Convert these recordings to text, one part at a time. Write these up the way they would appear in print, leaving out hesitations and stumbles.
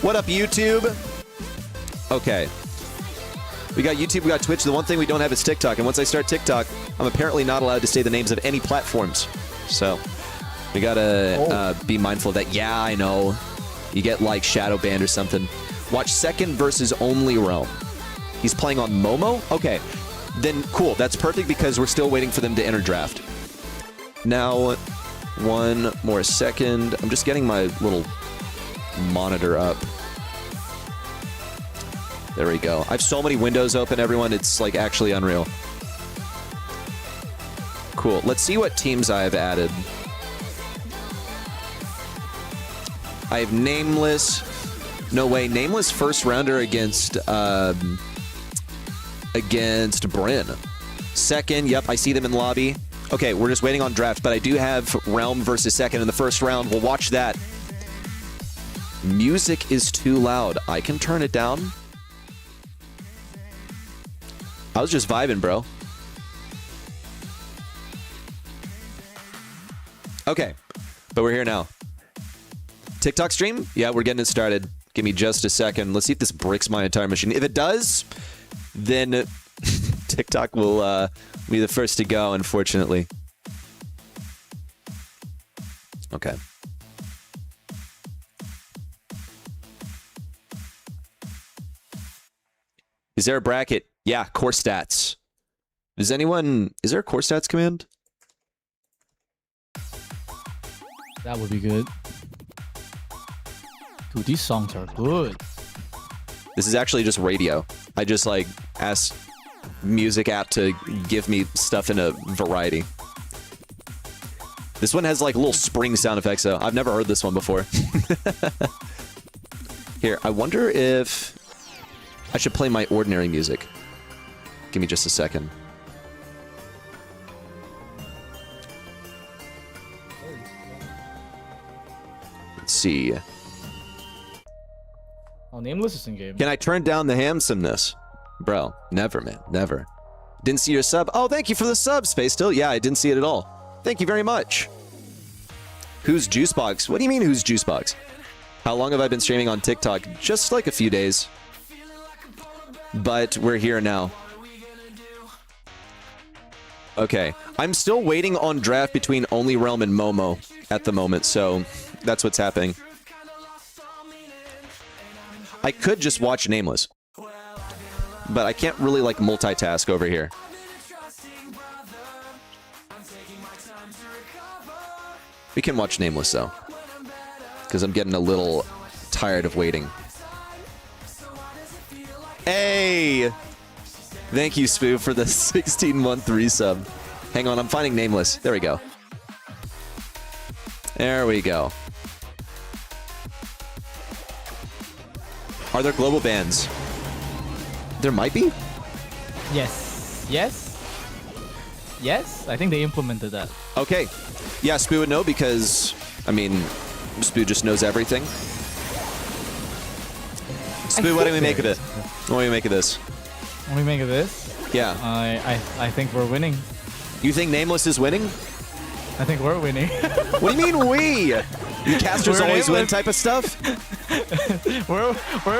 What up, YouTube? Okay. We got YouTube, we got Twitch. The one thing we don't have is TikTok. And once I start TikTok, I'm apparently not allowed to say the names of any platforms. So, we gotta be mindful of that. Yeah, I know. You get, like, shadow banned or something. Watch Second versus Only Realm. He's playing on Momo? Okay. Then, cool. That's perfect because we're still waiting for them to enter draft. Now, one more second. I'm just getting my little monitor up. There we go. I have so many windows open, everyone. It's, like, actually unreal. Cool. Let's see what teams I have added. I have Nameless. No way. Nameless first rounder against Bryn. Second, yep, I see them in lobby. Okay, we're just waiting on draft, but I do have Realm versus Second in the first round. We'll watch that. Music is too loud. I can turn it down. I was just vibing, bro. Okay, but we're here now. TikTok stream? Yeah, we're getting it started. Give me just a second. Let's see if this bricks my entire machine. If it does, then TikTok will be the first to go, unfortunately. Okay. Is there a bracket? Yeah, core stats. Does anyone... Is there a core stats command? That would be good. Dude, these songs are good. This is actually just radio. I just, like, ask music app to give me stuff in a variety. This one has, like, little spring sound effects, though. I've never heard this one before. Here, I wonder if I should play my ordinary music. Give me just a second. Let's see. Oh, Nameless is in game. Can I turn down the handsomeness? Bro, never, man. Never. Didn't see your sub. Oh, thank you for the sub, Space Still. Yeah, I didn't see it at all. Thank you very much. Who's Juicebox? What do you mean, who's Juicebox? How long have I been streaming on TikTok? Just like a few days. But we're here now. Okay. I'm still waiting on draft between Only Realm and Momo at the moment, so that's what's happening. I could just watch Nameless. But I can't really, like, multitask over here. We can watch Nameless, though. Because I'm getting a little tired of waiting. Hey! Thank you, Spoo, for the 16-month resub. Hang on, I'm finding Nameless. There we go. There we go. Are there global bans? There might be? Yes. Yes? Yes? I think they implemented that. Okay. Yeah, Spoo would know because, I mean, Spoo just knows everything. Spoo, what do we make of it? What do we make of this? What do we make of this? Yeah. I think we're winning. You think Nameless is winning? I think we're winning. What do you mean we? You casters always win type of stuff? we're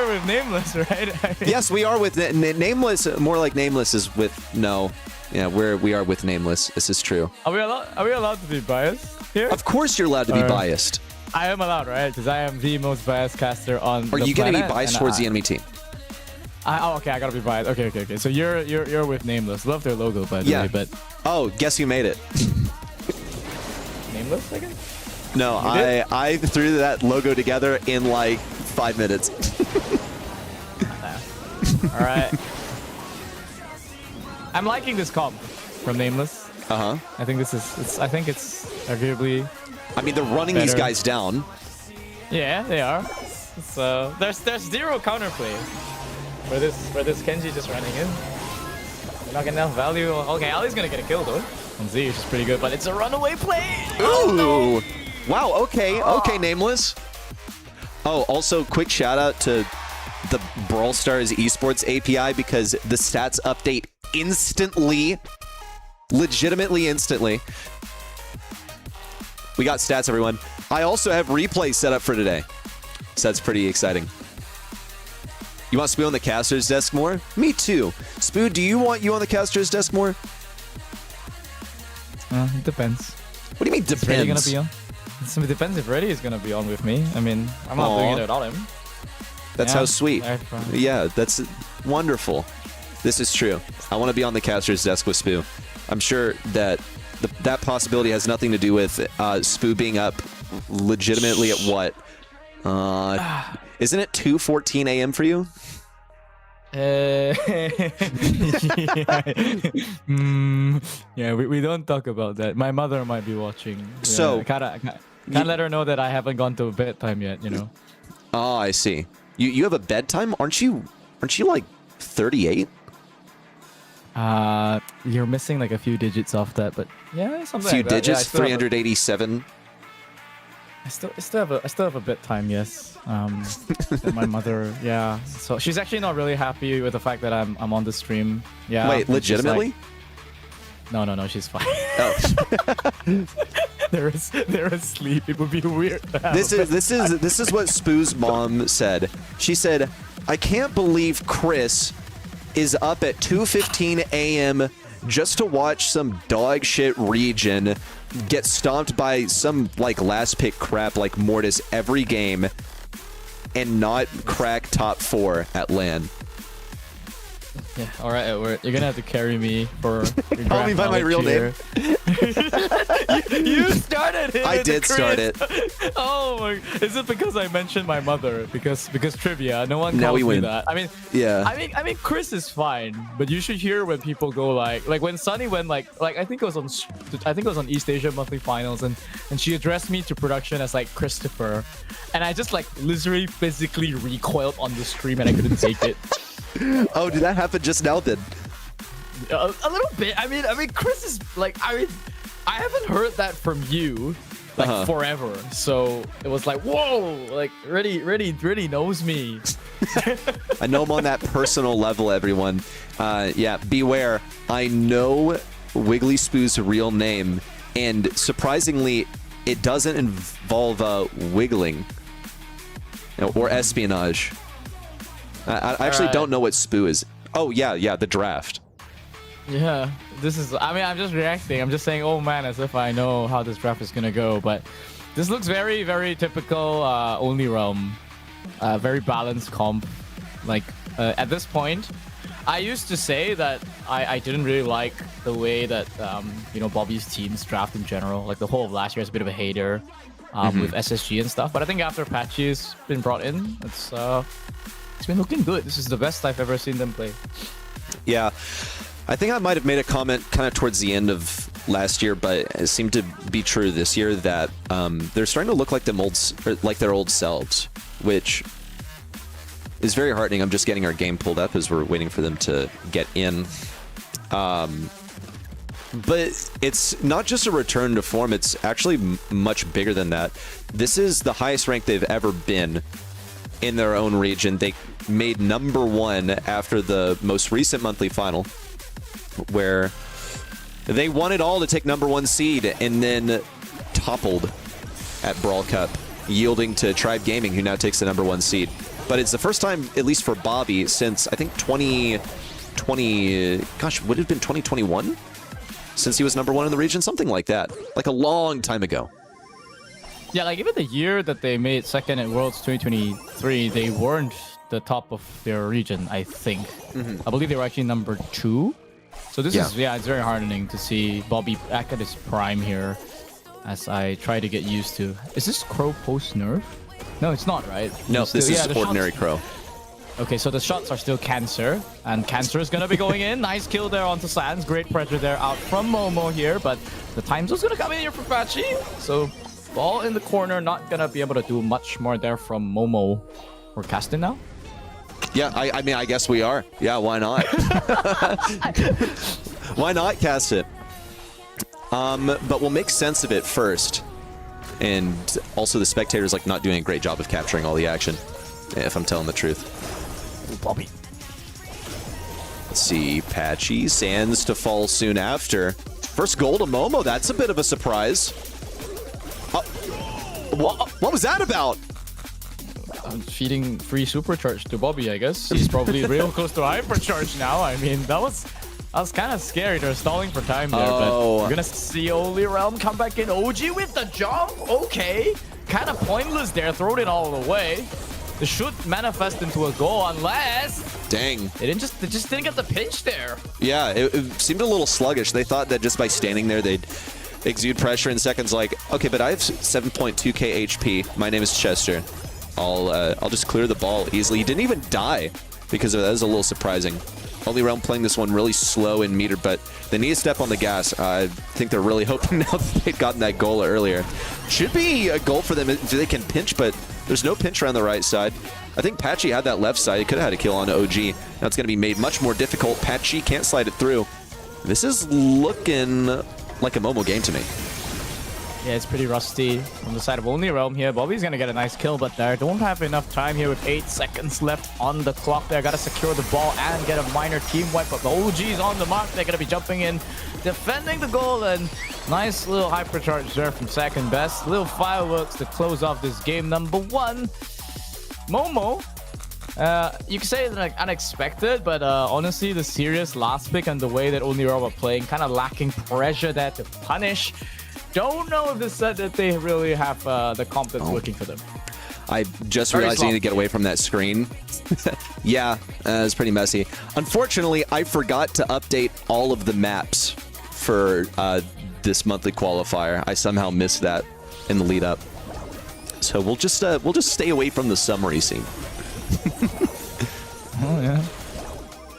with Nameless, right? I mean, Yes, we are with Nameless. More like Nameless is with no. Yeah, we are with Nameless. This is true. Are we allowed to be biased here? Of course, you're allowed to be biased. I am allowed, right? Because I am the most biased caster on. Are you going to be biased towards the enemy team? Oh, okay. I gotta be biased. Okay. So you're with Nameless. Love their logo, by the way. But oh, guess who made it? Nameless again? No, I threw that logo together in like 5 minutes. All right. I'm liking this comp from Nameless. Uh-huh. I think it's arguably. I mean, they're running better. these guys down. Yeah, they are. So there's zero counterplay for this Kenji just running in. They're not getting enough value. Okay, Ali's gonna get a kill though on Z, which is pretty good, but it's a runaway play. Ooh. Oh, no. Wow. Okay. Okay, Nameless. Oh, also, quick shout out to the Brawl Stars Esports API because the stats update instantly. Legitimately instantly. We got stats, everyone. I also have replay set up for today. So that's pretty exciting. You want Spoo on the caster's desk more? Me too. Spoo, do you want you on the caster's desk more? It depends. What do you mean Is Reddy gonna depends? be on? It depends if Reddy is gonna be on with me. I mean, I'm not doing it without him. That's Yeah, how sweet. I've, Yeah, that's wonderful. This is true. I want to be on the caster's desk with Spoo. I'm sure that that possibility has nothing to do with Spoo being up legitimately at what? Isn't it 2:14 a.m. for you? Yeah, we don't talk about that. My mother might be watching. Yeah, So- can't let her know that I haven't gone to bedtime yet. You know. Oh, I see. You have a bedtime? Aren't you like 38? You're missing like a few digits off that, but yeah, A something. few like that. Yeah, digits? 387. I still have a bedtime. Yes. That my mother. Yeah. So she's actually not really happy with the fact that I'm on the stream. Yeah. Wait, and she's like- legitimately? No, she's fine. Oh. They're asleep. It would be weird. to have This a is what Spoo's mom said. She said, "I can't believe Chris is up at 2:15 a.m. just to watch some dog shit region get stomped by some like last pick crap like Mortis every game and not crack top 4 at LAN." Yeah, all right, Edward. You're gonna have to carry me for. Your Call me by my real name. you started it. I did start it. Oh my! Is it because I mentioned my mother? Because trivia. No one Now calls we me win. that. I mean, Yeah. I mean, Chris is fine, but you should hear when people go like when Sunny went like I think it was on East Asia Monthly Finals and she addressed me to production as like Christopher, and I just like literally physically recoiled on the stream and I couldn't take it. Oh, did that happen just now then? A little bit. I mean, Chris is like, I haven't heard that from you like forever. So it was like, whoa, like really knows me. I know him on that personal level, everyone. Yeah, beware. I know Wiggly Spoo's real name, and surprisingly, it doesn't involve wiggling or espionage. I actually Alright. don't know what Spoo is. Oh, yeah, the draft. Yeah, this is. I mean, I'm just reacting. I'm just saying, oh man, as if I know how this draft is gonna go. But this looks very, very typical Only Realm. Very balanced comp. Like at this point, I used to say that I didn't really like the way that Bobby's teams draft in general. Like the whole of last year is a bit of a hater with SSG and stuff. But I think after Patchy's been brought in, it's been looking good. This is the best I've ever seen them play. Yeah, I think I might have made a comment kind of towards the end of last year, but it seemed to be true this year that they're starting to look like their old selves, which is very heartening. I'm just getting our game pulled up as we're waiting for them to get in. But it's not just a return to form. It's actually much bigger than that. This is the highest rank they've ever been in their own region. They made #1 after the most recent monthly final, where they won it all to take #1 seed and then toppled at Brawl Cup, yielding to Tribe Gaming, who now takes the #1 seed. But it's the first time, at least for Bobby, since I think 2020, gosh, would it have been 2021? Since he was #1 in the region, something like that. Like a long time ago. Yeah, like even the year that they made second at Worlds 2023, they weren't the top of their region, I think. I believe they were actually #2. So this is, it's very heartening to see Bobby back at his prime here as I try to get used to. Is this Crow post nerf? No, it's not, right? No, It's this still- is the ordinary shots- Crow. Okay, so the shots are still Cancer, and Cancer is gonna be going in. Nice kill there onto Sans. Great pressure there out from Momo here, but the time zone's gonna come in here for Patchy. So ball in the corner, not gonna be able to do much more there from Momo. We're casting now? Yeah, I mean, I guess we are. Yeah, why not? Why not cast it? But we'll make sense of it first. And also the spectators like not doing a great job of capturing all the action, if I'm telling the truth. Bobby. Let's see, Patchy, Sans to fall soon after. First goal to Momo, that's a bit of a surprise. What was that about? feeding free supercharge to Bobby, I guess. He's probably real close to hypercharge now. I mean, that was kind of scary. They're stalling for time there, but we're gonna see Only Realm come back in. OG with the jump. Okay, kind of pointless there. Throw it all away. This should manifest into a goal unless... Dang. They just didn't get the pinch there. Yeah, it seemed a little sluggish. They thought that just by standing there, they'd exude pressure in seconds. Like, okay, but I have 7.2k HP. My name is Chester. I'll just clear the ball easily. He didn't even die because of that. That was a little surprising. Only Realm playing this one really slow and metered, but they need to step on the gas. I think they're really hoping now that they've gotten that goal earlier. Should be a goal for them if they can pinch, but there's no pinch around the right side. I think Patchy had that left side. He could have had a kill on OG. Now it's going to be made much more difficult. Patchy can't slide it through. This is looking like a Momo game to me. Yeah, it's pretty rusty from the side of Only Realm here. Bobby's going to get a nice kill, but they don't have enough time here with 8 seconds left on the clock. They got to secure the ball and get a minor team wipe, but the OG's on the mark. They're going to be jumping in, defending the goal, and nice little hypercharge there from second best. Little fireworks to close off this game number 1. Momo, you could say it's like unexpected, but honestly, the serious last pick and the way that Only Realm are playing, kind of lacking pressure there to punish. Don't know if this said that they really have the comp that's working for them. I just realized I need to get away from that screen. Yeah, it's pretty messy. Unfortunately, I forgot to update all of the maps for this monthly qualifier. I somehow missed that in the lead up. So we'll just stay away from the summary scene. Oh yeah,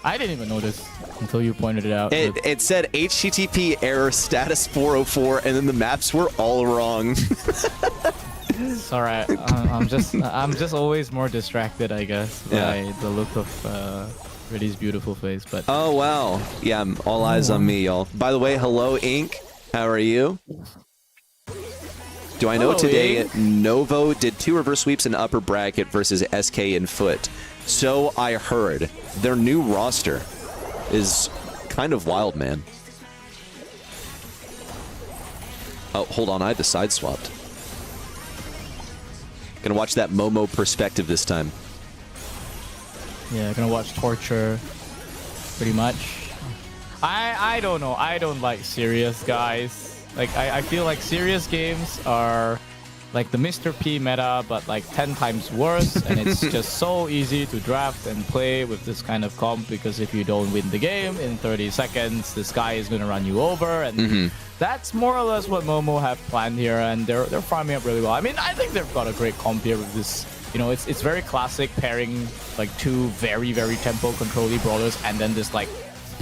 I didn't even notice until you pointed it out. It said HTTP error status 404, and then the maps were all wrong. It's all right. I'm just always more distracted, I guess, by the look of Riddy's beautiful face. But oh wow, yeah, all eyes on me, y'all. By the way, hello, Ink. How are you? Do I know today Novo did 2 reverse sweeps in upper bracket versus SK in foot? So I heard. Their new roster is kind of wild, man. Oh, hold on. I had the side swapped. Gonna watch that Momo perspective this time. Yeah, gonna watch Torture pretty much. I don't know. I don't like serious guys. Like, I feel like serious games are like the Mr. P meta, but like 10 times worse. And it's just so easy to draft and play with this kind of comp, because if you don't win the game in 30 seconds, this guy is going to run you over. And that's more or less what Momo have planned here. And they're farming up really well. I mean, I think they've got a great comp here with this. You know, it's very classic pairing like 2 very, very tempo control-y brawlers and then this like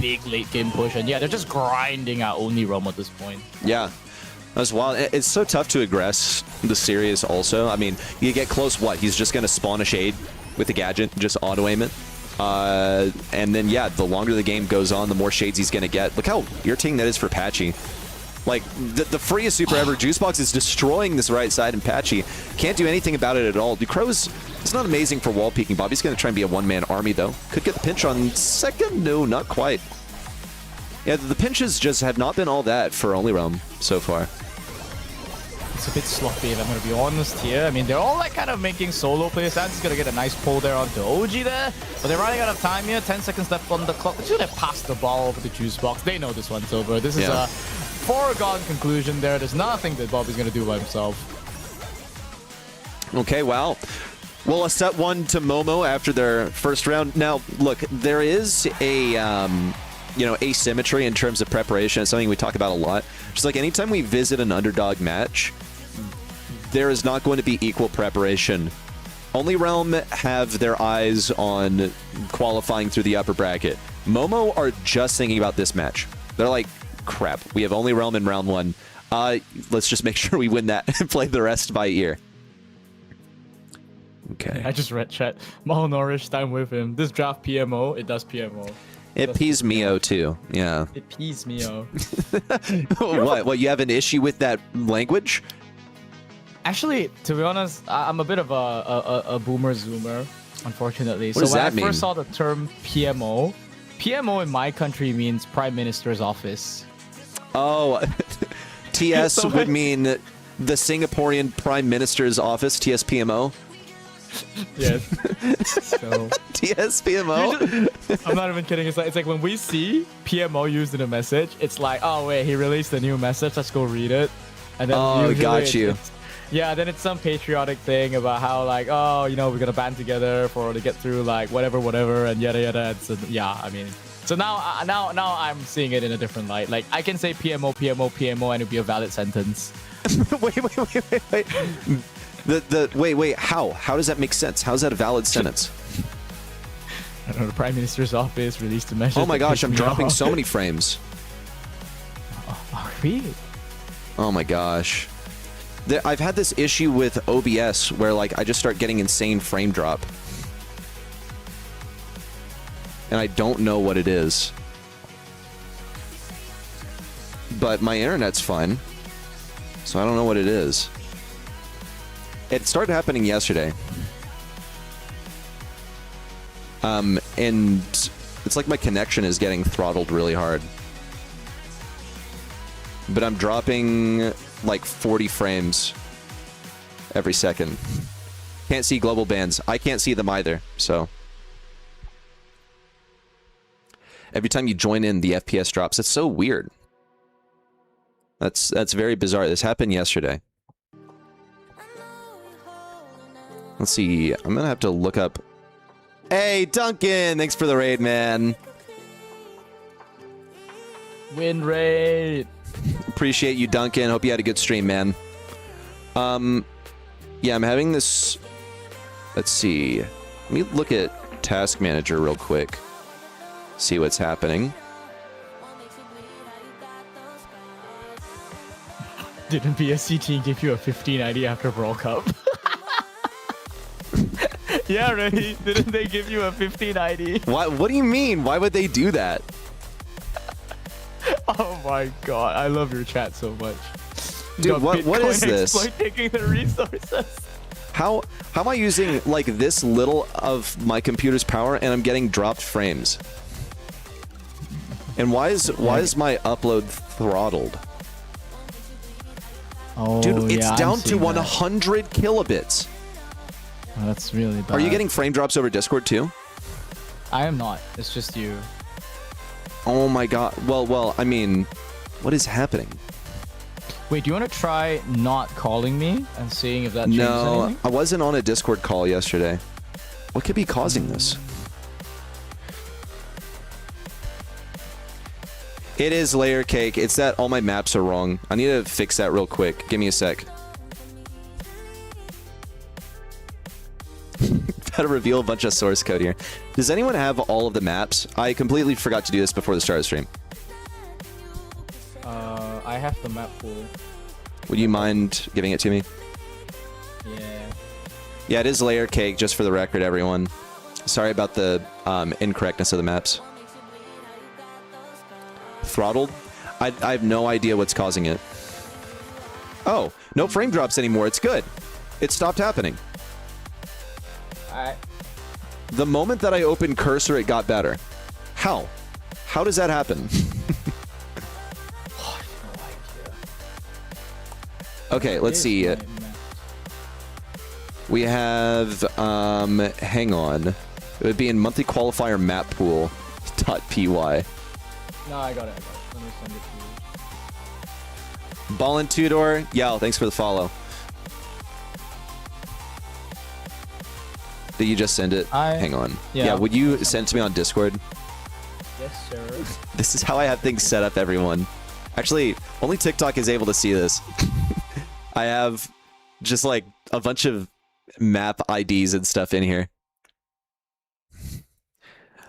big late game push, and yeah, they're just grinding out Only Realm at this point. Yeah, that's wild. It's so tough to aggress the Sirius also. I mean, you get close, what? He's just going to spawn a shade with the gadget, just auto aim it. And then, yeah, the longer the game goes on, the more shades he's going to get. Look how irritating that is for Patchy. Like, the freest super ever, Juicebox is destroying this right side, and Patchy can't do anything about it at all. Ducrow's, it's not amazing for wall peeking. Bobby's going to try and be a one-man army, though. Could get the pinch on second. No, not quite. Yeah, the pinches just have not been all that for Only Realm so far. It's a bit sloppy, if I'm going to be honest here. I mean, they're all like kind of making solo plays. Sans is going to get a nice pull there onto OG there. But they're running out of time here. 10 seconds left on the clock. They should have passed the ball over to Juicebox. They know this one's over. This is a foregone conclusion there. There's nothing that Bobby's going to do by himself. Okay, wow. Well, a set 1 to Momo after their first round. Now, look, there is a, you know, asymmetry in terms of preparation. It's something we talk about a lot. Just like anytime we visit an underdog match, there is not going to be equal preparation. Only Realm have their eyes on qualifying through the upper bracket. Momo are just thinking about this match. They're like, crap, we have Only Realm in round 1. Let's just make sure we win that and play the rest by ear. Okay. I just read chat. Malnourished, I'm with him. This draft PMO, it does PMO. It pees Mio too, yeah. It pees Mio. What, you have an issue with that language? Actually, to be honest, I'm a bit of a boomer zoomer, unfortunately. What does that mean? When I first saw the term PMO, PMO in my country means Prime Minister's Office. Oh, TS would mean the Singaporean Prime Minister's Office, TSPMO? Yes. So TSPMO. I'm not even kidding. It's like when we see PMO used in a message, it's like, oh wait, he released a new message. Let's go read it. And then usually got you. Yeah, then it's some patriotic thing about how like, oh, you know, we're gonna band together to get through like whatever, and yada yada. So yeah, I mean, so now I'm seeing it in a different light. Like I can say PMO, and it'd be a valid sentence. wait. Wait. How does that make sense? How is that a valid sentence? I don't know. The Prime Minister's office released a message. Oh my gosh, I'm dropping so many frames. Are we? Oh my gosh. I've had this issue with OBS where like I just start getting insane frame drop. And I don't know what it is. But my internet's fine. So I don't know what it is. It started happening yesterday. And it's like my connection is getting throttled really hard. But I'm dropping like 40 frames every second. Can't see global bands. I can't see them either, so. Every time you join in, the FPS drops. It's so weird. That's very bizarre. This happened yesterday. Let's see. I'm gonna have to look up. Hey, Duncan! Thanks for the raid, man. Win rate. Appreciate you, Duncan. Hope you had a good stream, man. Yeah, I'm having this. Let's see. Let me look at Task Manager real quick. See what's happening. Didn't BSC team give you a 15 ID after World Cup? Yeah, right. Didn't they give you a 15 ID? What do you mean? Why would they do that? Oh my god, I love your chat so much. Dude, what is this? Taking the resources. How am I using like this little of my computer's power and I'm getting dropped frames? And why is my upload throttled? Oh, dude, it's yeah, down to 100 kilobits. Oh, that's really bad. Are you getting frame drops over Discord too? I am not. It's just you. Oh my god. Well, I mean, what is happening? Wait, do you want to try not calling me and seeing if that changes anything? I wasn't on a Discord call yesterday. What could be causing this? It is layer cake. It's that all my maps are wrong. I need to fix that real quick. Give me a sec. Gotta reveal a bunch of source code here. Does anyone have all of the maps? I completely forgot to do this before the start of the stream. I have the map pool. Would you mind giving it to me? Yeah. Yeah, it is layer cake, just for the record, everyone. Sorry about the incorrectness of the maps. Throttled? I have no idea what's causing it. Oh, no frame drops anymore. It's good. It stopped happening. The moment that I opened cursor, it got better. How? How does that happen? Okay, let's see. We have, hang on. It would be in monthly qualifier map pool .py. No, I got it. Let me send it to you. Ballin Tudor, Yal, thanks for the follow. Did you just send it? Hang on. Yeah, would you send it to me on Discord? Yes, sir. This is how I have things set up, everyone. Actually, only TikTok is able to see this. I have just like a bunch of map IDs and stuff in here.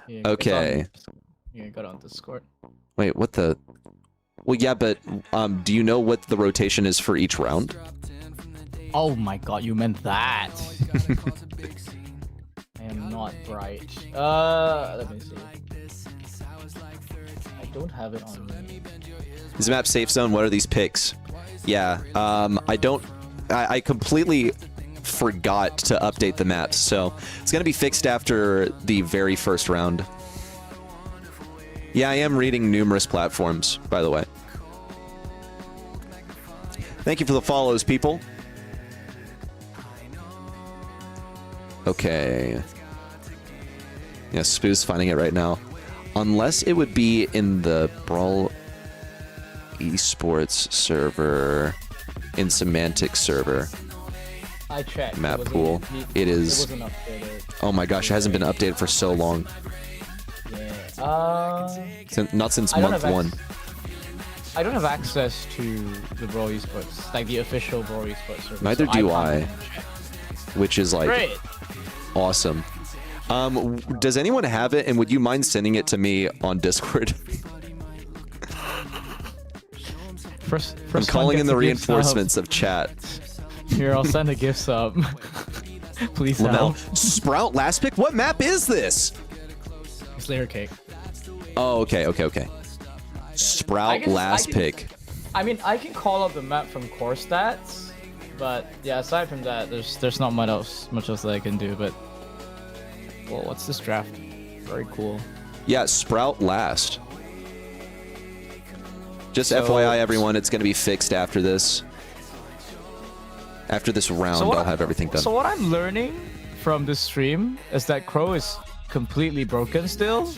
Yeah, okay. Yeah, got on Discord. Wait, what the? Well, yeah, but do you know what the rotation is for each round? Oh my god, you meant that. I am not bright. Let me see. I don't have it on me. Is the map safe zone? What are these picks? Yeah, I completely forgot to update the maps, so it's gonna be fixed after the very first round. Yeah, I am reading numerous platforms, by the way. Thank you for the follows, people. Okay. Yeah, Spoo's finding it right now. Unless it would be in the Brawl esports server, in Semantic server. I checked. Map pool. It is. It wasn't updated. Oh my gosh, it hasn't been updated for so long. Yeah. Not since month 1. I don't have access to the Brawl esports, like the official Brawl esports server. Neither so do I. Which is like great. Awesome. Does anyone have it, and would you mind sending it to me on Discord? First I'm calling in the reinforcements of chat. Here, I'll send a gift sub. Please help. Sprout last pick? What map is this? It's layer cake. Oh, okay. Sprout last pick. I mean, I can call up the map from core stats, but yeah, aside from that, there's not much else that I can do. But well, what's this draft? Very cool. Yeah, Sprout last. Just FYI, everyone, it's going to be fixed after this. After this round, I'll have everything done. So what I'm learning from this stream is that Crow is completely broken still,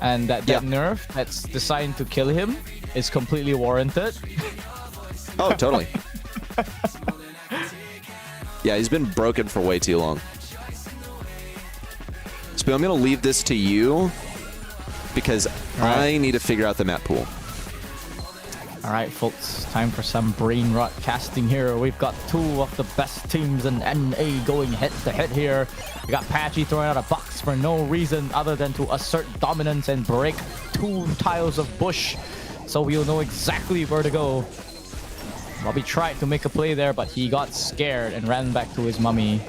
and that nerf that's designed to kill him is completely warranted. Oh, totally. Yeah, he's been broken for way too long. So I'm going to leave this to you because I need to figure out the map pool. All right, folks, time for some brain rot casting here. We've got 2 of the best teams in NA going head-to-head here. We got Patchy throwing out a box for no reason other than to assert dominance and break 2 tiles of bush, so we'll know exactly where to go. Bobby tried to make a play there, but he got scared and ran back to his mummy,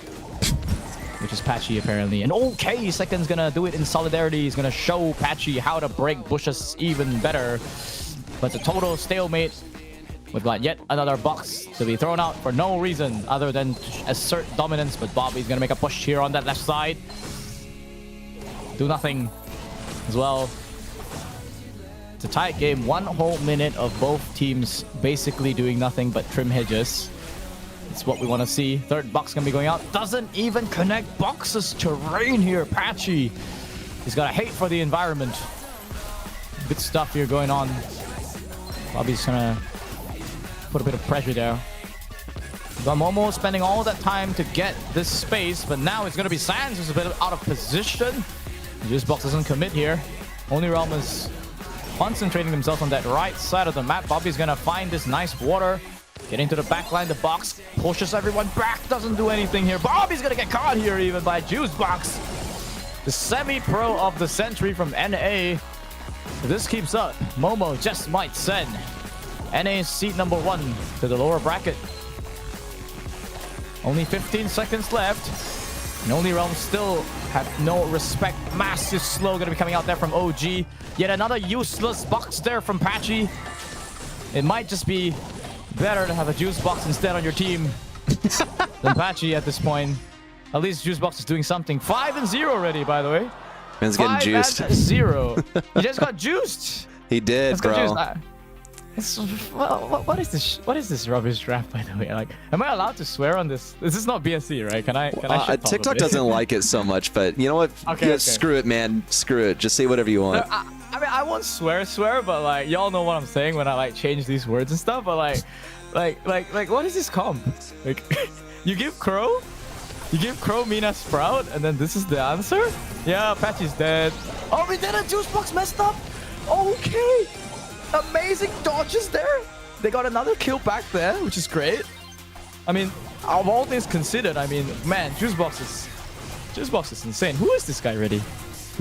which is Patchy apparently. And okay, Second's gonna do it in solidarity. He's gonna show Patchy how to break bushes even better. But it's a total stalemate. We've got yet another box to be thrown out for no reason other than to assert dominance. But Bobby's gonna make a push here on that left side. Do nothing as well. It's a tight game. 1 whole minute of both teams basically doing nothing but trim hedges. It's what we want to see. Third box gonna be going out. Doesn't even connect boxes terrain here. Patchy. He's got a hate for the environment. Good stuff here going on. Bobby's gonna put a bit of pressure there. Got Momo spending all that time to get this space, but now it's gonna be Sans who's a bit out of position. Juicebox doesn't commit here. Only Realm is concentrating himself on that right side of the map. Bobby's gonna find this nice water. Getting to the back line, the box pushes everyone back. Doesn't do anything here. Bobby's gonna get caught here even by Juicebox. The semi-pro of the century from NA. If this keeps up, Momo just might send NA's seat number 1 to the lower bracket. Only 15 seconds left. And Only Realm still have no respect. Massive slow going to be coming out there from OG. Yet another useless box there from Patchy. It might just be better to have a juice box instead on your team than Patchy at this point. At least Juicebox is doing something. 5-0 already, by the way. Man's getting juiced. 5-0. He just got juiced. He did, bro. What is this? What is this rubbish draft, by the way? Like, am I allowed to swear on this? This is not BSC, right? Can I? TikTok doesn't like it so much, but you know what? Okay. Screw it, man. Screw it. Just say whatever you want. I mean, I won't swear, but like, y'all know what I'm saying when I like change these words and stuff. But like, what is this comp? Like, you give Crow Mina Sprout, and then this is the answer? Yeah, Patchy's dead. Oh, we did a Juicebox messed up. Okay. Amazing dodges there. They got another kill back there, which is great. I mean, of all things considered, I mean, man, Juicebox is insane. Who is this guy already?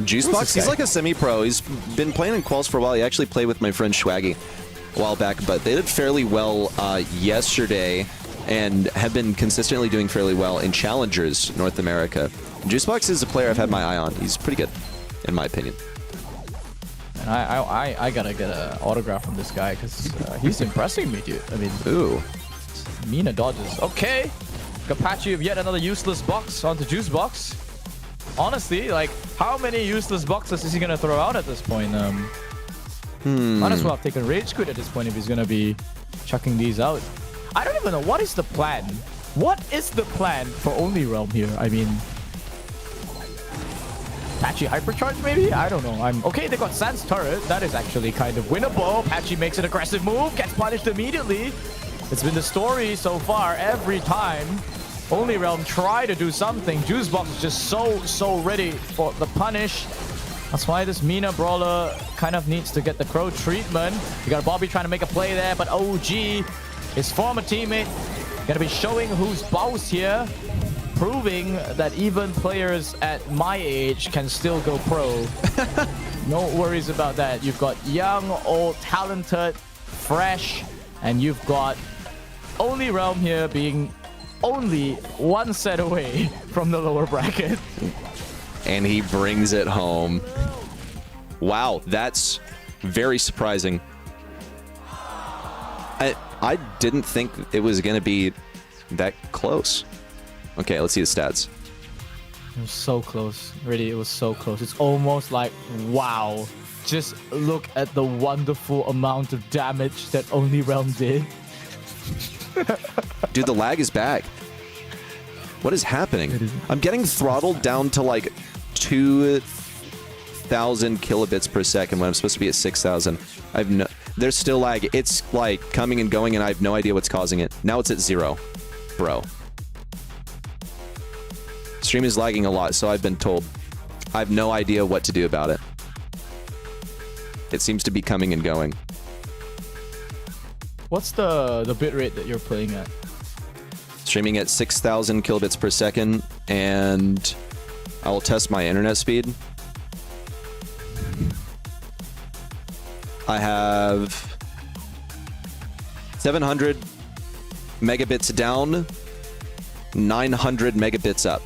Juicebox? He's like a semi-pro. He's been playing in quals for a while. He actually played with my friend Swaggy a while back, but they did fairly well yesterday and have been consistently doing fairly well in Challengers North America. Juicebox is a player I've had my eye on. He's pretty good, in my opinion. And I gotta get an autograph from this guy because he's impressing me, dude. I mean, ooh. Mina dodges. Okay. Patchy of yet another useless box onto Juicebox. Honestly, like, how many useless boxes is he gonna throw out at this point? Might as well have taken Rage Quit at this point if he's gonna be chucking these out. I don't even know. What is the plan? What is the plan for Only Realm here? I mean, Patchy hypercharge maybe? I don't know. Okay, they got Sans turret. That is actually kind of winnable. Patchy makes an aggressive move, gets punished immediately. It's been the story so far every time. Only Realm try to do something. Juicebox is just so ready for the punish. That's why this Mina brawler kind of needs to get the Crow treatment. You got Bobby trying to make a play there, but OG, his former teammate, gonna be showing who's boss here, proving that even players at my age can still go pro. No worries about that. You've got young, old, talented, fresh, and you've got Only Realm here being only one set away from the lower bracket. And he brings it home. Wow, that's very surprising. I didn't think it was going to be that close. Okay, let's see the stats. It was so close. Really, it was so close. It's almost like, wow. Just look at the wonderful amount of damage that Only Realm did. Dude, the lag is back. What is happening? I'm getting throttled down to like 2,000 kilobits per second when I'm supposed to be at 6,000. There's still lag. It's like coming and going, and I have no idea what's causing it. Now it's at 0, bro. Stream is lagging a lot, so I've been told. I have no idea what to do about it. It seems to be coming and going. What's the bitrate that you're playing at? Streaming at 6,000 kilobits per second, and I will test my internet speed. I have 700 megabits down, 900 megabits up.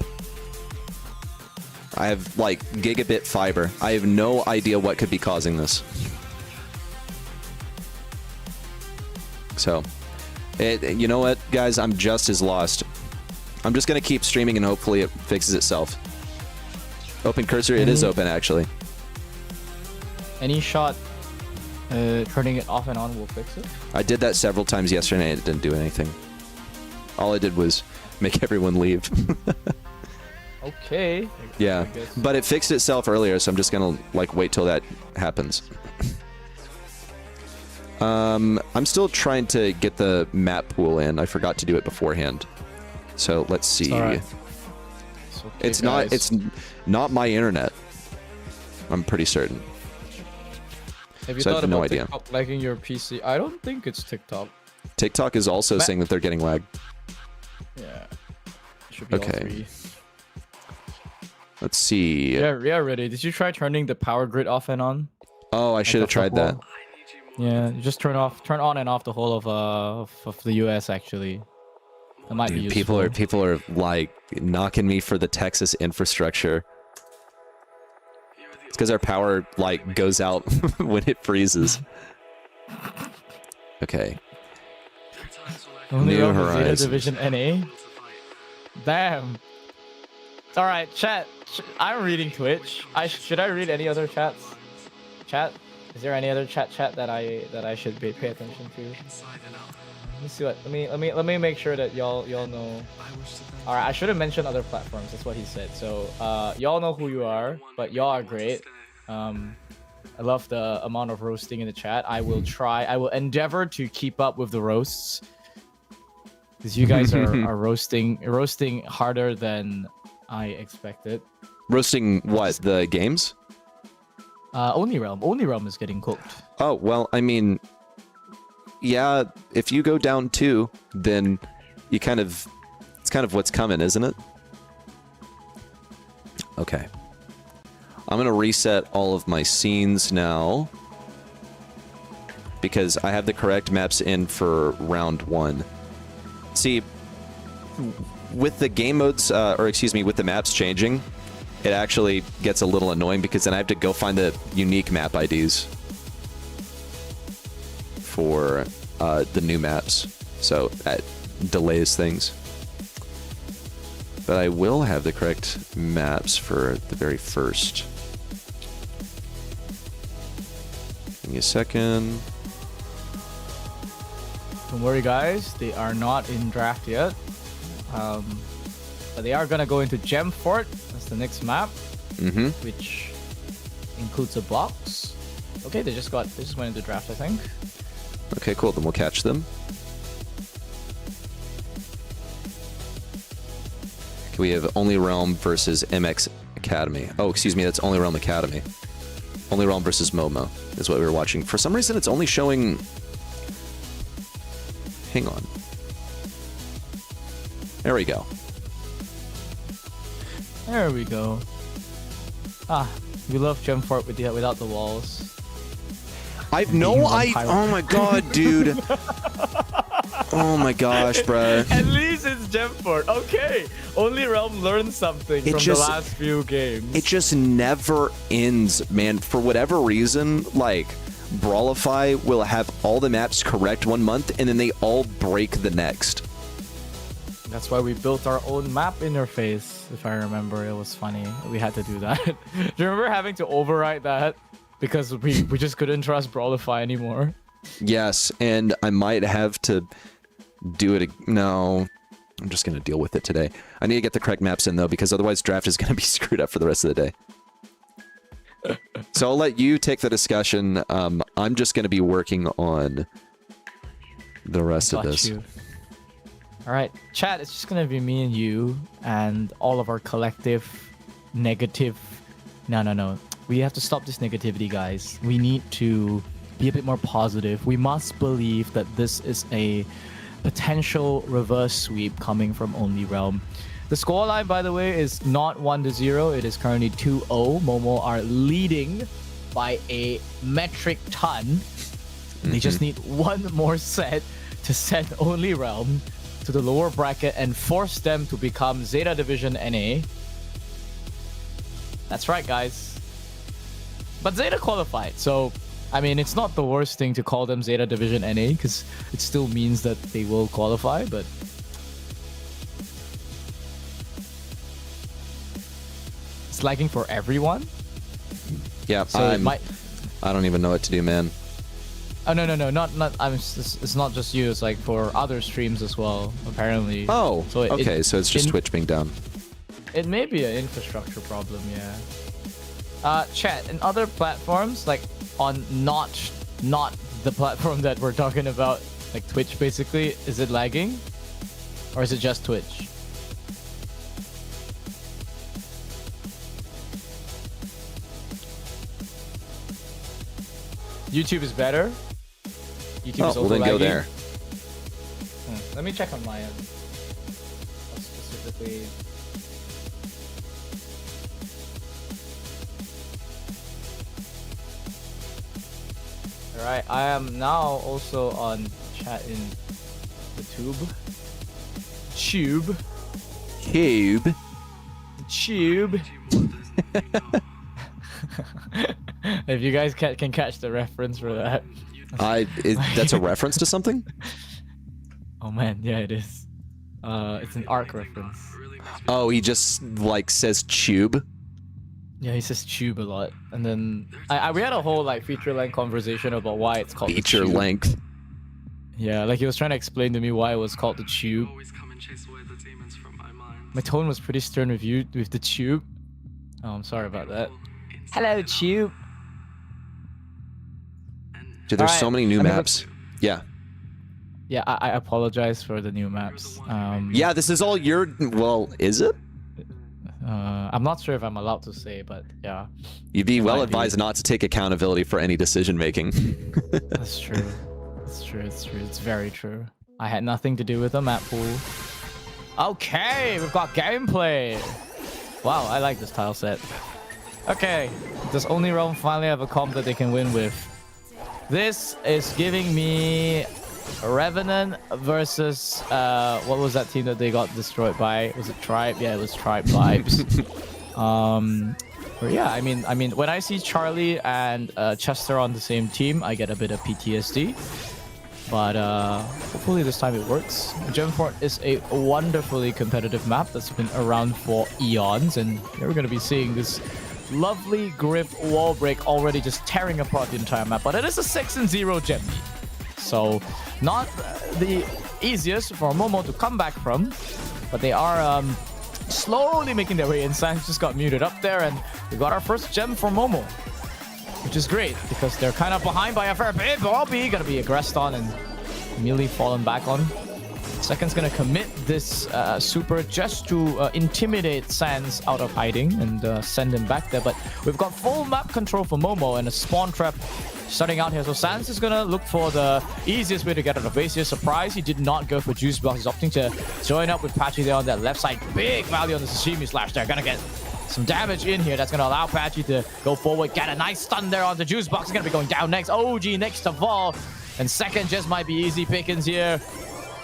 I have like gigabit fiber. I have no idea what could be causing this. So, you know what, guys? I'm just as lost. I'm just going to keep streaming and hopefully it fixes itself. Open cursor. It is open, actually. Any shot turning it off and on will fix it? I did that several times yesterday and it didn't do anything. All I did was make everyone leave. Okay. Yeah, but it fixed itself earlier, so I'm just going to like wait till that happens. I'm still trying to get the map pool in. I forgot to do it beforehand. So let's see. Right. It's okay, it's not my internet. I'm pretty certain. Have you So I thought have no about idea. TikTok lagging your PC? I don't think it's TikTok. TikTok is also saying that they're getting lag. Yeah. Should be all Okay. three. Let's see. Yeah, ready. Did you try turning the power grid off and on? Oh, I should have tried that. Yeah, you just turn on and off the whole of the US actually. That might be Dude, useful. people are like knocking me for the Texas infrastructure. It's because our power like goes out when it freezes. Okay. Only New Realm is Zeta Horizons. Division NA. Damn. All right, chat. I'm reading Twitch. Should I read any other chats? Chat. Is there any other chat that I should pay attention to? Let me see what. Let me make sure that y'all know. All right, I should have mentioned other platforms. That's what he said. So y'all know who you are, but y'all are great. I love the amount of roasting in the chat. I will try. I will endeavor to keep up with the roasts. Because you guys are roasting harder than I expected. Roasting what? The games? Only Realm is getting cooked. Oh, well, I mean, yeah, if you go down 2, then you kind of, it's kind of what's coming, isn't it? Okay. I'm going to reset all of my scenes now because I have the correct maps in for round 1. See, with the game modes, or excuse me, with the maps changing, it actually gets a little annoying because then I have to go find the unique map IDs for the new maps. So that delays things. But I will have the correct maps for the very first. Give me a second. Don't worry, guys. They are not in draft yet. But they are gonna go into Gem Fort. That's the next map. which includes a box. Okay, they just went into draft, I think. Okay, cool. Then we'll catch them. We have Only Realm versus MX Academy. Oh, excuse me, that's Only Realm Academy. Only Realm versus Momo is what we were watching. For some reason, it's only showing... Hang on. There we go. There we go. Ah, we love Gem Fort without the walls. I've no idea. Oh my god, dude. Oh my gosh, bruh. At least it's Gem Fort. Okay. Only Realm learned something from the last few games. It just never ends, man. For whatever reason, like, Brawlify will have all the maps correct one month, and then they all break the next. That's why we built our own map interface, if I remember. It was funny. We had to do that. Do you remember having to overwrite that? Because we just couldn't trust Brawlify anymore. Yes, and I might have to do it. No, I'm just going to deal with it today. I need to get the correct maps in, though, because otherwise draft is going to be screwed up for the rest of the day. So I'll let you take the discussion. I'm just going to be working on the rest of this. All right, chat, it's just going to be me and you and all of our collective negative... No. We have to stop this negativity, guys. We need to be a bit more positive. We must believe that this is a potential reverse sweep coming from Only Realm. The scoreline, by the way, is not 1-0. It is currently 2-0. Momo are leading by a metric ton. They just need one more set to send Only Realm to the lower bracket and force them to become Zeta Division NA. That's right, guys. But Zeta qualified, so I mean, it's not the worst thing to call them Zeta Division NA because it still means that they will qualify, but it's lagging for everyone. Yeah, so I don't even know what to do, man. Oh no, not it's not just you. It's like for other streams as well, apparently. Oh, so okay, so it's just Twitch being down. It may be an infrastructure problem, yeah. Chat, and other platforms, like on not the platform that we're talking about, like Twitch basically, is it lagging? Or is it just Twitch? YouTube is better? YouTube is also then lagging? go there. Let me check on my end. Specifically... Alright, I am now also on chat in the tube. If you guys can catch the reference for that. That's a reference to something? Oh man, yeah, it is. It's an ARC reference. Oh, he just like says tube? Yeah, he says tube a lot, and then we had a whole like feature-length conversation about why it's called feature length. Yeah, like he was trying to explain to me why it was called the tube. My tone was pretty stern with you with the tube. Oh, I'm sorry about that. Hello, tube. Dude, there's so many new maps. Yeah. Yeah, I apologize for the new maps. Yeah, this is all your. Well, is it? I'm not sure if I'm allowed to say, but yeah. You'd be well advised not to take accountability for any decision making. That's true. It's true. It's very true. I had nothing to do with the map pool. Okay, we've got gameplay. Wow, I like this tile set. Okay, does Only Realm finally have a comp that they can win with? This is giving me Revenant versus what was that team that they got destroyed by? Was it Tribe? Yeah, it was Tribe vibes. But yeah, I mean, when I see Charlie and Chester on the same team, I get a bit of PTSD. But hopefully this time it works. Gemfort is a wonderfully competitive map that's been around for eons, and we're going to be seeing this lovely Griff wall break already just tearing apart the entire map. But it is a 6-0 gem lead. So not the easiest for Momo to come back from, but they are slowly making their way in. Sans just got muted up there, and we got our first gem for Momo, which is great because they're kind of behind by a fair bit. Bobby gonna be aggressed on and immediately fallen back on. Second's gonna commit this super just to intimidate Sans out of hiding and send him back there. But we've got full map control for Momo and a spawn trap starting out here. So Sans is gonna look for the easiest way to get out of base here. Surprise, he did not go for Juice Box. He's opting to join up with Patchy there on that left side. Big value on the Sashimi Slash there. Gonna get some damage in here. That's gonna allow Patchy to go forward. Get a nice stun there on the Juice Box. He's gonna be going down next. OG next to Vol. And second just might be easy pickings here.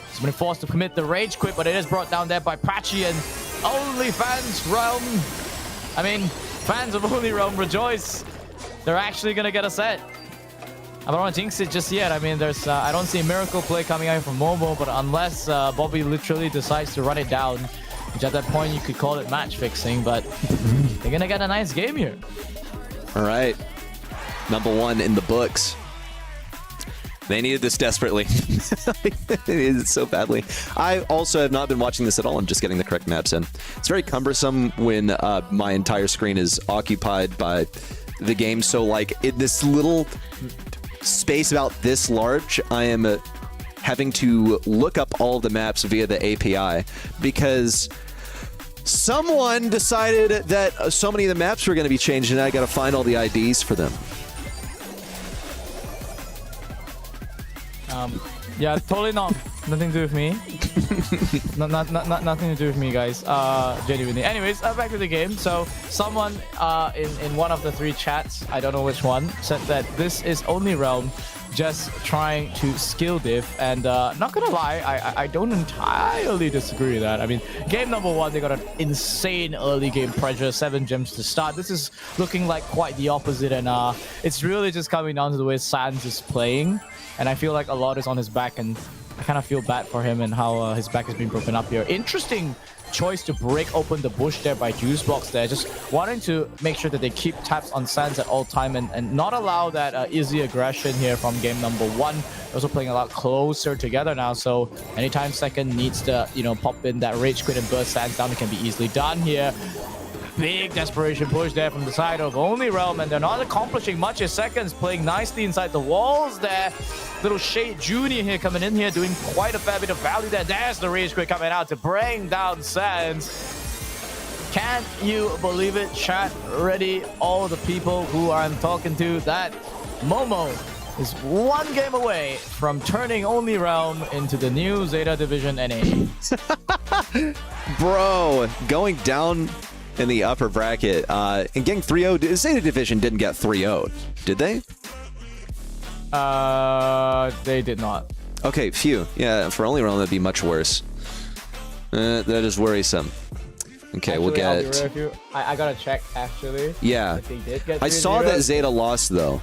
He's been forced to commit the rage quit, but it is brought down there by Patchy and OnlyFans Realm. I mean, fans of Only Realm rejoice. They're actually gonna get a set. I don't want to jinx it just yet. I mean, there's I don't see a miracle play coming out from Momo, but unless Bobby literally decides to run it down, which at that point you could call it match fixing, but they're gonna get a nice game here. All right, number 1 in the books. They needed this desperately. They needed it so badly. I also have not been watching this at all. I'm just getting the correct maps in. It's very cumbersome when my entire screen is occupied by the game. So like in this little space about this large, I am having to look up all the maps via the API because someone decided that so many of the maps were going to be changed and I got to find all the IDs for them. Yeah, totally nothing to do with me. Nothing to do with me, guys. Genuinely. Anyways, back to the game. So someone in one of the 3 chats, I don't know which one, said that this is Only Realm just trying to skill diff, and not gonna lie, I don't entirely disagree with that. I mean, game number 1, they got an insane early game pressure, 7 gems to start. This is looking like quite the opposite, and it's really just coming down to the way Sans is playing, and I feel like a lot is on his back, and I kind of feel bad for him and how his back is being broken up here. Interesting choice to break open the bush there by Juicebox there, just wanting to make sure that they keep taps on Sans at all time and not allow that easy aggression here from game number 1. They're also playing a lot closer together now, so anytime Second needs to, you know, pop in that rage quit and burst Sans down, it can be easily done here. Big desperation push there from the side of Only Realm, and they're not accomplishing much as Seconds playing nicely inside the walls there. Little Shade Junior here coming in here, doing quite a fair bit of value there. There's the rage quit coming out to bring down Sans. Can you believe it, chat? Ready, all the people who I'm talking to, that Momo is 1 game away from turning Only Realm into the new Zeta Division NA. Bro, going down in the upper bracket and getting 3-0. Zeta Division didn't get 3-0'd, did they? They did not. Okay, phew. Yeah, for Only Realm, that'd be much worse. That is worrisome. Okay, actually, we'll get... I'll be real with you. I gotta check, actually. Yeah. They did get I saw that 3-0. Zeta lost, though.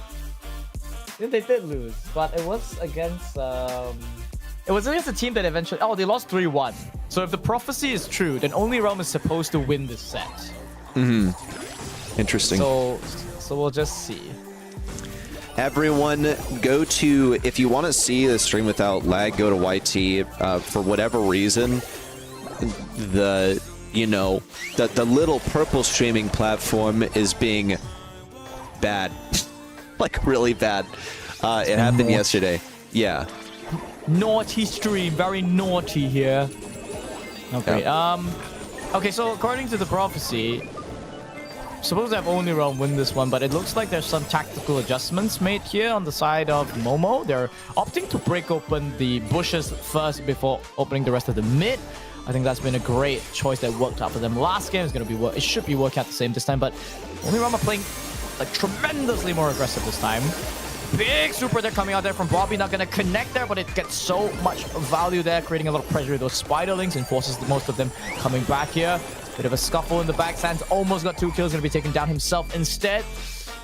Yeah, they did lose, but it was against... It was against a team that eventually... Oh, they lost 3-1. So if the prophecy is true, then Only Realm is supposed to win this set. Mm-hmm. Interesting. So we'll just see. Everyone, go to... If you want to see the stream without lag, go to YT. For whatever reason, the little purple streaming platform is being bad. Like, really bad. It happened yesterday. Yeah. Naughty stream, very naughty here. Okay. Okay, so according to the prophecy, supposed to have Only Realm win this one, but it looks like there's some tactical adjustments made here on the side of Momo. They're opting to break open the bushes first before opening the rest of the mid. I think that's been a great choice that worked out for them. Last game is going to be it should be working out the same this time, but Only Realm are playing like tremendously more aggressive this time. Big super there coming out there from Bobby, not going to connect there, but it gets so much value there, creating a lot of pressure with those spiderlings and forces most of them coming back here. Bit of a scuffle in the back. Sans almost got 2 kills, going to be taken down himself instead.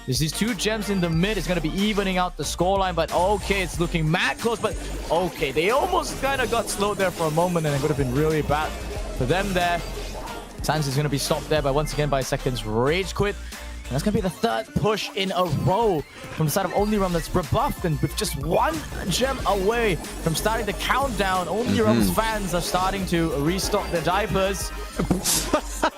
There's these 2 gems in the mid. It's going to be evening out the scoreline, but okay, it's looking mad close, but okay, they almost kind of got slowed there for a moment, and it would have been really bad for them there. Sans is going to be stopped there by once again by Second's rage quit. And that's gonna be the third push in a row from the side of Only Realm that's rebuffed, and with just one gem away from starting the countdown, Only Realm's fans are starting to restock their diapers.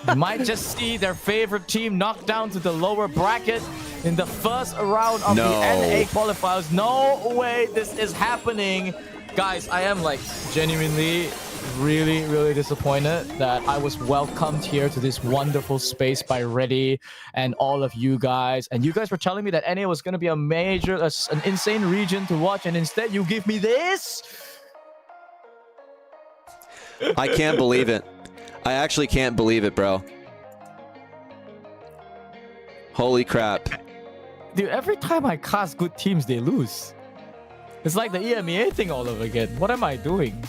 You might just see their favorite team knocked down to the lower bracket in the first round of the NA qualifiers. No way this is happening. Guys, I am like genuinely really disappointed that I was welcomed here to this wonderful space by Reddy and all of you guys. And you guys were telling me that NA was going to be a major, an insane region to watch, and instead you give me this? I can't believe it. I actually can't believe it, bro. Holy crap. Dude, every time I cast good teams, they lose. It's like the EMEA thing all over again. What am I doing?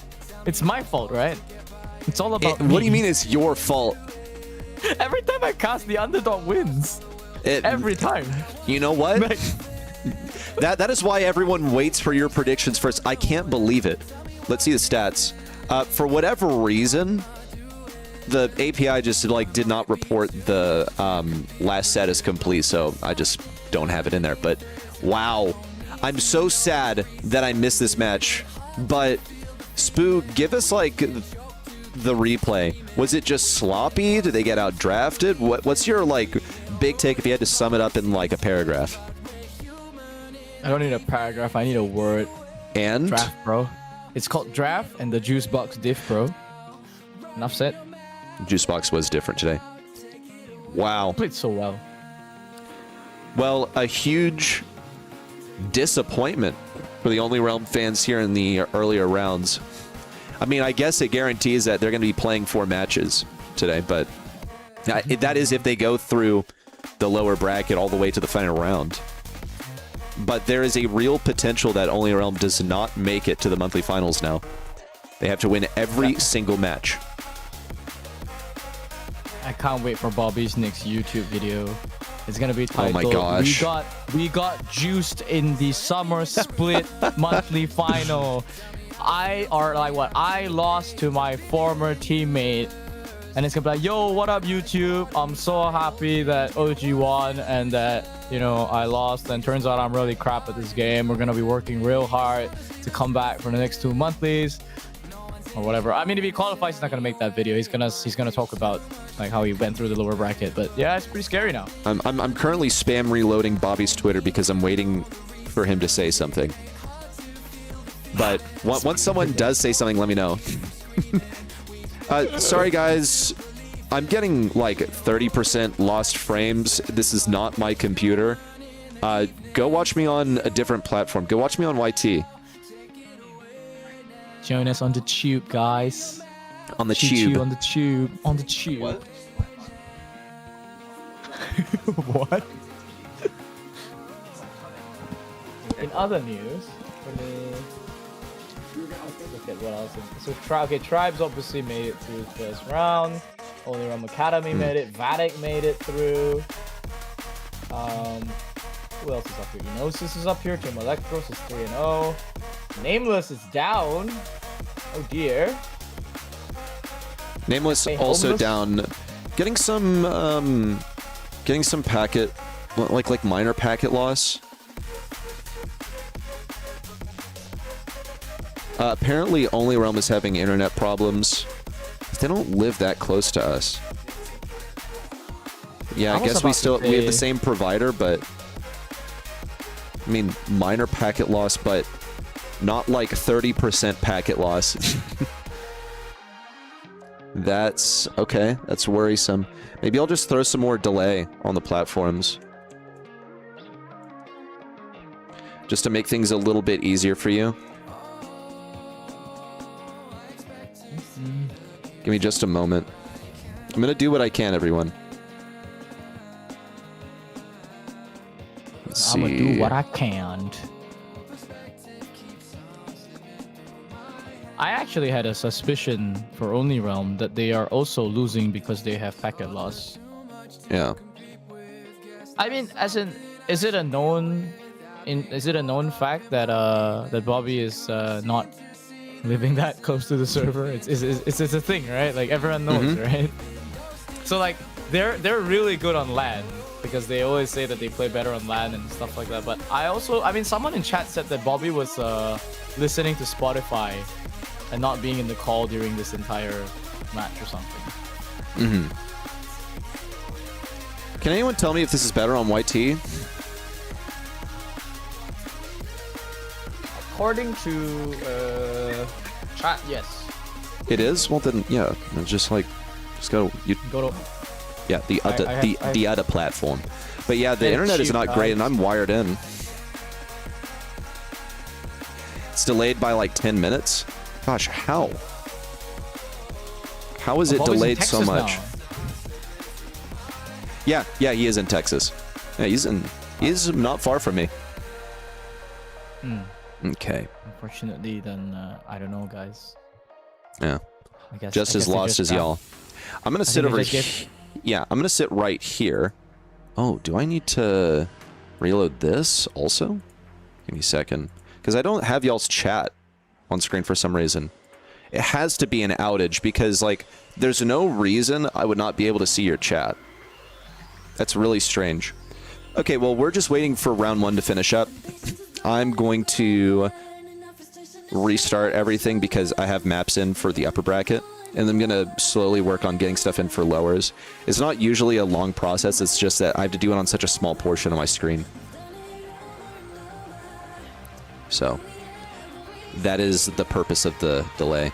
It's my fault, right? It's all about me. What do you mean it's your fault? Every time I cast, the underdog wins. Every time. You know what? that is why everyone waits for your predictions first. I can't believe it. Let's see the stats. For whatever reason, the API just like did not report the last set as complete, so I just don't have it in there. But wow, I'm so sad that I missed this match. But Spoo, give us like the replay. Was it just sloppy? Did they get out drafted? What's your like big take if you had to sum it up in like a paragraph? I don't need a paragraph. I need a word. And draft, bro. It's called draft and the juice box diff, bro. Enough said. Juicebox was different today. Wow. Played so well. Well, a huge disappointment for the Only Realm fans here in the earlier rounds. I mean, I guess it guarantees that they're going to be playing 4 matches today, but that is if they go through the lower bracket all the way to the final round. But there is a real potential that Only Realm does not make it to the monthly finals now. They have to win every single match. I can't wait for Bobby's next YouTube video. It's gonna be titled, "Oh my gosh, we got juiced in the summer split monthly final. I lost to my former teammate." And it's gonna be like, "Yo, what up, YouTube? I'm so happy that OG won and that, you know, I lost. And turns out I'm really crap at this game. We're gonna be working real hard to come back for the next 2 monthlies." Or whatever. I mean, if he qualifies, he's not gonna make that video. He's gonna talk about like how he went through the lower bracket. But yeah, it's pretty scary now. I'm currently spam reloading Bobby's Twitter because I'm waiting for him to say something. But once someone does say something, let me know. Sorry guys, I'm getting like 30% lost frames. This is not my computer. Go watch me on a different platform. Go watch me on YT. Join us on the tube, guys. On the tube. On the tube. On the tube. What? What? In other news, let me look at what else. So Tribes obviously made it through the first round. Only Realm Academy made it. Vatic made it through. Who else is up here? Enosis is up here. Team Electros is 3-0. Nameless is down. Oh dear. Nameless Hey, also Homeless? down. Getting some packet, like minor packet loss. Apparently, Only Realm is having internet problems. They don't live that close to us. Yeah, I guess we have the same provider, but I mean, minor packet loss, but not like 30% packet loss. That's okay. That's worrisome. Maybe I'll just throw some more delay on the platforms, just to make things a little bit easier for you. Give me just a moment. I'm gonna do what I can, everyone. Let's see. I'm gonna do what I can. I actually had a suspicion for Only Realm that they are also losing because they have packet loss. Yeah. I mean, as in, is it a known fact that that Bobby is not living that close to the server? It's a thing, right? Like everyone knows, right? So like they're really good on LAN. because they always say that they play better on LAN and stuff like that. But I mean, someone in chat said that Bobby was listening to Spotify and not being in the call during this entire match or something. Mm-hmm. Can anyone tell me if this is better on YT? According to chat, yes. It is? Well then, yeah. Just go. Go to. Yeah, the other platform. But yeah, the internet is not great, and I'm wired in. It's delayed by like 10 minutes. Gosh, how? How is it delayed so much? Now. Yeah, he is in Texas. Yeah, he's not far from me. Okay. Unfortunately, then I don't know, guys. Yeah. I guess just as lost as y'all. I'm gonna sit over here. Yeah, I'm gonna sit right here. Oh, do I need to reload this also? Give me a second, because I don't have y'all's chat on screen for some reason. It has to be an outage because like there's no reason I would not be able to see your chat. That's really strange. Okay, well we're just waiting for round 1 to finish up. I'm going to restart everything because I have maps in for the upper bracket, and I'm gonna slowly work on getting stuff in for lowers. It's not usually a long process, it's just that I have to do it on such a small portion of my screen. So that is the purpose of the delay.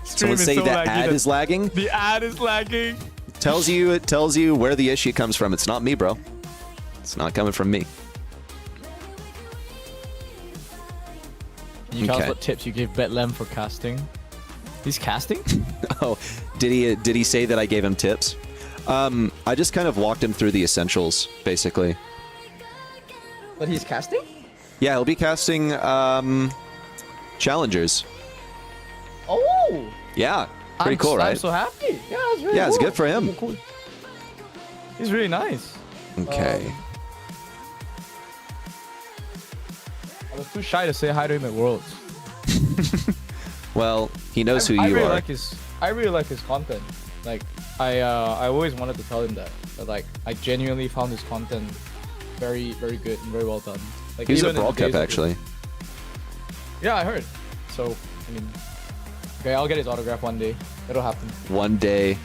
Someone say the ad is lagging? The ad is lagging. It tells you where the issue comes from. It's not me, bro. It's not coming from me. You tell us what tips you gave Betlem for casting. He's casting? Oh, did he say that I gave him tips? I just kind of walked him through the essentials, basically. But he's casting? Yeah, he'll be casting challengers. Oh! Yeah, pretty cool, right? I'm so happy. Yeah, it's really Yeah, cool. it's good for him. Cool. He's really nice. Okay. I was too shy to say hi to him at Worlds. Well, he knows who you really are. I really like his content. Like, I always wanted to tell him that like, I genuinely found his content very, very good and very well done. Like, He's a Brawl Cup, actually. Yeah, I heard. So, I mean, okay, I'll get his autograph one day. It'll happen. One day.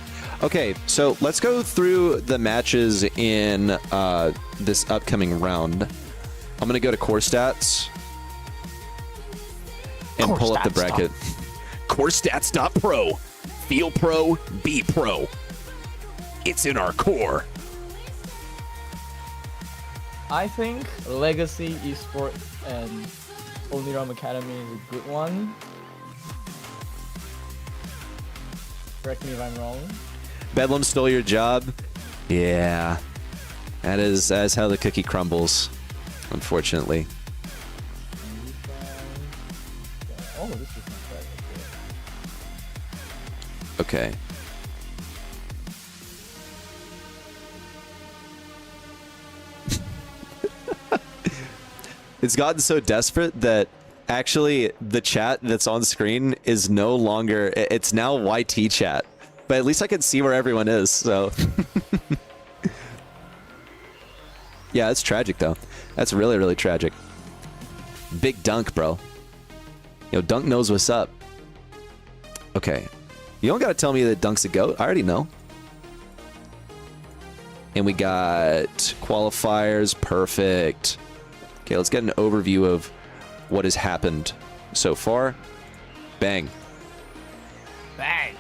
Okay, so let's go through the matches in this upcoming round. I'm going to go to core stats and pull up the bracket. CoreStats.pro. Feel pro, be pro. It's in our core. I think Legacy Esports and Only Realm Academy is a good one. Correct me if I'm wrong. Bedlam stole your job? Yeah. That's how the cookie crumbles, unfortunately. Oh, this is not bad. Okay. It's gotten so desperate that actually the chat that's on screen is no longer, it's now YT chat. But at least I can see where everyone is, so. Yeah, it's tragic though. That's really, really tragic. Big Dunk, bro. Yo, Dunk knows what's up. Okay. You don't gotta tell me that Dunk's a GOAT. I already know. And we got qualifiers. Perfect. Okay, let's get an overview of what has happened so far. Bang. Bang!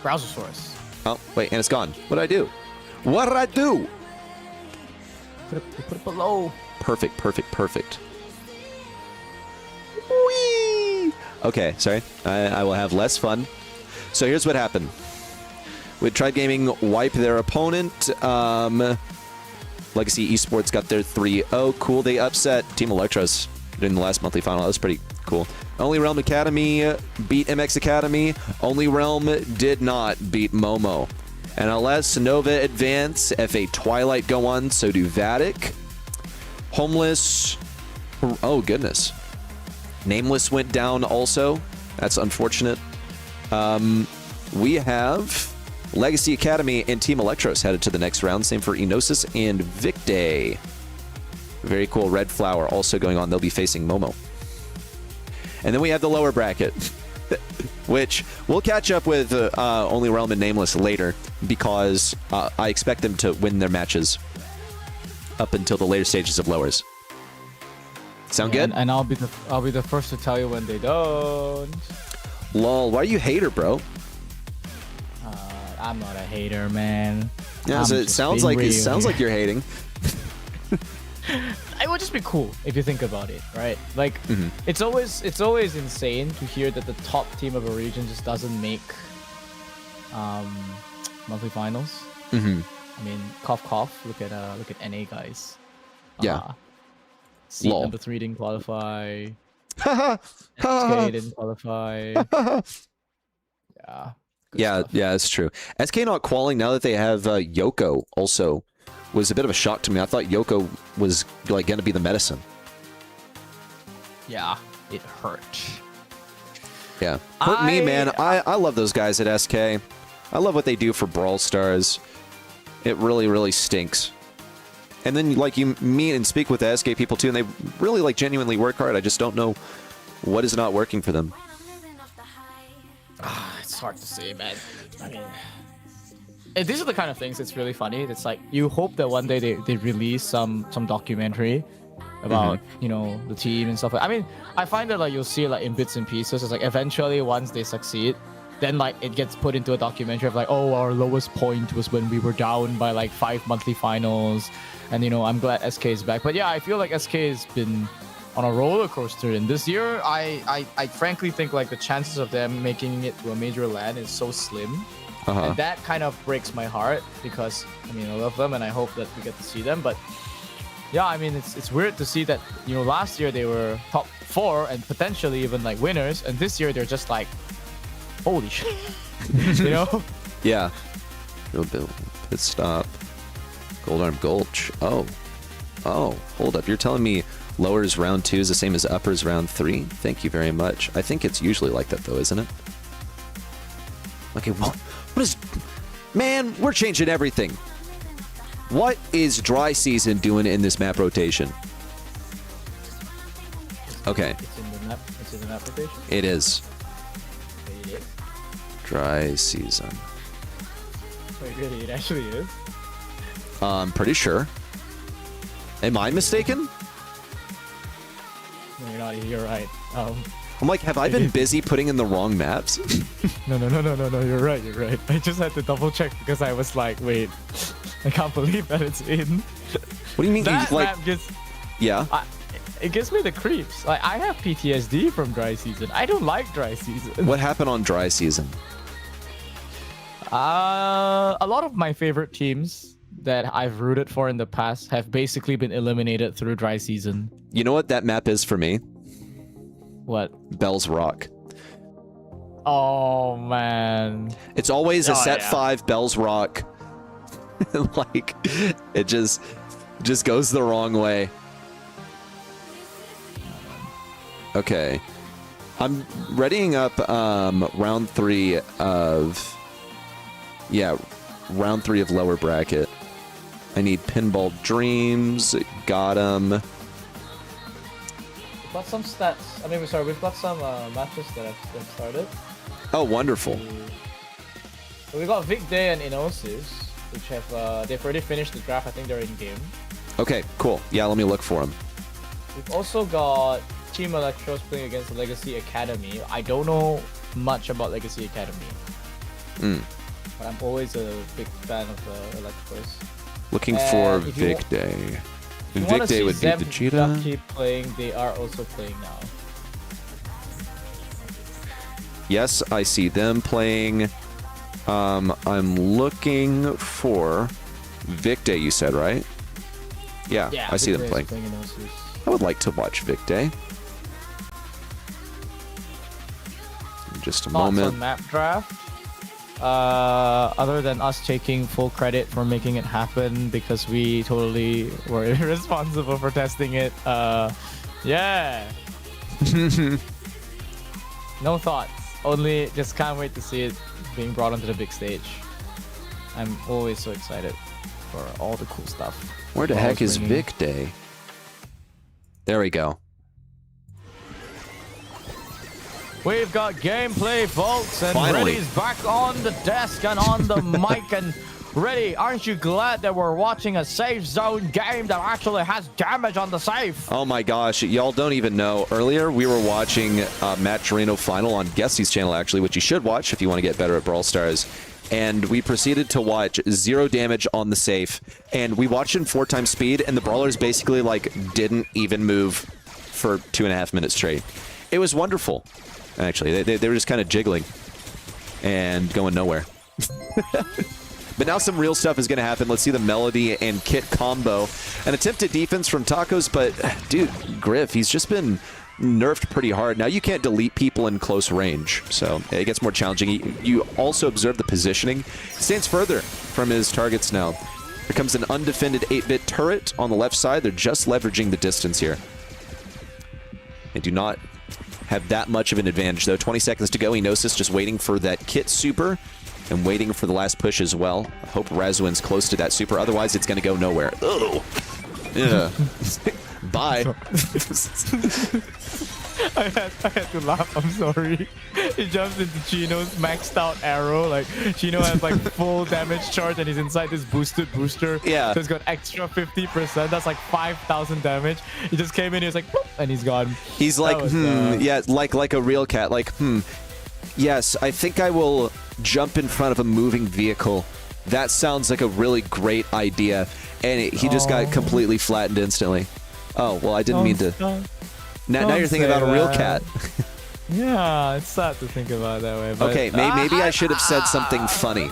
Browser source. Oh, wait, and it's gone. What did I do? What did I do? Put it below. Perfect, perfect, perfect. Whee! Okay, sorry. I will have less fun. So here's what happened. We tried gaming wipe their opponent. Legacy Esports got their 3-0. Cool. They upset Team Electros in the last monthly final. That was pretty cool. Only Realm Academy beat MX Academy. Only Realm did not beat Momo. And unless Nova advance, FA Twilight go on, so do Vatic. Homeless. Oh, goodness. Nameless went down also. That's unfortunate. We have Legacy Academy and Team Electros headed to the next round. Same for Enosis and Vicday. Very cool. Red Flower also going on. They'll be facing Momo. And then we have the lower bracket, which we'll catch up with Only Realm and Nameless later, because I expect them to win their matches up until the later stages of lowers. Sound good? And I'll be the first to tell you when they don't. Lol, why are you a hater, bro? I'm not a hater, man. Yeah, so it sounds like you're hating. It would just be cool if you think about it, right? Like, it's always insane to hear that the top team of a region just doesn't make monthly finals. I mean, cough cough. Look at NA guys. Yeah. Seed Lol. number 3 didn't qualify. SK didn't qualify. Yeah. Good stuff. Yeah, it's true. SK not qualifying now that they have Yoko also was a bit of a shock to me. I thought Yoko was like going to be the medicine. Yeah, it hurt. Yeah, hurt me, man. I love those guys at SK. I love what they do for Brawl Stars. It really, really stinks. And then like you meet and speak with the SK people too, and they really like genuinely work hard. I just don't know what is not working for them. It's hard to say, man. I mean, these are the kind of things that's really funny. It's like you hope that one day they release some documentary about you know, the team and stuff. I mean, I find that like you'll see it like in bits and pieces. It's like eventually once they succeed, then like it gets put into a documentary of like, oh, our lowest point was when we were down by like 5 monthly finals, and you know, I'm glad SK is back. But yeah, I feel like SK has been on a roller coaster, and this year I frankly think like the chances of them making it to a major LAN is so slim. And that kind of breaks my heart, because I mean, I love them and I hope that we get to see them. But yeah, I mean, it's weird to see that, you know, last year they were top 4 and potentially even like winners, and this year they're just like, holy shit. You know? Yeah. Pit stop. Gold Arm Gulch. Oh, hold up. You're telling me lowers round 2 is the same as uppers round 3? Thank you very much. I think it's usually like that though, isn't it? Okay, what is... Man, we're changing everything. What is Dry Season doing in this map rotation? Okay. It's in the map. It's in the map rotation. It is. It is. Dry Season. Wait, really? It actually is? I'm pretty sure. Am I mistaken? No, you're not. You're right. I'm like, have I been busy putting in the wrong maps? No. You're right. You're right. I just had to double check because I was like, wait, I can't believe that it's in. What do you mean? That like, map gives... Yeah. It gives me the creeps. Like, I have PTSD from Dry Season. I don't like Dry Season. What happened on Dry Season? A lot of my favorite teams that I've rooted for in the past have basically been eliminated through Dry Season. You know what that map is for me? What? Bell's Rock. Oh, man. It's always a set yeah. 5 Bell's Rock. Like, it just goes the wrong way. Okay. I'm readying up round 3 of... Yeah, round 3 of lower bracket. I need Pinball Dreams. Got him. We've got some stats. I mean, we've got some matches that have started. Oh, wonderful. So we got Vicday and Enosis, which have they've already finished the draft. I think they're in game. Okay, cool. Yeah, let me look for them. We've also got Team Electros playing against the Legacy Academy. I don't know much about Legacy Academy, but I'm always a big fan of the Electros. Looking And for if you Vicday. If you want to Vicday see would be them the cheetah. keep playing, they are also playing now. Yes, I see them playing. I'm looking for Vicday, you said, right? Yeah, I see them Vicday playing. is playing Enosis. I would like to watch Vicday. In just a Thoughts moment. on map draft? Other than us taking full credit for making it happen because we totally were irresponsible for testing it. Yeah. No thoughts. Only just can't wait to see it being brought onto the big stage. I'm always so excited for all the cool stuff. Where the heck is Vic Day? There we go. We've got gameplay, folks, and Finally. Reddy's back on the desk and on the mic. And Reddy, aren't you glad that we're watching a safe zone game that actually has damage on the safe? Oh my gosh, y'all don't even know. Earlier, we were watching Matt Torino Final on Guesty's channel, actually, which you should watch if you want to get better at Brawl Stars. And we proceeded to watch 0 damage on the safe. And we watched in 4 times speed, and the brawlers basically, like, didn't even move for 2.5 minutes straight. It was wonderful. Actually, they were just kind of jiggling and going nowhere. But now some real stuff is going to happen. Let's see the Melody and Kit combo. An attempt at defense from Tacos, but, dude, Griff, he's just been nerfed pretty hard. Now you can't delete people in close range, so it gets more challenging. You also observe the positioning. Stands further from his targets now. Here comes an undefended 8-bit turret on the left side. They're just leveraging the distance here. They do not have that much of an advantage, though. 20 seconds to go. Enosis just waiting for that Kit super and waiting for the last push as well. I hope Razwin's close to that super. Otherwise, it's going to go nowhere. Oh, yeah. Bye. I had to laugh. I'm sorry. He jumps into Chino's maxed out arrow. Like, Chino has like full damage charge and he's inside this boosted booster. Yeah. So he's got extra 50%. That's like 5,000 damage. He just came in, he was like, boop, and he's gone. He's like, yeah, like a real cat. Like, yes, I think I will jump in front of a moving vehicle. That sounds like a really great idea. And he just got completely flattened instantly. Oh, well, I didn't mean to. Now you're thinking about a real cat. Yeah, it's sad to think about it that way. But, okay, maybe I should have said something funny.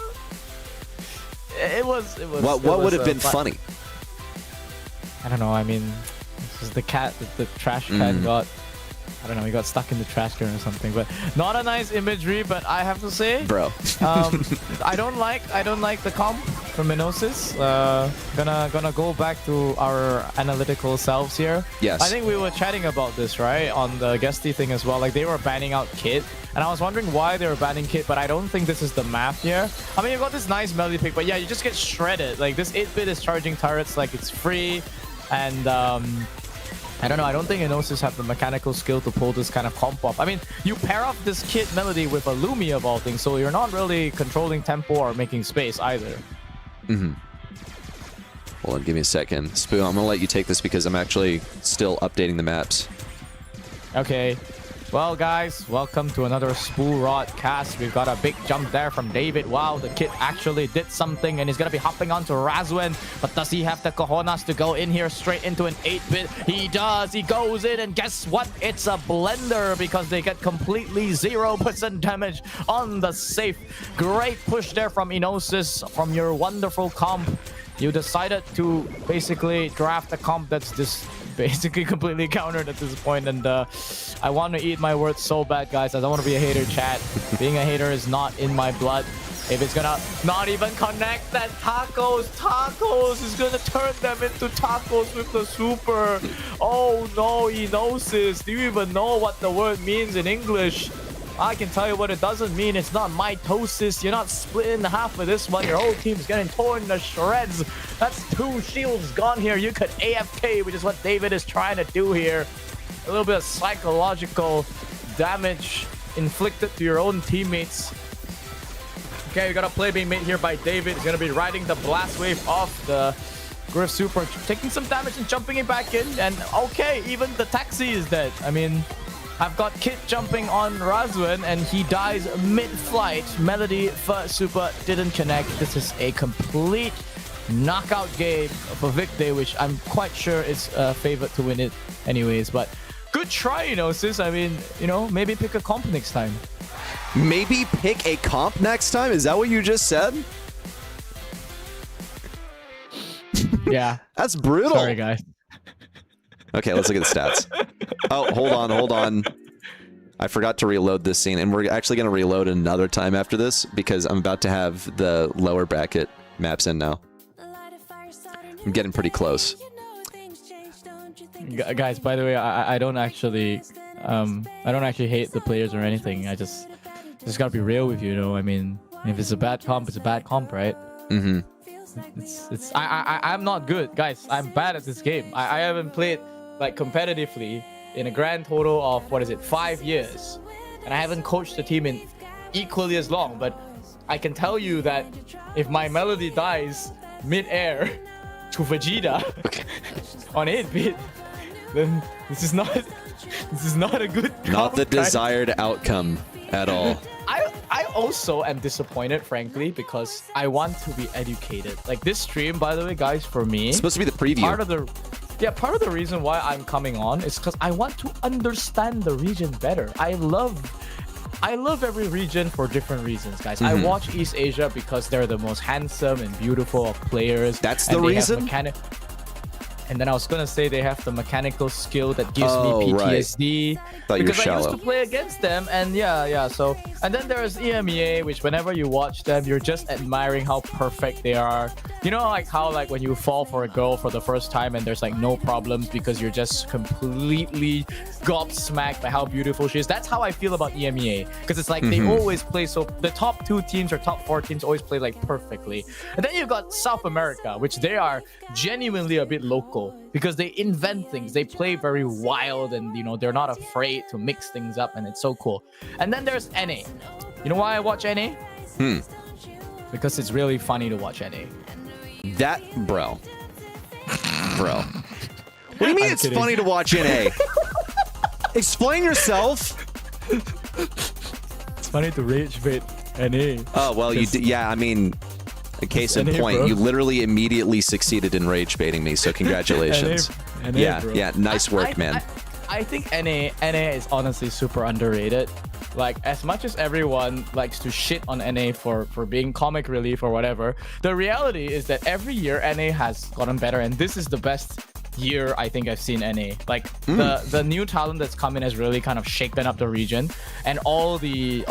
It was. What would have been funny? I don't know. I mean, this is the cat that the trash can got. I don't know, he got stuck in the trash can or something, but not a nice imagery. But I have to say, bro, I don't like the comp from Enosis. Gonna go back to our analytical selves here. Yes. I think we were chatting about this, right, on the Guesty thing as well. Like, they were banning out Kit, and I was wondering why they were banning Kit, but I don't think this is the map here. I mean, you've got this nice Melody pick, but yeah, you just get shredded. Like, this 8-bit is charging turrets like it's free, and I don't know, I don't think Enosis have the mechanical skill to pull this kind of comp off. I mean, you pair up this Kit Melody with a Lumia of all things, so you're not really controlling tempo or making space either. Hold on, give me a second. Spoo, I'm gonna let you take this because I'm actually still updating the maps. Okay. Well, guys, welcome to another Spoo Rod cast. We've got a big jump there from David. Wow, the Kit actually did something, and he's going to be hopping onto Razwin. But does he have the cojones to go in here straight into an 8-bit? He does. He goes in, and guess what? It's a blender because they get completely 0% damage on the safe. Great push there from Enosis, from your wonderful comp. You decided to basically draft a comp that's just basically completely countered at this point, and I want to eat my words so bad, guys. I don't want to be a hater, chat. Being a hater is not in my blood. If it's gonna not even connect that Tacos is gonna turn them into tacos with the super. Oh no, Enosis, do you even know what the word means in English? I can tell you what it doesn't mean. It's not mitosis. You're not split in half with this one. Your whole team's getting torn to shreds. That's 2 shields gone here. You could AFK, which is what David is trying to do here. A little bit of psychological damage inflicted to your own teammates. Okay, we got a play being made here by David. He's going to be riding the blast wave off the Griff Super, taking some damage and jumping it back in. And okay, even the taxi is dead. I mean, I've got Kit jumping on Razwin, and he dies mid-flight. Melody first super didn't connect. This is a complete knockout game for Victor, which I'm quite sure is favored to win it anyways. But good try, Enosis. I mean, you know, maybe pick a comp next time. Maybe pick a comp next time? Is that what you just said? Yeah. That's brutal. Sorry, guys. Okay, let's look at the stats. Oh, hold on. I forgot to reload this scene, and we're actually going to reload another time after this because I'm about to have the lower bracket maps in now. I'm getting pretty close. Guys, by the way, I don't actually hate the players or anything. I just gotta be real with you, you know. I mean, if it's a bad comp, it's a bad comp, right? I'm not good, guys. I'm bad at this game. I haven't played like competitively in a grand total of 5 years, and I haven't coached the team in equally as long. But I can tell you that if my Melody dies mid-air to Vegeta on 8-bit, then this is not a good Not the outcome. desired outcome at all. I also am disappointed, frankly, because I want to be educated. Like this stream, by the way, guys, for me, It's supposed to be the preview. part of the reason why I'm coming on is because I want to understand the region better. I love every region for different reasons, guys. I watch East Asia because they're the most handsome and beautiful of players. That's and the they have reason? And then I was gonna say they have the mechanical skill that gives Oh, me right. PTSD Thought you were because I used shallow. to play against them, and yeah. So, and then there's EMEA, which whenever you watch them, you're just admiring how perfect they are. You know, like how like when you fall for a girl for the first time and there's like no problems because you're just completely gobsmacked by how beautiful she is. That's how I feel about EMEA, because it's like they always play so. The top 2 teams or top 4 teams always play like perfectly, and then you've got South America, which they are genuinely a bit local because they invent things. They play very wild, and you know they're not afraid to mix things up, and it's so cool. And then there's NA. You know why I watch NA? Because it's really funny to watch NA. That, bro. What do you mean I'm it's kidding. funny to watch NA? Explain yourself. It's funny to rage bait NA. Oh, well, yeah, I mean, a case in NA, point, bro. you literally immediately succeeded in rage baiting me, so congratulations. NA, bro. Yeah, nice work, man. I think NA is honestly super underrated. Like, as much as everyone likes to shit on NA for being comic relief or whatever, the reality is that every year NA has gotten better, and this is the best year I think I've seen NA. Like the new talent that's come in has really kind of shaken up the region, and all the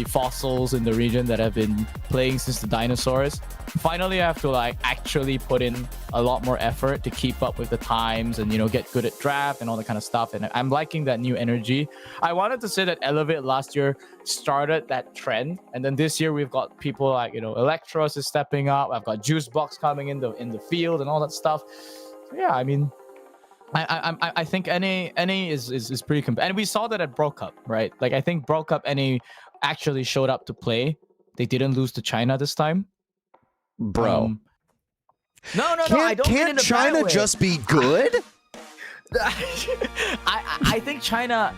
fossils in the region that have been playing since the dinosaurs finally have to like actually put in a lot more effort to keep up with the times and, you know, get good at draft and all that kind of stuff. And I'm liking that new energy. I wanted to say that Elevate last year started that trend, and then this year we've got people like, you know, Electros is stepping up. I've got Juicebox coming in the field and all that stuff. So yeah, I mean, I think NA is pretty and we saw that at Bro Cup, right? Like I think Bro Cup NA actually showed up to play. They didn't lose to China this time. Bro. No, I don't mean it in Can't a bad China way. just be good? I think China,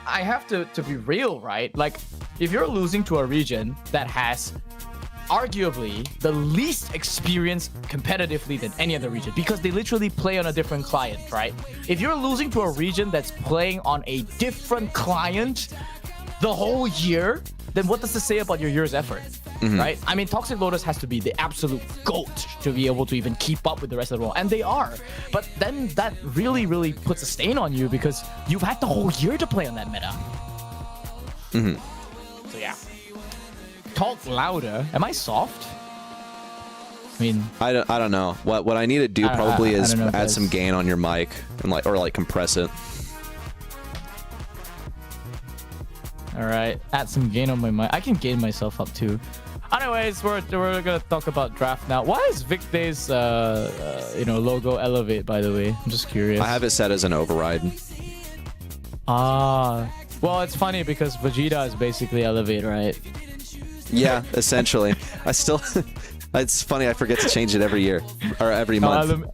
I have to be real, right? Like, if you're losing to a region that has arguably the least experience competitively than any other region, because they literally play on a different client, right? If you're losing to a region that's playing on a different client the whole year, then what does this say about your year's effort? Right? I mean, Toxic Lotus has to be the absolute GOAT to be able to even keep up with the rest of the world, and they are. But then that really, really puts a stain on you because you've had the whole year to play on that meta. So yeah. Talk louder. Am I soft? I mean, I don't know. What I need to do probably I is don't know, add guys. some gain on your mic and like compress it. all right. Add some gain on my mic. I can gain myself up too. Anyways, we're gonna talk about draft now. Why is Vic Day's logo Elevate, by the way? I'm just curious. I have it set as an override. Well, it's funny because Vegeta is basically Elevate, right? Yeah, essentially. It's funny, I forget to change it every year or every month.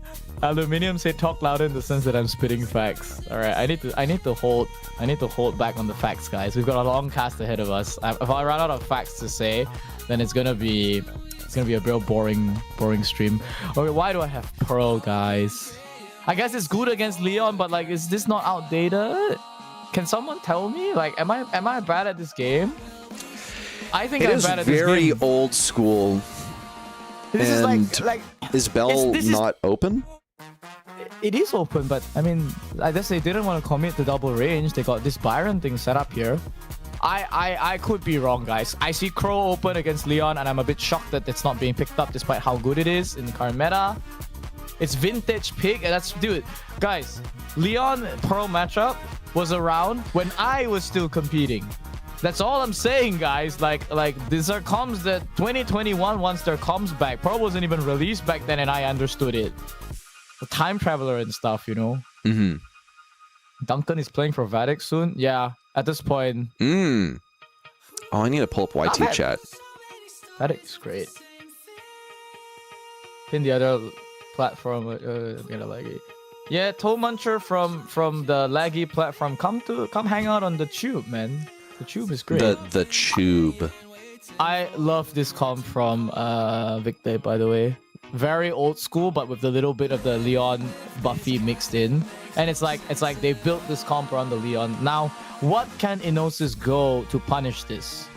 Aluminium said talk louder in the sense that I'm spitting facts. All right, I need to hold back on the facts, guys. We've got a long cast ahead of us. If I run out of facts to say, then it's gonna be a real boring stream. Okay, why do I have Pearl, guys? I guess it's good against Leon, but like, is this not outdated? Can someone tell me? Like, am I bad at this game? I think It I'm is bad at this very game. old school. This is and like is Bell this is- not open? it is open, but I mean, I guess they didn't want to commit to double range. They got this Byron thing set up here. I could be wrong, guys. I see Crow open against Leon, and I'm a bit shocked that it's not being picked up despite how good it is in the current meta. It's vintage pick, and that's, dude, guys, Leon Pearl matchup was around when I was still competing. That's all I'm saying, guys. Like these are comms that 2021 once their comms back. Pro wasn't even released back then, and I understood it. The time traveler and stuff, you know. Mm-hmm. Duncan is playing for Vatic soon. Yeah, at this point. Oh, I need to pull up YT chat. Vatic's great. In the other platform, gonna laggy. Yeah, Toe Muncher from the laggy platform. Come hang out on the tube, man. The tube is great. The tube. I love this comp from Victor, by the way. Very old school, but with a little bit of the Leon Buffy mixed in. And it's like they built this comp around the Leon. Now, what can Inosis go to punish this?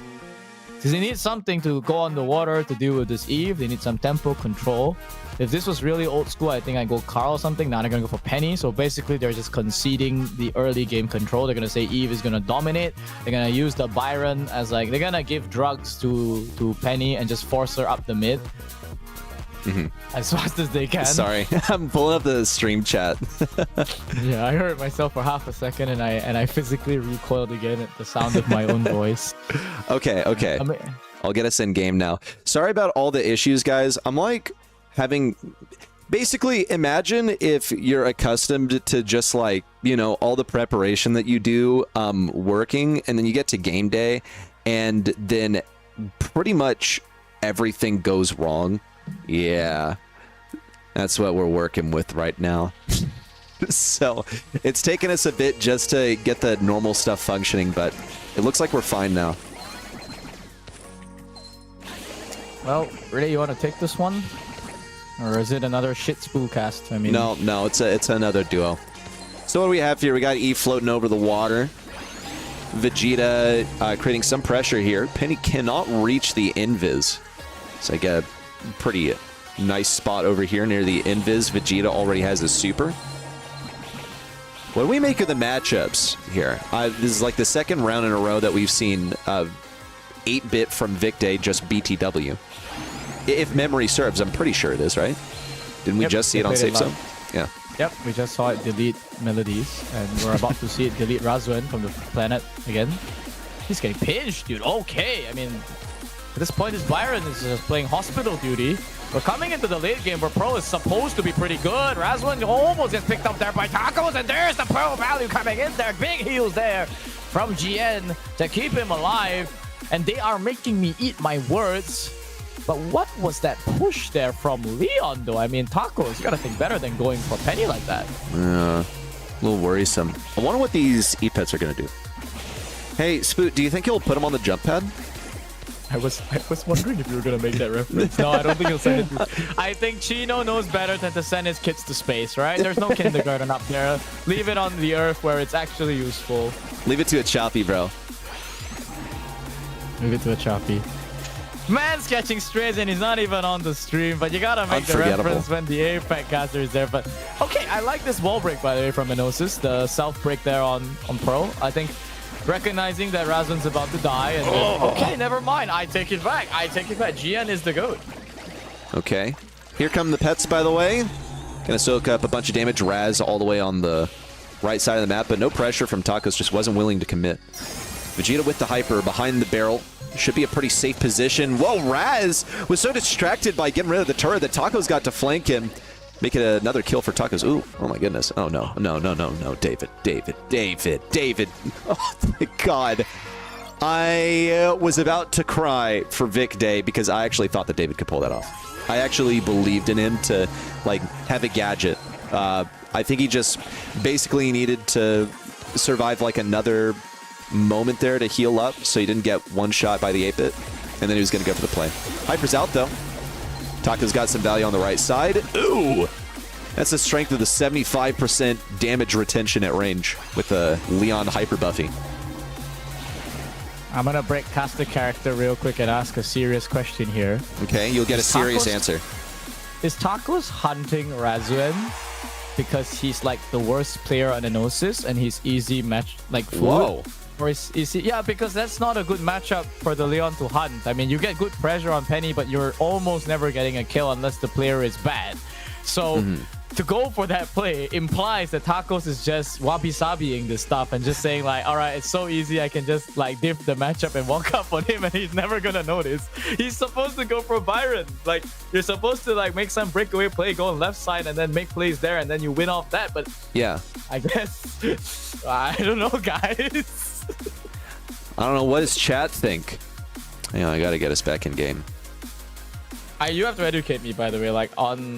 Because they need something to go on the water to deal with this Eve. They need some tempo control. If this was really old school, I think I'd go Carl or something. Now they're going to go for Penny. So basically, they're just conceding the early game control. They're going to say Eve is going to dominate. They're going to use the Byron as like... They're going to give drugs to Penny and just force her up the mid. As fast as they can. Sorry, I'm pulling up the stream chat. Yeah, I heard myself for half a second and I physically recoiled again at the sound of my own voice. Okay. I'll get us in game now. Sorry about all the issues, guys. I'm like having... Basically, imagine if you're accustomed to just like, you know, all the preparation that you do working, and then you get to game day, and then pretty much everything goes wrong. Yeah, that's what we're working with right now. So it's taken us a bit just to get the normal stuff functioning, but it looks like we're fine now. Well, really, you want to take this one? Or is it another shit spool cast? I mean, No, it's another duo. So what do we have here? We got Eve floating over the water. Vegeta creating some pressure here. Penny cannot reach the invis. So I get a pretty nice spot over here near the invis. Vegeta already has a super. What do we make of the matchups here? This is like the second round in a row that we've seen 8-bit from Vicday just BTW. If memory serves, I'm pretty sure it is, right? Didn't we just see it on Safe Zone? Yeah. Yep, we just saw it delete Melodies, and we're about to see it delete Razuen from the planet again. He's getting pinched, dude. Okay, I mean, at this point, his Byron is just playing hospital duty. We're coming into the late game where Pro is supposed to be pretty good. Razuen almost gets picked up there by Tacos, and there's the Pro value coming in there. Big heals there from GN to keep him alive. And they are making me eat my words. But what was that push there from Leon, though? I mean, Tacos, you gotta think better than going for Penny like that. A little worrisome. I wonder what these E-Pets are gonna do. Hey, Spoot, do you think he'll put him on the jump pad? I was wondering if you were gonna make that reference. No, I don't think he'll send it to... I think Chino knows better than to send his kids to space, right? There's no kindergarten up there. Leave it on the Earth where it's actually useful. Leave it to a Choppy, bro. Leave it to a Choppy. Man's catching strays and he's not even on the stream, but you gotta make the reference when the Apex caster is there. But okay, I like this wall break, by the way, from Inosis. The self break there on Pro. I think recognizing that Razun's about to die, and then, okay, never mind. I take it back. GN is the GOAT. Okay. Here come the pets, by the way. Gonna soak up a bunch of damage. Raz all the way on the right side of the map, but no pressure from Tacos. Just wasn't willing to commit. Vegeta with the hyper behind the barrel. Should be a pretty safe position. Whoa, Raz was so distracted by getting rid of the turret that Tacos got to flank him. Make it another kill for Tacos. Ooh, oh my goodness. Oh no, no. David. Oh my God. I was about to cry for Vicday because I actually thought that David could pull that off. I actually believed in him to like have a gadget. I think he just basically needed to survive like another moment there to heal up so he didn't get one shot by the 8-bit, and then he was going to go for the play. Hyper's out though. Taka's got some value on the right side. Ooh! That's the strength of the 75% damage retention at range with the Leon Hyper Buffy. I'm going to break cast the character real quick and ask a serious question here. Okay, you'll get a serious answer. Is Tacos hunting Razuen because he's like the worst player on Inosis and he's easy match like food? Whoa. Or is he, yeah, because that's not a good matchup for the Leon to hunt. I mean, you get good pressure on Penny, but you're almost never getting a kill unless the player is bad. So to go for that play implies that Tacos is just wabi-sabiing this stuff and just saying like, all right, it's so easy, I can just like diff the matchup and walk up on him and he's never gonna notice. He's supposed to go for Byron. Like, you're supposed to like make some breakaway play, go on left side and then make plays there and then you win off that. But Yeah. I guess, I don't know, guys. I don't know. What does chat think? Hang on, I gotta get us back in game. You have to educate me, by the way, like on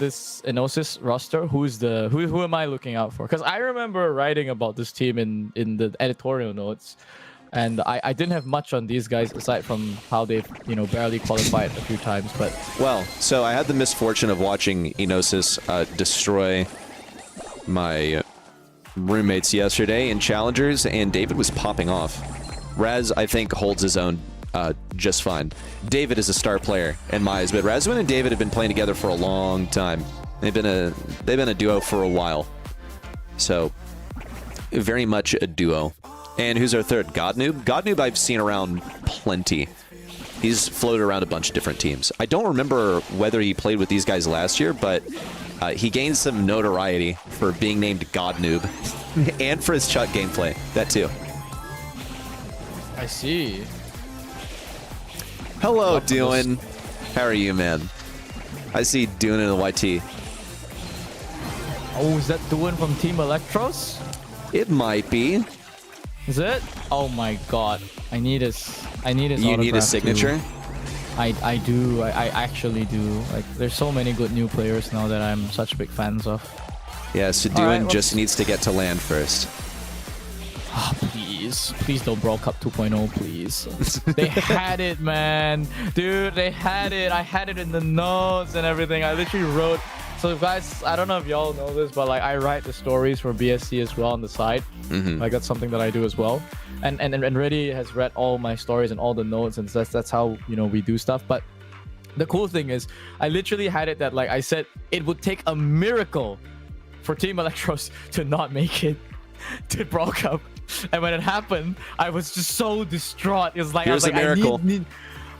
this Enosis roster, who am I looking out for? Because I remember writing about this team in the editorial notes, and I didn't have much on these guys aside from how they've barely qualified a few times. But Well, so I had the misfortune of watching Enosis destroy my roommates yesterday in Challengers, and David was popping off. Raz, I think, holds his own just fine. David is a star player in my eyes, but Razwin and David have been playing together for a long time. They've been a duo for a while. So very much a duo. And who's our third? Godnoob? Godnoob I've seen around plenty. He's floated around a bunch of different teams. I don't remember whether he played with these guys last year, but he gained some notoriety for being named Godnoob and for his Chuck gameplay. That too. I see. Hello, Dune. How are you, man? I see Dune in the YT. Oh, is that Dune from Team Electros? It might be. Is it? Oh my god. I need his You need a autograph signature? too. I do. I actually do. Like, there's so many good new players now that I'm such big fans of. Yeah, so All Dune right, just needs to get to land first. Ah, please. Please don't Brawl Cup 2.0, please. They had it, man. Dude, they had it. I had it in the notes and everything. I literally wrote. So, guys, I don't know if y'all know this, but like I write the stories for BSC as well on the side. Like, that's something that I do as well. And Reddy has read all my stories and all the notes, and that's how we do stuff. But the cool thing is, I literally had it that like I said, it would take a miracle for Team Electros to not make it to Brawl Cup. And when it happened, I was just so distraught. It was like, Here's I was a like, miracle.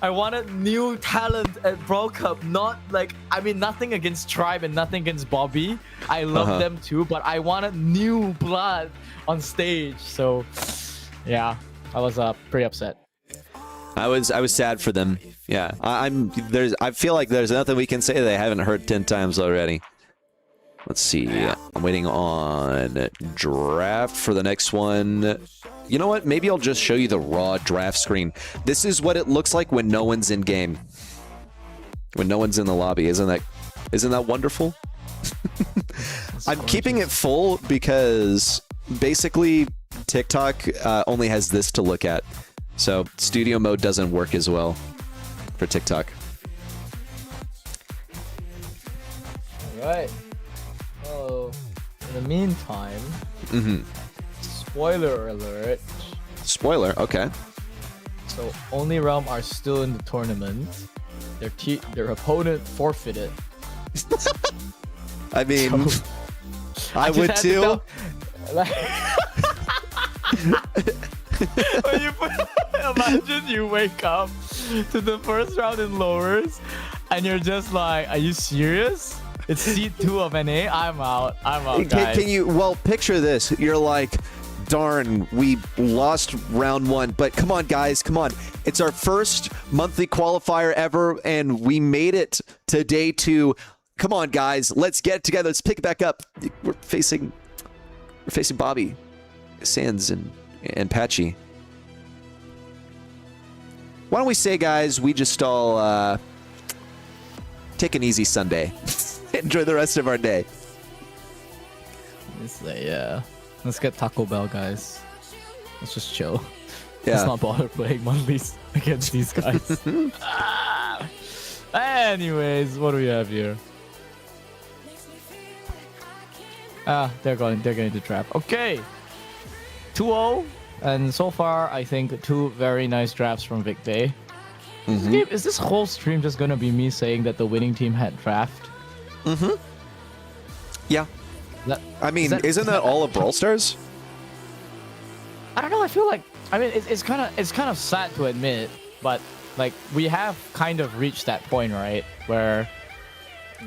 I wanted new talent at Brawl Cup, not like, I mean, nothing against Tribe and nothing against Bobby. I love them too, but I wanted new blood on stage. So, yeah, I was pretty upset. I was sad for them. Yeah, I feel like there's nothing we can say they haven't heard 10 times already. Let's see. I'm waiting on draft for the next one. You know what? Maybe I'll just show you the raw draft screen. This is what it looks like when no one's in game. When no one's in the lobby. Isn't that wonderful? I'm keeping it full because basically TikTok only has this to look at. So studio mode doesn't work as well for TikTok. All right. So, in the meantime, spoiler alert. Spoiler, okay. So, Only Realm are still in the tournament. Their opponent forfeited. I mean, So, I just would had to too. tell- like, when you imagine you wake up to the first round in lowers, and you're just like, "Are you serious? It's seed 2 of NA. I'm out. I'm out, guys." Can you, well, picture this. You're like, darn, we lost round 1, but come on, guys, come on. It's our first monthly qualifier ever, and we made it to day 2. Come on, guys, let's get it together. Let's pick it back up. We're facing Bobby, Sands, and Patchy. Why don't we say, guys, we just all take an easy Sunday. Enjoy the rest of our day. Yeah. Let's get Taco Bell, guys. Let's just chill. Yeah. Let's not bother playing monthlies against these guys. Anyways, what do we have here? They're going to draft. Okay. 2-0. And so far, I think 2 very nice drafts from Vic Day. Is this whole stream just gonna be me saying that the winning team had draft? Yeah. I mean, isn't that all of Brawl Stars? I don't know. I feel like, I mean, it's kind of sad to admit, but like we have kind of reached that point, right, where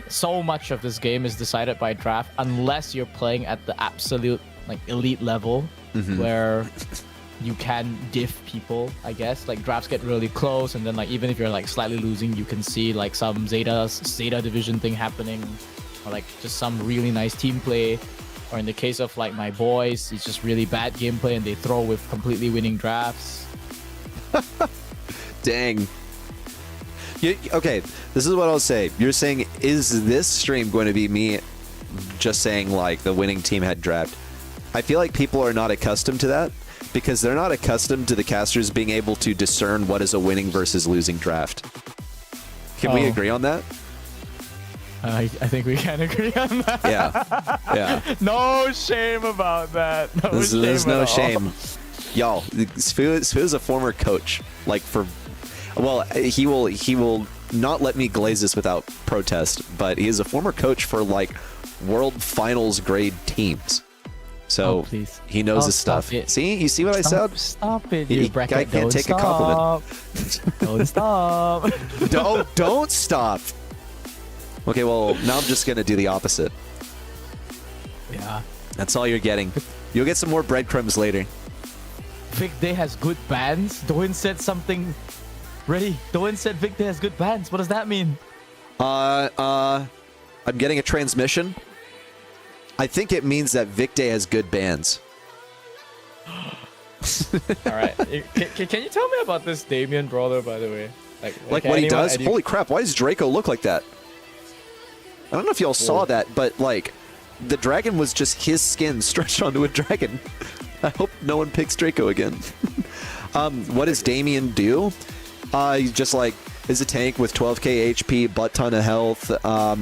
so much of this game is decided by draft unless you're playing at the absolute like elite level where you can diff people, I guess. Like drafts get really close, and then like even if you're like slightly losing, you can see like some Zeta division thing happening, or like just some really nice team play. Or in the case of like my boys, it's just really bad gameplay and they throw with completely winning drafts. Dang. Okay, this is what I'll say. You're saying, is this stream going to be me just saying like the winning team had draft? I feel like people are not accustomed to that because they're not accustomed to the casters being able to discern what is a winning versus losing draft. Can we agree on that? I think we can agree on that. Yeah. Yeah. No shame about that. There's no shame. Y'all, Sfu is a former coach. Like he will not let me glaze this without protest, but he is a former coach for like world finals grade teams. So he knows his stuff. See, you see what I said? Stop it, you bracket. Guy can't take a compliment. Don't stop. Don't stop. Okay, well, now I'm just going to do the opposite. Yeah. That's all you're getting. You'll get some more breadcrumbs later. Vic Day has good bans? Doan said something... Ready? Doan said Vic Day has good bans. What does that mean? I'm getting a transmission. I think it means that Vic Day has good bans. Alright. Can you tell me about this Damien brawler, by the way? Like what he does? Holy crap, why does Draco look like that? I don't know if y'all saw that, but like the dragon was just his skin stretched onto a dragon. I hope no one picks Draco again. What does Damien do? He just like is a tank with 12k HP, butt ton of health.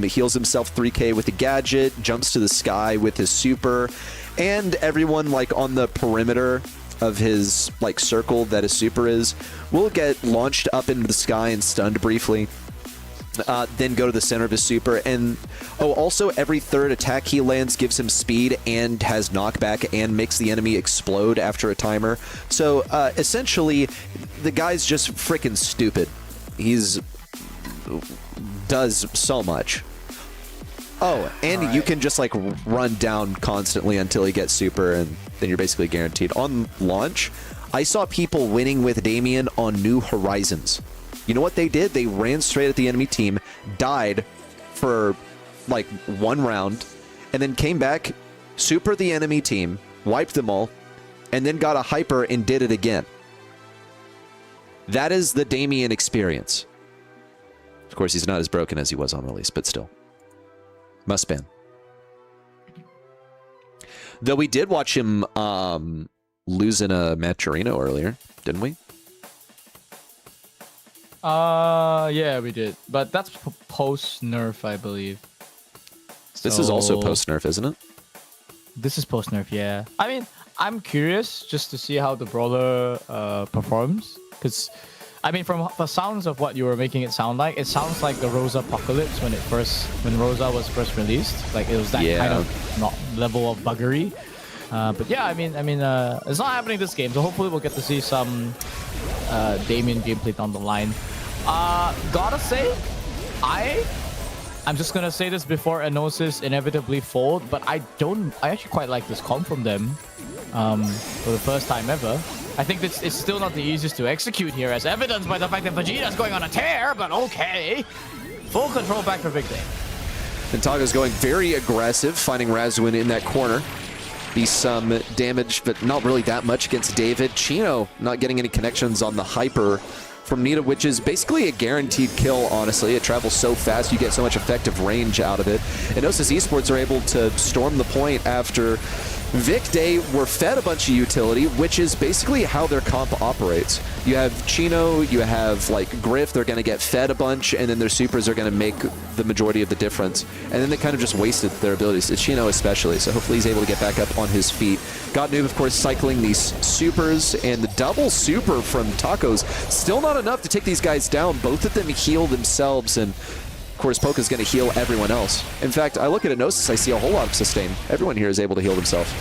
Heals himself 3k with a gadget, jumps to the sky with his super, and everyone like on the perimeter of his like circle that his super is will get launched up into the sky and stunned briefly. Then go to the center of his super, and also every third attack he lands gives him speed and has knockback and makes the enemy explode after a timer. So essentially, the guy's just freaking stupid. Does so much. Oh, and you can just like run down constantly until he gets super, and then you're basically guaranteed. On launch, I saw people winning with Damien on New Horizons. You know what they did? They ran straight at the enemy team, died for like one round, and then came back, supered the enemy team, wiped them all, and then got a hyper and did it again. That is the Damien experience. Of course, he's not as broken as he was on release, but still. Must ban. Though we did watch him lose in a Maturino earlier, didn't we? Yeah, we did. But that's post-nerf, I believe. This is also post-nerf, isn't it? This is post-nerf, yeah. I mean, I'm curious just to see how the brawler performs. Because, I mean, from the sounds of what you were making it sound like, it sounds like the Rosa Apocalypse when Rosa was first released. Like, it was that kind of level of buggery. But yeah, I mean, it's not happening this game, so hopefully we'll get to see some Damien gameplay down the line. Gotta say, I'm just gonna say this before Enosis inevitably fold, but I actually quite like this comp from them for the first time ever. I think it's still not the easiest to execute here, as evidenced by the fact that Vegeta's going on a tear, but okay. Full control back for Big Day. Nintaga's going very aggressive, finding Razwin in that corner. Be some damage, but not really that much against David. Chino not getting any connections on the hyper from Nita, which is basically a guaranteed kill, honestly. It travels so fast, you get so much effective range out of it. And Osis Esports are able to storm the point after Vic Day were fed a bunch of utility, which is basically how their comp operates. You have Chino, you have like Griff, they're going to get fed a bunch, and then their supers are going to make the majority of the difference. And then they kind of just wasted their abilities, Chino especially, so hopefully he's able to get back up on his feet. Godnoob, of course, cycling these supers, and the double super from Tacos, still not enough to take these guys down. Both of them heal themselves, and of course, Poka's going to heal everyone else. In fact, I look at Enosis, I see a whole lot of sustain. Everyone here is able to heal themselves.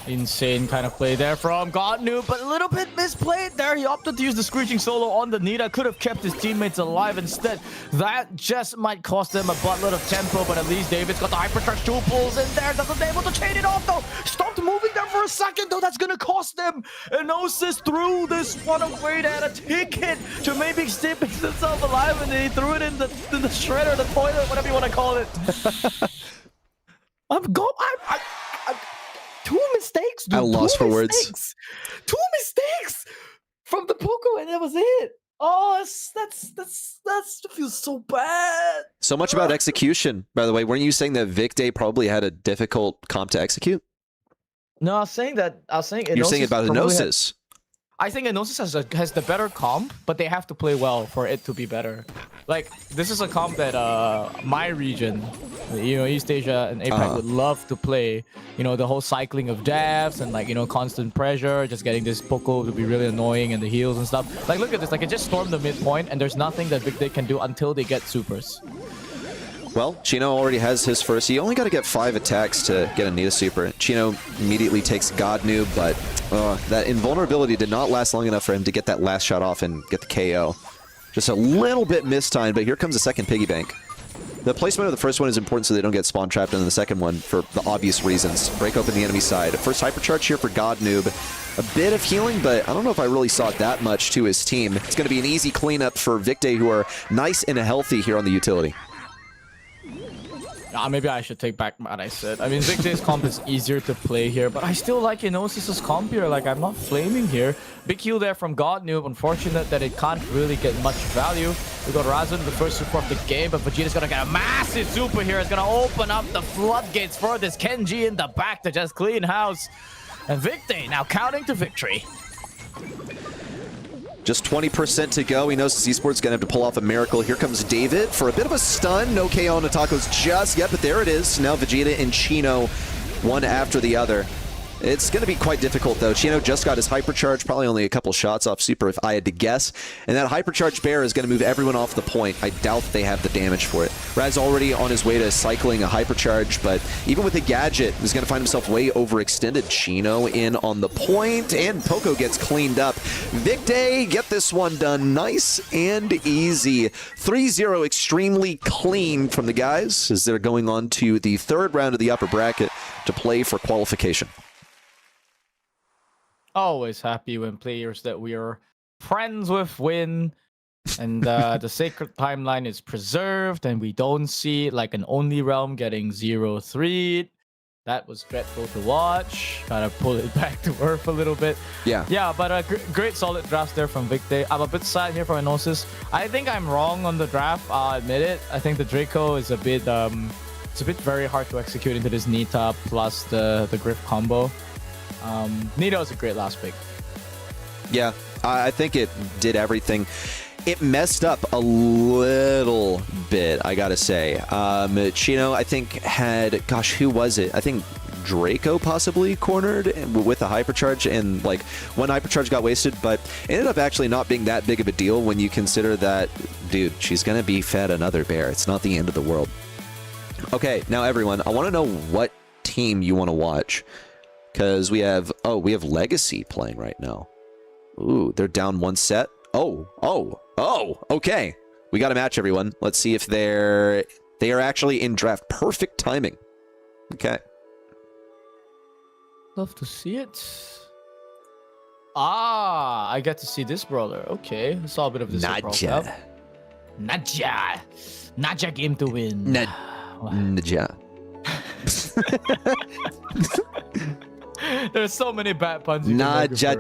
Insane kind of play there from Godnu, but a little bit misplayed there. He opted to use the Screeching Solo on the Nita. Could have kept his teammates alive instead. That just might cost them a buttload of tempo, but at least David's got the Hypercharge 2 pulls in there. Doesn't able to chain it off though. Stopped moving there for a second though. That's gonna cost them. Enosis threw this one away. They had a ticket to maybe keep himself alive, and he threw it in the shredder, the toilet, whatever you want to call it. I'm two mistakes, dude. I lost for words. Two mistakes from the Poco, and that was it. Oh, that feels so bad. So much about execution, by the way. Weren't you saying that Vic Day probably had a difficult comp to execute? No, I was saying You're saying about Enosis. I think Enosis has the better comp, but they have to play well for it to be better. Like, this is a comp that my region, East Asia and APAC would love to play. The whole cycling of dabs and like, constant pressure, just getting this Poco to be really annoying and the heals and stuff. Like, look at this. Like, it just stormed the midpoint and there's nothing that Big Day can do until they get supers. Well, Chino already has his first. You only got to get 5 attacks to get a Nita super. Chino immediately takes Godnu, but that invulnerability did not last long enough for him to get that last shot off and get the KO. Just a little bit mistimed, but here comes the second piggy bank. The placement of the first one is important so they don't get spawn trapped, and then the second one for the obvious reasons. Break open the enemy side. First hypercharge here for Godnoob. A bit of healing, but I don't know if I really saw that much to his team. It's going to be an easy cleanup for Vic Day, who are nice and healthy here on the utility. Maybe I should take back what I said. I mean, Vic Day's comp is easier to play here, but I still like Enosis' comp here. Like, I'm not flaming here. Big heal there from Godnoob. Unfortunate that it can't really get much value. We got Razan, the first super of the game, but Vegeta's gonna get a massive super here. It's gonna open up the floodgates for this Kenji in the back to just clean house. And Vic Day now counting to victory. Just 20% to go. He knows Esports going to have to pull off a miracle. Here comes David for a bit of a stun. No KO on Atako's just yet, but there it is. Now Vegeta and Chino, one after the other. It's going to be quite difficult, though. Chino just got his hypercharge, probably only a couple shots off super if I had to guess. And that hypercharge bear is going to move everyone off the point. I doubt they have the damage for it. Raz already on his way to cycling a hypercharge, but even with the gadget, he's going to find himself way overextended. Chino in on the point, and Poco gets cleaned up. Vic Day, get this one done nice and easy. 3-0, extremely clean from the guys as they're going on to the third round of the upper bracket to play for qualification. Always happy when players that we are friends with win, and the sacred timeline is preserved, and we don't see like an Only Realm getting 0-3. That was dreadful to watch. Gotta pull it back to earth a little bit. Yeah, but great solid drafts there from Vic Day. I'm a bit sad here for Enosis. I think I'm wrong on the draft. I'll admit it. I think the Draco is a bit very hard to execute into this Nita plus the Griff combo. Nita was a great last pick. Yeah, I think it did everything. It messed up a little bit, I gotta say. Chino, I think, had, gosh, who was it? I think Draco possibly cornered with a hypercharge, and like one hypercharge got wasted, but it ended up actually not being that big of a deal when you consider that, dude, she's gonna be fed another bear. It's not the end of the world. Okay, now everyone, I want to know what team you want to watch. Because we have Legacy playing right now. Ooh, they're down one set. Oh, okay. We got a match, everyone. Let's see if they are actually in draft. Perfect timing. Okay. Love to see it. I get to see this brawler. Okay, I saw a bit of this. Nadja. Nadja game to win. Nadja. There's so many bad puns. Nadja.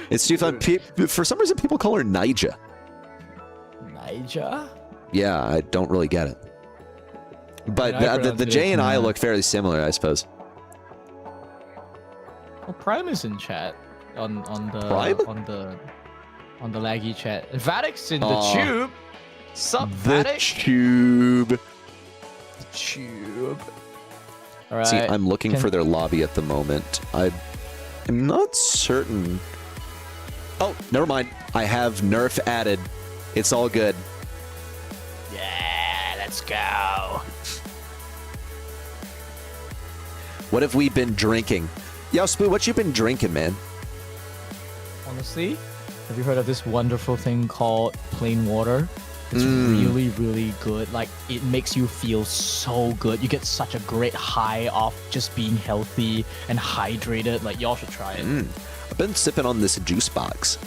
It's too fun. For some reason, people call her Nija. Nija? Yeah, I don't really get it. But the J and I look fairly similar, I suppose. Well, Prime is in chat on the Prime? on the laggy chat. Vadic's in the tube. Sup, Vadic? Tube. Tube. All right. See, I'm looking for their lobby at the moment. I'm not certain. Oh, never mind. I have Nerf added. It's all good. Yeah, let's go. What have we been drinking? Yo, Spoo, what you been drinking, man? Honestly, have you heard of this wonderful thing called plain water? It's really, really good. Like, it makes you feel so good. You get such a great high off just being healthy and hydrated. Like, y'all should try it. I've been sipping on this juice box.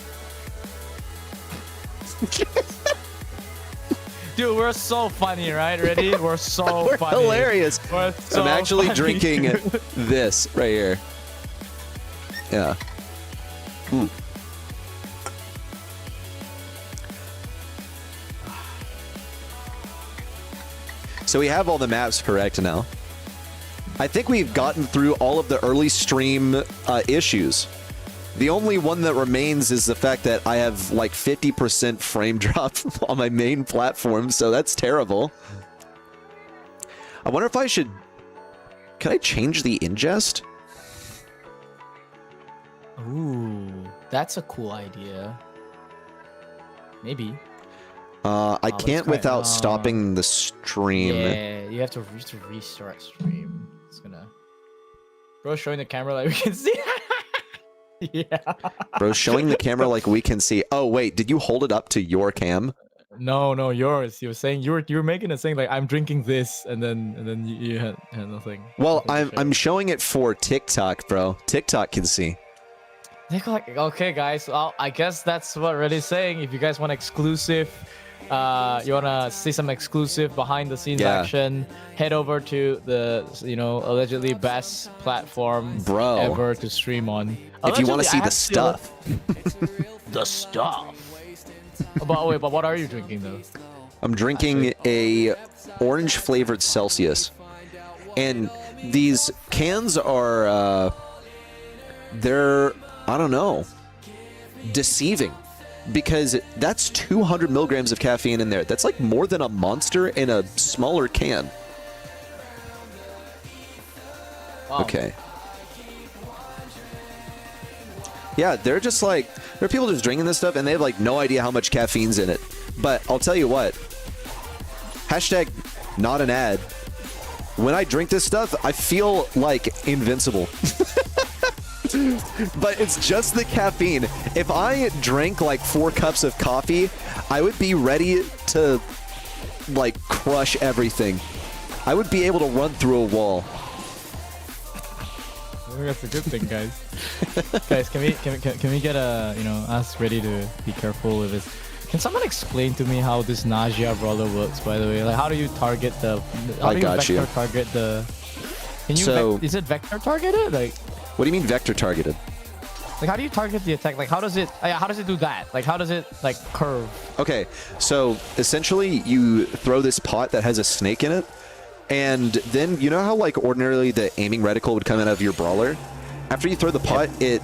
Dude, we're so funny, right? Ready? We're so We're funny. hilarious. We're so I'm actually funny. drinking this right here. Yeah. Ooh. So we have all the maps correct now. I think we've gotten through all of the early stream issues. The only one that remains is the fact that I have like 50% frame drop on my main platform, so that's terrible. I wonder if I should... Can I change the ingest? Ooh, that's a cool idea. Maybe. I can't without stopping the stream. Yeah, you have to restart stream. It's gonna... Bro, showing the camera like we can see. Yeah. Bro, showing the camera like we can see. Oh, wait, did you hold it up to your cam? No, yours. You were saying you were making a thing like I'm drinking this, and then you had nothing. Well, Nothing to show. I'm showing it for TikTok, bro. TikTok can see. Okay, guys. Well, I guess that's what Reddy's saying. If you guys want exclusive, you wanna see some exclusive behind the scenes action, head over to the allegedly best platform ever to stream on. If you want to see the stuff. The stuff. But what are you drinking though? I'm drinking a orange flavored Celsius, and these cans are they're, I don't know, deceiving, because that's 200 milligrams of caffeine in there. That's like more than a Monster in a smaller can. Wow. Okay. Yeah, they're just like, there are people just drinking this stuff and they have like no idea how much caffeine's in it. But I'll tell you what, hashtag not an ad. When I drink this stuff, I feel like invincible. But it's just the caffeine. If I drank like 4 cups of coffee, I would be ready to like crush everything. I would be able to run through a wall. I think that's a good thing, guys. Guys, can we get ask Ready to be careful with this? Can someone explain to me how this nausea roller works? By the way, like how do you target the? How do you vector target the? Can you? Is it vector targeted? Like, what do you mean vector targeted? Like, how do you target the attack? Like, how does it do that? Like, how does it like curve? Okay, so essentially you throw this pot that has a snake in it. And then, you know how, like, ordinarily the aiming reticle would come out of your brawler? After you throw the pot, it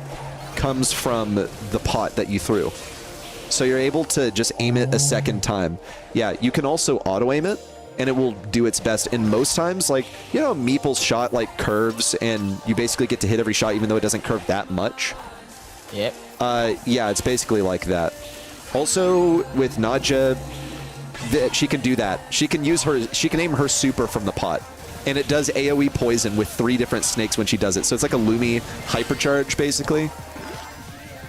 comes from the pot that you threw. So you're able to just aim it a second time. Yeah, you can also auto-aim it, and it will do its best. And most times, like, you know, Meeple's shot, like, curves, and you basically get to hit every shot even though it doesn't curve that much? Yep. Yeah, it's basically like that. Also, with Nadja... she can do that. She can aim her super from the pot. And it does AoE poison with 3 different snakes when she does it. So it's like a Lumi hypercharge, basically.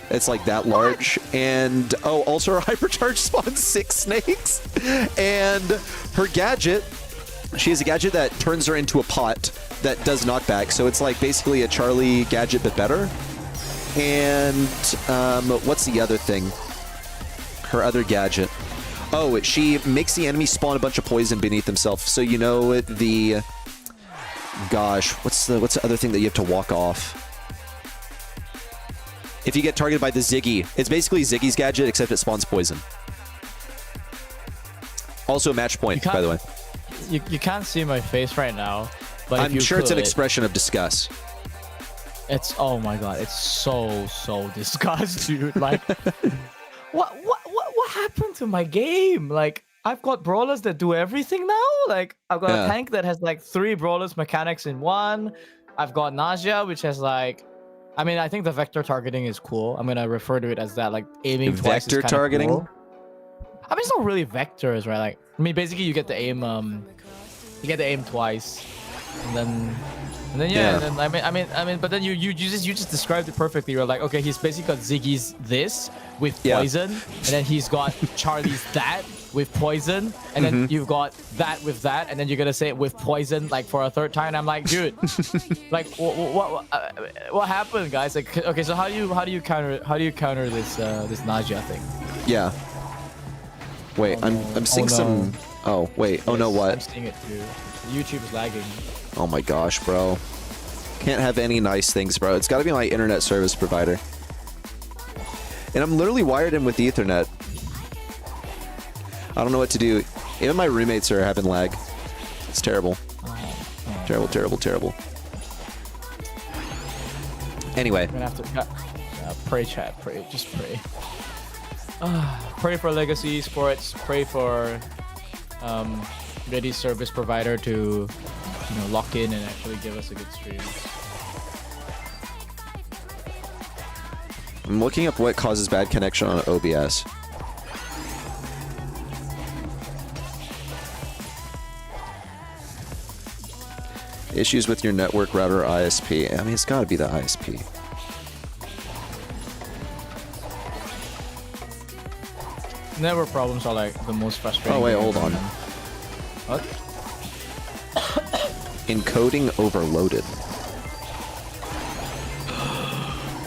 It's like that large. And, oh, also her hypercharge spawns 6 snakes. And her gadget, she has a gadget that turns her into a pot that does knockback. So it's like basically a Charlie gadget, but better. And, what's the other thing? Her other gadget. Oh, she makes the enemy spawn a bunch of poison beneath themselves. So you know the... Gosh, what's the other thing that you have to walk off? If you get targeted by the Ziggy, it's basically Ziggy's gadget, except it spawns poison. Also a match point, by the way. You can't see my face right now, but I'm sure it's an expression of disgust. It's, oh my god, it's so disgust, dude. Like, what happened to my game? Like, I've got brawlers that do everything now. Like, I've got a tank that has like 3 brawlers mechanics in one. I've got Nausea, which has like, I mean, I think the vector targeting is cool. I'm gonna refer to it as that. Like, aiming twice vector is targeting. Cool. I mean, it's not really vectors, right? Like, I mean, basically, you get the aim. You get the aim twice, and then And then Yeah. and then, I mean, but then you just described it perfectly. You're like, okay, he's basically got Ziggy's this with Yeah. poison, and then he's got Charlie's that with poison, and then you've got that with that, and then you're gonna say it with poison like for a third time. And I'm like, dude, like what happened, guys? Like, okay, so how do you counter this this nausea thing? Yeah. Wait, I'm seeing some. Oh wait. Oh no, I'm what? seeing it too. YouTube is lagging. Oh my gosh, bro. Can't have any nice things, bro. It's got to be my internet service provider. And I'm literally wired in with Ethernet. I don't know what to do. Even my roommates are having lag. It's terrible. Terrible, terrible, terrible. Anyway. I'm gonna have to pray, chat. Pray, just pray. Pray for Legacy Esports. Pray for ready service provider to, you know, lock in and actually give us a good stream. I'm looking up what causes bad connection on OBS. Issues with your network router ISP. I mean, it's got to be the ISP. Network problems are like the most frustrating. Oh wait, thing hold on. What? Encoding overloaded.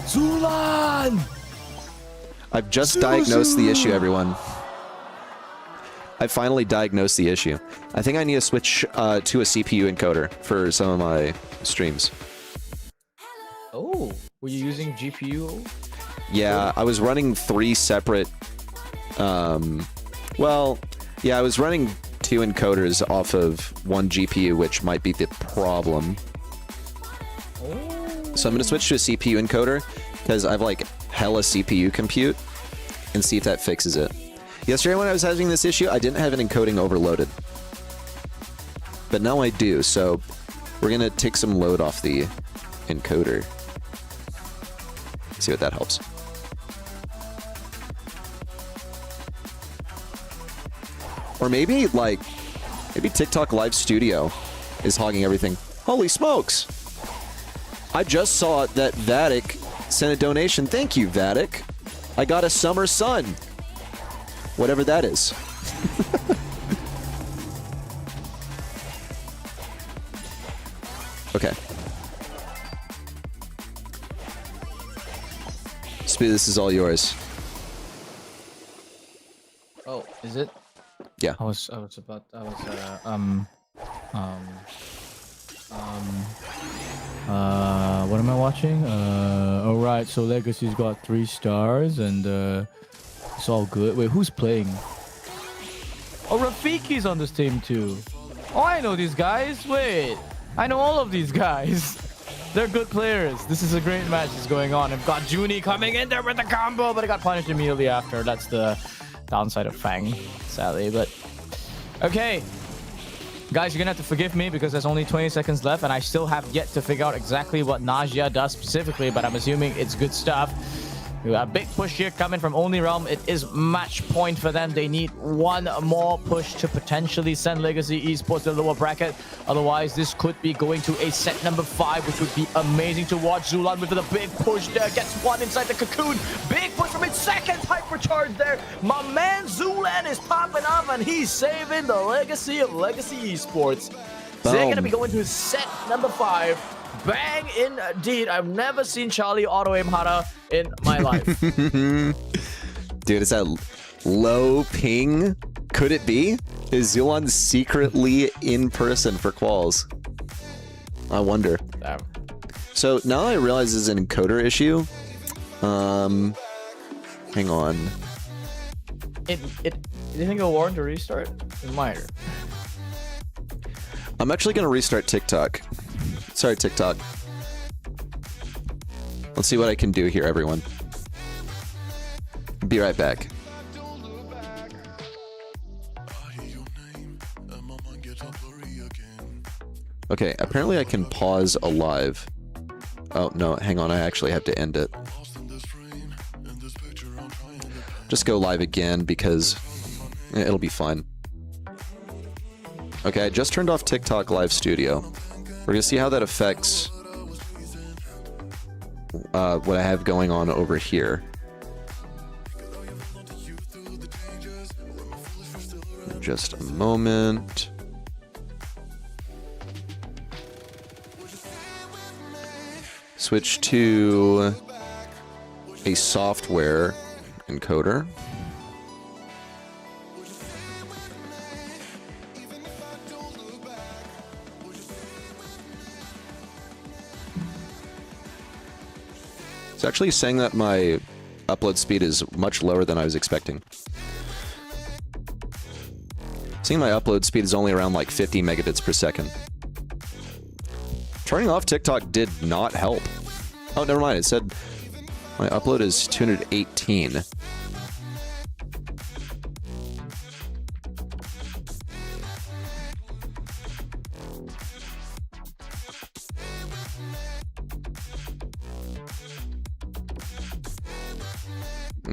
Zulan! I've just diagnosed the issue, everyone. I finally diagnosed the issue. I think I need to switch to a CPU encoder for some of my streams. Oh, were you using GPU? Yeah, I was running 3 separate... well, yeah, I was running 2 encoders off of 1 GPU, which might be the problem. So I'm going to switch to a CPU encoder, because I've like hella CPU compute, and see if that fixes it. Yesterday when I was having this issue, I didn't have an encoding overloaded. But now I do, so we're going to take some load off the encoder. See what that helps. Or maybe, like, maybe TikTok Live Studio is hogging everything. Holy smokes! I just saw that Vatic sent a donation. Thank you, Vatic. I got a summer sun. Whatever that is. Okay. Speed, this is all yours. Oh, is it? Yeah. I was what am I watching? Oh right, so Legacy's got 3 stars and it's all good. Wait, who's playing? Oh, Rafiki's on this team too. Oh, I know these guys. Wait, I know all of these guys. They're good players. This is a great match that's going on. I've got Junie coming in there with the combo, but I got punished immediately after. That's the downside of Fang, sadly, but okay. Guys, you're gonna have to forgive me because there's only 20 seconds left and I still have yet to figure out exactly what Nausea does specifically, but I'm assuming it's good stuff. We got a big push here coming from Only Realm. It is match point for them. They need one more push to potentially send Legacy Esports to the lower bracket. Otherwise, this could be going to a set number 5, which would be amazing to watch. Zulan with the big push there. Gets one inside the cocoon. Big push from its second hypercharge there. My man Zulan is popping up and he's saving the legacy of Legacy Esports. So they're going to be going to set number 5. Bang indeed. I've never seen Charlie auto-aim harder in my life. Dude, is that low ping? Could it be? Is Zulan secretly in person for quals? I wonder. Damn. So now I realize there's an encoder issue. Hang on. Do you think it'll warrant a restart? It might. I'm actually going to restart TikTok. Sorry, TikTok. Let's see what I can do here, everyone. Be right back. Okay, apparently I can pause a live. Oh, no, hang on, I actually have to end it. Just go live again because it'll be fine. Okay, I just turned off TikTok Live Studio. We're gonna see how that affects what I have going on over here. Just a moment. Switch to a software encoder. It's actually saying that my upload speed is much lower than I was expecting. Seeing my upload speed is only around like 50 megabits per second. Turning off TikTok did not help. Oh, never mind. It said my upload is 218.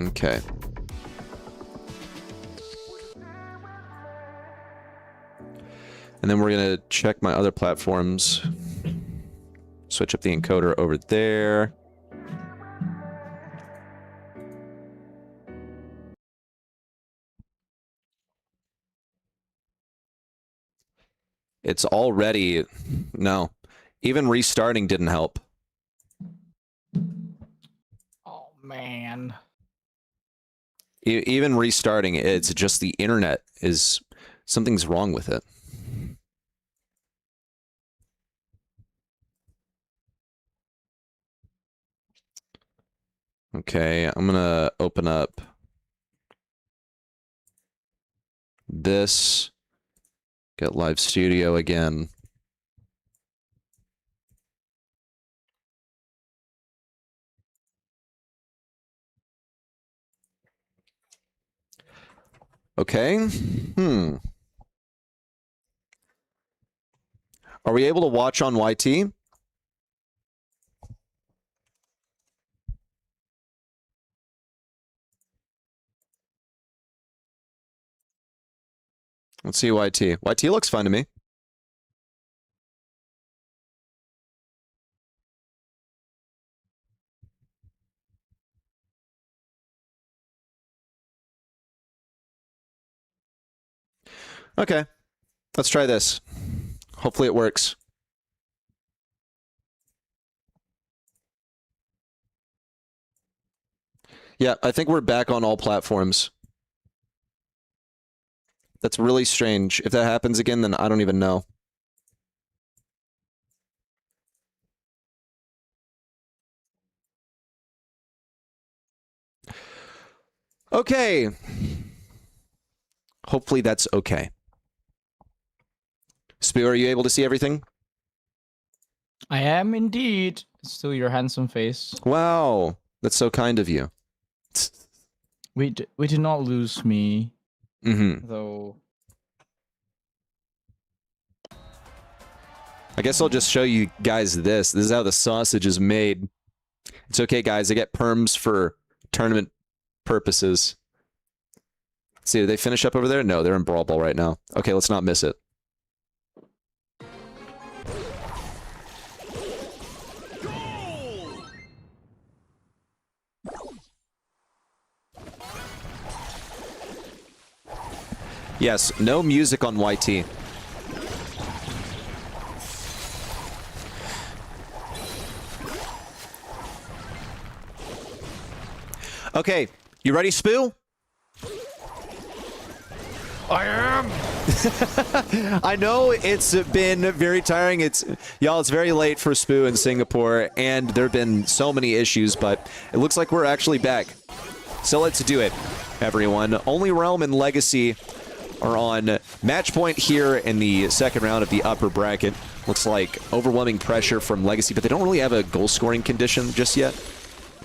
Okay. And then we're going to check my other platforms. Switch up the encoder over there. It's already... No. Even restarting didn't help. Oh, man. Even restarting, it's just the internet is... Something's wrong with it. Okay, I'm gonna open up this, get Live Studio again. Okay, Are we able to watch on YT? Let's see YT. YT looks fine to me. Okay, let's try this. Hopefully it works. Yeah, I think we're back on all platforms. That's really strange. If that happens again, then I don't even know. Okay. Hopefully that's okay. Spew, are you able to see everything? I am indeed. Still your handsome face. Wow, that's so kind of you. We did not lose me, though. I guess I'll just show you guys this. This is how the sausage is made. It's okay, guys. I get perms for tournament purposes. See, did they finish up over there? No, they're in Brawl Ball right now. Okay, let's not miss it. Yes, no music on YT. Okay, you ready, Spoo? I am! I know it's been very tiring. It's very late for Spoo in Singapore, and there have been so many issues, but it looks like we're actually back. So let's do it, everyone. Only Realm and Legacy are on match point here in the second round of the upper bracket. Looks like overwhelming pressure from Legacy, but they don't really have a goal-scoring condition just yet.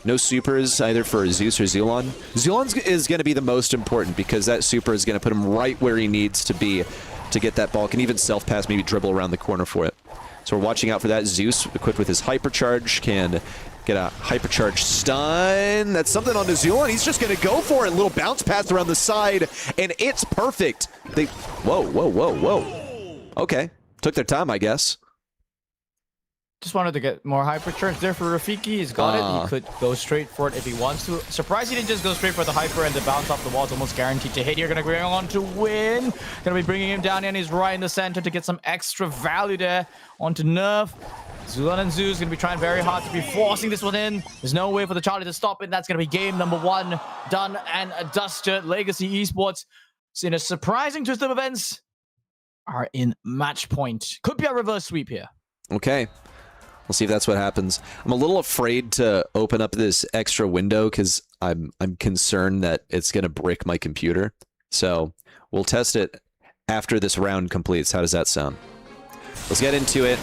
No supers either for Zeus or Zulon. Zulon is going to be the most important because that super is going to put him right where he needs to be to get that ball. Can even self-pass, maybe dribble around the corner for it. So we're watching out for that. Zeus, equipped with his Hypercharge, can get a Hypercharge stun. That's something on the Zulon. He's just going to go for it. Little bounce pass around the side, and it's perfect. Whoa, whoa, whoa, whoa. Okay. Took their time, I guess. Just wanted to get more hyper charge there for Rafiki. He's got it. He could go straight for it if he wants to. Surprised he didn't just go straight for the hyper and the bounce off the wall. It's almost guaranteed to hit. You're going to go on to win. Going to be bringing him down, and he's right in the center to get some extra value there onto Nerf. Zulan and Zeus going to be trying very hard to be forcing this one in. There's no way for the Charlie to stop it. That's going to be game number 1 done and dusted. Legacy Esports, in a surprising twist of events, are in match point. Could be a reverse sweep here. Okay. We'll see if that's what happens. I'm a little afraid to open up this extra window because I'm concerned that it's going to brick my computer. So we'll test it after this round completes. How does that sound? Let's get into it.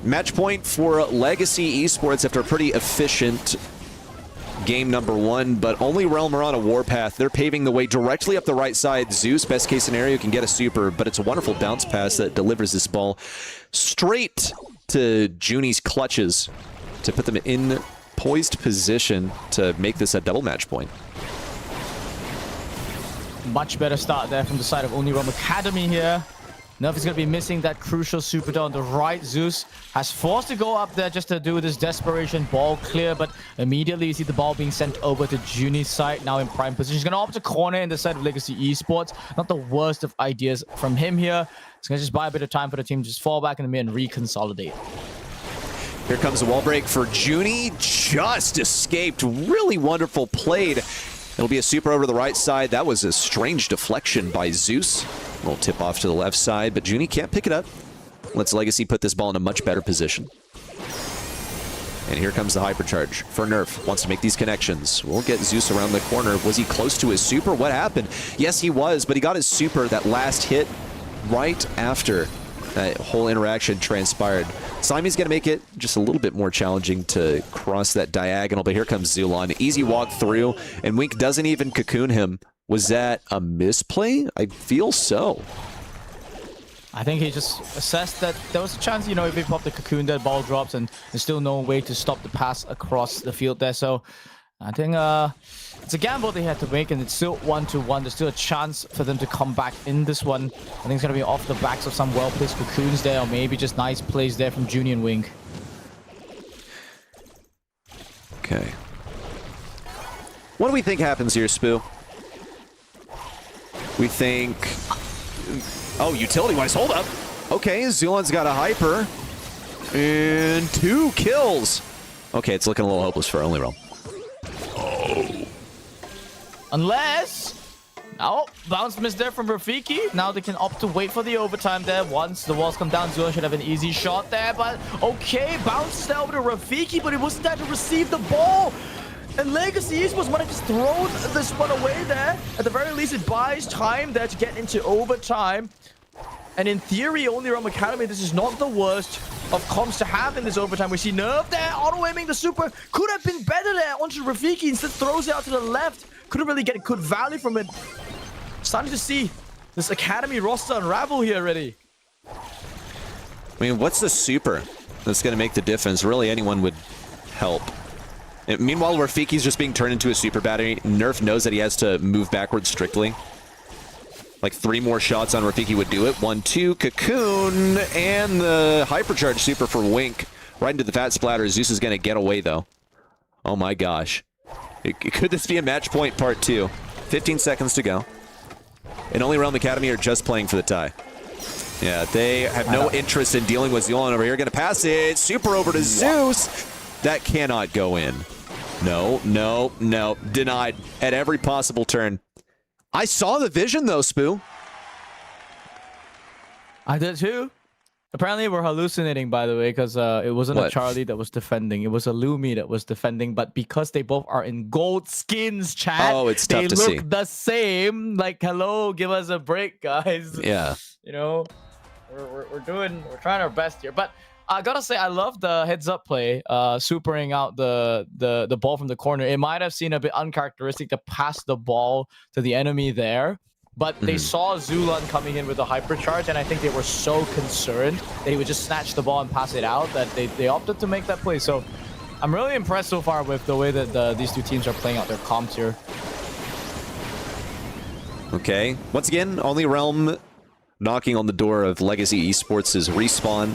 Match point for Legacy Esports after a pretty efficient game number 1, but only Realm are on a warpath. They're paving the way directly up the right side. Zeus, best case scenario, can get a super, but it's a wonderful bounce pass that delivers this ball straight to Junie's clutches to put them in poised position to make this a double match point. Much better start there from the side of Only Realm Academy here. Nerf is going to be missing that crucial super down the right. Zeus has forced to go up there just to do this desperation ball clear, but immediately you see the ball being sent over to Junie's side, now in prime position. He's going to opt to corner in the side of Legacy Esports. Not the worst of ideas from him here. He's going to just buy a bit of time for the team to just fall back in the mid and reconsolidate. Here comes the wall break for Junie. Just escaped. Really wonderful played. It'll be a super over to the right side. That was a strange deflection by Zeus. A little tip off to the left side, but Junie can't pick it up. Lets Legacy put this ball in a much better position. And here comes the hypercharge for Nerf. Wants to make these connections. We'll get Zeus around the corner. Was he close to his super? What happened? Yes, he was, but he got his super, that last hit, right after that whole interaction transpired. Simon's going to make it just a little bit more challenging to cross that diagonal, but here comes Zulon. Easy walk through, and Wink doesn't even cocoon him. Was that a misplay? I feel so. I think he just assessed that there was a chance, you know, if he popped the cocoon, that ball drops, and there's still no way to stop the pass across the field there. So I think it's a gamble they had to make, and it's still 1-1. There's still a chance for them to come back in this one. I think it's going to be off the backs of some well-placed cocoons there, or maybe just nice plays there from Junior and Wink. Okay. What do we think happens here, Spoo? We think... Oh, utility-wise, hold up. Okay, Zulon's got a hyper. And 2 kills. Okay, it's looking a little hopeless for Only Realm. Unless... Oh, bounce miss there from Rafiki. Now they can opt to wait for the overtime there. Once the walls come down, Zulon should have an easy shot there. But okay, bounces there over to Rafiki, but he wasn't there to receive the ball. And Legacy Esports might have just thrown this one away there. At the very least, it buys time there to get into overtime. And in theory, Only Realm Academy, this is not the worst of comps to have in this overtime. We see Nerf there, auto-aiming the super. Could have been better there onto Rafiki. Instead throws it out to the left. Couldn't really get good value from it. Starting to see this Academy roster unravel here already. I mean, what's the super that's going to make the difference? Really, anyone would help. And meanwhile, Rafiki's just being turned into a super battery. Nerf knows that he has to move backwards strictly. Like 3 more shots on Rafiki would do it. 1, 2, cocoon, and the hypercharge super for Wink. Right into the fat splatter. Zeus is going to get away, though. Oh my gosh. Could this be a match point part 2? 15 seconds to go. And Only Realm Academy are just playing for the tie. Yeah, they have no interest in dealing with Zulon over here. Going to pass it. Super over to Zeus. That cannot go in. No, no, no. Denied at every possible turn. I saw the vision, though, Spoo. I did too. Apparently, we're hallucinating, by the way, because it wasn't a Charlie that was defending. It was a Lumi that was defending. But because they both are in gold skins, chat, oh, it's tough to see. They look the same. Like, hello, give us a break, guys. Yeah. You know, we're trying our best here. But I gotta say, I love the heads-up play, supering out the ball from the corner. It might have seemed a bit uncharacteristic to pass the ball to the enemy there. But they saw Zulon coming in with a hypercharge, and I think they were so concerned that he would just snatch the ball and pass it out that they opted to make that play. So I'm really impressed so far with the way that these two teams are playing out their comps here. Okay. Once again, Only Realm knocking on the door of Legacy Esports' respawn.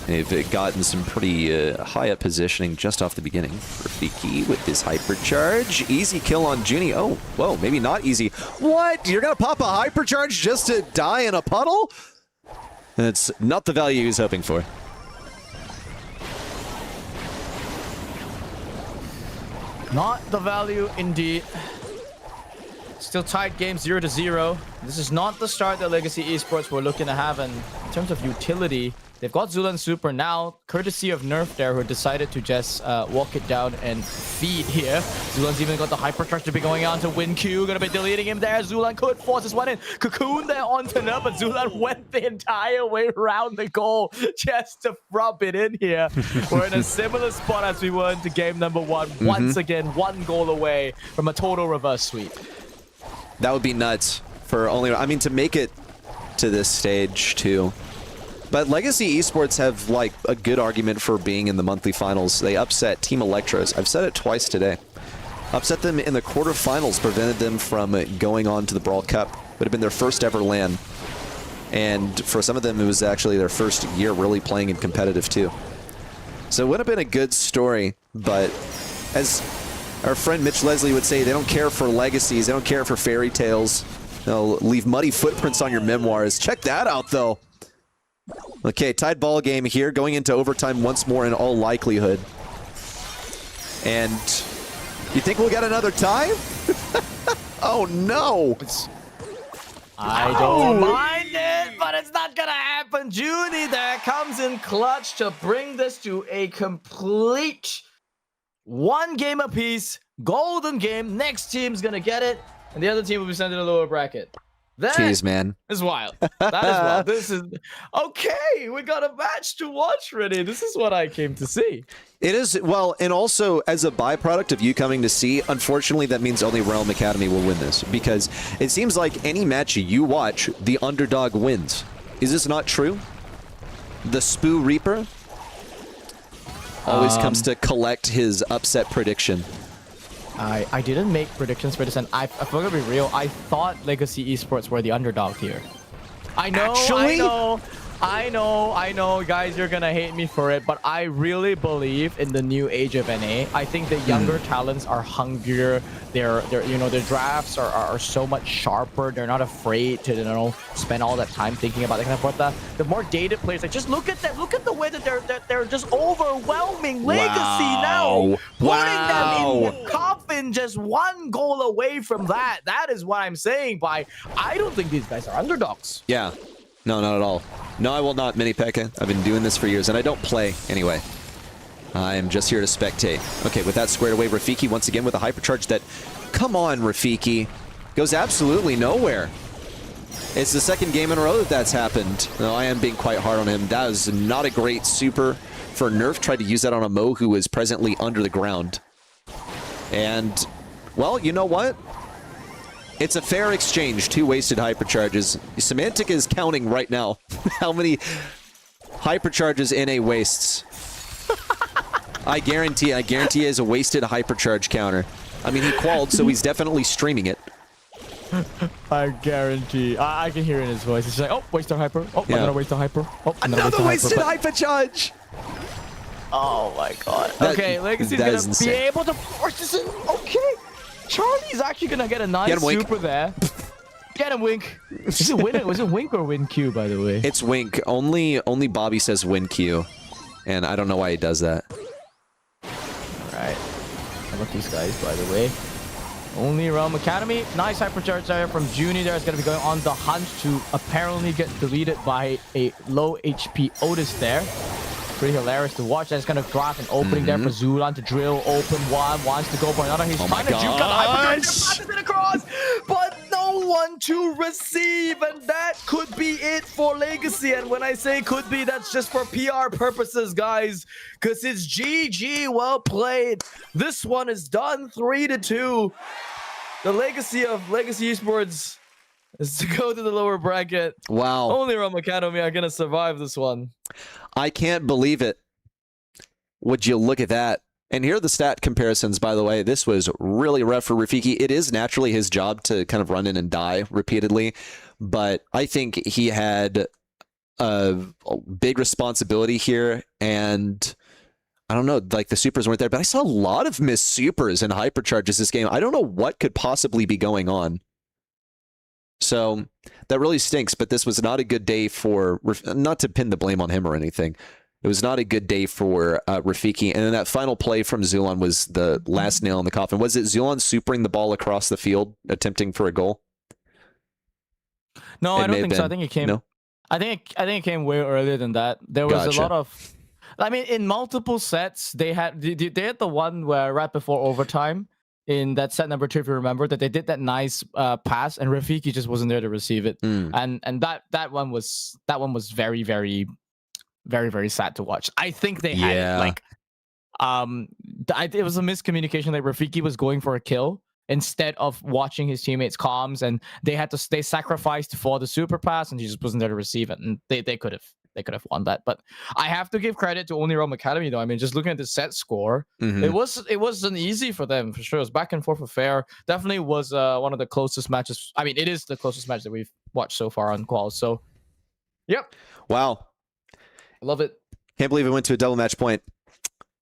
They've gotten some pretty high up positioning just off the beginning. Rafiki with his hypercharge. Easy kill on Junie. Oh, whoa, maybe not easy. What? You're going to pop a hypercharge just to die in a puddle? That's not the value he was hoping for. Not the value indeed. Still tied game 0-0. This is not the start that Legacy Esports were looking to have, and in terms of utility, they've got Zulan Super now, courtesy of Nerf there, who decided to just walk it down and feed here. Zulan's even got the hypercharge to be going on to win Q. Gonna be deleting him there. Zulan could force this one in. Cocoon there onto Nerf, but Zulan went the entire way around the goal just to rub it in here. We're in a similar spot as we were into game number 1. Once again, 1 goal away from a total reverse sweep. That would be nuts for only, I mean, to make it to this stage too. But Legacy Esports have like a good argument for being in the monthly finals. They upset Team Electros. I've said it twice today. Upset them in the quarterfinals, prevented them from going on to the Brawl Cup. Would have been their first ever LAN. And for some of them, it was actually their first year really playing in competitive too. So it would have been a good story, but as our friend Mitch Leslie would say, they don't care for legacies, they don't care for fairy tales. They'll leave muddy footprints on your memoirs. Check that out, though. Okay, tied ball game here, going into overtime once more in all likelihood. And you think we'll get another tie? Oh, no. I don't mind it, but it's not gonna happen. Junie there comes in clutch to bring this to a complete 1 game apiece. Golden game. Next team's gonna get it, and the other team will be sent in a lower bracket. That Jeez, man. is wild. That is wild. This is okay. We got a match to watch ready. This is what I came to see. It is, well, and also as a byproduct of you coming to see, unfortunately, that means only Realm Academy will win this, because it seems like any match you watch, the underdog wins. Is this not true? The Spoo Reaper always comes to collect his upset prediction. I didn't make predictions for this, and I'm gonna be real. I thought Legacy Esports were the underdog here. I know, Actually? I know, guys, you're gonna hate me for it, but I really believe in the new age of NA. I think the younger talents are hungrier. They're you know, their drafts are so much sharper. They're not afraid to, you know, spend all that time thinking about that kind of stuff. The more dated players, like, just look at them. Look at the way that they're just overwhelming Legacy now, putting them in the coffin, just 1 goal away from that. That is what I'm saying. By I don't think these guys are underdogs. Yeah. No, not at all. No, I will not, Mini Pekka. I've been doing this for years, and I don't play anyway. I am just here to spectate. Okay, with that squared away, Rafiki once again with a hypercharge that... Come on, Rafiki. Goes absolutely nowhere. It's the 2nd game in a row that that's happened. No, I am being quite hard on him. That is not a great super for Nerf. Tried to use that on a Mo who is presently under the ground. And, well, you know what? It's a fair exchange. 2 wasted hypercharges. Semantic is counting right now how many hypercharges NA wastes. I guarantee he has a wasted hypercharge counter. I mean, he qualled, so he's definitely streaming it. I guarantee. I can hear it in his voice. It's like, oh, wasted hyper. Oh, Yeah. another wasted hyper. Oh, Another wasted hyper. hypercharge! Oh my god. That- Okay, Legacy's that gonna is be insane. able to force this in. Okay. Charlie's actually gonna get a nice Get him, Wink. super there. Get him, Wink. Is it win? Was it Wink or Win Q, by the way? It's Wink. Only Bobby says win Q. And I don't know why he does that. Alright. How about these guys, by the way? Only Realm Academy. Nice hypercharge there from Junie there. Is going to be going on the hunt to apparently get deleted by a low HP Otis there. Pretty hilarious to watch. That's going to drop an opening there for Zulan to drill. Open one. Wants to go for another. He's trying to juke out the hypercharge. Passes it across. But no one to receive. And that could be it for Legacy. And when I say could be, that's just for PR purposes, guys. Because it's GG. Well played. This one is done 3-2. The legacy of Legacy Esports is to go to the lower bracket. Wow. Only Realm Academy are going to survive this one. I can't believe it. Would you look at that? And here are the stat comparisons, by the way. This was really rough for Rafiki. It is naturally his job to kind of run in and die repeatedly, but I think he had a big responsibility here, and I don't know, like the supers weren't there, but I saw a lot of missed supers and hypercharges this game. I don't know what could possibly be going on. So that really stinks, but this was not a good day for, not to pin the blame on him or anything. It was not a good day for Rafiki. And then that final play from Zulon was the last nail in the coffin. Was it Zulon supering the ball across the field, attempting for a goal? No, I don't think so. I think it came. No? I think it came way earlier than that. There was Gotcha. a lot of. I mean, in multiple sets, they had the one where right before overtime in that set number 2, if you remember, that they did that nice pass and Rafiki just wasn't there to receive it, and that one was very very very very sad to watch. I think they had like it was a miscommunication that Rafiki was going for a kill instead of watching his teammates' comms, and they sacrificed for the super pass, and he just wasn't there to receive it, and they could have won that. But I have to give credit to Only Realm Academy though. I mean, just looking at the set score, it wasn't easy for them for sure. It was back and forth affair. Definitely was one of the closest matches. I mean, it is the closest match that we've watched so far on Quals. So, yep. Wow. I love it. Can't believe it went to a double match point.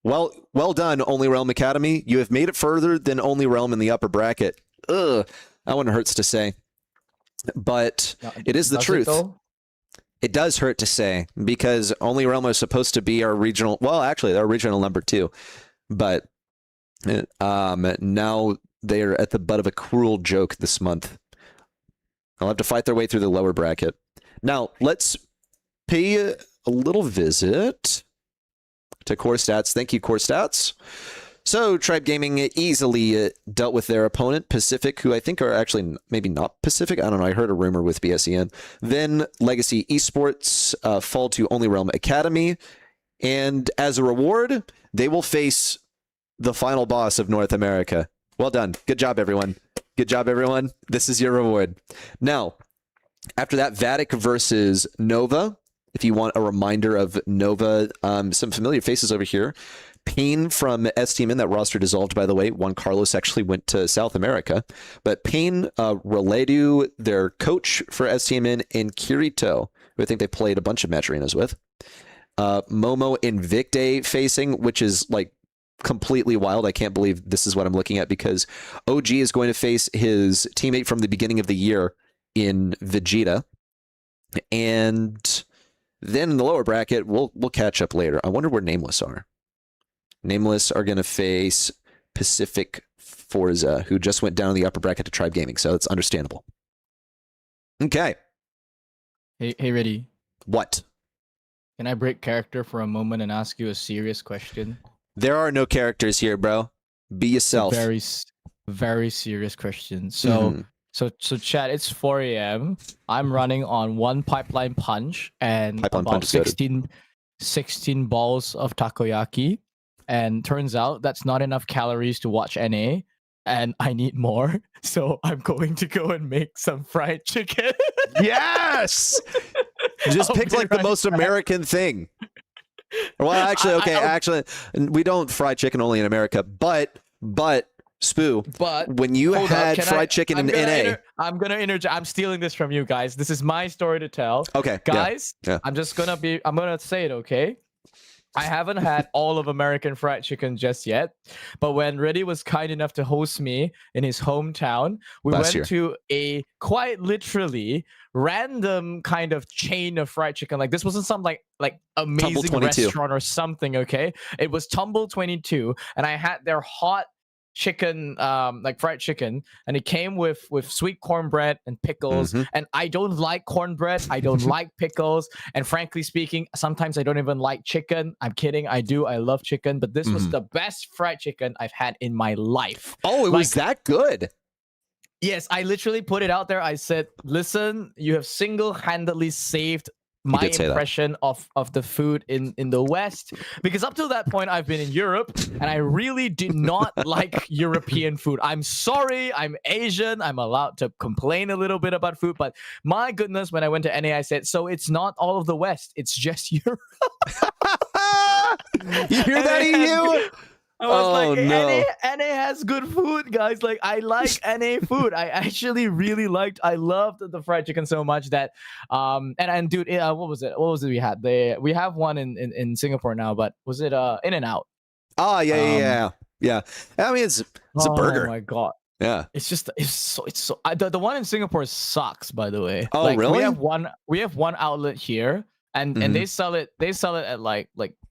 Well done, Only Realm Academy. You have made it further than Only Realm in the upper bracket. Ugh, that one hurts to say. But it is the truth. It does hurt to say, because Only Realm is supposed to be our regional, well, actually, they're regional number 2. But now they are at the butt of a cruel joke this month. They'll have to fight their way through the lower bracket. Now, let's pay a little visit to Core Stats. Thank you, Core Stats. So, Tribe Gaming easily dealt with their opponent, Pacific, who I think are actually maybe not Pacific. I don't know. I heard a rumor with BSEN. Then Legacy Esports fall to Only Realm Academy. And as a reward, they will face the final boss of North America. Well done. Good job, everyone. Good job, everyone. This is your reward. Now, after that, Vatic versus Nova. If you want a reminder of Nova, some familiar faces over here. Payne from STMN, that roster dissolved, by the way. Juan Carlos actually went to South America. But Payne, Raledu, their coach for STMN, and Kirito, who I think they played a bunch of match arenas with. Momo Invicte facing, which is like completely wild. I can't believe this is what I'm looking at, because OG is going to face his teammate from the beginning of the year in Vegeta. And then in the lower bracket, we'll catch up later. I wonder where Nameless are. Nameless are going to face Pacific Forza, who just went down in the upper bracket to Tribe Gaming, so it's understandable. Okay. Hey, Reddy. What? Can I break character for a moment and ask you a serious question? There are no characters here, bro. Be yourself. Very, very serious question. So, so chat, it's 4 a.m. I'm running on 1 pipeline punch and about 16 balls of takoyaki. And turns out that's not enough calories to watch NA. And I need more. So I'm going to go and make some fried chicken. Yes! Just pick like the most American thing. Well, actually, okay, actually, we don't fry chicken only in America, but Spoo, but when you had fried chicken in NA, I'm gonna interject. I'm stealing this from you guys. This is my story to tell. Okay, guys, yeah. I'm gonna say it. Okay, I haven't had all of American fried chicken just yet, but when Reddy was kind enough to host me in his hometown, we went to a quite literally random kind of chain of fried chicken. Like this wasn't some like amazing restaurant or something. Okay, it was Tumble 22, and I had their hot chicken, like fried chicken, and it came with sweet cornbread and pickles. And I don't like cornbread, I don't like pickles, and frankly speaking, sometimes I don't even like chicken. I'm kidding, I do. I love chicken, but this was the best fried chicken I've had in my life. Oh, it was that good? Yes, I literally put it out there. I said, listen, you have single-handedly saved my impression of the food in the West, because up till that point I've been in Europe and I really did not like European food. I'm sorry, I'm Asian, I'm allowed to complain a little bit about food, but my goodness, when I went to NA, I said, so it's not all of the West, it's just Europe. You hear that, EU? I was Oh, like, no. NA has good food, guys. Like, I like NA food. I actually really I loved the fried chicken so much that, and dude, what was it? What was it we had? We have one in Singapore now, but was it In-N-Out? Ah, yeah. I mean, it's a Oh burger. my god. Yeah. It's so the one in Singapore sucks, by the way. Oh, like, really? We have one outlet here, and they sell it at like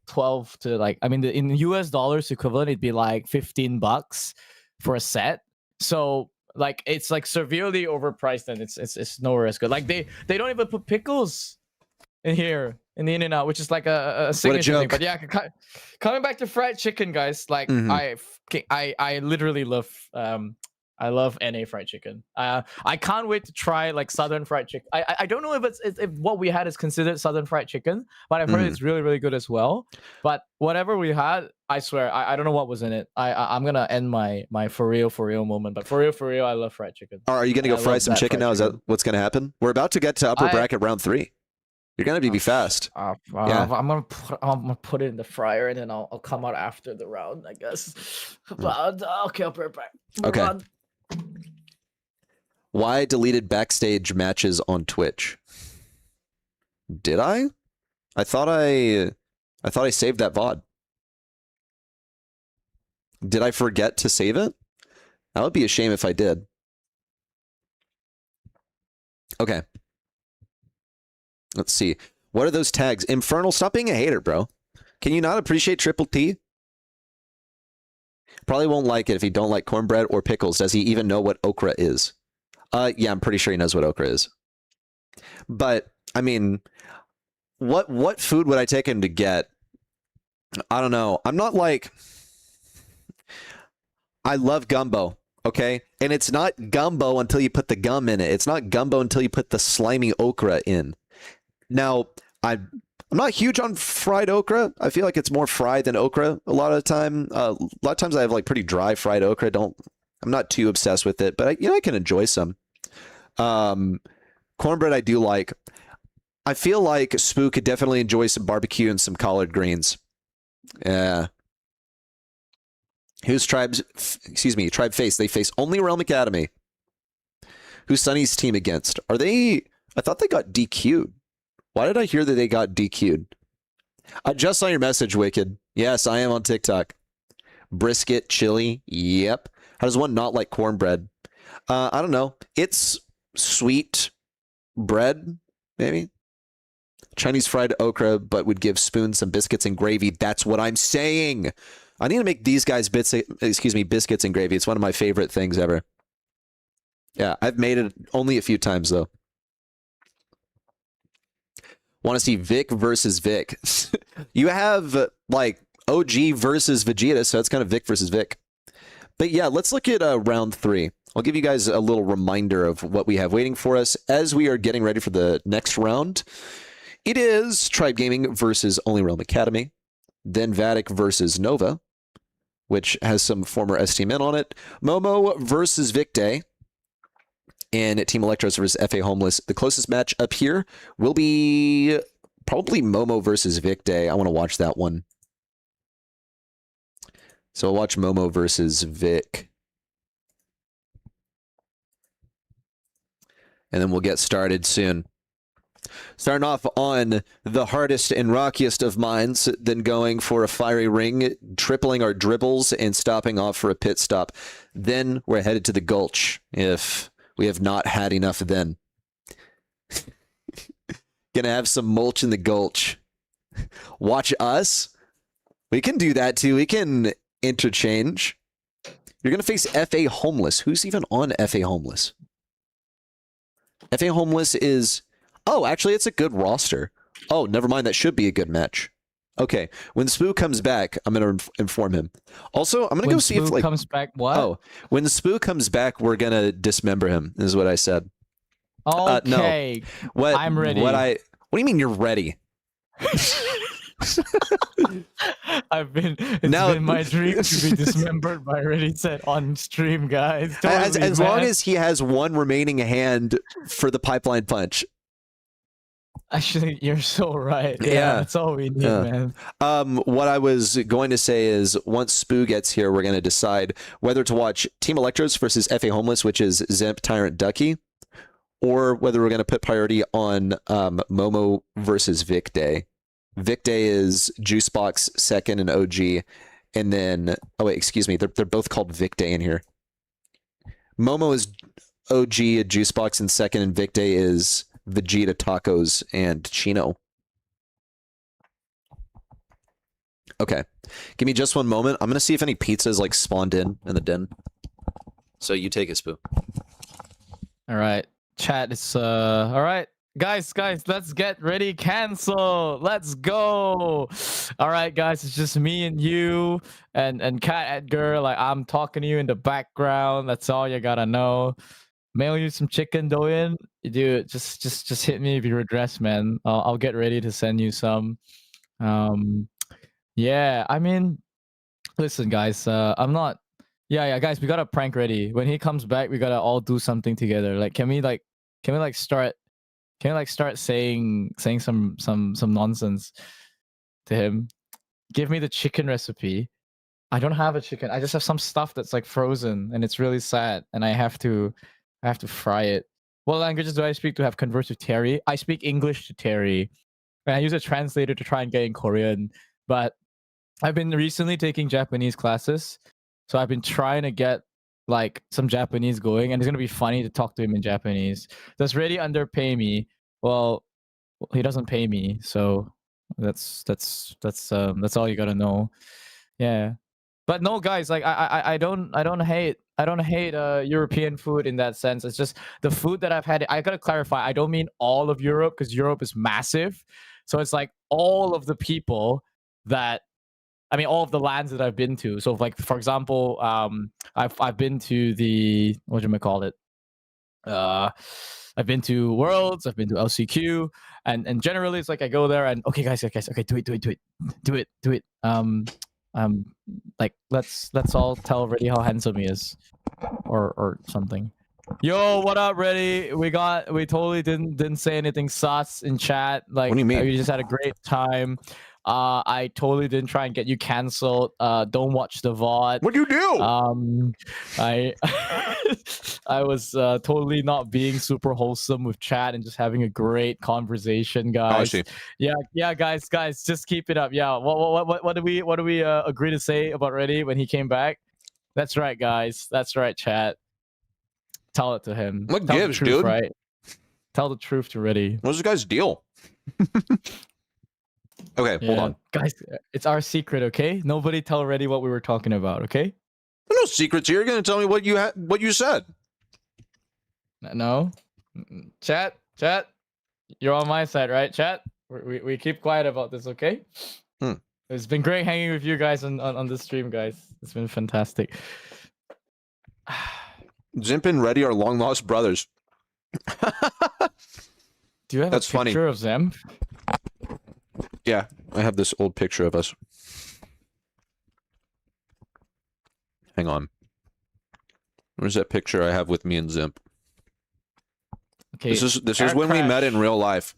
12 to like, I mean, in US dollars equivalent, it'd be like $15 for a set. So like, it's like severely overpriced, and it's nowhere as good. Like, they don't even put pickles in here in the In-N-Out, which is like a signature thing. But yeah, coming back to fried chicken, guys, like, I literally love I love NA fried chicken. I can't wait to try like Southern fried chicken. I don't know if what we had is considered Southern fried chicken, but I've heard it's really, really good as well. But whatever we had, I swear, I don't know what was in it. I'm gonna end my for real moment. But for real, I love fried chicken. Are you gonna go fry some chicken now? Is that what's gonna happen? We're about to get to upper bracket round 3. You're gonna have to be fast. I'm gonna put it in the fryer, and then I'll come out after the round, I guess. But okay, I'll be right back. Okay. Why deleted backstage matches on Twitch? Did I? I thought I saved that VOD. Did I forget to save it? That would be a shame if I did. Okay. Let's see. What are those tags? Infernal, stop being a hater, bro. Can you not appreciate Triple T? Probably won't like it if he don't like cornbread or pickles. Does he even know what okra is? Yeah, I'm pretty sure he knows what okra is. But, I mean, what food would I take him to get? I don't know. I'm not like... I love gumbo, okay? And it's not gumbo until you put the gum in it. It's not gumbo until you put the slimy okra in. Now, I'm not huge on fried okra. I feel like it's more fried than okra a lot of the time. A lot of times I have like pretty dry fried okra. I'm not too obsessed with it, but I can enjoy some. Cornbread I do like. I feel like Spook could definitely enjoy some barbecue and some collard greens. Yeah. Who's Tribe face? They face only Realm Academy. Who's Sunny's team against? Are they... I thought they got DQ'd. Why did I hear that they got DQ'd? I just saw your message, Wicked. Yes, I am on TikTok. Brisket, chili. Yep. How does one not like cornbread? I don't know. It's sweet bread, maybe. Chinese fried okra, but would give Spoon some biscuits and gravy. That's what I'm saying. I need to make these guys biscuits and gravy. It's one of my favorite things ever. Yeah, I've made it only a few times, though. Want to see Vic versus Vic. You have, like, OG versus Vegeta, so it's kind of Vic versus Vic. But yeah, let's look at round 3. I'll give you guys a little reminder of what we have waiting for us as we are getting ready for the next round. It is Tribe Gaming versus Only Realm Academy. Then Vatic versus Nova, which has some former ST men on it. Momo versus Vic Day. And Team Electros versus FA Homeless. The closest match up here will be probably Momo versus Vic Day. I want to watch that one. So I'll watch Momo versus Vic. And then we'll get started soon. Starting off on the hardest and rockiest of mines, then going for a fiery ring, tripling our dribbles, and stopping off for a pit stop. Then we're headed to the Gulch, if we have not had enough then. Gonna have some mulch in the Gulch. Watch us. We can do that too. We can interchange. You're gonna face FA Homeless. Who's even on FA Homeless? FA Homeless is... Oh, actually, it's a good roster. Oh, never mind. That should be a good match. Okay. When Spoo comes back, I'm going to inform him. Also, I'm going to go see if, like... comes back, what? Oh, when the Spoo comes back, we're going to dismember him, is what I said. Okay. No. I'm ready. What do you mean you're ready? It's been my dream to be dismembered by Ready Set on stream, guys. Totally, as long as he has one remaining hand for the pipeline punch. Actually, you're so right. Yeah, Yeah. that's all we need, Yeah. man. What I was going to say is once Spoo gets here, we're going to decide whether to watch Team Electros versus FA Homeless, which is Zemp, Tyrant, Ducky, or whether we're going to put priority on Momo versus Vic Day. Vic Day is Juicebox second and OG, and then excuse me, they're both called Vic Day in here. Momo is OG at Juicebox in second, and Vic Day is Vegeta, Tacos, and Chino. Okay, give me just one moment. I'm gonna see if any pizzas like spawned in the den. So you take it, Spoo. All right, chat. It's all right, guys. Let's get ready. Cancel. Let's go. All right, guys. It's just me and you and Cat Edgar. Like I'm talking to you in the background. That's all you gotta know. Mail you some chicken douyin. Dude, just hit me if you're addressed, man. I'll get ready to send you some. Yeah, I mean, listen, guys. I'm not. Yeah, guys. We got a prank ready. When he comes back, we gotta all do something together. Like, can we start saying some nonsense to him? Give me the chicken recipe. I don't have a chicken. I just have some stuff that's like frozen, and it's really sad. And I have to fry it. What languages do I speak to have conversed with Terry? I speak English to Terry, and I use a translator to try and get in Korean. But I've been recently taking Japanese classes, so I've been trying to get like some Japanese going, and it's gonna be funny to talk to him in Japanese. Does Reddy underpay me? Well, he doesn't pay me, so that's all you gotta know. Yeah, but no, guys, like I don't hate European food in that sense. It's just the food that I've had. I gotta clarify. I don't mean all of Europe because Europe is massive, so it's like all of the people that. I mean, all of the lands that I've been to. So, like for example, I've been to the what do you call it? I've been to Worlds. I've been to LCQ, and generally it's like I go there and okay, guys, okay, do it. Like let's all tell Reddy how handsome he is, or something. Yo, what up, Reddy? We totally didn't say anything sus in chat. Like, What do you mean? We just had a great time. I totally didn't try and get you canceled. Don't watch the VOD. What do you do? I I was totally not being super wholesome with chat and just having a great conversation, guys. Oh, I see. Yeah, guys, just keep it up. Yeah, what do we agree to say about Reddy when he came back? That's right, guys. That's right, chat. Tell it to him. What Tell gives, the truth, dude? right? Tell the truth to Reddy. What's this guy's deal? Okay, hold on. Guys, it's our secret, okay? Nobody tell Reddy what we were talking about, okay? There's no secrets here. You're gonna tell me what you said. No? Chat, you're on my side, right, chat? We keep quiet about this, okay? It's been great hanging with you guys on the stream, guys. It's been fantastic. Zimp and Reddy are long lost brothers. Do you have That's a picture of them? Yeah, I have this old picture of us. Hang on. Where's that picture I have with me and Zimp? Okay. This is when we met in real life.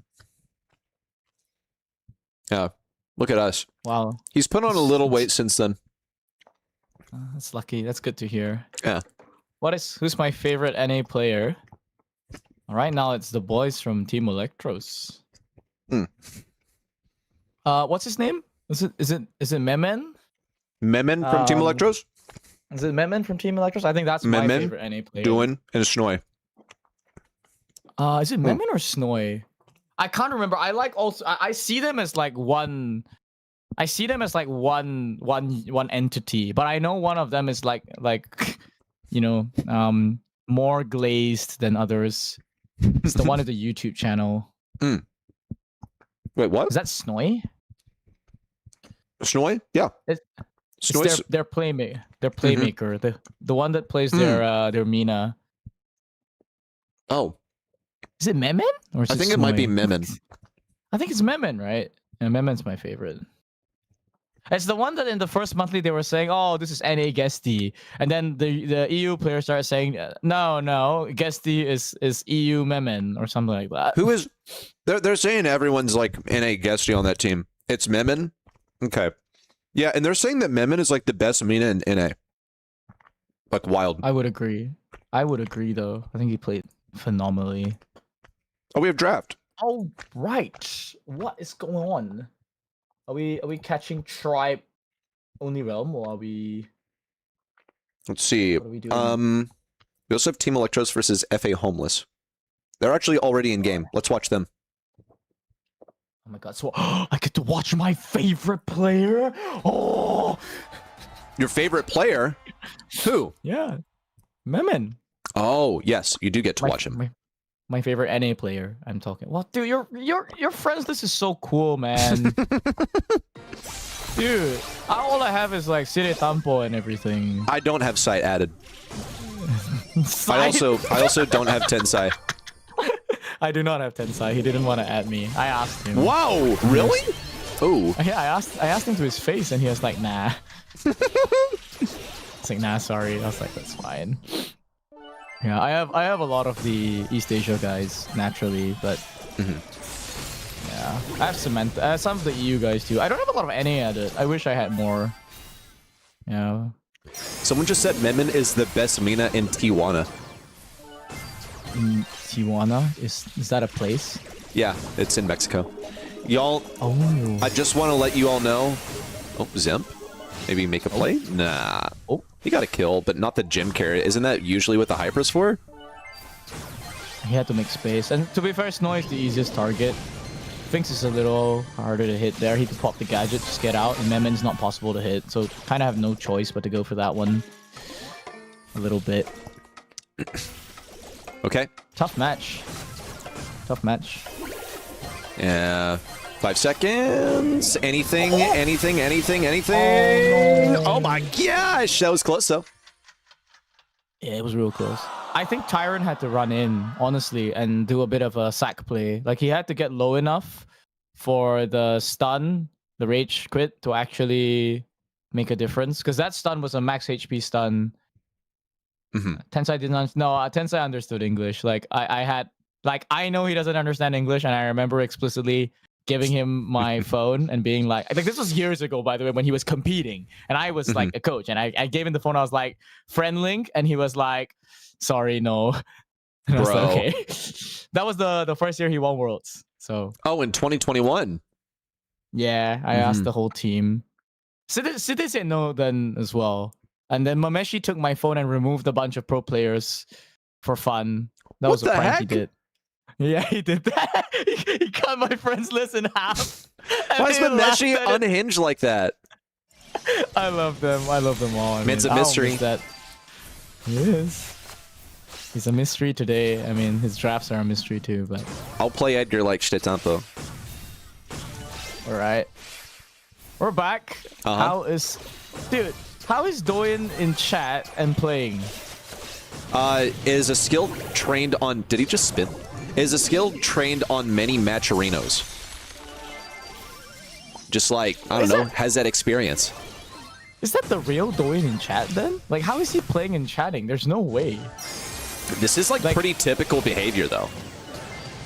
Yeah, look at us. Wow. He's put on a little weight since then. That's lucky. That's good to hear. Yeah. Who's my favorite NA player? Right now it's the boys from Team Electros. What's his name? Is it Memen? Memen from Team Electros? Is it Memen from Team Electros? I think that's my Memen, favorite NA player. Doin, and Snoy. Is it Memen or Snoy? I can't remember. I see them as like one. I see them as like one entity, but I know one of them is like you know, more glazed than others. It's the one at the YouTube channel. Wait, what? Is that Snoy? Snoy? Yeah. It's their playmaker. Their playmaker. The one that plays their Mina. Oh. Is it Memen? Or is I think it might be Memen. I think it's Memen, right? Yeah, Memen's my favorite. It's the one that in the first monthly they were saying, "Oh, this is NA Guesty," and then the EU players started saying, "No, Guesty is EU Memen or something like that." Who is? They're saying everyone's like NA Guesty on that team. It's Memon. Okay. Yeah, and they're saying that Memon is like the best Mina in NA. Like wild. I would agree. Though. I think he played phenomenally. Oh, we have draft. Oh right. What is going on? Are we catching Tribe only realm or are we? Let's see. What are we doing? We also have Team Electros versus FA Homeless. They're actually already in game. Let's watch them. Oh my god! So I get to watch my favorite player. Oh, Your favorite player? Who? yeah, Memen. Oh, yes, you do get to watch him. My favorite NA player. I'm talking. Well, dude, your friends list is so cool, man. Dude, all I have is like Sire Tampo and everything. I don't have sight added. Sight? I also don't have Tensai. I do not have Tensai. He didn't want to add me. I asked him. Wow, really? Oh. Yeah, I asked him to his face, and he was like, "Nah." It's like, "Nah, sorry." I was like, "That's fine." Yeah, I have a lot of the East Asia guys naturally, but yeah, I have Samantha. Some of the EU guys too. I don't have a lot of NA added. I wish I had more. Yeah. Someone just said Memon is the best Mina in Tijuana. Tijuana is that a place? Yeah, it's in Mexico. Y'all, Oh. I just want to let you all know. Oh, Zimp? Maybe make a play? Nah. Oh. He got a kill, but not the gym carry. Isn't that usually what the Hyper's for? He had to make space. And to be fair, Snow is the easiest target. Thinks it's a little harder to hit there. He could pop the gadget, just get out, and Memen's not possible to hit. So kind of have no choice but to go for that one. A little bit. Okay. Tough match. Tough match. Yeah. 5 seconds. Anything. Oh my gosh. That was close, though. Yeah, it was real close. I think Tyron had to run in, honestly, and do a bit of a sack play. Like, he had to get low enough for the stun, the rage quit, to actually make a difference. Because that stun was a max HP stun. Tensai did not... No, Tensai understood English. Like, I know he doesn't understand English, and I remember explicitly giving him my phone and being like this was years ago, by the way, when he was competing and I was like a coach, and I gave him the phone. I was like, friend link, and he was like, sorry, no. And I was like, okay. That was the first year he won Worlds. So in 2021. yeah, I asked the whole team. Sidi said no then as well, and then Mameshi took my phone and removed a bunch of pro players for fun. That was a prank he did. Yeah, he did that. He cut my friends list in half. Why is Mameshi unhinged like that? I love them. I love them all. It's a mystery. That. He is. He's a mystery today. I mean, his drafts are a mystery too, but... I'll play Edgar like Shitetampo. Alright. We're back. How is... Dude, how is Doyen in chat and playing? Is a skill trained on... Did he just spin? Is a skill trained on many matcherinos. Just like, I don't know, has that experience. Is that the real Doyen in chat then? Like, how is he playing and chatting? There's no way. This is like pretty typical behavior though.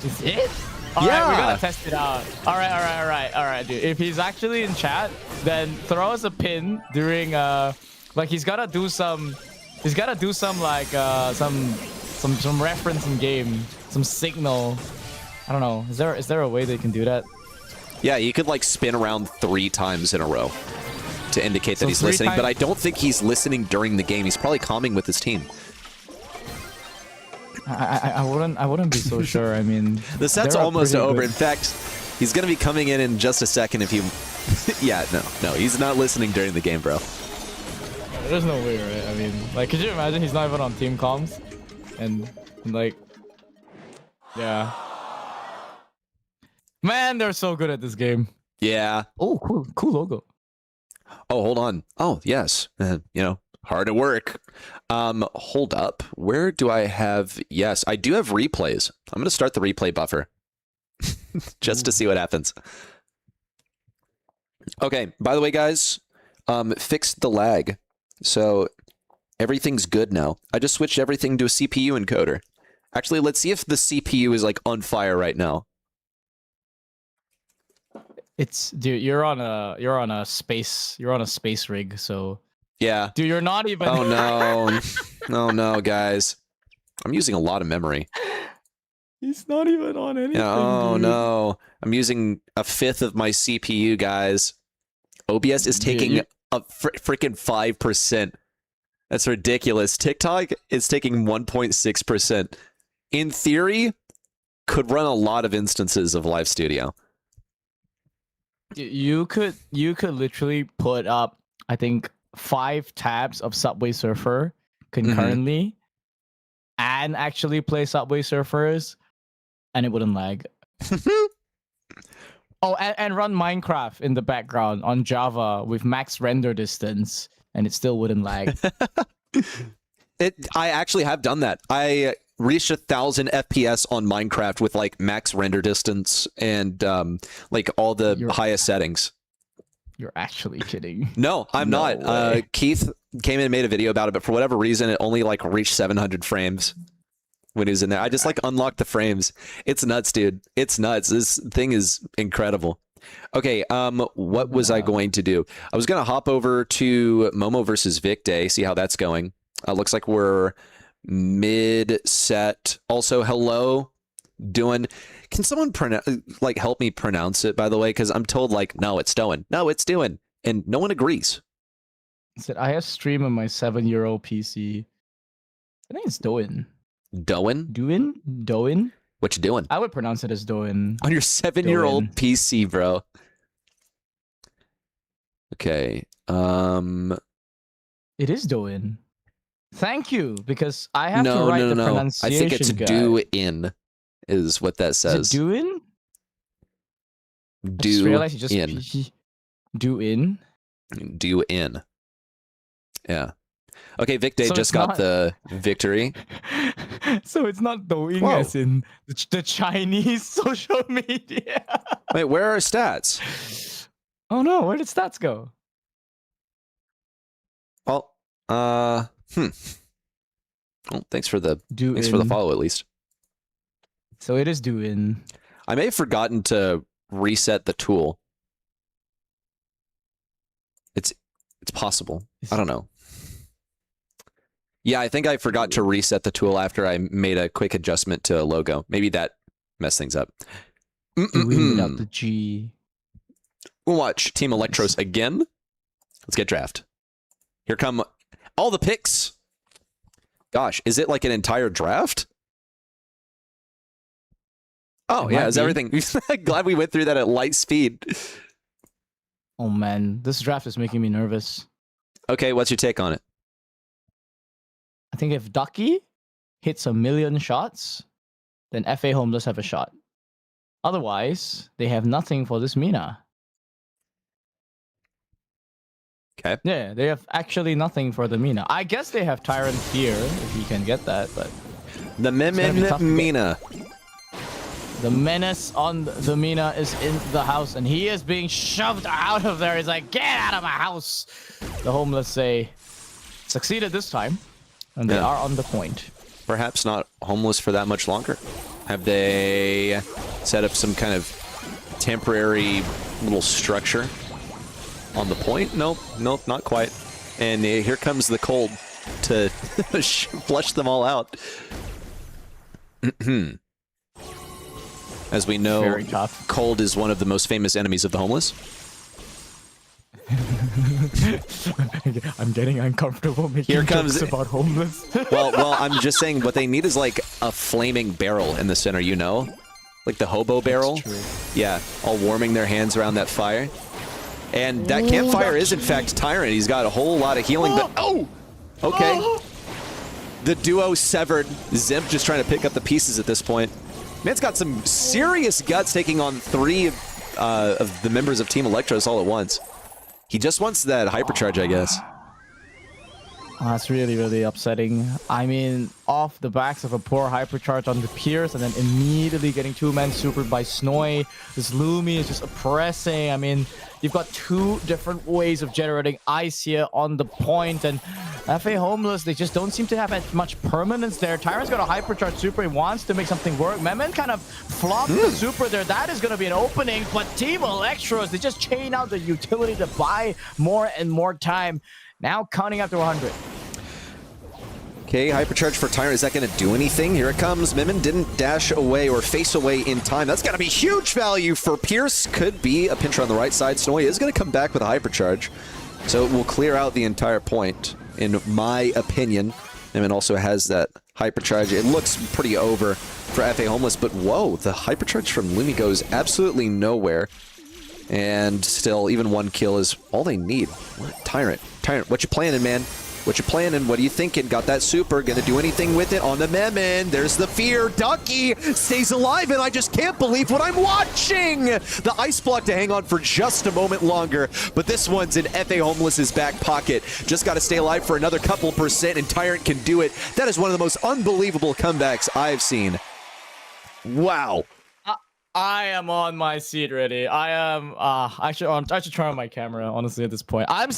Is it? Alright, we gotta test it out. Alright, dude. If he's actually in chat, then throw us a pin during like he's gotta do some like some reference in game, some signal. I don't know. Is there a way they can do that? Yeah, you could like spin around 3 times in a row to indicate that he's listening, but I don't think he's listening during the game. He's probably calming with his team. I wouldn't be so sure. I mean, the set's almost over. In fact, he's gonna be coming in just a second if you... Yeah, no, he's not listening during the game, bro. There's no way, right? I mean, like, could you imagine he's not even on team comms? And like, yeah. Man, they're so good at this game. Yeah. Oh, cool logo. Oh, hold on. Oh, yes. You know, hard at work. Hold up. Where do I have... Yes, I do have replays. I'm going to start the replay buffer. Just to see what happens. Okay, by the way, guys, fixed the lag. So everything's good now. I just switched everything to a CPU encoder. Actually, let's see if the CPU is like on fire right now. It's dude, you're on a space rig, so Yeah. dude, you're not even. Oh no. Oh no, guys. I'm using a lot of memory. He's not even on anything. Yeah, oh dude. no. I'm using a fifth of my CPU, guys. OBS is taking a freaking 5%. That's ridiculous. TikTok is taking 1.6%. In theory, could run a lot of instances of Live Studio. You could literally put up, I think, 5 tabs of Subway Surfer concurrently, and actually play Subway Surfers, and it wouldn't lag. Oh, and run Minecraft in the background on Java with max render distance, and it still wouldn't lag. I actually have done that. I reached 1,000 FPS on Minecraft with like max render distance and like all the highest settings. You're actually kidding. No, I'm not. Keith came in and made a video about it, but for whatever reason, it only like reached 700 frames when he was in there. I just like unlocked the frames. It's nuts, dude. It's nuts. This thing is incredible. Okay, what was I going to do? I was going to hop over to Momo versus Vic Day, see how that's going. Looks like we're mid-set. Also, hello, doing. Can someone like help me pronounce it, by the way? Because I'm told like, no, it's doing. No, it's doing. And no one agrees. I said, I have stream on my 7-year-old PC. I think it's Doin. Doin? Doin? What you doing? I would pronounce it as Doin. On your 7-year-old PC, bro. Okay. It is Doin. Thank you, because I have to write the pronunciation I think it's guide. do in, is what that says. Is it doin? Do I just realized you just in. Do in. Do in. Yeah. Okay, Vic Day So just it's got not- the victory. So it's not Douyin Whoa. as in the Chinese social media. Wait, where are stats? Oh no, where did stats go? Well, well, thanks for the Douyin. follow at least. So it is Douyin. I may have forgotten to reset the tool. It's possible. I don't know. Yeah, I think I forgot to reset the tool after I made a quick adjustment to a logo. Maybe that messed things up. Douyin without the G. We'll watch Team Electros again. Let's get draft. Here come all the picks. Gosh, is it like an entire draft? Oh, yeah, is everything. Glad we went through that at light speed. Oh man, this draft is making me nervous. Okay, what's your take on it? I think if Ducky hits 1,000,000 shots, then FA Homeless have a shot. Otherwise, they have nothing for this Mina. Okay. Yeah, they have actually nothing for the Mina. I guess they have Tyrant Fear, if he can get that, but... The gonna be tough to get. Mina. The menace on the Mina is in the house, and he is being shoved out of there. He's like, get out of my house! The Homeless say, succeeded this time, and they are on the point. Perhaps not homeless for that much longer. Have they set up some kind of temporary little structure on the point? Nope, not quite. And here comes the cold to flush them all out. As we know, Very tough. cold is one of the most famous enemies of the homeless. I'm getting uncomfortable making Here comes- jokes about homeless. Well, I'm just saying what they need is like a flaming barrel in the center, you know? Like the hobo barrel. True. Yeah, all warming their hands around that fire. And that campfire is in fact Tyrant. He's got a whole lot of healing, but okay. The duo severed. Zimp just trying to pick up the pieces at this point. Man's got some serious guts taking on 3 of the members of Team Electros all at once. He just wants that hypercharge, I guess. Oh, that's really, really upsetting. I mean, off the backs of a poor hypercharge on the Pierce and then immediately getting two-man supered by Snoy. This Lumi is just oppressing. I mean, you've got two different ways of generating ice here on the point, and FA Homeless, they just don't seem to have as much permanence there. Tyrant's got a hypercharge super. He wants to make something work. Memen kind of flopped the super there. That is going to be an opening, but Team Electros, they just chain out the utility to buy more and more time. Now counting up to 100. Okay, hypercharge for Tyrant. Is that going to do anything? Here it comes. Mimin didn't dash away or face away in time. That's going to be huge value for Pierce. Could be a pincher on the right side. Snowy is going to come back with a hypercharge. So it will clear out the entire point, in my opinion. Mimin also has that hypercharge. It looks pretty over for FA Homeless, but whoa, the hypercharge from Lumi goes absolutely nowhere. And still, even one kill is all they need. Tyrant, what you planning, man? What you planning? What are you thinking? Got that super. Gonna do anything with it on the Memin. There's the fear. Ducky stays alive, and I just can't believe what I'm watching. The ice block to hang on for just a moment longer, but this one's in FA Homeless's back pocket. Just got to stay alive for another couple percent, and Tyrant can do it. That is one of the most unbelievable comebacks I've seen. Wow. I am on my seat ready. I am. I should turn on my camera. Honestly, at this point, I'm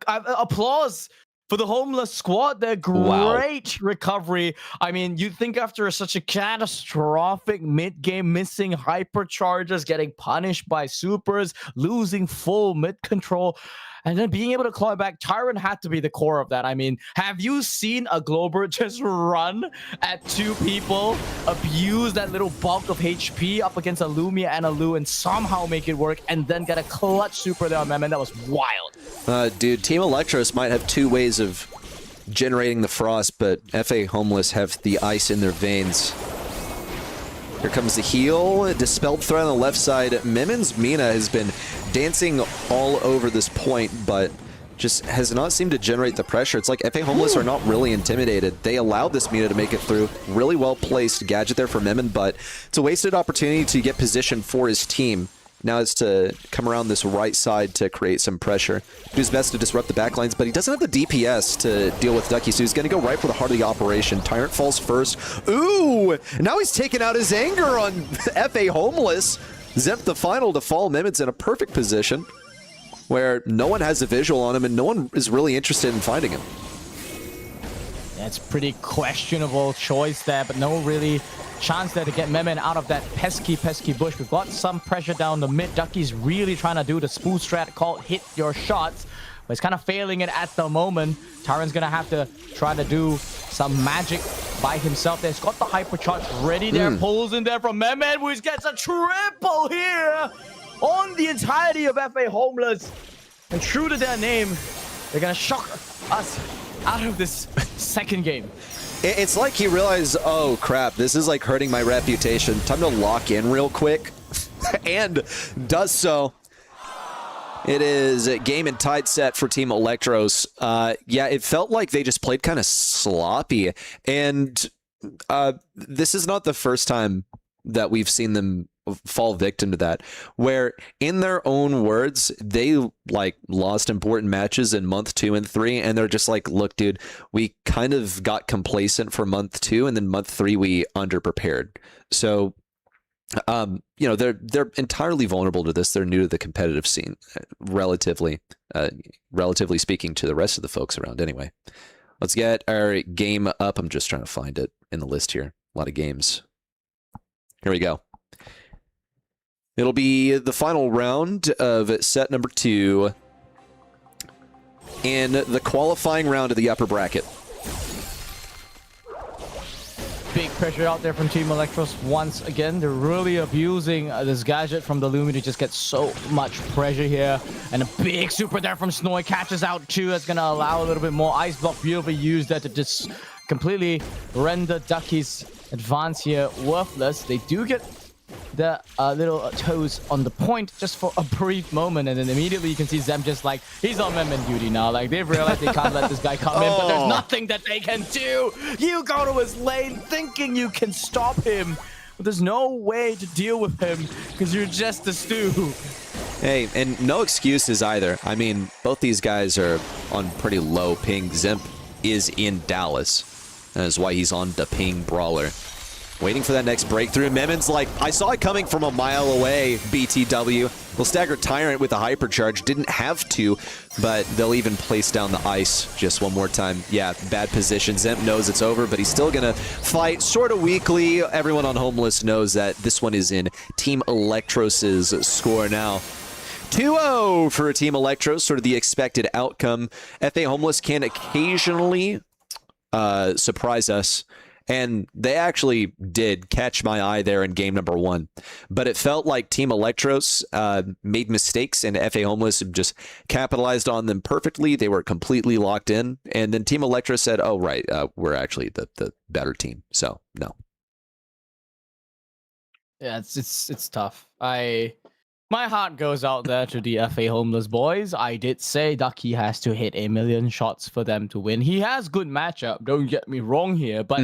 applause for the Homeless squad. They're great recovery. I mean, you think after such a catastrophic mid-game, missing hypercharges, getting punished by supers, losing full mid control, and then being able to claw back, Tyrant had to be the core of that. I mean, have you seen a Glober just run at two people, abuse that little bulk of HP up against a Lumia and a Lu, and somehow make it work, and then get a clutch super there on Memen? That was wild. Dude, Team Electros might have two ways of generating the frost, but FA Homeless have the ice in their veins. Here comes the heal. Dispelled threat on the left side. Memen's Mina has been dancing all over this point, but just has not seemed to generate the pressure. It's like FA Homeless are not really intimidated. They allowed this Mina to make it through. Really well placed gadget there for Memen, but it's a wasted opportunity to get position for his team. Now it's to come around this right side to create some pressure. Do his best to disrupt the backlines, but he doesn't have the DPS to deal with Ducky, so he's going to go right for the heart of the operation. Tyrant falls first. Ooh! Now he's taking out his anger on FA Homeless. Zemp the final to fall. Memen's in a perfect position where no one has a visual on him and no one is really interested in fighting him. That's pretty questionable choice there, but no really chance there to get Memen out of that pesky bush. We've got some pressure down the mid. Ducky's really trying to do the spool strat called hit your shots, but he's kind of failing it at the moment. Tyrant's gonna have to try to do some magic by himself. He's got the hypercharge ready there, pulls in there from Memen, which gets a triple here on the entirety of FA Homeless. And true to their name, they're gonna shock us out of this second game. It's like he realized, oh crap, this is like hurting my reputation. Time to lock in real quick. And does so. It is a game and tied set for Team Electros. Yeah, it felt like they just played kind of sloppy. And this is not the first time that we've seen them fall victim to that, where in their own words, they like lost important matches in month 2 and 3, and they're just like, look, dude, we kind of got complacent for month 2, and then month 3 we underprepared. So you know, they're entirely vulnerable to this. They're new to the competitive scene, relatively speaking to the rest of the folks around anyway. Let's get our game up. I'm just trying to find it in the list here. A lot of games. Here we go. It'll be the final round of set number 2 in the qualifying round of the upper bracket. Big pressure out there from Team Electros once again. They're really abusing this gadget from the Lumi to just get so much pressure here. And a big super there from Snoy catches out too. That's going to allow a little bit more ice block beautifully used there to just completely render Ducky's advance here worthless. They do get the little toes on the point just for a brief moment, and then immediately you can see Zem just like, he's on Memen duty now. Like, they've realized they can't let this guy come in, but there's nothing that they can do. You go to his lane thinking you can stop him, but there's no way to deal with him because you're just a stew. Hey, and no excuses either. I mean, both these guys are on pretty low ping. Zimp is in Dallas. That is why he's on the ping brawler. Waiting for that next breakthrough. Memon's like, I saw it coming from a mile away, BTW. Well, Stagger Tyrant with the hypercharge didn't have to, but they'll even place down the ice just one more time. Yeah, bad position. Zemp knows it's over, but he's still going to fight sort of weakly. Everyone on Homeless knows that this one is in Team Electros' score now. 2-0 for Team Electros, sort of the expected outcome. FA Homeless can occasionally surprise us. And they actually did catch my eye there in game number 1. But it felt like Team Electros made mistakes and FA Homeless just capitalized on them perfectly. They were completely locked in. And then Team Electros said, oh, right, we're actually the better team. So, no. Yeah, it's tough. My heart goes out there to the FA Homeless boys. I did say Ducky has to hit 1,000,000 shots for them to win. He has good matchup, don't get me wrong here, but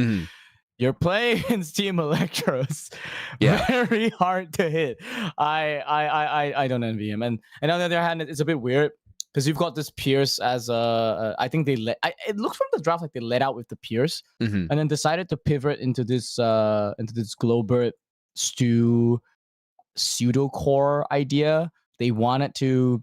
you're playing against Team Electros. Yeah. Very hard to hit. I don't envy him. And on the other hand, it's a bit weird because you've got this Pierce as I think they it looks from the draft like they let out with the Pierce and then decided to pivot into this Glowbird Stew pseudo core idea. They wanted to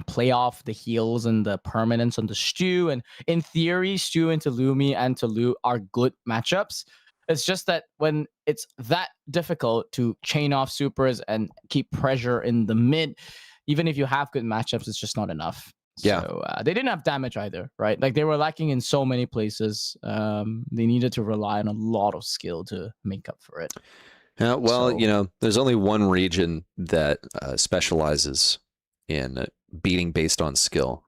play off the heals and the permanence on the Stew, and in theory Stew into Lumi and to Lu are good matchups. It's just that when it's that difficult to chain off supers and keep pressure in the mid, even if you have good matchups, it's just not enough. Yeah. So they didn't have damage either, right? Like they were lacking in so many places. They needed to rely on a lot of skill to make up for it. Yeah, well, you know, there's only one region that specializes in beating based on skill,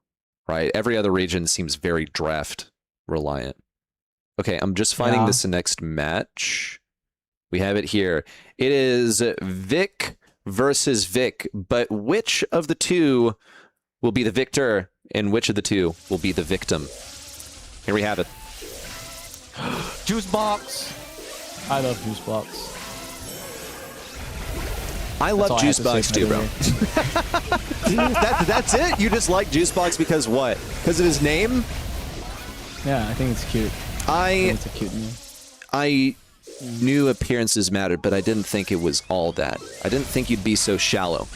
right? Every other region seems very draft reliant. Okay, I'm just finding this next match. We have it here. It is Vic versus Vic, but which of the two will be the victor and which of the two will be the victim? Here we have it. Juice box. I love juice box. I love Juicebox too, bro. That's it? You just like Juicebox because what? Because of his name? Yeah, I think it's cute. I think it's a cute name. I knew appearances mattered, but I didn't think it was all that. I didn't think you'd be so shallow.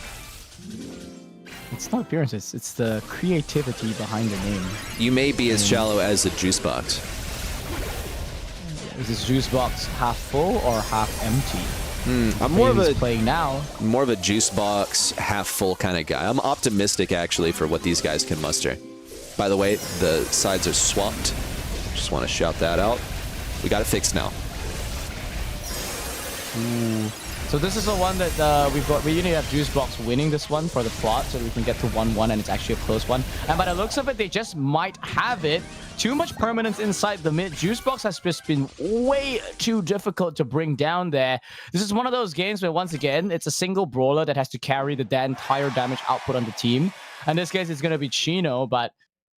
It's not appearances, it's the creativity behind the name. You may be as shallow as the Juicebox. Is this Juicebox half full or half empty? I'm more of a playing now. More of a juice box, half full kind of guy. I'm optimistic actually for what these guys can muster. By the way, the sides are swapped. Just want to shout that out. We got it fixed now. Ooh. So this is the one that we've got. We usually have Juicebox winning this one for the plot, so we can get to 1-1, and it's actually a close one. And by the looks of it, they just might have it. Too much permanence inside the mid. Juicebox has just been way too difficult to bring down there. This is one of those games where, once again, it's a single brawler that has to carry the entire damage output on the team. In this case, it's going to be Chino, but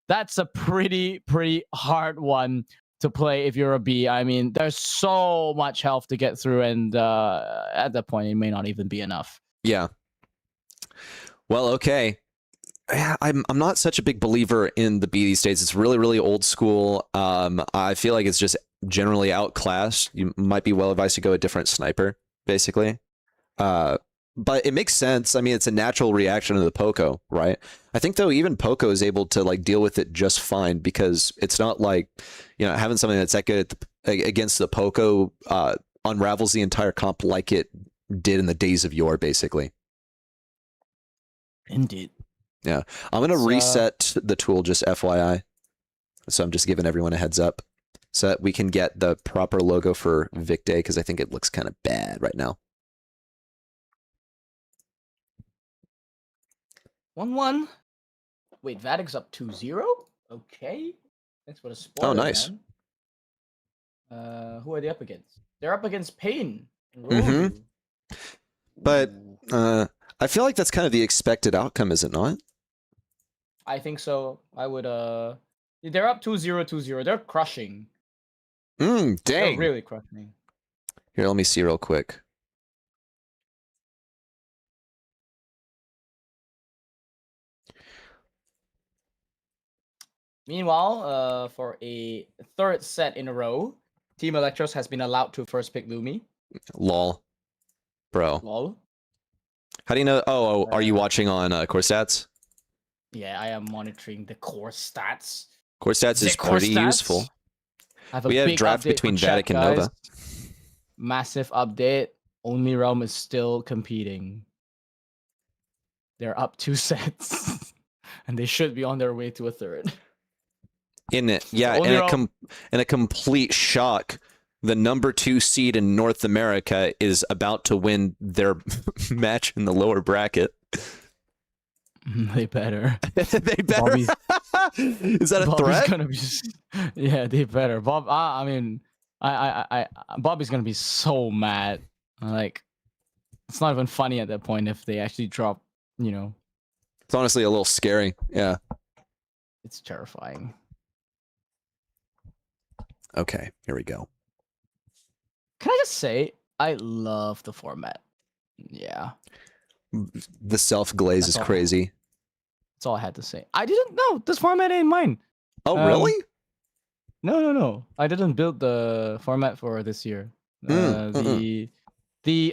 that's a pretty hard one to play if you're a B. I mean, there's so much health to get through, and at that point, it may not even be enough. Yeah. Well, okay. I'm not such a big believer in the B these days. It's really old school. I feel like it's just generally outclassed. You might be well advised to go a different sniper, basically. But it makes sense. I mean, it's a natural reaction to the Poco, right? I think, though, even Poco is able to like deal with it just fine because it's not like, you know, having something that's that good against the Poco unravels the entire comp like it did in the days of yore, basically. Indeed. Yeah. I'm going to reset the tool, just FYI. So I'm just giving everyone a heads up so that we can get the proper logo for Vic Day because I think it looks kind of bad right now. 1-1. Wait, Vadic's up 2-0? Okay. Thanks for the spoiler. Oh, nice. Man. Who are they up against? They're up against Pain. But I feel like that's kind of the expected outcome, is it not? I think so. I would they're up 2-0. They're crushing. Dang. They're really crushing. Here, let me see real quick. Meanwhile, for a third set in a row, Team Electros has been allowed to first pick Lumi. Lol. Bro. Lol. How do you know? Oh, are you watching on Core Stats? Yeah, I am monitoring the core stats. Core Stats is core pretty stats. useful. I have a We have big draft update between for chat, Vatic and guys. Nova. Massive update. Only Realm is still competing. They're up 2 sets. And they should be on their way to a third. In a complete shock, the number 2 seed in North America is about to win their match in the lower bracket. They better. They better. Is that a Bobby's threat? Gonna be, yeah, they better. Bob. I mean, Bobby's gonna be so mad. Like, it's not even funny at that point if they actually drop. You know, It's honestly a little scary. Yeah. it's terrifying. Okay, here we go. Can I just say, I love the format. Yeah, The self-glaze is all. crazy. that's all I had to say. I didn't know this format ain't mine. Oh, really? No. I didn't build the format for this year. The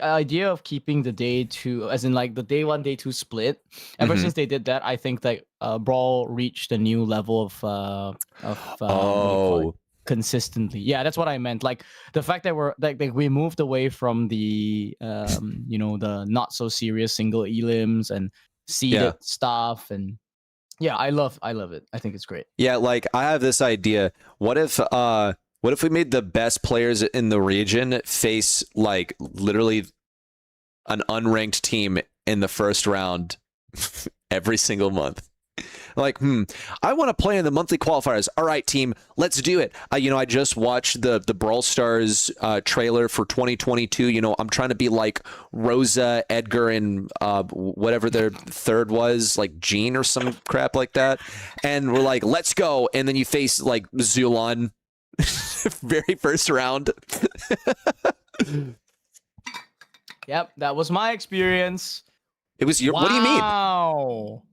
idea of keeping the day 2, as in like the day 1, day 2 split. Ever since they did that, I think that Brawl reached a new level of what do you call it? Consistently. Yeah, that's what I meant. Like the fact that we moved away from the the not so serious single elims and seeded stuff, and yeah, I love it. I think it's great. Yeah, like I have this idea. What if we made the best players in the region face like literally an unranked team in the first round every single month? Like, I want to play in the monthly qualifiers. All right, team, let's do it. I just watched the Brawl Stars trailer for 2022. I'm trying to be like Rosa, Edgar, and whatever their third was, like Jean or some crap like that. And we're like, let's go. And then you face like Zulon very first round. Yep, that was my experience. It was your. What do you mean? Wow.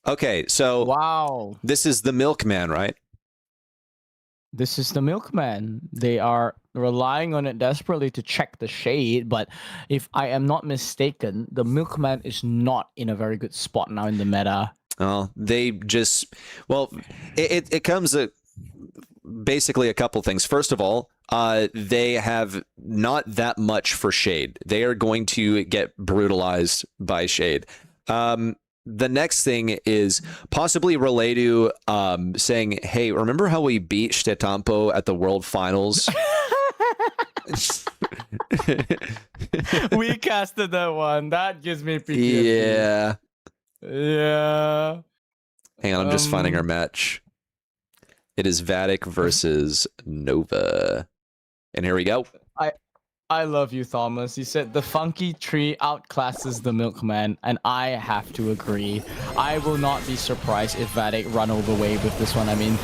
Okay, so Wow. this is the Milkman, right? This is the Milkman. They are relying on it desperately to check the shade, but if I am not mistaken, the Milkman is not in a very good spot now in the meta. Oh, they just it comes basically a couple things. First of all, they have not that much for shade. They are going to get brutalized by shade. The next thing is possibly Relay to saying, hey, remember how we beat Stetampo at the World Finals? We casted that one. That gives me PTSD. Yeah. Yeah. Hang on, I'm just finding our match. It is Vatic versus Nova. And here we go. I love you, Thomas. You said the funky tree outclasses the Milkman, and I have to agree. I will not be surprised if Vatic run all the way with this one. I mean,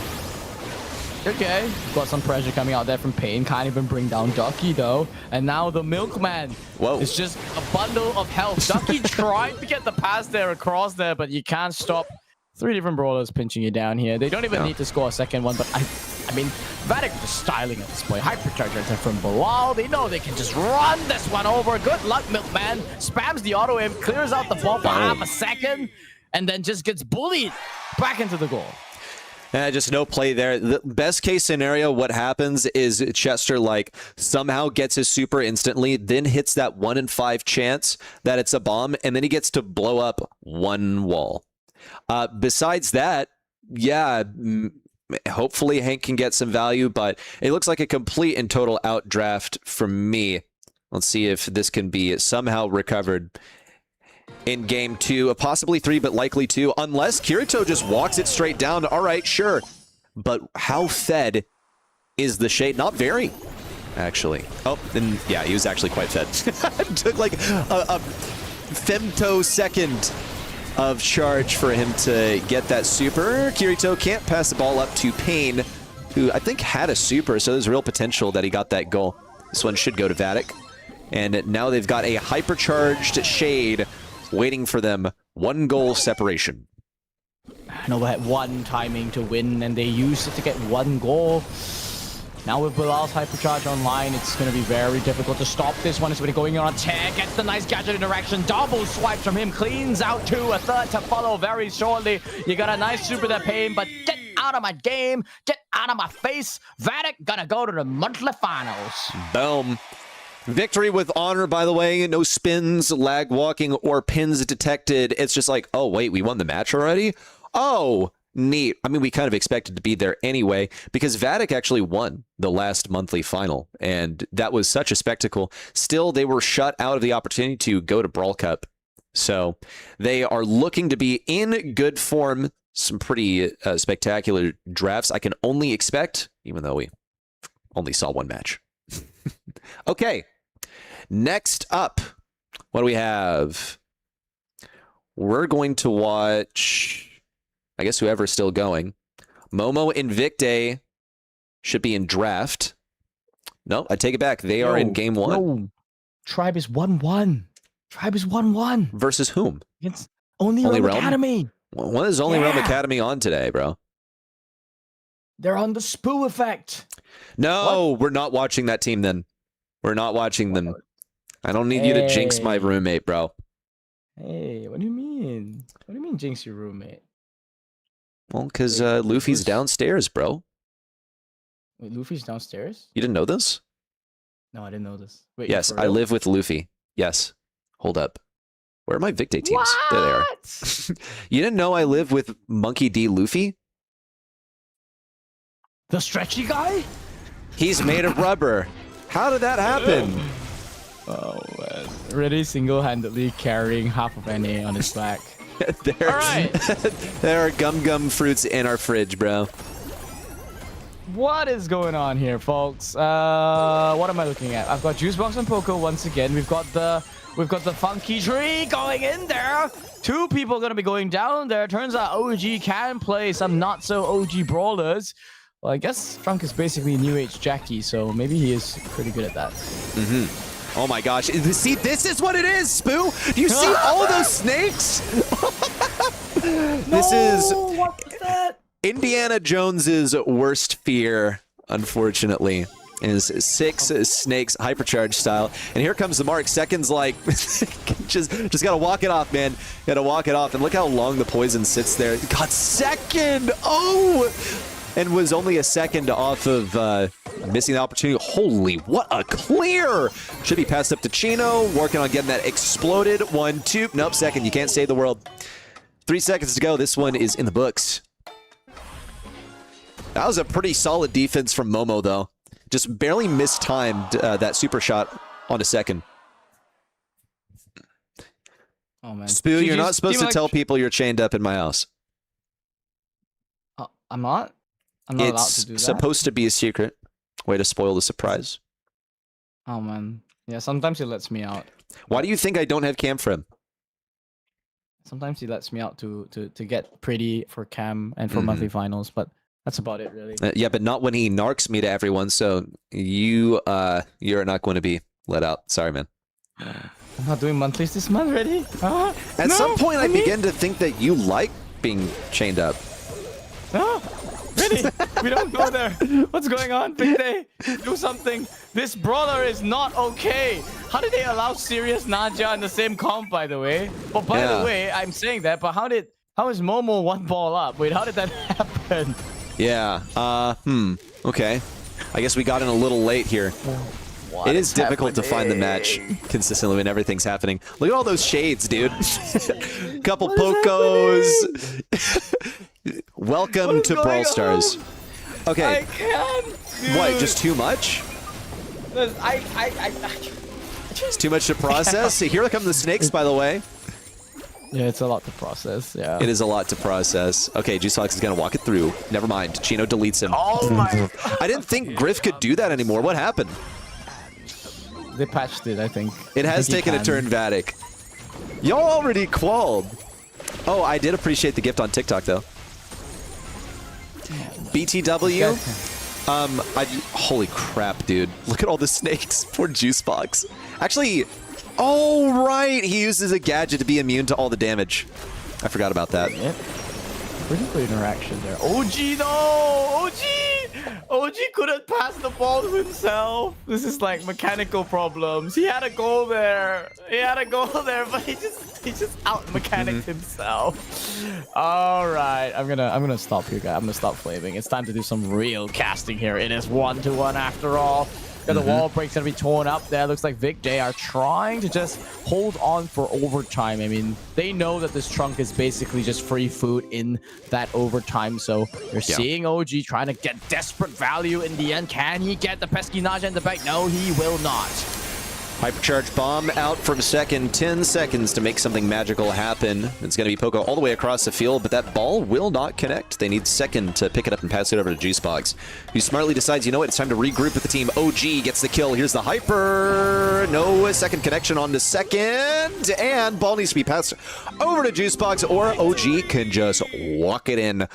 okay, got some pressure coming out there from Pain. Can't even bring down Ducky, though. And now the Milkman is just a bundle of health. Ducky tried to get the pass there across there, but you can't stop. 3 different brawlers pinching you down here. They don't even need to score a second one, but I mean, Vatic just styling at this point. Hypercharge attack from Bilal. They know they can just run this one over. Good luck, Milkman. Spams the auto aim, clears out the ball for half a second, and then just gets bullied back into the goal. Just no play there. The best case scenario, what happens is Chester like somehow gets his super instantly, then hits that 1 in 5 chance that it's a bomb, and then he gets to blow up one wall. Besides that, yeah, hopefully Hank can get some value, but it looks like a complete and total outdraft from me. Let's see if this can be somehow recovered in game 2, possibly 3, but likely 2, unless Kirito just walks it straight down. All right, sure. But how fed is the shade? Not very, actually. Oh, then yeah, he was actually quite fed. It took like a femtosecond of charge for him to get that super. Kirito can't pass the ball up to Pain, who I think had a super, so there's real potential that he got that goal. This one should go to Vatic. And now they've got a hypercharged shade waiting for them. 1 goal separation. Nova had one timing to win, and they used it to get one goal. Now with Bilal's hypercharge online, it's going to be very difficult to stop this one. It's going to be going on a tear, gets the nice gadget interaction, double swipes from him, cleans out two, a third to follow very shortly. You got a nice super that pain, but get out of my game, get out of my face. Vatic gonna go to the monthly finals. Boom. Victory with honor, by the way. No spins, lag walking, or pins detected. It's just like, oh, wait, we won the match already? Oh, neat. I mean, we kind of expected to be there anyway, because Vatic actually won the last monthly final, and that was such a spectacle. Still, they were shut out of the opportunity to go to Brawl Cup. So they are looking to be in good form. Some pretty spectacular drafts I can only expect, even though we only saw one match. Okay, next up, what do we have? We're going to watch, I guess whoever's still going. Momo Invicte should be in draft. No, I take it back. They are in game one. No. Tribe is 1-1. Tribe is 1-1. Versus whom? It's only Realm Academy. When is Only Realm Academy on today, bro? They're on the Spoo effect. No, we're not watching that team then. We're not watching them. I don't need you to jinx my roommate, bro. Hey, what do you mean? What do you mean jinx your roommate? Well, because Luffy's downstairs, bro. Wait, Luffy's downstairs? You didn't know this? No, I didn't know this. Wait, yes, I live with Luffy. Yes. Hold up. Where are my Victe teams? What? There they are. You didn't know I live with Monkey D. Luffy? The stretchy guy? He's made of rubber. How did that happen? Oh, man. Really single-handedly carrying half of NA on his back. There, all right. There are gum fruits in our fridge, bro. What is going on here, folks? What am I looking at? I've got Juicebox and Poco once again. We've got the funky tree going in there. Two people gonna be going down there. Turns out OG can play some not so OG brawlers. Well, I guess Trunk is basically New Age Jackie, so maybe he is pretty good at that. Mm-hmm. Oh my gosh. See, this is what it is, Spoo. Do you see all those snakes? This is what was that? Indiana Jones's worst fear, unfortunately, is 6 snakes hypercharge style. And here comes the mark. Seconds like just gotta walk it off, man. Gotta walk it off. And look how long the poison sits there. Got second. Oh! And was only a second off of missing the opportunity. Holy, what a clear! Should be passed up to Chino, working on getting that exploded. 1, 2, nope, second, you can't save the world. 3 seconds to go, this one is in the books. That was a pretty solid defense from Momo, though. Just barely mistimed that super shot on a second. Oh, man. Spoo, you're not supposed to tell people you're chained up in my house. I'm not? I'm not allowed to do that? It's supposed to be a secret. Way to spoil the surprise. Oh, man. Yeah, sometimes he lets me out. Why do you think I don't have cam for him? Sometimes he lets me out to get pretty for cam and for monthly finals, but that's about it, really. Yeah, but not when he narcs me to everyone, so you're not going to be let out. Sorry, man. I'm not doing monthlies this month, ready? At some point, I begin to think that you like being chained up. No, really? We don't go there. What's going on, Big Day? Do something. This brawler is not okay. How did they allow Sirius Naja in the same comp, by the way? Well, by the way, I'm saying that, but how is Momo one ball up? Wait, how did that happen? Yeah. Okay. I guess we got in a little late here. It is difficult to find the match consistently when everything's happening. Look at all those shades, dude. Couple Pocos. Welcome to Brawl Stars. Okay. I can't. Dude. What? Just too much? It's too much to process. Here come the snakes, by the way. Yeah, it's a lot to process. Yeah. It is a lot to process. Okay, Juicefox is gonna walk it through. Never mind. Chino deletes him. Oh my! I didn't think Griff could do that anymore. What happened? They patched it, I think. It has taken a turn, Vatic. Y'all already qualled. Oh, I did appreciate the gift on TikTok, though. BTW. Holy crap, dude. Look at all the snakes. Poor Juicebox. Actually, oh, right. He uses a gadget to be immune to all the damage. I forgot about that. Pretty good interaction there. OG, no! OG couldn't pass the ball to himself. This is like mechanical problems. He had a goal there. But he just out mechanicked himself. All right, I'm gonna stop here, guys. I'm gonna stop flaming. It's time to do some real casting here. It is 1-1 after all. The wall break's gonna be torn up there. Looks like Vic, they are trying to just hold on for overtime. I mean, they know that this trunk is basically just free food in that overtime. So you're seeing OG trying to get desperate value in the end. Can he get the pesky Naja in the back? No, he will not. Hypercharge bomb out from second. 10 seconds to make something magical happen. It's going to be Poco all the way across the field, but that ball will not connect. They need second to pick it up and pass it over to Juicebox, who smartly decides, you know what, it's time to regroup with the team. OG gets the kill. Here's the Hyper. No second connection on the second. And ball needs to be passed over to Juicebox, or OG can just walk it in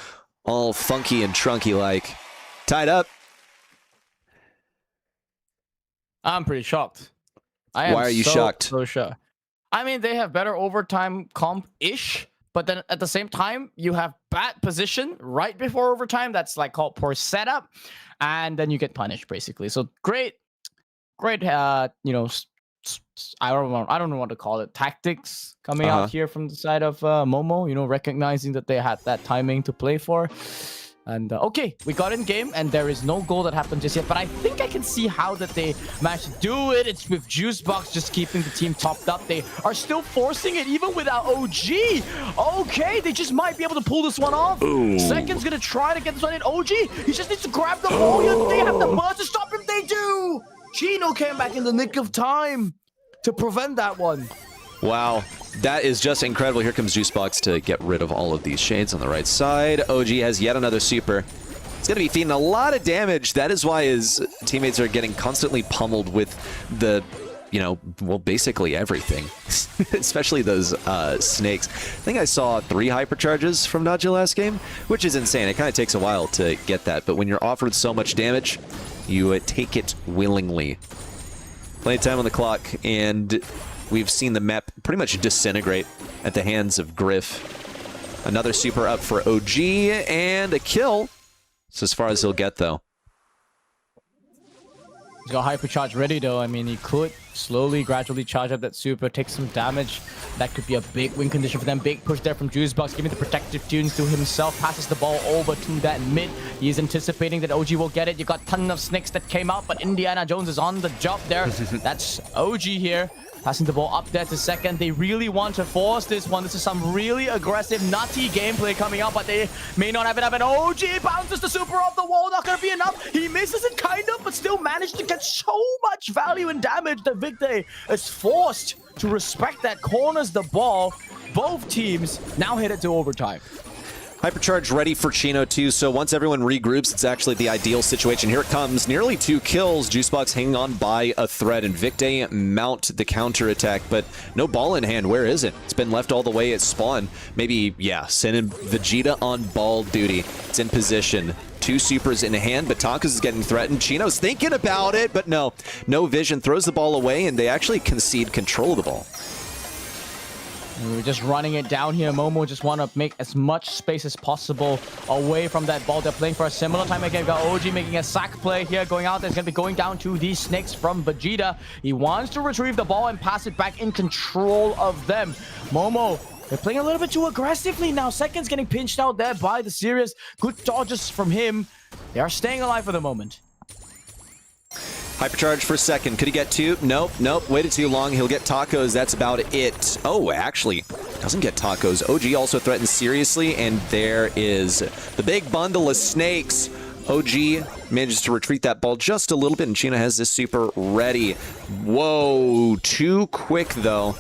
all funky and trunky like. Tied up. I'm pretty shocked. Why are you shocked? So sure. I mean, they have better overtime comp-ish, but then at the same time, you have bad position right before overtime. That's like called poor setup, and then you get punished basically. So great. You know, I don't know what to call it. Tactics coming out here from the side of Momo. You know, recognizing that they had that timing to play for. And okay, we got in game, and there is no goal that happened just yet. But I think I can see how that they managed to do it. It's with Juicebox just keeping the team topped up. They are still forcing it even without OG. Okay, they just might be able to pull this one off. Ooh. Second's gonna try to get this one in. OG, he just needs to grab the ball. They have the burst to stop him. They do. Chino came back in the nick of time to prevent that one. Wow, that is just incredible. Here comes Juicebox to get rid of all of these shades on the right side. OG has yet another super. It's going to be feeding a lot of damage. That is why his teammates are getting constantly pummeled with the, you know, well, basically everything. Especially those snakes. I think I saw 3 hypercharges from Naja last game, which is insane. It kind of takes a while to get that, but when you're offered so much damage, you take it willingly. Plenty of time on the clock, and we've seen the map pretty much disintegrate at the hands of Griff. Another super up for OG, and a kill. It's as far as he'll get, though. He's got hypercharge ready, though. I mean, he could slowly, gradually charge up that super, take some damage. That could be a big win condition for them. Big push there from Juicebox, giving the protective tunes to himself. Passes the ball over to that mid. He is anticipating that OG will get it. You got a ton of snakes that came out, but Indiana Jones is on the job there. That's OG here. Passing the ball up there to second. They really want to force this one. This is some really aggressive, nutty gameplay coming out, but they may not have it up. And OG bounces the super off the wall. Not going to be enough. He misses it kind of, but still managed to get so much value and damage that Victor is forced to respect that, corners the ball. Both teams now headed to overtime. Hypercharge ready for Chino too, so once everyone regroups, it's actually the ideal situation. Here it comes, nearly 2 kills. Juicebox hanging on by a thread, and Victor mount the counterattack, but no ball in hand. Where is it? It's been left all the way at spawn. Maybe, yeah, send in Vegeta on ball duty. It's in position. 2 supers in hand, but Takas is getting threatened. Chino's thinking about it, but no vision. Throws the ball away, and they actually concede control of the ball. We're just running it down here. Momo just want to make as much space as possible away from that ball. They're playing for a similar time again. We've got OG making a sack play here. Going out there. It's going to be going down to these snakes from Vegeta. He wants to retrieve the ball and pass it back in control of them. Momo, they're playing a little bit too aggressively now. Second's getting pinched out there by the Sirius. Good dodges from him. They are staying alive for the moment. Hypercharge for second. Could he get 2? Nope. Waited too long. He'll get tacos. That's about it. Oh, actually, doesn't get tacos. OG also threatens seriously, and there is the big bundle of snakes. OG manages to retreat that ball just a little bit, and Chino has this super ready. Whoa, too quick, though,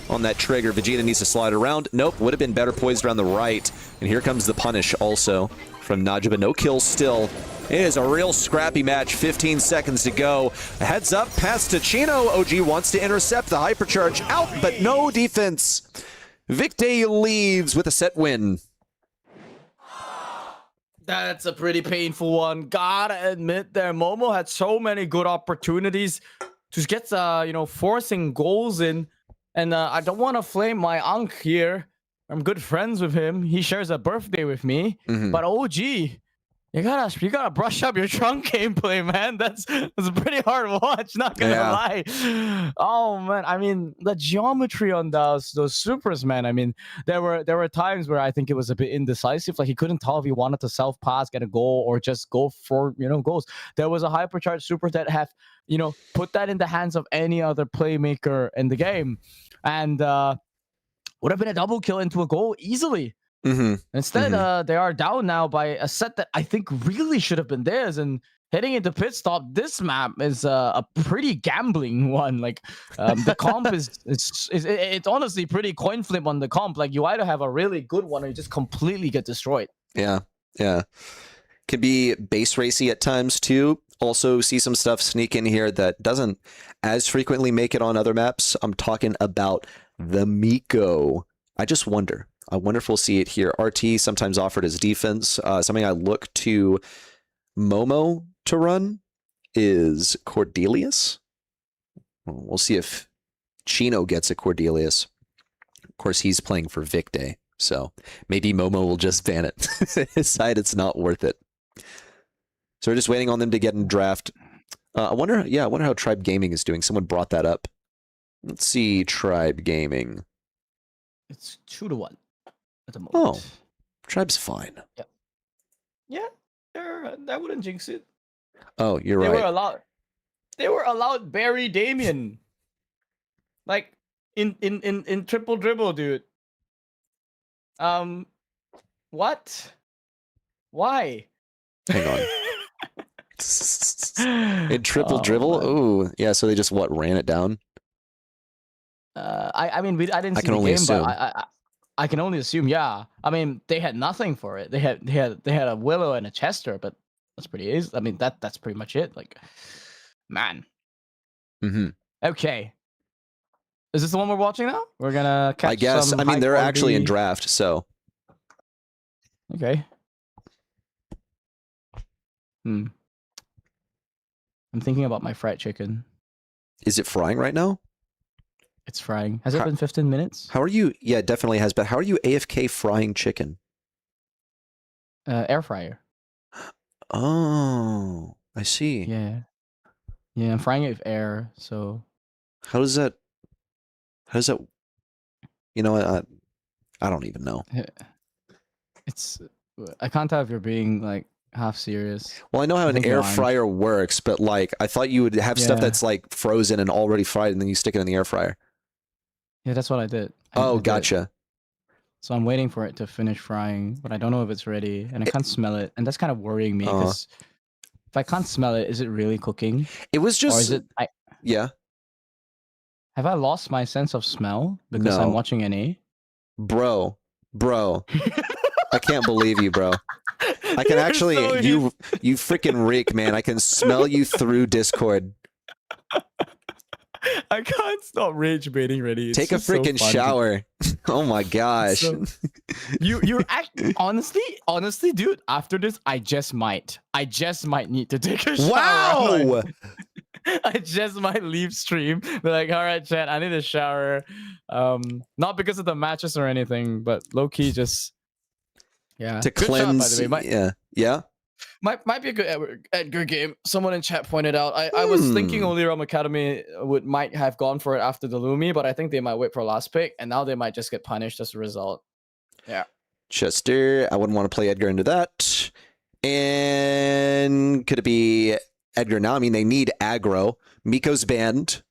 on that trigger. Vegeta needs to slide around. Nope, would have been better poised around the right. And here comes the punish also from Naja, but no kills still. It is a real scrappy match. 15 seconds to go. A heads up, pass to Chino. OG wants to intercept the hypercharge out, but no defense. Victor leads with a set win. That's a pretty painful one. Gotta admit there, Momo had so many good opportunities to get, forcing goals in. And I don't want to flame my Ankh here, I'm good friends with him. He shares a birthday with me. Mhm. But OG, you gotta brush up your trunk gameplay, man. That's a pretty hard watch. Not gonna Yeah. lie. Oh man, I mean the geometry on those supers, man. I mean there were times where I think it was a bit indecisive. Like he couldn't tell if he wanted to self pass, get a goal, or just go for goals. There was a hypercharged super that have put that in the hands of any other playmaker in the game, and would have been a double kill into a goal easily. Mm-hmm. Instead, they are down now by a set that I think really should have been theirs. And heading into pit stop, this map is a pretty gambling one. Like the comp it's honestly pretty coin flip on the comp. Like you either have a really good one or you just completely get destroyed. Yeah, yeah. Can be base racy at times too. Also see some stuff sneak in here that doesn't as frequently make it on other maps. I'm talking about the Miko. I just wonder. I wonder if we'll see it here. RT sometimes offered as defense. Something I look to Momo to run is Cordelius. We'll see if Chino gets a Cordelius. Of course, he's playing for Vicday, so maybe Momo will just ban it. Decide it's not worth it. So we're just waiting on them to get in draft. I wonder how Tribe Gaming is doing. Someone brought that up. Let's see, Tribe Gaming. It's 2-1 at the moment. Oh, Tribe's fine. Yeah, I wouldn't jinx it. Oh, you're They right. They were allowed Barry Damien. Like in triple dribble, dude. What? Why? Hang on. In triple dribble? Man. Ooh, yeah. So they just ran it down. I mean, I didn't see can the only game, assume. but I can only assume. Yeah, I mean, they had nothing for it. They had a Willow and a Chester, but that's pretty easy. I mean, that's pretty much it. Like, man. Mm-hmm. Okay. Is this the one we're watching now? We're gonna catch. I guess. Some I mean, they're actually in high-quality- draft, so Okay. I'm thinking about my fried chicken. is it frying right now? It's frying. Has it How- been 15 minutes? How are you? Yeah, it definitely has. But how are you AFK frying chicken? Air fryer. Oh, I see. Yeah. Yeah, I'm frying it with air, so How does that? You know, I don't even know. it's. I can't tell if you're being like half serious. Well, I know how I an think air you're lying. fryer works, but like I thought you would have stuff Yeah. that's like frozen and already fried, and then you stick it in the air fryer. Yeah, that's what I did. I Oh, did. gotcha. So I'm waiting for it to finish frying, but I don't know if it's ready, and I can't smell it, and that's kind of worrying me because if I can't smell it, is it really cooking, It was or just is it? yeah, Have I lost my sense of smell because No. I'm watching NA? bro. I can't believe you, bro. I can You're actually so you freaking reek, man. I can smell you through Discord. I can't stop rage baiting ready. It's Take a just so freaking fun. shower. Oh my gosh. So- You're honestly, dude. After this, I just might need to take a shower. Wow. I just might leave stream. Be like, all right, chat, I need a shower. Not because of the matches or anything, but low key just yeah. To Good shot, by cleanse. the way. Yeah. Might be a good Edgar game. Someone in chat pointed out. I was thinking Olearum Academy might have gone for it after the Lumi, but I think they might wait for last pick, and now they might just get punished as a result. Yeah. Chester, I wouldn't want to play Edgar into that. And could it be Edgar now? I mean, they need aggro. Miko's banned.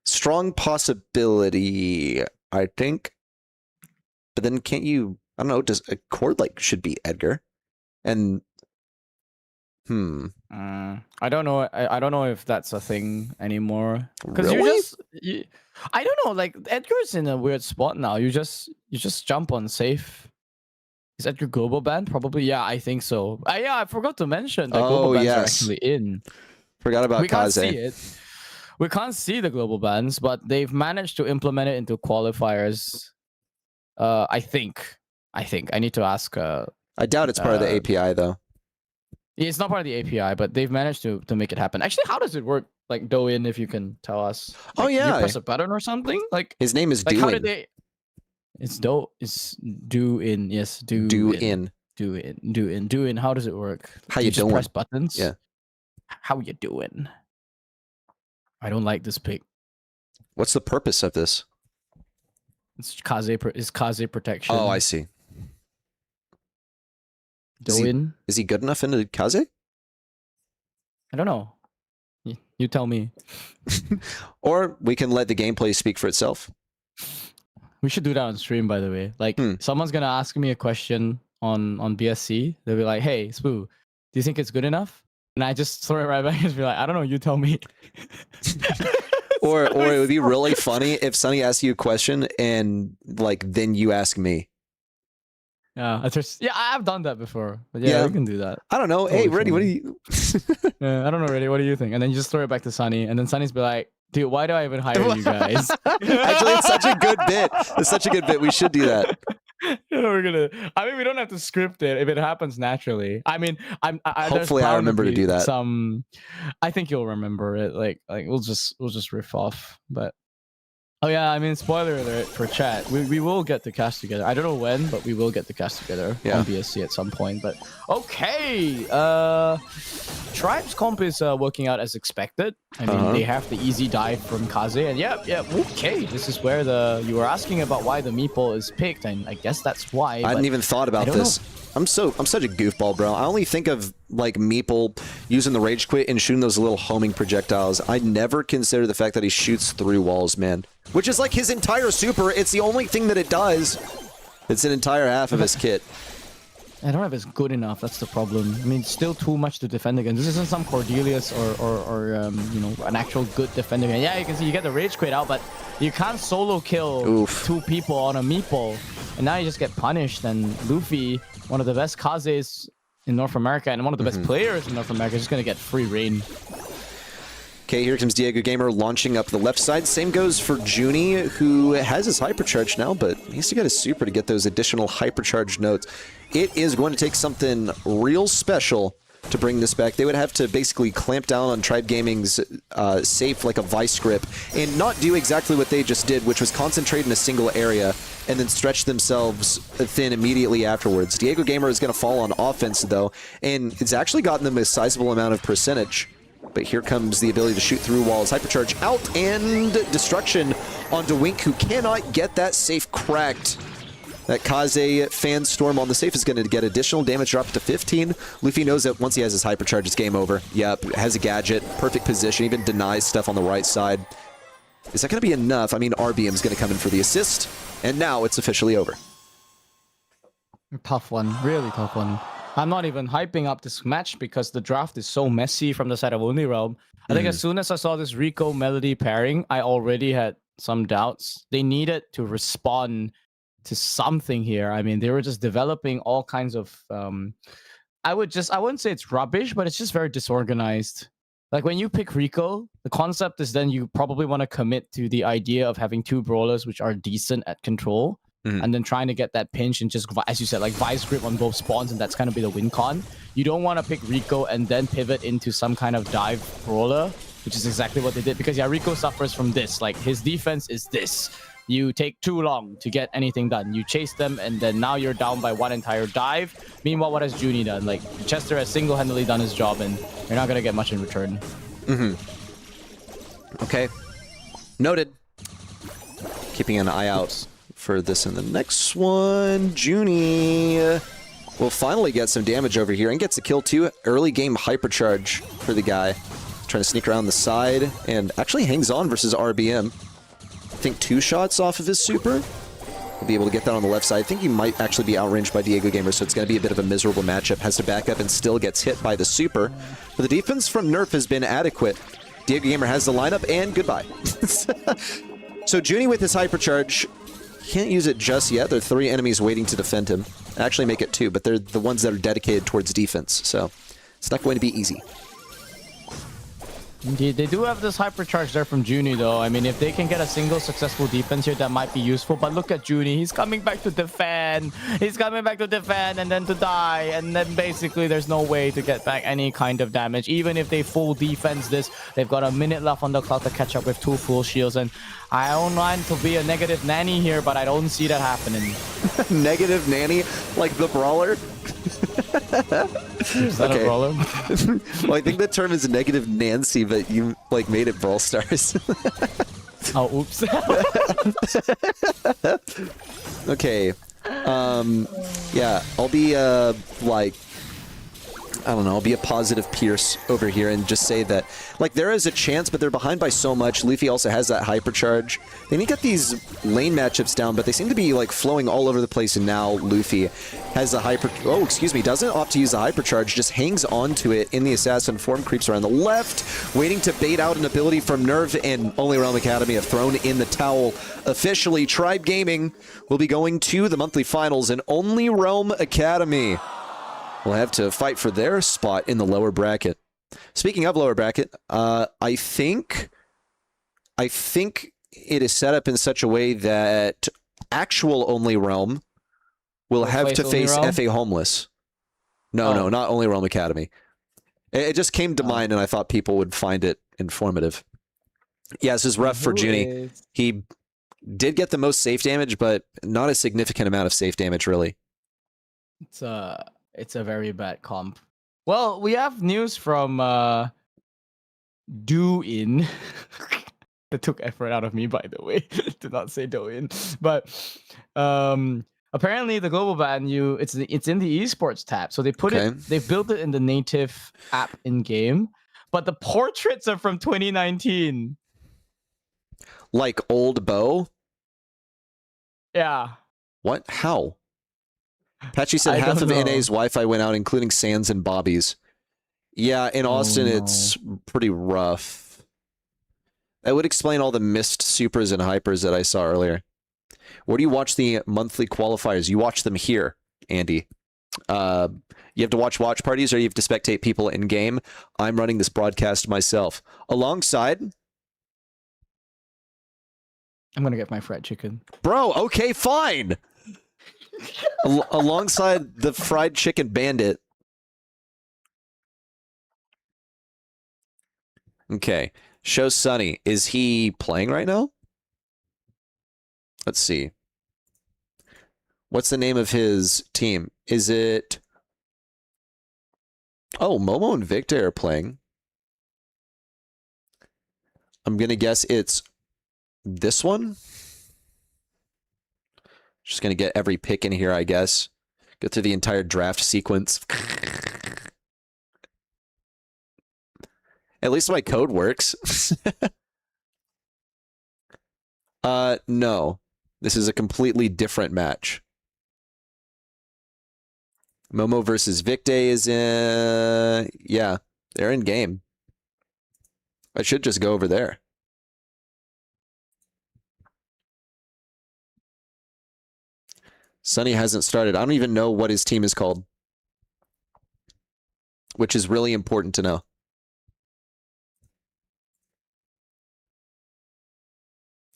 Strong possibility, I think. But then can't you? I don't know. Does a chord should be Edgar? And I don't know. I don't know if that's a thing anymore. Because Really? I don't know. Like Edgar's in a weird spot now. You just jump on safe. Is Edgar global banned? Probably. Yeah, I think so. Yeah, I forgot to mention that global bans are actually in. Forgot about We can't Kaze. see it. We can't see the global bans, but they've managed to implement it into qualifiers. I think. I need to ask. I doubt it's part of the API though. Yeah, it's not part of the API, but they've managed to make it happen. Actually, how does it work? Like Douyin, if you can tell us. Oh, Like, yeah. you press a button or something. Like His name is how Doing. did they? It's do. It's do in. Yes, do. Do in. in. Do in. Do in. Do in. How does it work? How Do you just doing? press buttons? Yeah. How you doing? I don't like this pick. What's the purpose of this? It's Kaze protection. Oh, I see. Doin. Is he good enough into Kaze? I don't know. You tell me. Or we can let the gameplay speak for itself. We should do that on stream, by the way. Like, someone's gonna ask me a question on BSC. They'll be like, "Hey, Spoo, do you think it's good enough?" And I just throw it right back and be like, "I don't know. You tell me." Or it would be really funny if Sunny asks you a question and like then you ask me. Yeah, I've done that before. But yeah, we can do that. I don't know. Hey, Reddy, what do you? Yeah, I don't know, Reddy. What do you think? And then you just throw it back to Sunny, and then Sunny's be like, "Dude, why do I even hire you guys?" Actually, it's such a good bit. It's such a good bit. We should do that. We're gonna. I mean, we don't have to script it if it happens naturally. I mean, Hopefully, I remember to do that. I think you'll remember it. Like we'll just riff off. But oh yeah, I mean, spoiler alert for chat. We will get the cast together. I don't know when, but we will get the cast together on BSC at some point. But okay, Tribe's comp is working out as expected. I mean, they have the easy dive from Kaze, and okay. This is where you were asking about why the meeple is picked, and I guess that's why. I hadn't even thought about this. I'm such a goofball, bro. I only think of like Meeple using the rage quit and shooting those little homing projectiles. I never consider the fact that he shoots through walls, man. Which is like his entire super. It's the only thing that it does. It's an entire half of his kit. I don't know if it's good enough. That's the problem. I mean, still too much to defend against. This isn't some Cordelius or you know, an actual good defender. And yeah, you can see you get the rage quit out, but you can't solo kill two people on a meeple. And now you just get punished. And Luffy, one of the best Kazes in North America and one of the best players in North America, is just going to get free reign. Okay, here comes Diego Gamer launching up the left side. Same goes for Junie, who has his hypercharge now, but he needs to get his super to get those additional hypercharge notes. It is going to take something real special to bring this back. They would have to basically clamp down on Tribe Gaming's safe like a vice grip and not do exactly what they just did, which was concentrate in a single area and then stretch themselves thin immediately afterwards. Diego Gamer is going to fall on offense, though, and it's actually gotten them a sizable amount of percentage. But here comes the ability to shoot through walls. Hypercharge out and destruction onto Wink, who cannot get that safe cracked. That Kaze fan storm on the safe is going to get additional damage dropped to 15. Luffy knows that once he has his hypercharge, it's game over. Yep, has a gadget, perfect position, even denies stuff on the right side. Is that going to be enough? I mean, RBM's going to come in for the assist, and now it's officially over. Tough one, really tough one. I'm not even hyping up this match because the draft is so messy from the side of Only Realm. I think as soon as I saw this Rico Melody pairing, I already had some doubts. They needed to respond to something here. I mean, they were just developing all kinds of I wouldn't say it's rubbish, but it's just very disorganized. Like when you pick Rico, the concept is then you probably want to commit to the idea of having two brawlers which are decent at control. And then trying to get that pinch and just, as you said, like vice grip on both spawns, and that's kind of be the win con. You don't want to pick Rico and then pivot into some kind of dive brawler, which is exactly what they did. Because yeah, Rico suffers from this. Like his defense is this. You take too long to get anything done. You chase them, and then now you're down by one entire dive. Meanwhile, what has Junie done? Like Chester has single-handedly done his job, and you're not gonna get much in return. Okay, noted. Keeping an eye out for this in the next one. Junie will finally get some damage over here and gets a kill too. Early game hypercharge for the guy. Trying to sneak around the side and actually hangs on versus RBM. I think 2 shots off of his super. He'll be able to get that on the left side. I think he might actually be outranged by Diego Gamer, so it's going to be a bit of a miserable matchup. Has to back up and still gets hit by the super. But the defense from Nerf has been adequate. Diego Gamer has the lineup, and goodbye. So Junie with his hypercharge can't use it just yet. There are 3 enemies waiting to defend him. Actually make it 2, but they're the ones that are dedicated towards defense, so it's not going to be easy. Indeed, they do have this hypercharge there from Junie, though. I mean, if they can get a single successful defense here, that might be useful. But look at Junie. He's coming back to defend. He's coming back to defend and then to die. And then basically, there's no way to get back any kind of damage. Even if they full defense this, they've got a minute left on the clock to catch up with 2 full shields. And I don't mind to be a negative nanny here, but I don't see that happening. Negative nanny? Like the brawler? Is that a brawler? Well, I think the term is negative Nancy, but you like made it Brawl Stars. Oh, oops. Okay. Yeah, I'll be like, I don't know, I'll be a positive Pierce over here and just say that, like, there is a chance, but they're behind by so much. Luffy also has that hypercharge. They need to get these lane matchups down, but they seem to be, like, flowing all over the place, and now Luffy has the doesn't opt to use the hypercharge, just hangs onto it in the assassin form, creeps around the left, waiting to bait out an ability from Nerve, and Only Realm Academy have thrown in the towel. Officially, Tribe Gaming will be going to the monthly finals, and Only Realm Academy will have to fight for their spot in the lower bracket. Speaking of lower bracket, I think it is set up in such a way that actual Only Realm will have to face FA Homeless. No, not Only Realm Academy. It just came to mind, and I thought people would find it informative. Yeah, this is rough for Junie. He did get the most safe damage, but not a significant amount of safe damage, really. It's a very bad comp. Well, we have news from Do-In. That took effort out of me, by the way, to not say Do-In. But apparently the global ban it's in the esports tab. So they they've built it in the native app in game, but the portraits are from 2019. Like old Bo? Yeah. What? How? Patchy said half of NA's Wi-Fi went out, including Sans and Bobby's. Yeah, in Austin, it's pretty rough. That would explain all the missed supers and hypers that I saw earlier. Where do you watch the monthly qualifiers? You watch them here, Andy. You have to watch parties, or you have to spectate people in game. I'm running this broadcast myself. Alongside... I'm gonna get my fried chicken. Bro, okay, fine! Alongside the fried chicken bandit. Okay. Show Sunny. Is he playing right now? Let's see. What's the name of his team? Is it... Oh, Momo and Victor are playing. I'm going to guess it's this one. Just going to get every pick in here, I guess. Go through the entire draft sequence. At least my code works. No. This is a completely different match. Momo versus Victe is in... Yeah, they're in game. I should just go over there. Sunny hasn't started. I don't even know what his team is called. Which is really important to know.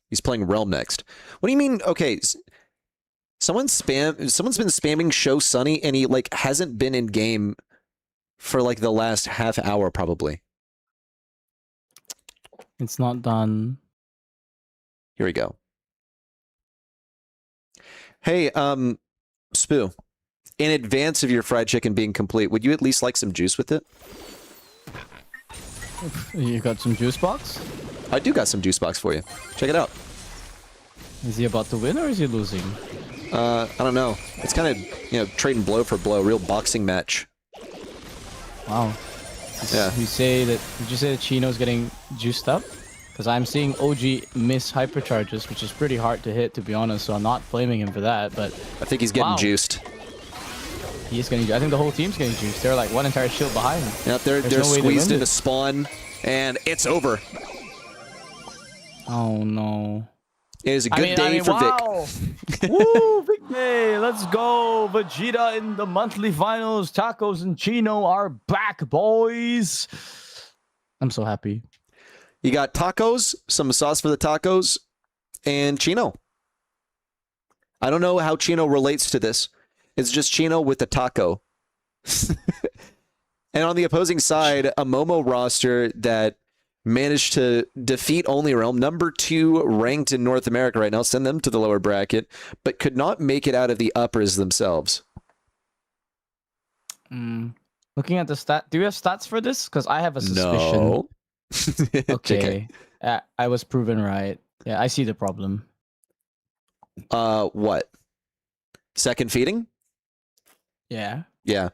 He's playing Realm next. What do you mean? Okay, someone's been spamming Show Sunny, and he like hasn't been in game for like the last half hour probably. It's not done. Here we go. Hey, Spoo, in advance of your fried chicken being complete, would you at least like some juice with it? You got some juice box? I do got some juice box for you. Check it out. Is he about to win or is he losing? I don't know. It's kind of, trading blow for blow, real boxing match. Wow. Yeah. Did you say that Chino's getting juiced up? Because I'm seeing OG miss hypercharges, which is pretty hard to hit, to be honest, so I'm not blaming him for that, but... I think he's getting juiced. He is getting juiced. I think the whole team's getting juiced. They're like one entire shield behind. Yep, they're squeezed into spawn, and it's over. Oh, no. It is a good day for Vic. Woo, Vic Day. Let's go. Vegeta in the monthly finals. Tacos and Chino are back, boys. I'm so happy. You got tacos, some sauce for the tacos, and Chino. I don't know how Chino relates to this. It's just Chino with the taco. And on the opposing side, a Momo roster that managed to defeat Only Realm, number 2 ranked in North America right now, send them to the lower bracket, but could not make it out of the uppers themselves. Looking at the stat, do you have stats for this? Because I have a suspicion. No. Okay. I was proven right. Yeah, I see the problem. What? Second feeding? Yeah. Yeah.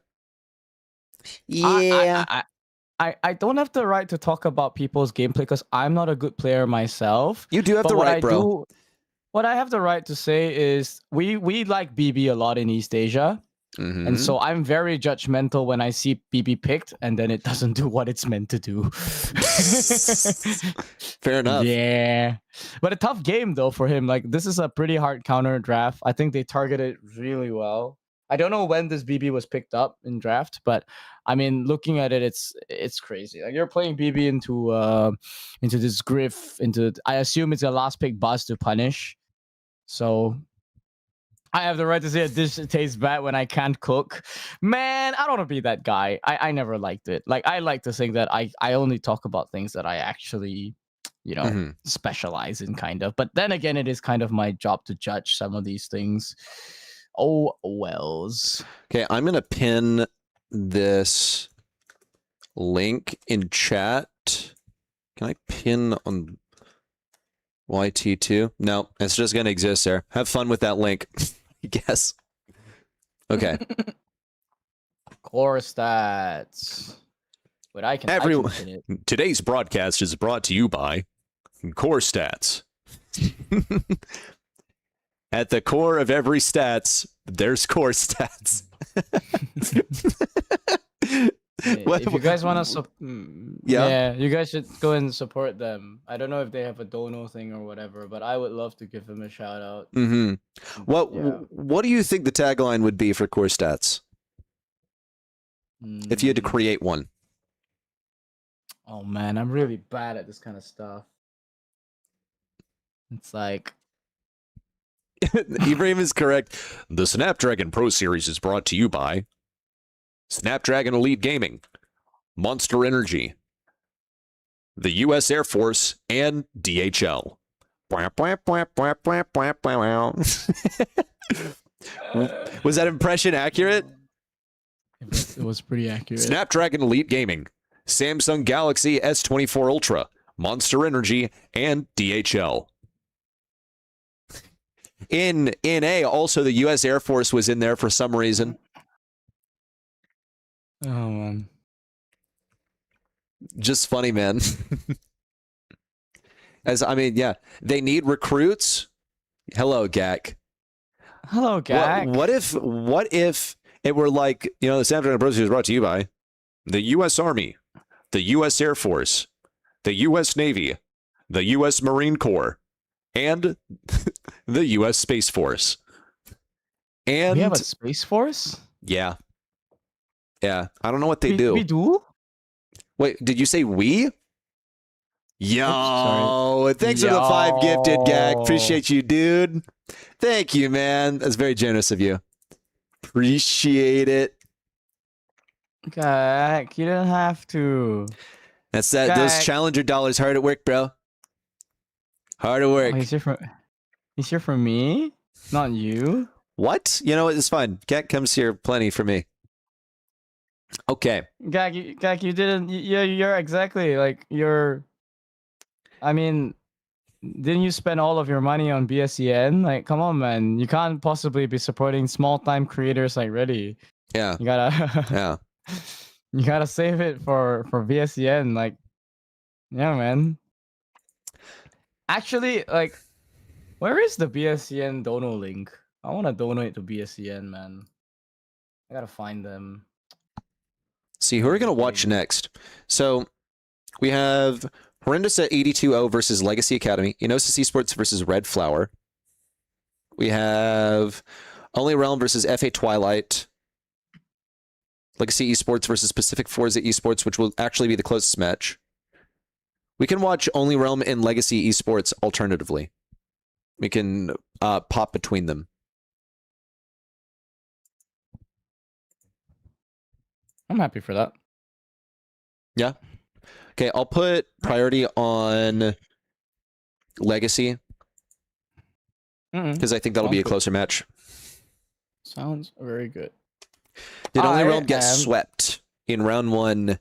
I don't have the right to talk about people's gameplay because I'm not a good player myself. You do have the right, bro. What I have the right to say is we like BB a lot in East Asia. Mm-hmm. And so I'm very judgmental when I see BB picked and then it doesn't do what it's meant to do. Fair enough. Yeah. But a tough game though for him. Like this is a pretty hard counter draft. I think they targeted really well. I don't know when this BB was picked up in draft, but I mean, looking at it, it's crazy. Like you're playing BB into this Griff, I assume it's a last pick buzz to punish. So I have the right to say a dish tastes bad when I can't cook. Man, I don't want to be that guy. I never liked it. Like I like to think that I only talk about things that I actually, specialize in kind of. But then again, it is kind of my job to judge some of these things. Oh, wells. Okay, I'm going to pin this link in chat. Can I pin on YT2? No, it's just going to exist there. Have fun with that link, I guess. Okay. Core stats. But I can pin it. Today's broadcast is brought to you by Core Stats. At the core of every stats, there's core stats. If you guys want to, yeah, you guys should go and support them. I don't know if they have a dono thing or whatever, but I would love to give them a shout out. Mm-hmm. What do you think the tagline would be for core stats? If you had to create one. Oh man, I'm really bad at this kind of stuff. It's like. Ibrahim is correct. The Snapdragon Pro Series is brought to you by Snapdragon Elite Gaming, Monster Energy, the U.S. Air Force, and DHL. Was that impression accurate? It was pretty accurate. Snapdragon Elite Gaming, Samsung Galaxy S24 Ultra, Monster Energy, and DHL. In A, also the U.S. Air Force was in there for some reason. Oh man, just funny, man. Yeah, they need recruits. Hello, Gak. Hello, Gak. What if it were like, the Snapdragon Pro Series is brought to you by the U.S. Army, the U.S. Air Force, the U.S. Navy, the U.S. Marine Corps, and the U.S. Space Force. And we have a Space Force? Yeah. Yeah. I don't know what they do. We do? Wait, did you say we? Yo, Oops, thanks for the 5 gifted, Gag. Appreciate you, dude. Thank you, man. That's very generous of you. Appreciate it. Gag, you don't have to. That's that. Gag. Those challenger dollars hard at work, bro. Hard at work. Oh, he's here for me, not you. What? You know what? It's fine. Cat comes here plenty for me. Okay. Gag, you didn't. You're exactly like you're. I mean, didn't you spend all of your money on BSEN? Like, come on, man. You can't possibly be supporting small-time creators like Ready. Yeah. You gotta. Yeah. You gotta save it for BSEN. Like, yeah, man. Actually, like, where is the BSEN dono link? I want to donate to BSEN, man. I gotta find them. See, who are we going to watch next? So, we have Horrendous at 82-0 versus Legacy Academy. Enosis Esports versus Red Flower. We have Only Realm versus FA Twilight. Legacy Esports versus Pacific Forza Esports, which will actually be the closest match. We can watch Only Realm and Legacy Esports alternatively. We can pop between them. I'm happy for that. Yeah. Okay, I'll put priority on Legacy because I think that'll be a closer match. Sounds very good. Did Only Realm get swept in round 1?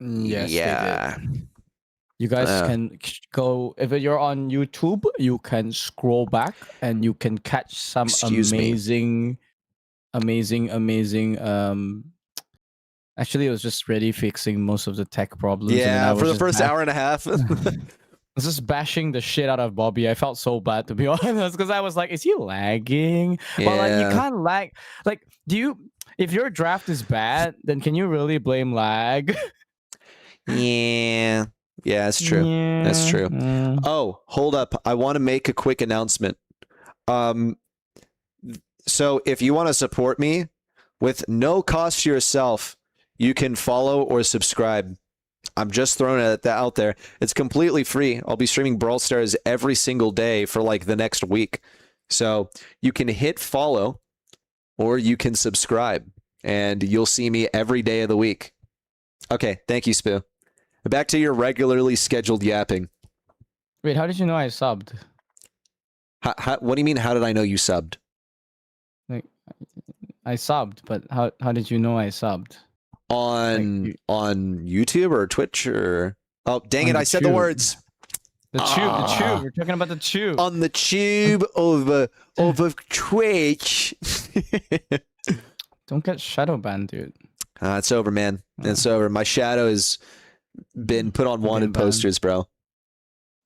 Yes, yeah. they did. You guys can go, if you're on YouTube, you can scroll back and you can catch some amazing. Actually, it was just ready fixing most of the tech problems. Yeah, and for the first hour and a half. I was just bashing the shit out of Bobby. I felt so bad, to be honest, because I was like, is he lagging? Yeah. But like, you can't lag. Like, if your draft is bad, then can you really blame lag? Yeah. Yeah, that's true. Yeah. That's true. Oh, hold up. I want to make a quick announcement. So if you want to support me with no cost to yourself, you can follow or subscribe. I'm just throwing it out there. It's completely free. I'll be streaming Brawl Stars every single day for like the next week. So you can hit follow or you can subscribe and you'll see me every day of the week. Okay. Thank you, Spoo. Back to your regularly scheduled yapping. Wait, how did you know I subbed? What do you mean, how did I know you subbed? Like, I subbed, but how did you know I subbed? On YouTube or Twitch or... Oh, dang it, I said the words. The tube. We're talking about the tube. On the tube of Twitch. Don't get shadow banned, dude. It's over, man. It's over. My shadow has been put on wanted posters, bro.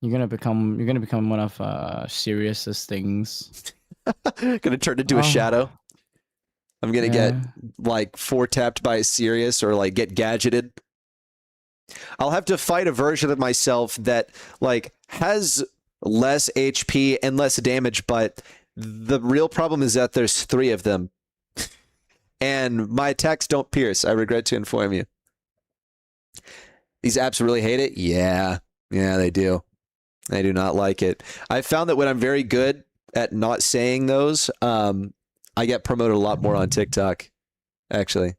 You're gonna become one of Sirius's things. Gonna turn into a shadow. I'm gonna get like 4-tapped by a Sirius or like get gadgeted. I'll have to fight a version of myself that like has less HP and less damage, but the real problem is that there's 3 of them. And my attacks don't pierce, I regret to inform you. These apps really hate it? Yeah. Yeah, they do. They do not like it. I found that when I'm very good at not saying those, I get promoted a lot more on TikTok, actually.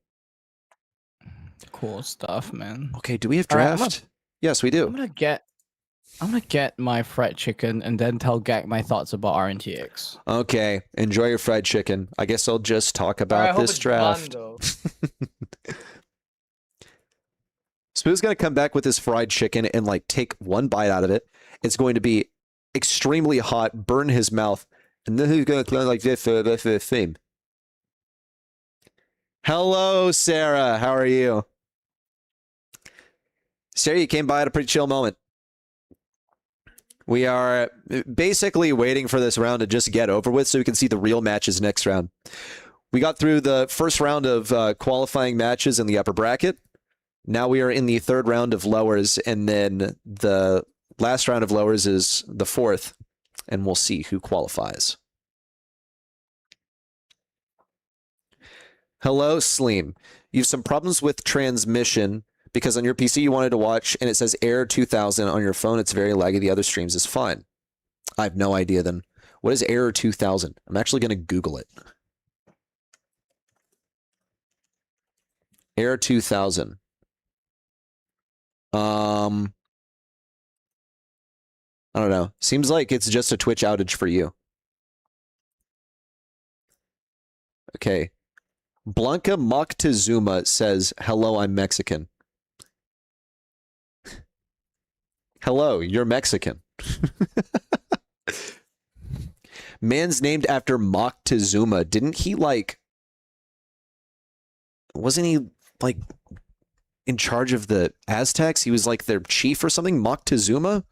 Cool stuff, man. Okay, do we have draft? Yes, we do. I'm gonna get my fried chicken and then tell Gak my thoughts about RNTX. Okay, enjoy your fried chicken. I guess I'll just talk about this draft. Spoo's gonna come back with his fried chicken and like take one bite out of it. It's going to be extremely hot, burn his mouth, and then he's gonna close like this theme. Hello, Sarah. How are you? Sarah, you came by at a pretty chill moment. We are basically waiting for this round to just get over with so we can see the real matches next round. We got through the first round of qualifying matches in the upper bracket. Now we are in the 3rd round of lowers, and then the last round of lowers is the 4th, and we'll see who qualifies. Hello, Sleem. You have some problems with transmission because on your PC you wanted to watch and it says Error 2000. On your phone it's very laggy. The other streams is fine. I have no idea then. What is Error 2000? I'm actually going to Google it. Error 2000. I don't know. Seems like it's just a Twitch outage for you. Okay. Blanca Moctezuma says, hello, I'm Mexican. Hello, you're Mexican. Man's named after Moctezuma. Didn't he, like... Wasn't he, like, in charge of the Aztecs? He was, like, their chief or something? Moctezuma?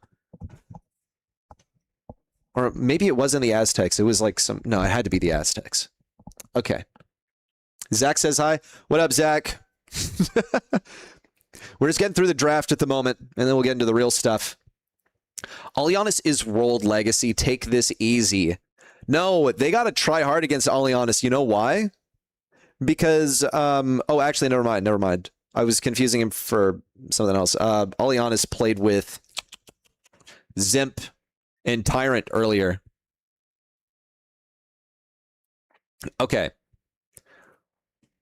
Or maybe it wasn't the Aztecs. It was, like, some... No, it had to be the Aztecs. Okay. Zach says hi. What up, Zach? We're just getting through the draft at the moment, and then we'll get into the real stuff. Alianis is rolled legacy. Take this easy. No, they got to try hard against Alianis. You know why? Because, oh, actually, never mind. I was confusing him for something else. Alianis played with Zimp and Tyrant earlier. Okay.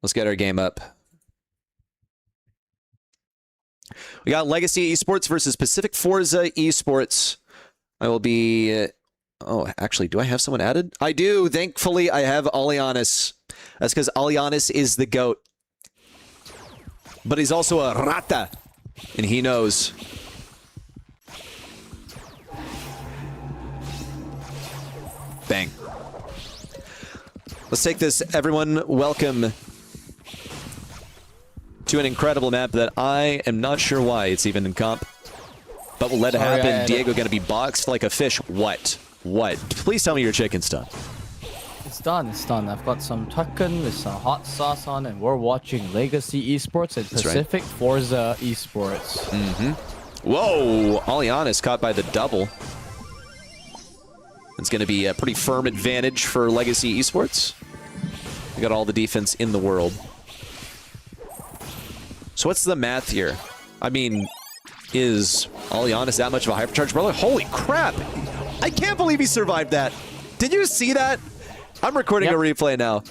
Let's get our game up. We got Legacy Esports versus Pacific Forza Esports. I will be... oh, actually, do I have someone added? I do. Thankfully, I have Alianis. That's because Alianis is the GOAT. But he's also a rata. And he knows. Bang. Let's take this. Everyone, welcome to an incredible map that I am not sure why it's even in comp. But we'll let it happen. Diego gonna be boxed like a fish. What? What? Please tell me your chicken's done. It's done, it's done. I've got some tucken with some hot sauce on, and we're watching Legacy Esports and Pacific Forza Esports. Whoa! Alianis caught by the double. It's going to be a pretty firm advantage for Legacy Esports. We got all the defense in the world. So what's the math here? I mean, is Alianis that much of a hypercharge brother? Holy crap! I can't believe he survived that. Did you see that? I'm recording a replay now.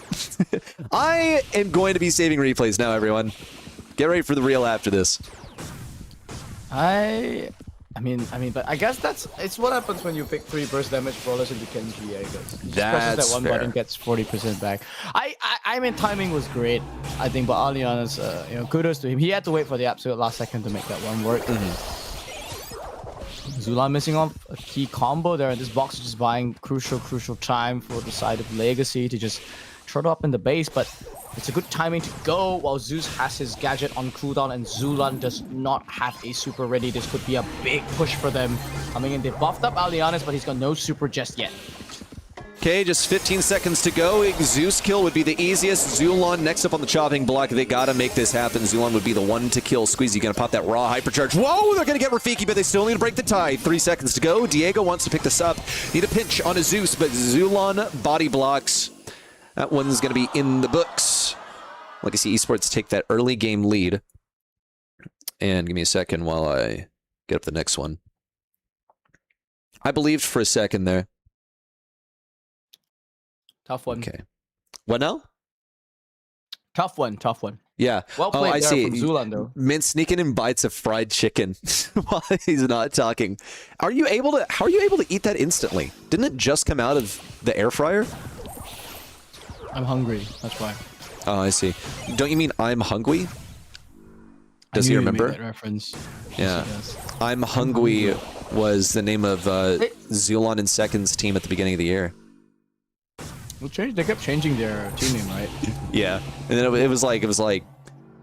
I am going to be saving replays now, everyone. Get ready for the real after this. I mean, but I guess it's what happens when you pick 3 burst damage brawlers into Kenji, I guess. Just presses that one fair. button, gets 40% back. I mean, timing was great, I think, but Alianis, you know, kudos to him. He had to wait for the absolute last second to make that one work. Zulan missing off a key combo there, and this box is just buying crucial time for the side of Legacy to just turtle up in the base, but it's a good timing to go while Zeus has his gadget on cooldown and Zulan does not have a super ready. This could be a big push for them. Coming in, they buffed up Alianis, but he's got no super just yet. Okay, just 15 seconds to go. Zeus kill would be the easiest. Zulan next up on the chopping block. They gotta make this happen. Zulan would be the one to kill. Squeezy gonna pop that raw hypercharge. Whoa, they're gonna get Rafiki, but they still need to break the tie. 3 seconds to go. Diego wants to pick this up. Need a pinch on a Zeus, but Zulan body blocks. That one's gonna be in the books. Legacy Esports take that early game lead. And give me a second while I get up the next one. I believed for a second there. Tough one. Okay. What now? Tough one. Yeah. Well played I there see. from Zulan, though. Mint sneaking in bites of fried chicken while he's not talking. How are you able to eat that instantly? Didn't it just come out of the air fryer? I'm hungry, that's why. Oh, I see. Don't you mean I'm hungry? I Does he knew you made remember? that reference. Yeah. Yes, he does. I'm hungry was the name of Zulan and Second's team at the beginning of the year. They kept changing their team name, right? Yeah. And then it was like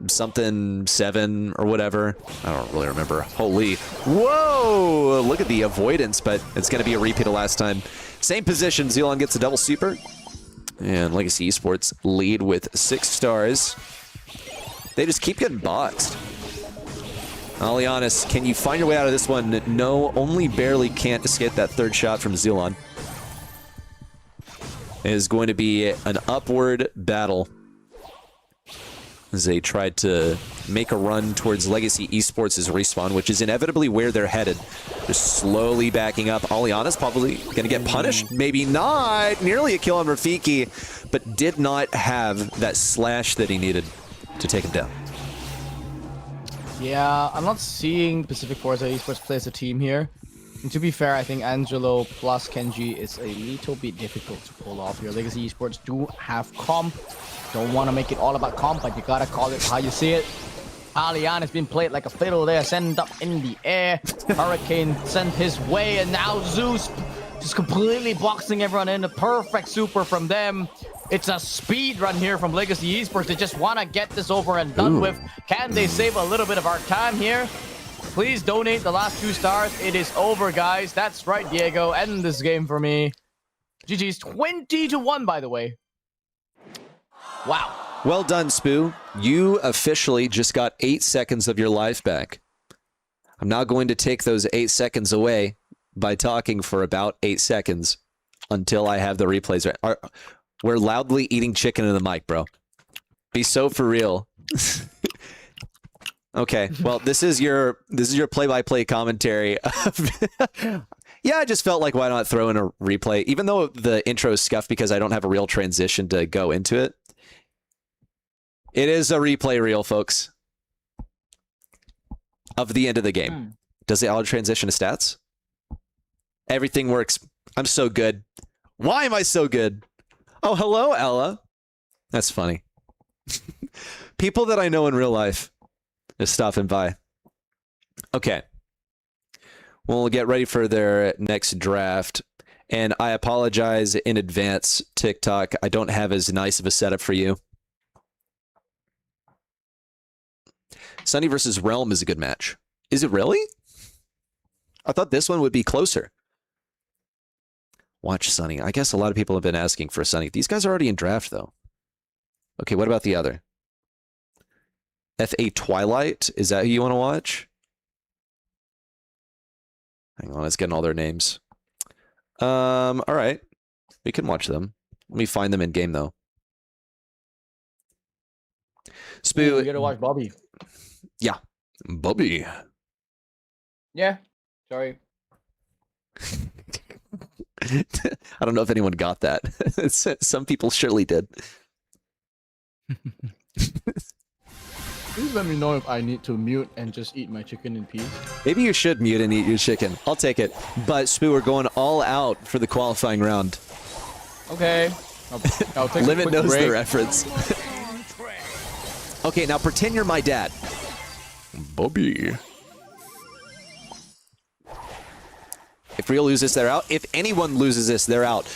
something 7 or whatever. I don't really remember. Holy. Whoa! Look at the avoidance, but it's going to be a repeat of last time. Same position. Zulan gets a double super. And Legacy Esports lead with 6 stars. They just keep getting boxed. Alianis, can you find your way out of this one? No, only barely can't escape that 3rd shot from Zulan. It is going to be an upward battle as they tried to make a run towards Legacy Esports' respawn, which is inevitably where they're headed. They're slowly backing up. Aliana's probably going to get punished. Maybe not. Nearly a kill on Rafiki, but did not have that slash that he needed to take him down. Yeah, I'm not seeing Pacific Forza Esports play as a team here. And to be fair, I think Angelo plus Kenji is a little bit difficult to pull off here. Legacy Esports do have comp. Don't want to make it all about comp, but you gotta call it how you see it. Alian has been played like a fiddle there, sent up in the air. Hurricane sent his way, and now Zeus just completely boxing everyone in. A perfect super from them. It's a speed run here from Legacy Esports. They just want to get this over and done with. Can they save a little bit of our time here? Please donate the last 2 stars. It is over, guys. That's right, Diego. End this game for me. GG's 20-1, by the way. Wow. Well done, Spoo. You officially just got 8 seconds of your life back. I'm now going to take those 8 seconds away by talking for about 8 seconds until I have the replays right. We're loudly eating chicken in the mic, bro. Be so for real. Okay. Well, this is your play-by-play commentary. Yeah, I just felt like why not throw in a replay, even though the intro is scuffed because I don't have a real transition to go into it. It is a replay reel, folks, of the end of the game. Does the auto transition to stats? Everything works. I'm so good. Why am I so good? Oh, hello, Ella. That's funny. People that I know in real life just stopping by. Okay. We'll get ready for their next draft. And I apologize in advance, TikTok. I don't have as nice of a setup for you. Sunny versus Realm is a good match. Is it really? I thought this one would be closer. Watch Sunny. I guess a lot of people have been asking for Sunny. These guys are already in draft, though. Okay, what about the other? FA Twilight? Is that who you want to watch? Hang on, it's getting all their names. All right. We can watch them. Let me find them in game, though. Spoo. You gotta watch Bobby. Yeah. Bobby. Yeah. Sorry. I don't know if anyone got that. Some people surely did. Please let me know if I need to mute and just eat my chicken in peace. Maybe you should mute and eat your chicken. I'll take it. But Spoo, we're going all out for the qualifying round. Okay. I'll take Limit a quick knows break. the reference. Okay, now pretend you're my dad. Bobby. If Real loses, they're out. If anyone loses this, they're out.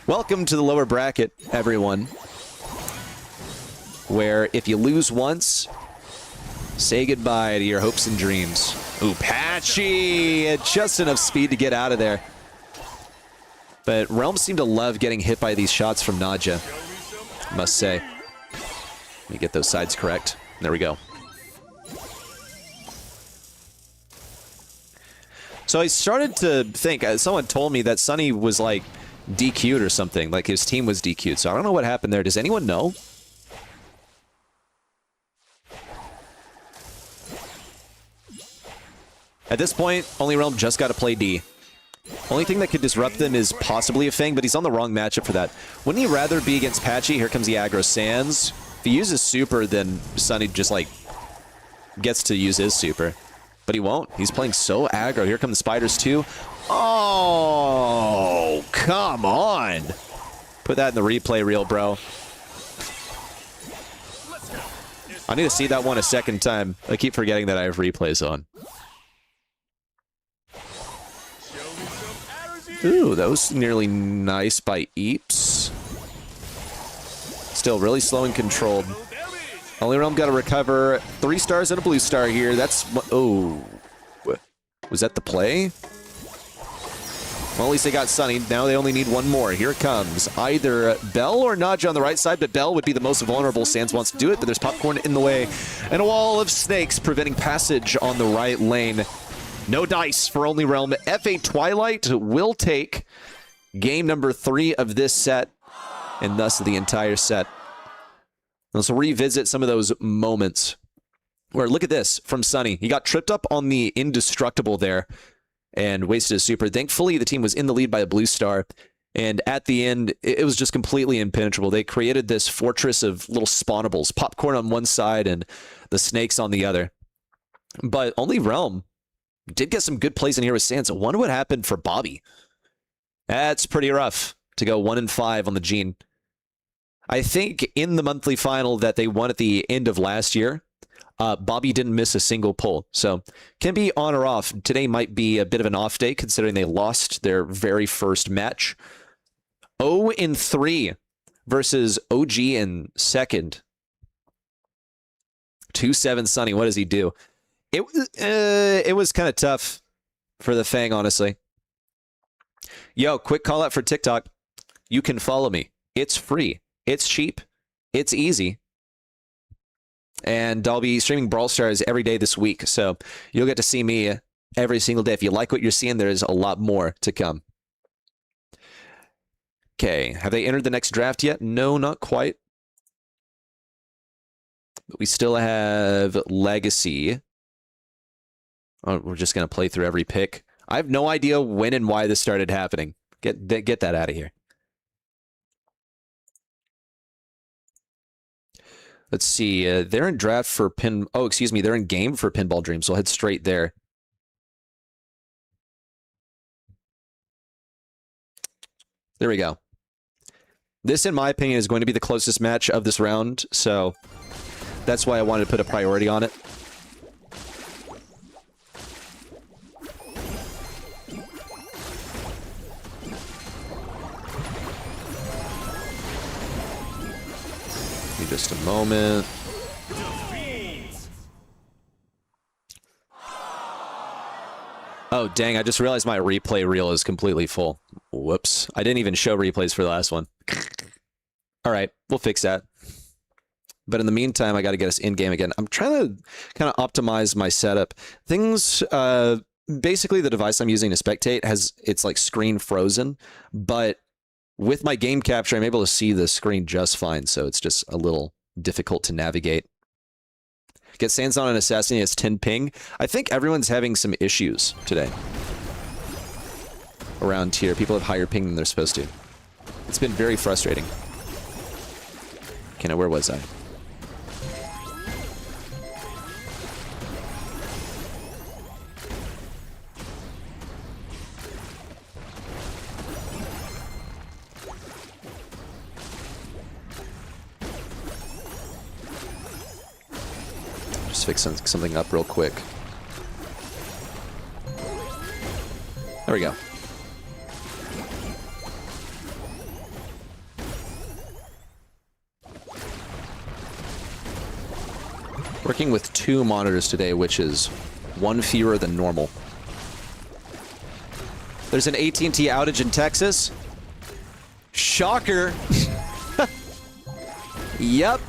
Welcome to the lower bracket, everyone. Where if you lose once, say goodbye to your hopes and dreams. Ooh, Patchy! Just enough speed to get out of there. But Realm seem to love getting hit by these shots from Nadja, I must say. Let me get those sides correct. There we go. So I started to think, someone told me that Sunny was like DQ'd or something, like his team was DQ'd. So I don't know what happened there. Does anyone know? At this point, only Realm just got to play D. Only thing that could disrupt them is possibly a Fang, but he's on the wrong matchup for that. Wouldn't he rather be against Patchy? Here comes the aggro Sands. If he uses super, then Sunny just like gets to use his super. But he won't. He's playing so aggro. Here come the spiders too. Oh, come on. Put that in the replay reel, bro. I need to see that one a second time. I keep forgetting that I have replays on. Ooh, that was nearly nice by Eeps. Still really slow and controlled. Only Realm got to recover 3 stars and a blue star here. That's... Oh. Was that the play? Well, at least they got Sunny. Now they only need one more. Here it comes. Either Bell or Nadja on the right side, but Bell would be the most vulnerable. Sands wants to do it, but there's Popcorn in the way. And a wall of snakes preventing passage on the right lane. No dice for Only Realm. FA Twilight will take game number 3 of this set, and thus the entire set. Let's revisit some of those moments. Where, look at this, from Sunny. He got tripped up on the Indestructible there and wasted his super. Thankfully, the team was in the lead by a blue star. And at the end, it was just completely impenetrable. They created this fortress of little spawnables. Popcorn on one side and the snakes on the other. But Only Realm did get some good plays in here with Sansa. I wonder what happened for Bobby. That's pretty rough to go 1-5 on the Gene. I think in the monthly final that they won at the end of last year, Bobby didn't miss a single pull. So can be on or off. Today might be a bit of an off day considering they lost their very first match. 0-3 versus OG in second. 2-7 Sunny. What does he do? It was kind of tough for the Fang, honestly. Yo, quick call out for TikTok. You can follow me. It's free. It's cheap. It's easy. And I'll be streaming Brawl Stars every day this week. So you'll get to see me every single day. If you like what you're seeing, there's a lot more to come. Okay. Have they entered the next draft yet? No, not quite. But we still have Legacy Oh, we're just going to play through every pick. I have no idea when and why this started happening. Get that out of here. Let's see. They're in draft for pin. Oh, excuse me. They're in game for Pinball Dream. So I'll head straight there. There we go. This, in my opinion, is going to be the closest match of this round. So that's why I wanted to put a priority on it. Give me just a moment. Oh, dang, I just realized my replay reel is completely full. Whoops. I didn't even show replays for the last one. All right, we'll fix that. But in the meantime, I got to get us in-game again. I'm trying to kind of optimize my setup. Things, basically the device I'm using to spectate it's like screen frozen, but with my game capture, I'm able to see the screen just fine, so it's just a little difficult to navigate. Get Sans on an Assassin, has 10 ping. I think everyone's having some issues today. Around here, people have higher ping than they're supposed to. It's been very frustrating. Okay, now where was I? Just fix something up real quick. There we go. Working with 2 monitors today, which is 1 fewer than normal. There's an AT&T outage in Texas. Shocker. Yep.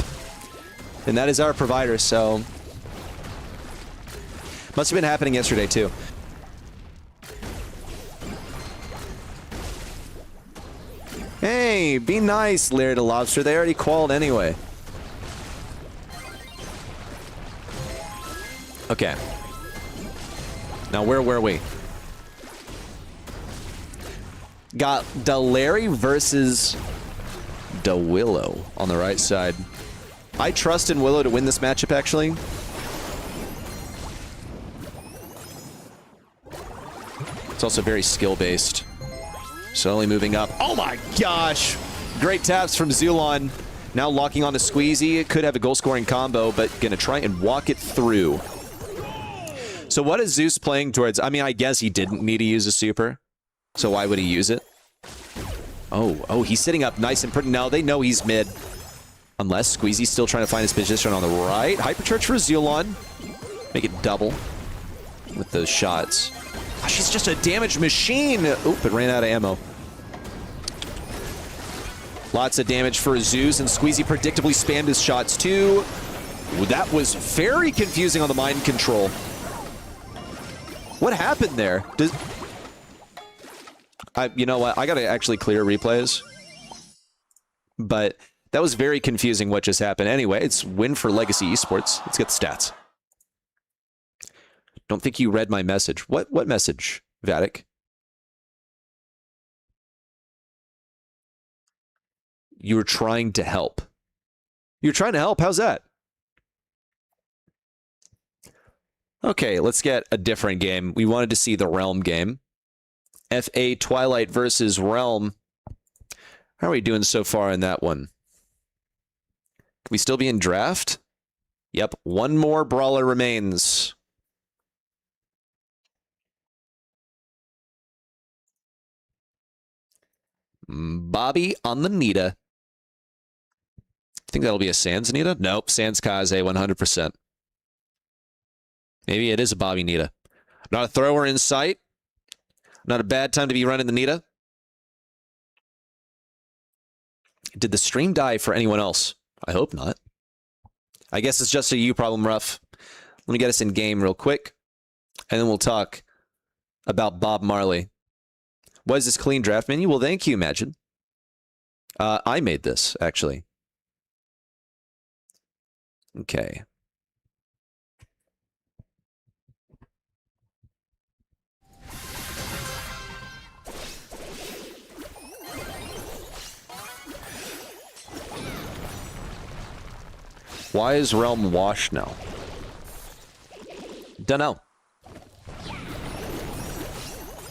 And that is our provider, so... Must have been happening yesterday, too. Hey, be nice, Larry the Lobster. They already qualled anyway. Okay. Now, where were we? Got Larry versus Willow on the right side. I trust in Willow to win this matchup, actually. It's also very skill-based. Slowly moving up. Oh my gosh! Great taps from Zulon. Now locking on to Squeezy. It could have a goal-scoring combo, but gonna try and walk it through. So what is Zeus playing towards? I mean, I guess he didn't need to use a super. So why would he use it? Oh, he's sitting up nice and pretty. No, they know he's mid. Unless Squeezy's still trying to find his position on the right. Hypercharge for Zulon. Make it double with those shots. Oh, she's just a damage machine. Oop, it ran out of ammo. Lots of damage for Zeus, and Squeezy predictably spammed his shots too. That was very confusing on the mind control. What happened there? You know what? I gotta actually clear replays. But that was very confusing what just happened. Anyway, it's win for Legacy Esports. Let's get the stats. Don't think you read my message. What message, Vatic? You were trying to help. You're trying to help? How's that? Okay, let's get a different game. We wanted to see the Realm game. FA Twilight versus Realm. How are we doing so far in that one? Can we still be in draft? Yep, one more brawler remains. Bobby on the Nita. Think that'll be a Sans Nita? Nope, Sans Kaze 100%. Maybe it is a Bobby Nita. Not a thrower in sight. Not a bad time to be running the Nita. Did the stream die for anyone else? I hope not. I guess it's just a you problem, Ruff. Let me get us in game real quick, and then we'll talk about Bob Marley. What is this clean draft menu? Well, thank you, Imagine. I made this, actually. Okay. Why is Realm washed now? Dunno.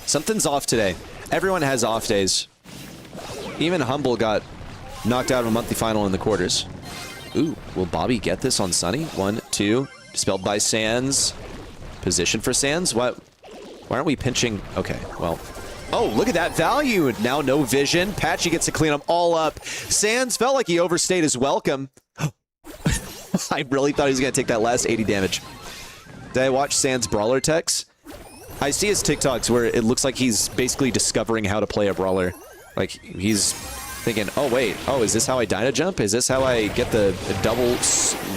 Something's off today. Everyone has off days. Even Humble got knocked out of a monthly final in the quarters. Ooh, will Bobby get this on Sunny? 1, 2. Dispelled by Sands. Position for Sands? What? Why aren't we pinching? Okay, well. Oh, look at that value. Now no vision. Patchy gets to clean them all up. Sands felt like he overstayed his welcome. I really thought he was going to take that last 80 damage. Did I watch Sands brawler techs? I see his TikToks where it looks like he's basically discovering how to play a brawler. Like, he's thinking, oh, wait. Oh, is this how I Dyna jump? Is this how I get the double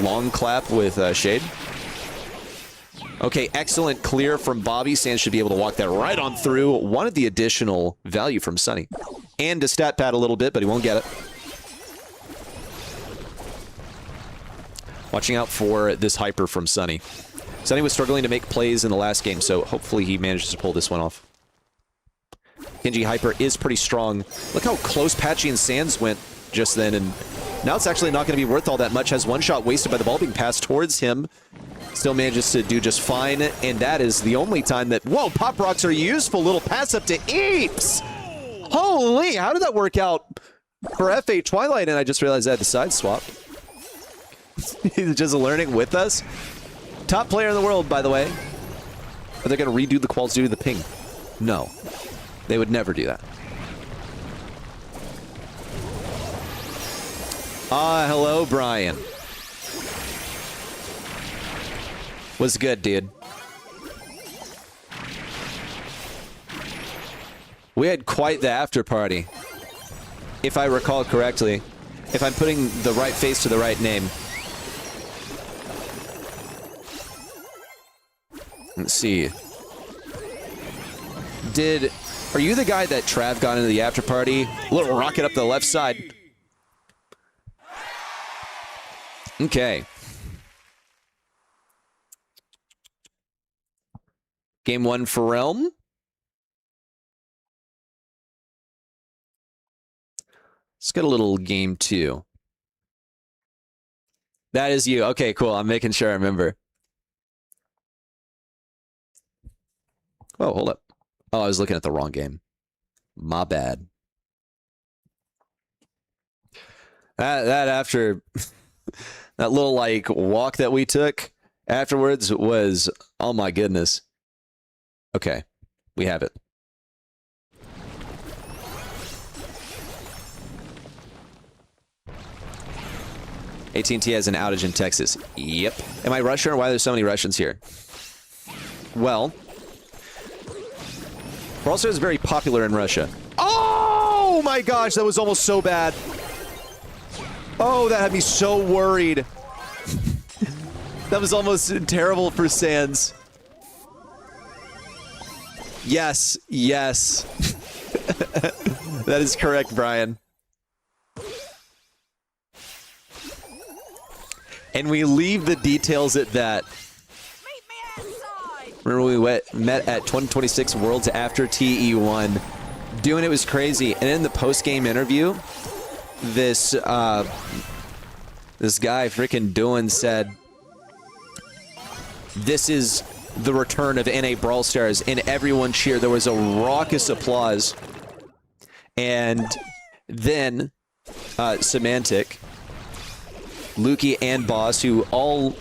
long clap with Shade? Okay, excellent clear from Bobby. Sands should be able to walk that right on through. Wanted the additional value from Sunny. And to stat pad a little bit, but he won't get it. Watching out for this hyper from Sunny. Sunny was struggling to make plays in the last game, so hopefully he manages to pull this one off. Genji hyper is pretty strong. Look how close Patchy and Sands went just then, and now it's actually not going to be worth all that much. Has one shot wasted by the ball being passed towards him. Still manages to do just fine, and that is the only time that... Whoa, Pop Rocks are useful. Little pass up to Eeps. Holy, how did that work out for F8 Twilight? And I just realized I had the side swap. He's just learning with us. Top player in the world, by the way. Are they going to redo the quals due to the ping? No. They would never do that. Ah, hello, Brian. What's good, dude? We had quite the after party. If I recall correctly. If I'm putting the right face to the right name. Let's see. Are you the guy that Trav got into the after party? A little rocket up the left side. Okay. Game 1 for Realm. Let's get a little game 2. That is you. Okay, cool. I'm making sure I remember. Oh, hold up. Oh, I was looking at the wrong game. My bad. That after that little like walk that we took afterwards was, oh my goodness. Okay, we have it. AT&T has an outage in Texas. Yep. Am I Russian or why there's so many Russians here? Well, Brawl Stars is very popular in Russia. Oh my gosh, that was almost so bad. Oh, that had me so worried. That was almost terrible for Sands. Yes, yes. That is correct, Brian. And we leave the details at that. Remember we met at 2026 Worlds after TE1. Doing it was crazy. And in the post-game interview, this guy freaking Doan said, "This is the return of NA Brawl Stars," and everyone cheered. There was a raucous applause. And then Semantic, Lukey, and Boss, who all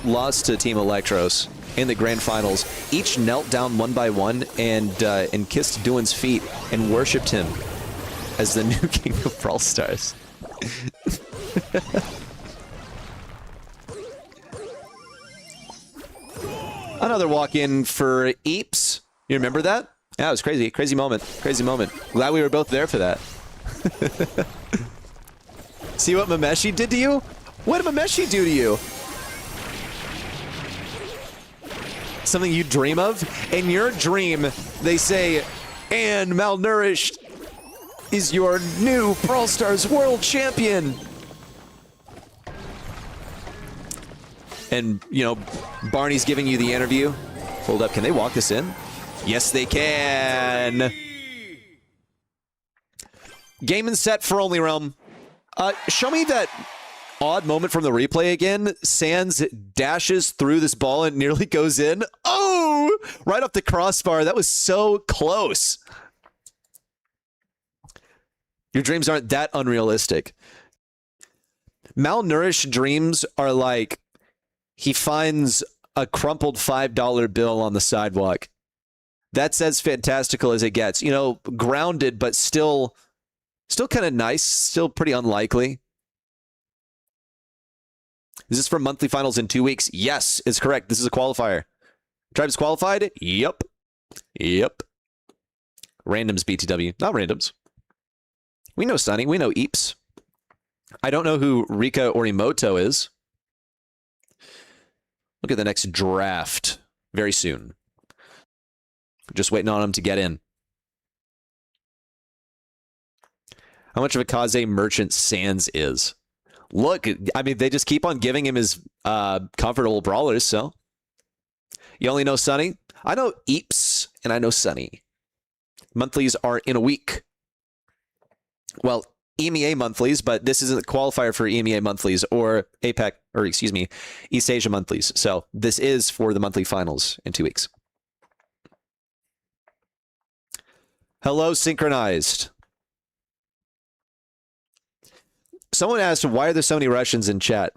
lost to Team Electros in the grand finals, each knelt down one by one and kissed Doan's feet and worshipped him as the new king of Brawl Stars. Another walk-in for Eeps. You remember that? Yeah, it was crazy. Crazy moment. Crazy moment. Glad we were both there for that. See what Mameshi did to you? What did Mameshi do to you? Something you dream of? In your dream, they say, "And malnourished is your new Brawl Stars World Champion." And, you know, Barney's giving you the interview. Hold up, can they walk this in? Yes, they can. Game and set for Only Realm. Show me that odd moment from the replay again. Sands dashes through this ball and nearly goes in. Oh, right off the crossbar. That was so close. Your dreams aren't that unrealistic. Malnourished dreams are like he finds a crumpled $5 bill on the sidewalk. That's as fantastical as it gets. You know, grounded, but still kind of nice. Still pretty unlikely. Is this for monthly finals in 2 weeks? Yes, it's correct. This is a qualifier. Tribes qualified? Yep. Yep. Randoms BTW. Not randoms. We know Sunny. We know Eeps. I don't know who Rika Orimoto is. Look at the next draft very soon. Just waiting on him to get in. How much of a Kaze merchant Sands is? Look, I mean, they just keep on giving him his comfortable brawlers, so. You only know Sunny? I know Eeps, and I know Sunny. Monthlies are in a week. Well, EMEA monthlies, but this isn't a qualifier for EMEA monthlies or APEC, or excuse me, East Asia monthlies. So this is for the monthly finals in 2 weeks. Hello, Synchronized. Someone asked, why are there so many Russians in chat?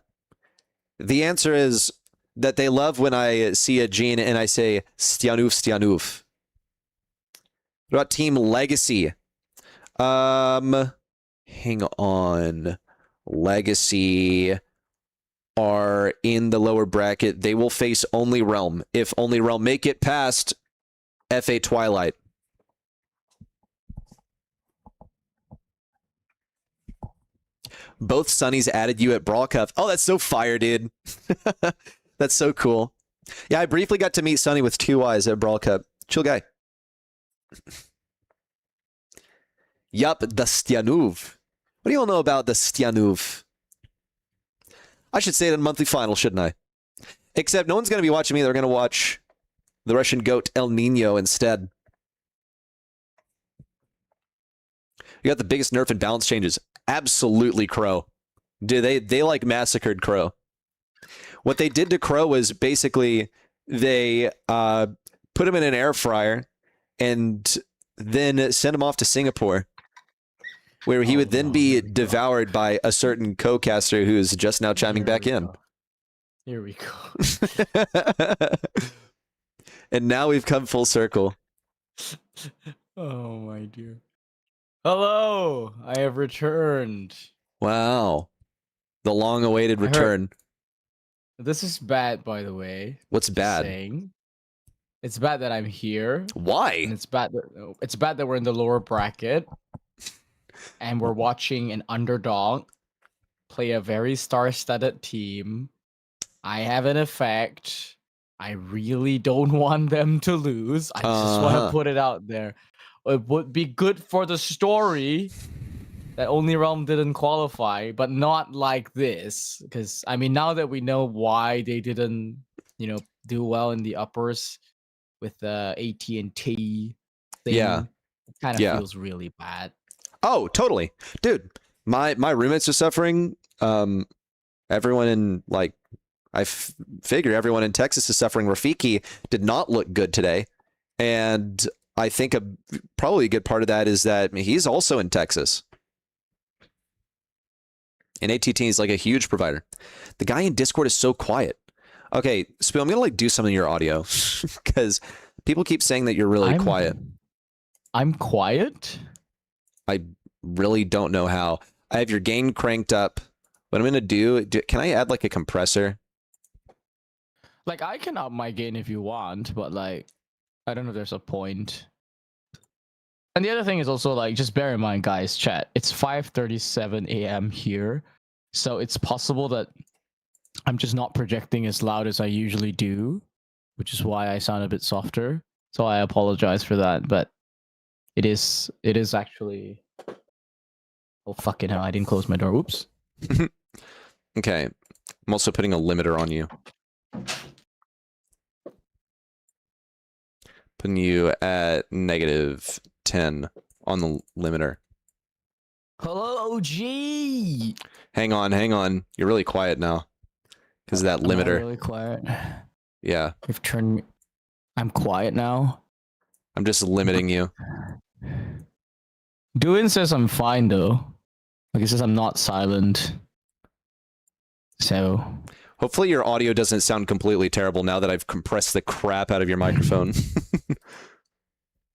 The answer is that they love when I see a gene and I say, Styanuf, Styanuf. What about Team Legacy? Hang on. Legacy are in the lower bracket. They will face Only Realm. If Only Realm make it past FA Twilight. Both Sunnies added you at Brawl Cup. Oh, that's so fire, dude. That's so cool. Yeah, I briefly got to meet Sunny with 2 eyes at Brawl Cup. Chill guy. Yup, the Styanuv. What do you all know about the Styanuv? I should say it in monthly final, shouldn't I? Except no one's going to be watching me. They're going to watch the Russian goat El Nino instead. You got the biggest nerf and balance changes. Absolutely Crow. Dude, they like massacred Crow. What they did to Crow was basically they put him in an air fryer and then sent him off to Singapore, where he would then be devoured by a certain co-caster who is just now chiming back in. Here we go. And now we've come full circle. Oh my dear. Hello, I have returned. Wow. The long-awaited return. This is bad, by the way. What's bad? Saying. It's bad that I'm here. Why? And it's bad that we're in the lower bracket. And we're watching an underdog play a very star-studded team. I have an effect. I really don't want them to lose. I just want to put it out there. It would be good for the story that Only Realm didn't qualify, but not like this. Because, I mean, now that we know why they didn't, do well in the uppers with the AT&T thing, it kind of feels really bad. Oh, totally. Dude, my roommates are suffering. Everyone in, figure everyone in Texas is suffering. Rafiki did not look good today. And I think probably a good part of that is that he's also in Texas. And AT&T is like a huge provider. The guy in Discord is so quiet. Okay, Spill, I'm going to do some of your audio because people keep saying that you're really quiet. I'm quiet? I really don't know how. I have your gain cranked up. What I'm going to do, can I add like a compressor? Like, I can up my gain if you want, but I don't know if there's a point. And the other thing is also, just bear in mind, guys, chat, it's 5:37 a.m. here. So it's possible that I'm just not projecting as loud as I usually do, which is why I sound a bit softer. So I apologize for that, but it is actually... Oh, fucking hell, I didn't close my door. Oops. Okay. I'm also putting a limiter on you. Putting you at -10 on the limiter. Hello, OG. Hang on. You're really quiet now. Because of that Am I limiter. really quiet. Yeah. You've turned me. I'm quiet now. I'm just limiting you. Doin says I'm fine though. Like he says I'm not silent. So Hopefully your audio doesn't sound completely terrible now that I've compressed the crap out of your microphone.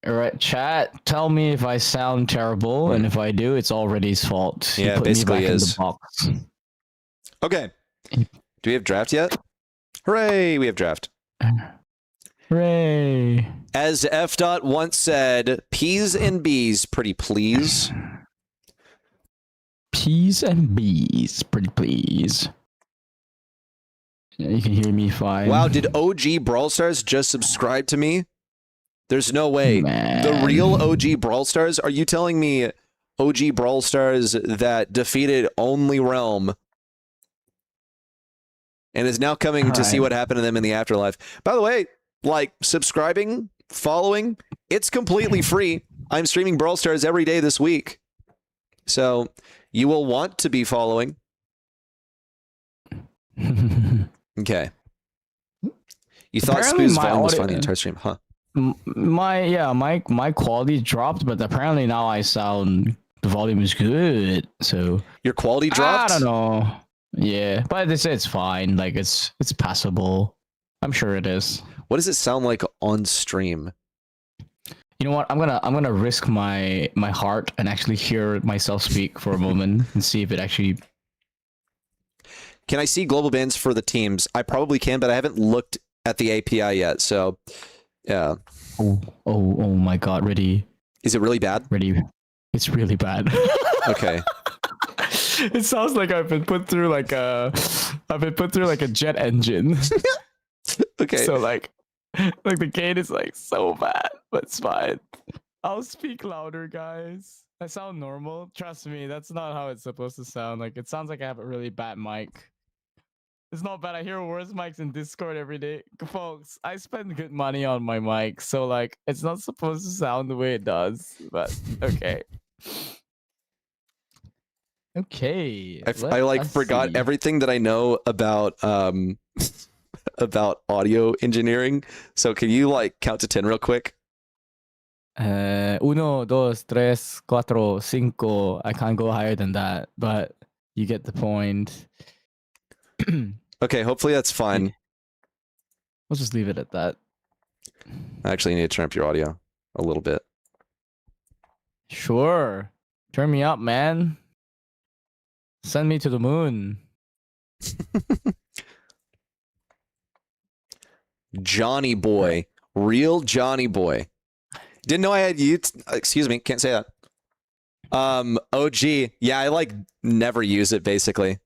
all right, chat. Tell me if I sound terrible, and if I do, it's all Reddy's fault. He Yeah, put basically me back is. in the box. Okay. Do we have draft yet? Hooray, we have draft. Hooray! As F. Dot once said, P's and B's, pretty please. P's and B's, pretty please. Yeah, you can hear me fine. Wow, did OG Brawl Stars just subscribe to me? There's no way. Man. The real OG Brawl Stars? Are you telling me OG Brawl Stars that defeated Only Realm and is now coming to see what happened to them in the afterlife? By the way, like, subscribing, following, it's completely free. I'm streaming Brawl Stars every day this week. So you will want to be following. Okay. You thought Apparently Spoo's my volume was audio- fine the entire stream, huh? My quality dropped, but apparently now the volume is good. So Your quality dropped? I don't know. Yeah, but they say it's fine. Like it's passable. I'm sure it is. What does it sound like on stream? You know what? I'm gonna risk my heart and actually hear myself speak for a moment and see if it actually. Can I see global bans for the teams? I probably can, but I haven't looked at the API yet. So, yeah. Oh my God! Ready? Is it really bad? Ready? It's really bad. Okay. It sounds like I've been put through like a jet engine. Okay. So like the gain is like so bad, but it's fine. I'll speak louder, guys. I sound normal. Trust me, that's not how it's supposed to sound. Like it sounds like I have a really bad mic. It's not bad. I hear worse mics in Discord every day. Folks, I spend good money on my mic, so like it's not supposed to sound the way it does. But okay. Okay. I like forgot everything that I know about about audio engineering. So can you like count to 10 real quick? Uno, dos, tres, cuatro, cinco. I can't go higher than that, but you get the point. Okay, hopefully that's fine. We'll just leave it at that. I actually need to turn up your audio a little bit. Sure. Turn me up, man. Send me to the moon. Johnny boy. Real Johnny boy. Didn't know I had you. Excuse me, can't say that. OG. Yeah, I like never use it basically.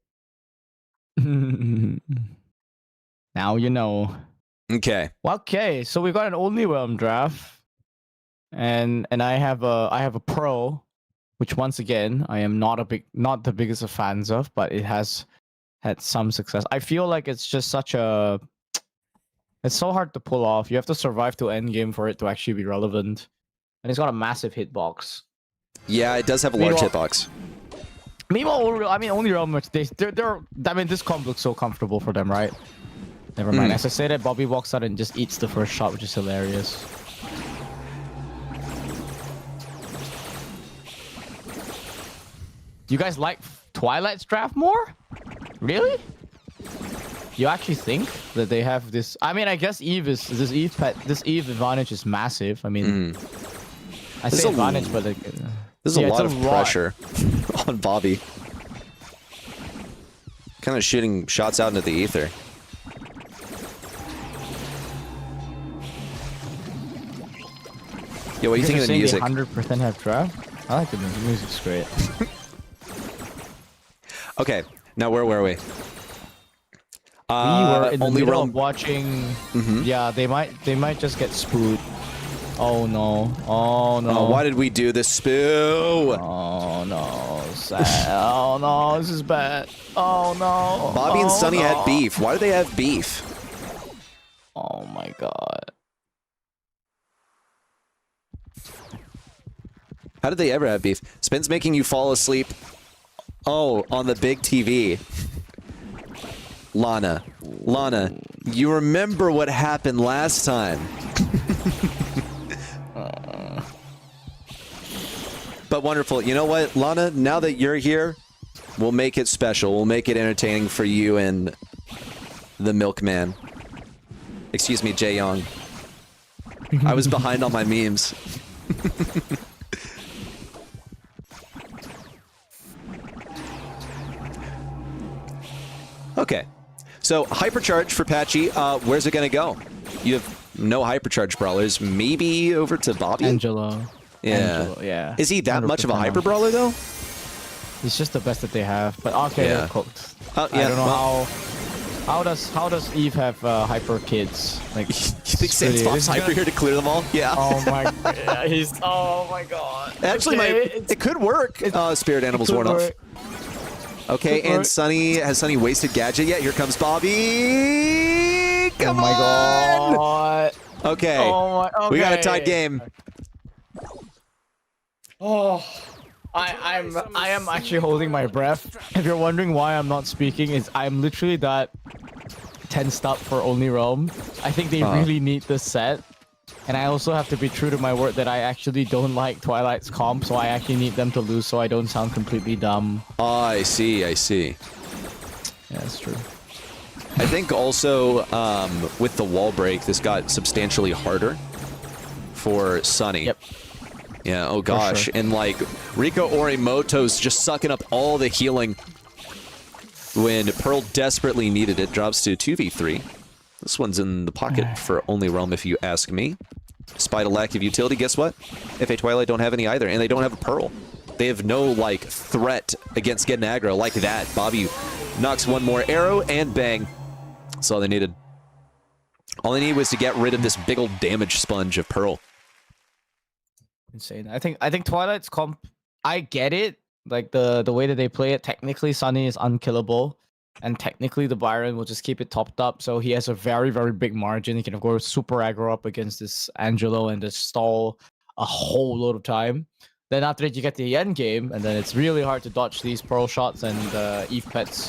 Now you know. Okay. Well, okay, so we got an only realm draft, and I have a pro, which once again I am not the biggest of fans of, but it has had some success. I feel like it's just it's so hard to pull off. You have to survive to end game for it to actually be relevant, and it's got a massive hitbox. Yeah, it does have a large hitbox. Meanwhile, only realm. They're. I mean, this comp looks so comfortable for them, right? Never mind. As I say that, Bobby walks out and just eats the first shot, which is hilarious. You guys like Twilight's draft more? Really? You actually think that they have this? I mean, I guess this Eve advantage is massive. I mean, I say advantage, but like, there's a lot of pressure on Bobby. Kind of shooting shots out into the ether. Yo, what do you think of the music? 100% have draft. I like the music. The music's great. Okay, now where were we? We were in the only middle realm of watching. Yeah, they might just get spooked. Oh no! Oh no! Why did we do this, Spoo? Oh no! Sad. Oh no! This is bad. Oh no! Bobby and Sunny had beef. Why do they have beef? Oh my god! How did they ever have beef? Spin's making you fall asleep. Oh, on the big TV. Lana, you remember what happened last time. But wonderful. You know what, Lana? Now that you're here, we'll make it special. We'll make it entertaining for you and the milkman. Excuse me, Jae Young. I was behind on my memes. Okay. So, hypercharge for Patchy. Where's it going to go? You have no hypercharge brawlers. Maybe over to Bobby? Angelo. Yeah. Angelo, yeah. Is he that much of a 100% hyper brawler, though? He's just the best that they have. But okay, Yeah. they're cooked. Oh, yeah, I don't know well- how does Eve have hyper kids? Like, You think it's pretty- Sandspot's it's hyper gonna- here to clear them all? Yeah. Oh my god, oh my god. Actually, Okay, it could work. Spirit Animal's worn off. Okay, Could and work. has Sunny wasted gadget yet? Here comes Bobby. Come Oh my on. god. Okay. Oh my, We got a okay. tied game. Oh, I am actually holding my breath. If you're wondering why I'm not speaking, is I'm literally that tensed up for Only Realm. I think they really need this set. And I also have to be true to my word that I actually don't like Twilight's comp, so I actually need them to lose so I don't sound completely dumb. Oh, I see. Yeah, that's true. I think also with the wall break, this got substantially harder for Sunny. Yep. Yeah, oh gosh. sure. And like Rico Orimoto's just sucking up all the healing when Pearl desperately needed it. Drops to 2v3. This one's in the pocket for Only Realm, if you ask me. Despite a lack of utility, guess what? FA Twilight don't have any either, and they don't have a Pearl. They have no, like, threat against getting aggro like that. Bobby knocks one more arrow, and bang. That's all they needed. All they needed was to get rid of this big old damage sponge of Pearl. Insane. I think Twilight's comp, I get it. Like the way that they play it, technically Sunny is unkillable. And technically the Byron will just keep it topped up. So he has a very, very big margin. He can of course super aggro up against this Angelo and just stall a whole load of time. Then after that you get the end game, and then it's really hard to dodge these Pearl shots and Eve pets.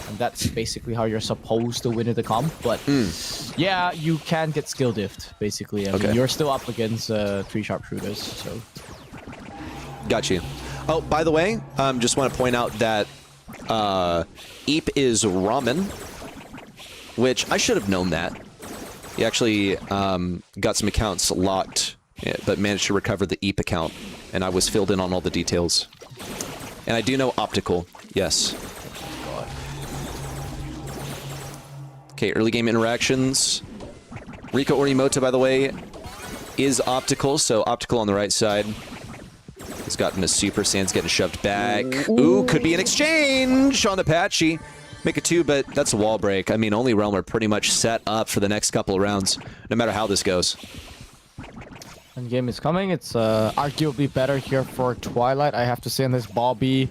And that's basically how you're supposed to win at the comp. But yeah, you can get skill diffed, basically. I mean, you're still up against 3 sharpshooters, so. Got you. Oh, by the way, just want to point out that Eep is ramen, which I should have known that. He actually got some accounts locked, but managed to recover the Eep account, and I was filled in on all the details. And I do know optical, yes. Okay, early game interactions. Rico Orimoto, by the way, is optical, so optical on the right side. He's gotten a super. Sand's getting shoved back. Ooh, could be an exchange on Apache. Make it 2, but that's a wall break. I mean, Only Realm are pretty much set up for the next couple of rounds, no matter how this goes. And game is coming. It's arguably better here for Twilight. I have to say on this Bobby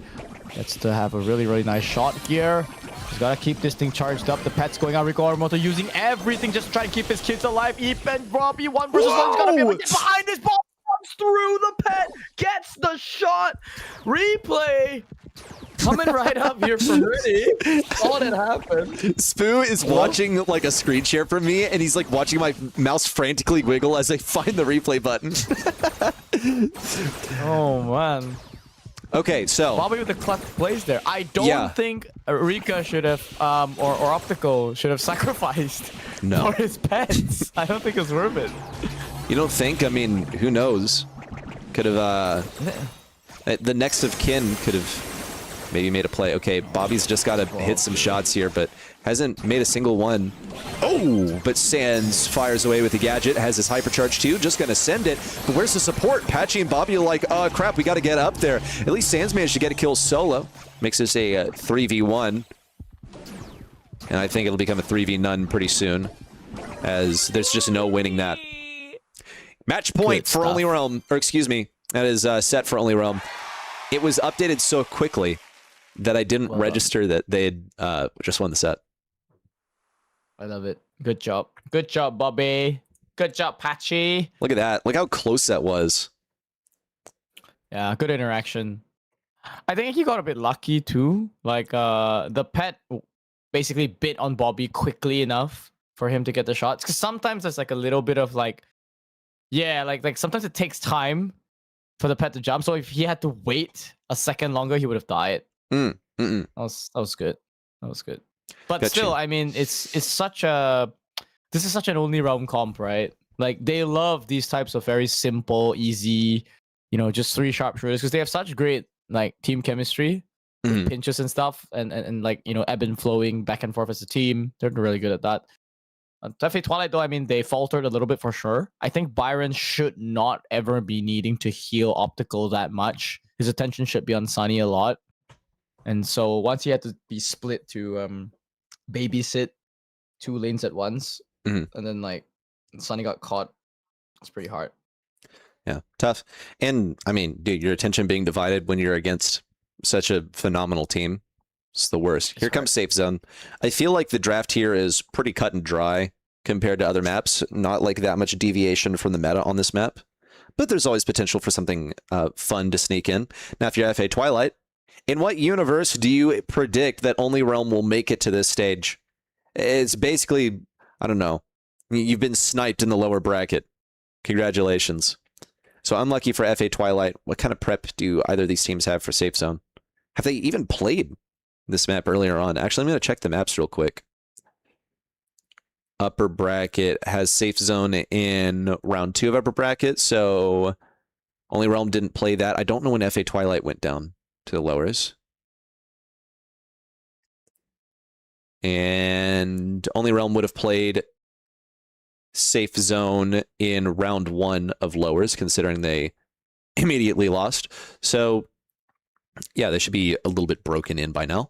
gets to have a really, really nice shot here. He's got to keep this thing charged up. The pet's going out. Rico Orimoto using everything just to try and keep his kids alive. Eep and Bobby, 1 versus 1. He's got to be able to get behind this ball. Comes through the pet. Gets the shot. Replay. Coming right up here from Ready. All that happened. Spoo is watching like a screen share from me, and he's like watching my mouse frantically wiggle as I find the replay button. Oh, man. Okay, so Bobby with the cleft plays there. I don't think Rika should have, or Optical should have sacrificed for his pets. I don't think it's worth it. You don't think? I mean, who knows? Could have, the next of kin could have maybe made a play. Okay, Bobby's just got to hit some shots here, but hasn't made a single one. Oh, but Sands fires away with the gadget, has his hypercharge too, just going to send it. But where's the support? Patchy and Bobby are like, oh crap, we got to get up there. At least Sands managed to get a kill solo. Makes this a 3v1. And I think it'll become a 3v none pretty soon, as there's just no winning that. Match point for Only Realm, or excuse me, that is set for Only Realm. It was updated so quickly that I didn't register that they had just won the set. I love it. Good job. Good job, Bobby. Good job, Patchy. Look at that. Look how close that was. Yeah, good interaction. I think he got a bit lucky too. Like the pet basically bit on Bobby quickly enough for him to get the shots. Because sometimes there's like a little bit of like, yeah, like sometimes it takes time for the pet to jump. So if he had to wait a second longer, he would have died. That was good. That was good. But Got still, you. I mean, this is such an only realm comp, right? Like they love these types of very simple, easy, just 3 sharpshooters because they have such great like team chemistry, with pinches and stuff, and like ebb and flowing back and forth as a team. They're really good at that. Definitely Twilight though, I mean, they faltered a little bit for sure. I think Byron should not ever be needing to heal optical that much. His attention should be on Sunny a lot. And so once he had to be split to babysit 2 lanes at once, and then like Sunny got caught, it's pretty hard. Yeah, tough. And I mean, dude, your attention being divided when you're against such a phenomenal team, it's the worst. Here comes Safe Zone. I feel like the draft here is pretty cut and dry compared to other maps. Not like that much deviation from the meta on this map, but there's always potential for something fun to sneak in. Now, if you're FA Twilight, in what universe do you predict that Only Realm will make it to this stage? It's basically, I don't know. You've been sniped in the lower bracket. Congratulations. So unlucky for FA Twilight. What kind of prep do either of these teams have for Safe Zone? Have they even played this map earlier on? Actually, I'm going to check the maps real quick. Upper bracket has Safe Zone in round 2 of upper bracket, so Only Realm didn't play that. I don't know when FA Twilight went down to the lowers. And Only Realm would have played Safe Zone in round 1 of lowers, considering they immediately lost. So, yeah, they should be a little bit broken in by now.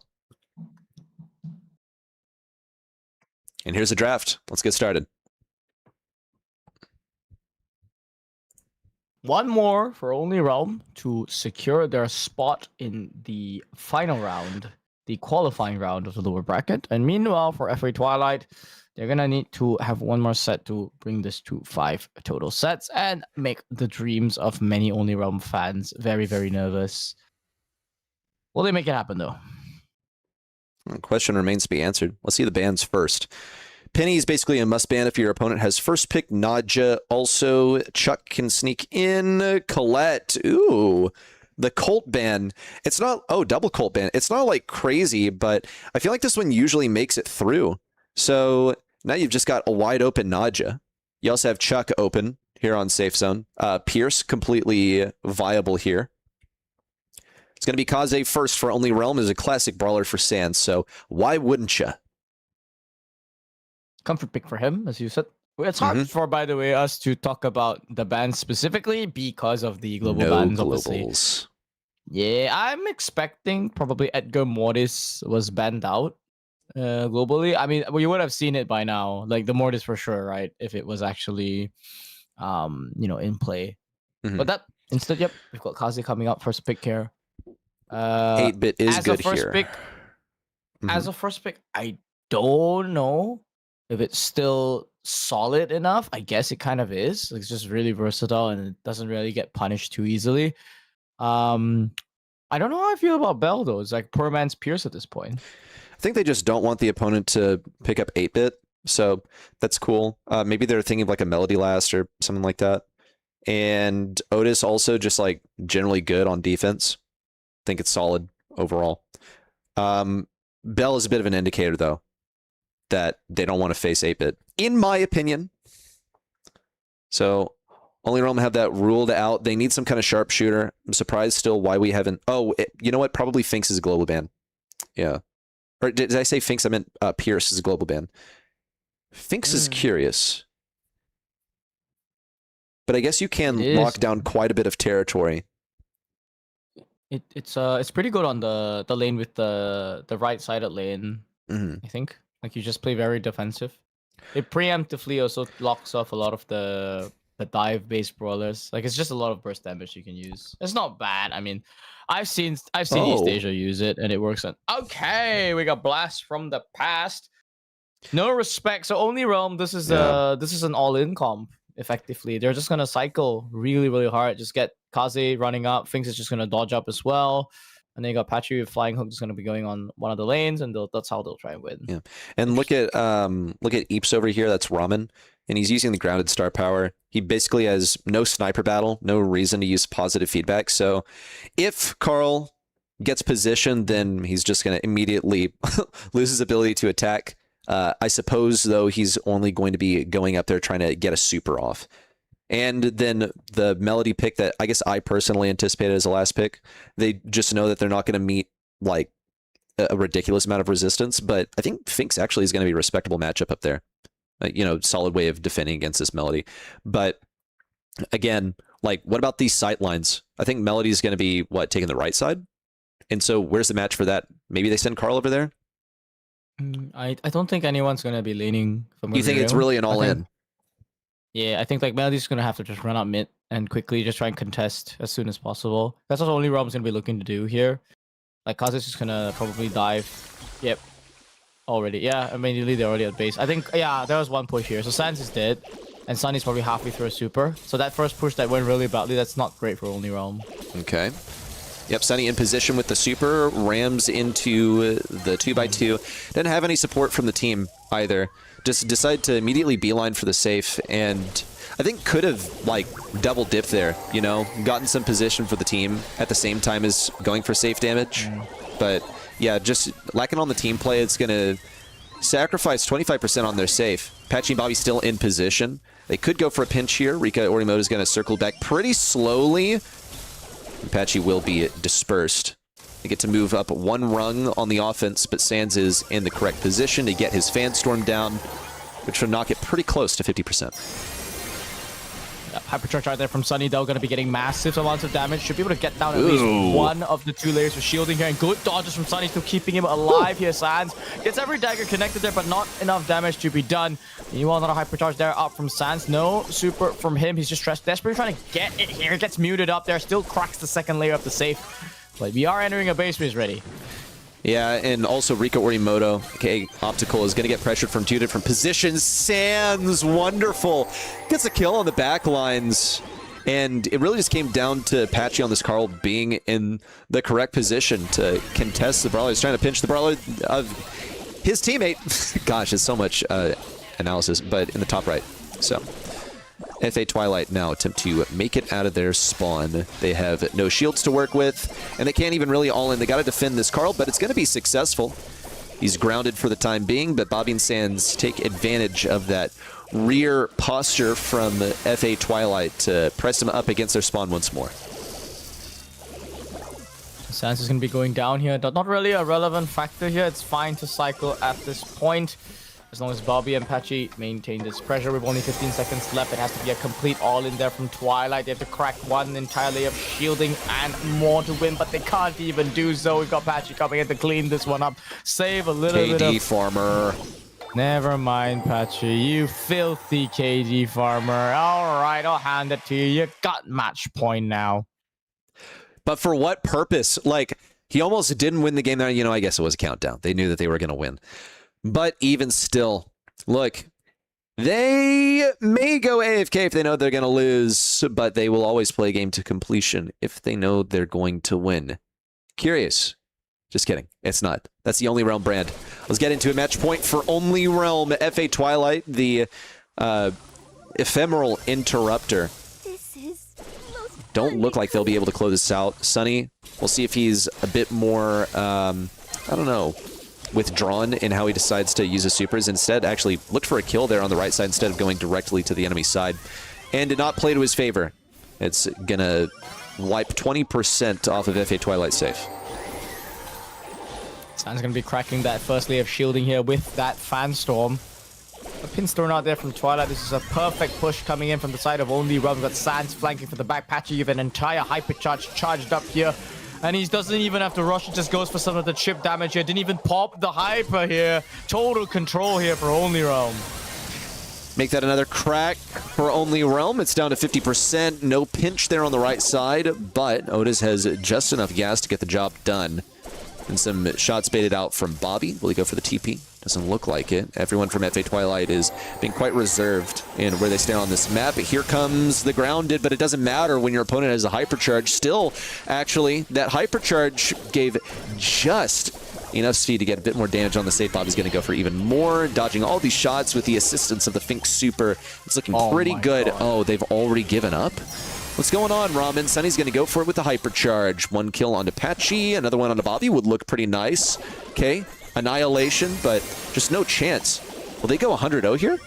And here's the draft. Let's get started. One more for Only Realm to secure their spot in the final round, the qualifying round of the lower bracket. And meanwhile, for FA Twilight, they're going to need to have one more set to bring this to 5 total sets and make the dreams of many Only Realm fans very, very nervous. Will they make it happen, though? The question remains to be answered. Let's see the bans first. Penny is basically a must ban if your opponent has first pick. Nadja also. Chuck can sneak in. Colette. Ooh. The Colt ban. It's not... Oh, double Colt ban. It's not like crazy, but I feel like this one usually makes it through. So now you've just got a wide open Nadja. You also have Chuck open here on Safe Zone. Pierce completely viable here. It's going to be Kaze first for Only Realm as a classic brawler for Sans, so why wouldn't you? Comfort pick for him, as you said. It's hard for, by the way, us to talk about the bans specifically because of the global bans, obviously. Globals. Yeah, I'm expecting probably Edgar Mortis was banned out globally. I mean, well, you would have seen it by now, like the Mortis for sure, right? If it was actually, in play. But that instead, yep, we've got Kaze coming up first pick here. 8-bit is good here. As a first pick, I don't know if it's still solid enough. I guess it kind of is. It's just really versatile and it doesn't really get punished too easily. I don't know how I feel about Bell though. It's like poor man's Pierce at this point. I think they just don't want the opponent to pick up 8-bit, so that's cool. Maybe they're thinking of like a Melody Last or something like that. And Otis also just like generally good on defense. I think it's solid overall. Bell is a bit of an indicator though that they don't want to face 8-bit, in my opinion. So Only Realm have that ruled out. They need some kind of sharpshooter. I'm surprised still why we haven't... Oh, you know what? Probably Finks is a global ban. Yeah. Or did I say Finks? I meant Pierce is a global ban. Finks is curious. But I guess you can lock down quite a bit of territory. It's pretty good on the lane with the right-sided lane, I think. Like you just play very defensive. It preemptively also locks off a lot of the dive-based brawlers. Like it's just a lot of burst damage you can use. It's not bad. I mean, I've seen East Asia use it and it works. Okay, we got Blast from the Past. No respect. So Only Realm, this is an all-in comp. effectively. They're just gonna cycle really, really hard. Just get Kaze running up. Finks is just gonna dodge up as well. And then you got Patchy with Flying Hook is gonna be going on one of the lanes, and that's how they'll try and win. Yeah, and look at Eeps over here. That's Ramen, and he's using the grounded star power. He basically has no sniper battle, no reason to use positive feedback. So if Carl gets positioned, then he's just going to immediately lose his ability to attack. I suppose, though, he's only going to be going up there trying to get a super off. And then the Melody pick that I guess I personally anticipated as a last pick, they just know that they're not going to meet like a ridiculous amount of resistance. But I think Finks actually is going to be a respectable matchup up there. Solid way of defending against this Melody. But again, like, what about these sight lines? I think Melody is going to be, taking the right side? And so where's the match for that? Maybe they send Carl over there? I don't think anyone's going to be leaning from You think it's really an all-in? Yeah, I think like Melody's going to have to just run up mid and quickly just try and contest as soon as possible. That's what only Rob's going to be looking to do here. Like, Kaze's just going to probably dive. Yep. Already. Yeah, immediately they're already at base. I think, yeah, there was one push here. So Sans is dead. And Sunny's probably halfway through a super. So that first push that went really badly, that's not great for Only Realm. Okay. Yep, Sunny in position with the super, rams into the 2x2. Didn't have any support from the team either. Just decided to immediately beeline for the safe, and I think could have, like, double dipped there, gotten some position for the team at the same time as going for safe damage. But, yeah, just lacking on the team play, it's going to sacrifice 25% on their safe. Patchy and Bobby still in position. They could go for a pinch here. Rika Orimoto is going to circle back pretty slowly. Patchy will be dispersed. They get to move up one rung on the offense, but Sans is in the correct position to get his fan storm down, which will knock it pretty close to 50%. Hypercharge right there from Sunny, though, going to be getting massive amounts of damage. Should be able to get down at least one of the two layers of shielding here. And good dodges from Sunny, still keeping him alive here. Sans gets every dagger connected there, but not enough damage to be done. You want another hypercharge there up from Sans. No super from him. He's just desperately trying to get it here. He gets muted up there. Still cracks the second layer of the safe. But we are entering a base phase ready. Yeah, and also Rika Orimoto, okay, Optical, is going to get pressured from two different positions. Sans, wonderful. Gets a kill on the back lines. And it really just came down to Patchy on this Carl being in the correct position to contest the brawler. He's trying to pinch the brawler of his teammate. Gosh, it's so much analysis, but in the top right. So, FA Twilight now attempt to make it out of their spawn. They have no shields to work with, and they can't even really all in. They got to defend this Carl, but it's going to be successful. He's grounded for the time being, but Bobby and Sans take advantage of that rear posture from FA Twilight to press him up against their spawn once more. Sans is going to be going down here. Not really a relevant factor here. It's fine to cycle at this point. As long as Bobby and Patchy maintain this pressure with only 15 seconds left, it has to be a complete all-in there from Twilight. They have to crack one entire layer of shielding and more to win, but they can't even do so. We've got Patchy coming in to clean this one up. Save a little bit of... KD Farmer. Never mind, Patchy. You filthy KD Farmer. All right, I'll hand it to you. You got match point now. But for what purpose? Like, he almost didn't win the game there. I guess it was a countdown. They knew that they were going to win. But even still, look, they may go AFK if they know they're going to lose, but they will always play a game to completion if they know they're going to win. Curious. Just kidding. It's not. That's the Only Realm brand. Let's get into a match point for Only Realm. FA Twilight, the ephemeral interrupter. Don't look like they'll be able to close this out. Sunny, we'll see if he's a bit more, I don't know, withdrawn in how he decides to use his supers. Instead, actually looked for a kill there on the right side instead of going directly to the enemy side. And did not play to his favor. It's gonna wipe 20% off of FA Twilight safe. Sans gonna be cracking that first layer of shielding here with that fan storm. A pin storm out there from Twilight. This is a perfect push coming in from the side of Only Realm. We've got Sans flanking for the back. Patchy with an entire hypercharge charged up here. And he doesn't even have to rush, he just goes for some of the chip damage here. Didn't even pop the hyper here. Total control here for Only Realm. Make that another crack for Only Realm. It's down to 50%. No pinch there on the right side, but Otis has just enough gas to get the job done. And some shots baited out from Bobby. Will he go for the TP? Doesn't look like it. Everyone from FA Twilight is being quite reserved in where they stand on this map. Here comes the grounded, but it doesn't matter when your opponent has a hypercharge. Still, actually, that hypercharge gave just enough speed to get a bit more damage on the safe. Bobby's going to go for even more, dodging all these shots with the assistance of the Fink Super. It's looking pretty good. God. Oh, they've already given up. What's going on, Ramen? Sunny's going to go for it with the hypercharge. One kill onto Patchy, another one onto Bobby would look pretty nice. Okay, Annihilation, but just no chance. Will they go 100-0 here?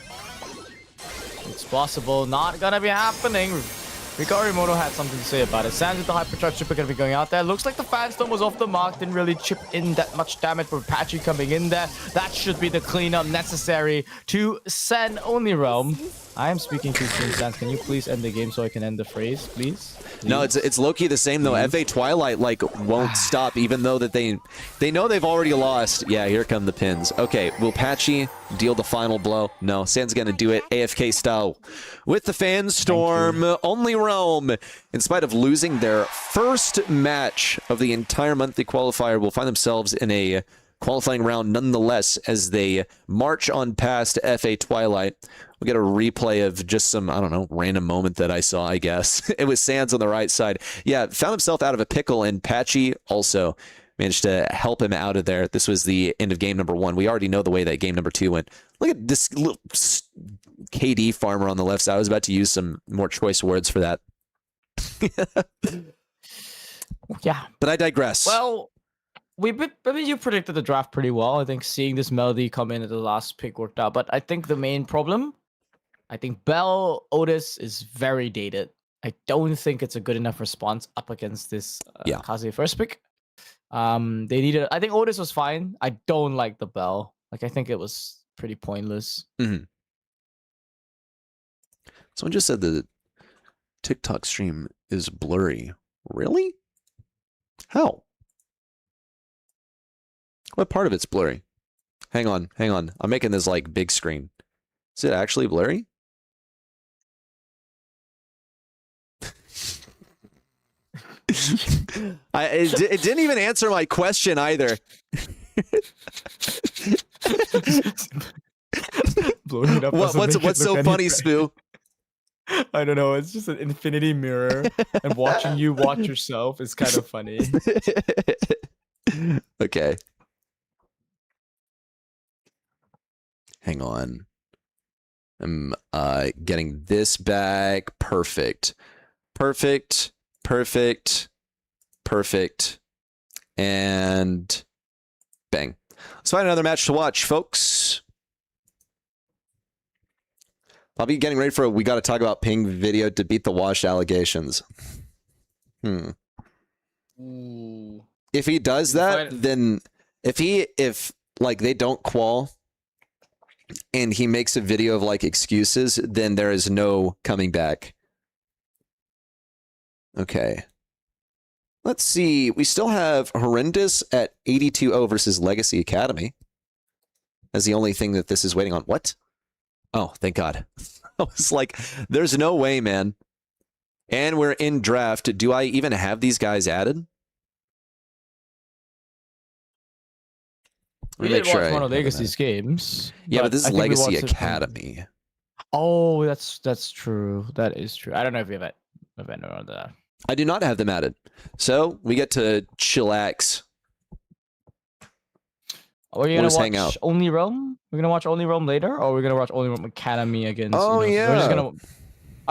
It's possible. Not gonna be happening. Ricarimoto had something to say about it. Sans with the hypercharge super gonna be going out there. Looks like the Phantom was off the mark. Didn't really chip in that much damage for Patchy coming in there. That should be the cleanup necessary to send Only Realm. I am speaking too soon, Sans. Can you please end the game so I can end the phrase, please? No, it's low-key the same though. FA Twilight like won't stop, even though that they know they've already lost. Yeah, here come the pins. Okay, will Patchy deal the final blow? No, Sand's gonna do it AFK style. With the fan storm, Only Realm, in spite of losing their first match of the entire monthly qualifier, will find themselves in a qualifying round nonetheless as they march on past FA Twilight. We'll get a replay of just some, I don't know, random moment that I saw, I guess. It was Sands on the right side. Yeah, found himself out of a pickle, and Patchy also managed to help him out of there. This was the end of game number 1. We already know the way that game number 2 went. Look at this little KD farmer on the left side. I was about to use some more choice words for that. Yeah. But I digress. Well, I mean, you predicted the draft pretty well. I think seeing this Melody come in at the last pick worked out. But I think the main problem, I think Bell Otis is very dated. I don't think it's a good enough response up against this Kaze first pick. They needed. I think Otis was fine. I don't like the Bell. Like, I think it was pretty pointless. Mm-hmm. Someone just said the TikTok stream is blurry. Really? How? What part of it's blurry? Hang on. I'm making this like big screen. Is it actually blurry? It didn't even answer my question either. Blowing it up What's so funny, Spoo? I don't know. It's just an infinity mirror, and watching you watch yourself is kind of funny. Okay. Hang on. I'm getting this back. Perfect. And bang. Let's find another match to watch, folks. I'll be getting ready for a We Gotta Talk About Ping video to beat the washed allegations. Ooh. If he does that, then if like they don't qual and he makes a video of like excuses, then there is no coming back. Okay. Let's see. We still have Horrendous at 82-0 versus Legacy Academy as the only thing that this is waiting on. What? Oh, thank God. I was like, there's no way, man. And we're in draft. Do I even have these guys added? We did watch one of Legacy's games. Yeah, but this is Legacy Academy. Oh, that's true. That is true. I don't know if you have it on that. I do not have them added. So we get to chillax. Are we gonna watch Only Realm? We're gonna watch Only Realm later, or we're gonna watch Only Realm Academy against? Oh yeah. I'm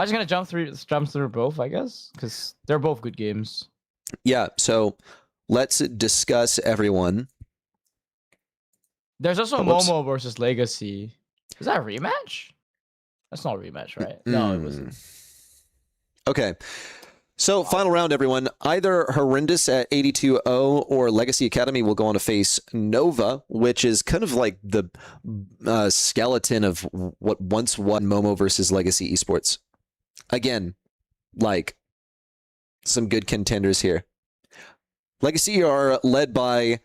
just gonna jump through both, I guess, because they're both good games. Yeah. So let's discuss everyone. There's also Momo versus Legacy. Is that a rematch? That's not a rematch, right? No, it wasn't. Okay. So, final round, everyone. Either Horrendous at 82-0 or Legacy Academy will go on to face Nova, which is kind of like the skeleton of what once won Momo versus Legacy Esports. Again, like, some good contenders here. Legacy are led by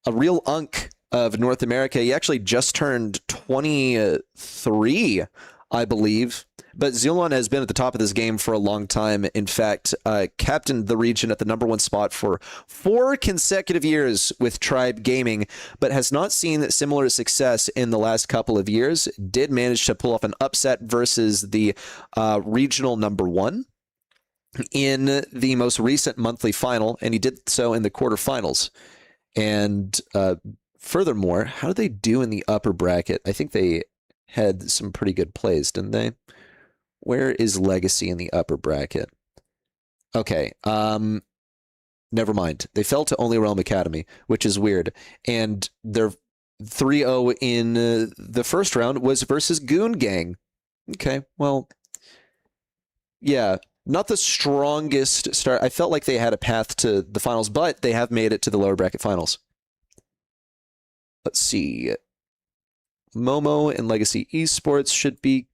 a real unk of North America. He actually just turned 23, I believe. But Zulon has been at the top of this game for a long time. In fact, captained the region at the #1 spot for 4 consecutive years with Tribe Gaming, but has not seen similar success in the last couple of years. Did manage to pull off an upset versus the regional #1 in the most recent monthly final, and he did so in the quarterfinals. And furthermore, how did they do in the upper bracket? I think they had some pretty good plays, didn't they? Where is Legacy in the upper bracket? Okay, never mind. They fell to Only Realm Academy, which is weird. And their 3-0 in the first round was versus Goon Gang. Okay, well, yeah, not the strongest start. I felt like they had a path to the finals, but they have made it to the lower bracket finals. Let's see. Momo and Legacy Esports should be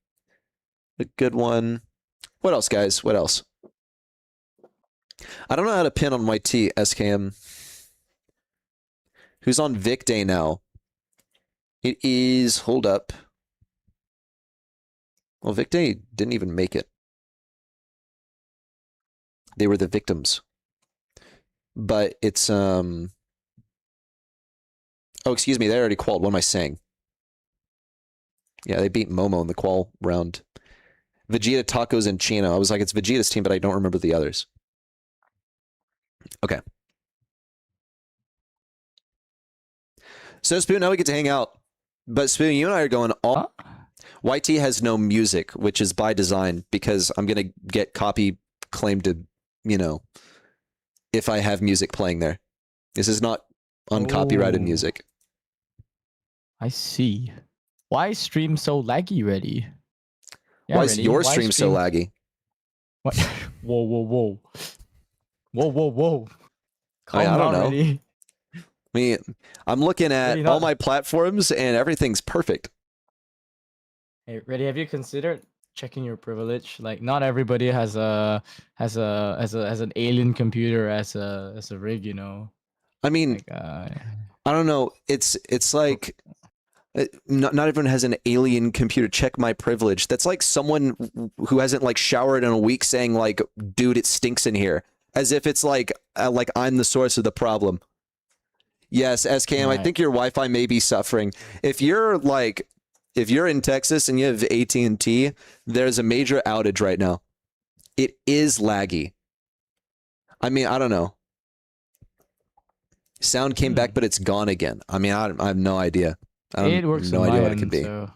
a good one. What else, guys? What else? I don't know how to pin on YT, SKM. Who's on Vic Day now? It is... Hold up. Well, Vic Day didn't even make it. They were the victims. But it's... Oh, excuse me. They already qualled. What am I saying? Yeah, they beat Momo in the qual round. Vegeta, Tacos, and Chino. I was like, it's Vegeta's team, but I don't remember the others. Okay. So, Spoon, now we get to hang out. But, Spoon, you and I are going all... Huh? YT has no music, which is by design, because I'm going to get copy claimed to, you know, if I have music playing there. This is not uncopyrighted music. I see. Why is stream so laggy, Ready? Yeah, why is your stream so laggy? What? Whoa, whoa, whoa. Whoa, whoa, whoa. I don't know. Ready. I mean, I'm looking at all my platforms and everything's perfect. Hey, Ready, have you considered checking your privilege? Like, not everybody has an alien computer as a rig, you know. I mean, like, I don't know. It's like not everyone has an alien computer. Check my privilege. That's like someone who hasn't like showered in a week saying like, dude, it stinks in here, as if it's like I'm the source of the problem. Yes, SKM, right. I think your Wi-Fi may be suffering. If you're in Texas and you have AT&T, there's a major outage right now. It is laggy. I mean, I don't know. Sound came back, but it's gone again. I mean, I have no idea. I have no idea what it could be. So,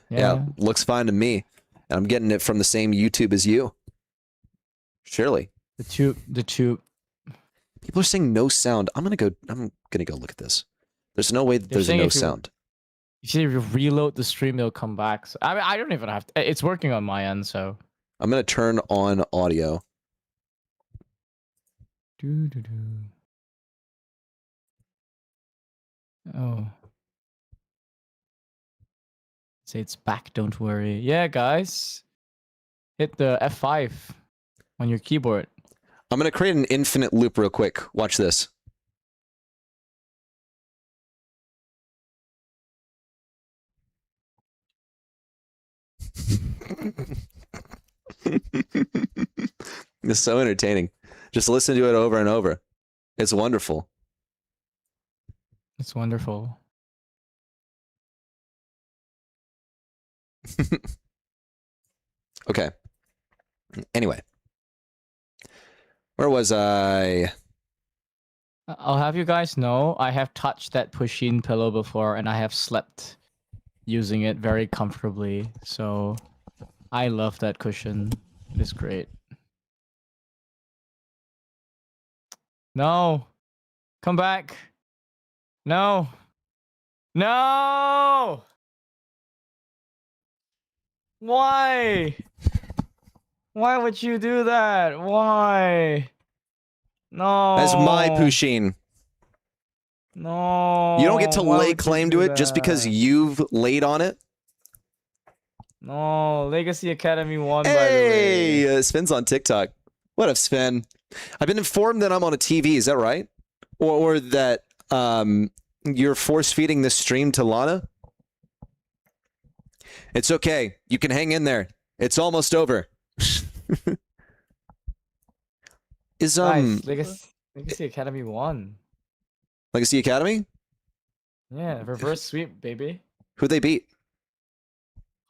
yeah, looks fine to me. And I'm getting it from the same YouTube as you. Surely. The tube. People are saying no sound. I'm gonna go look at this. There's no way that there's no sound. If you reload the stream, it'll come back. So, I mean, I don't even have to. It's working on my end, so. I'm gonna turn on audio. Oh. Say it's back, don't worry. Yeah, guys. Hit the F5 on your keyboard. I'm going to create an infinite loop real quick. Watch this. It's so entertaining. Just listen to it over and over. It's wonderful. It's wonderful. Okay. Anyway. Where was I? I'll have you guys know, I have touched that push-in pillow before and I have slept using it very comfortably. So I love that cushion. It is great. No. Come back. No. No! Why? Why would you do that? Why? No. That's my Pusheen. No. You don't get to lay claim to it just because you've laid on it? No. Legacy Academy won, hey, by the way. Sven's on TikTok. What up, Sven? I've been informed that I'm on a TV. Is that right? Or that you're force-feeding this stream to Lana? It's okay. You can hang in there. It's almost over. Is Guys, Legacy Academy won. Legacy Academy? Yeah, reverse sweep, baby. Who they beat?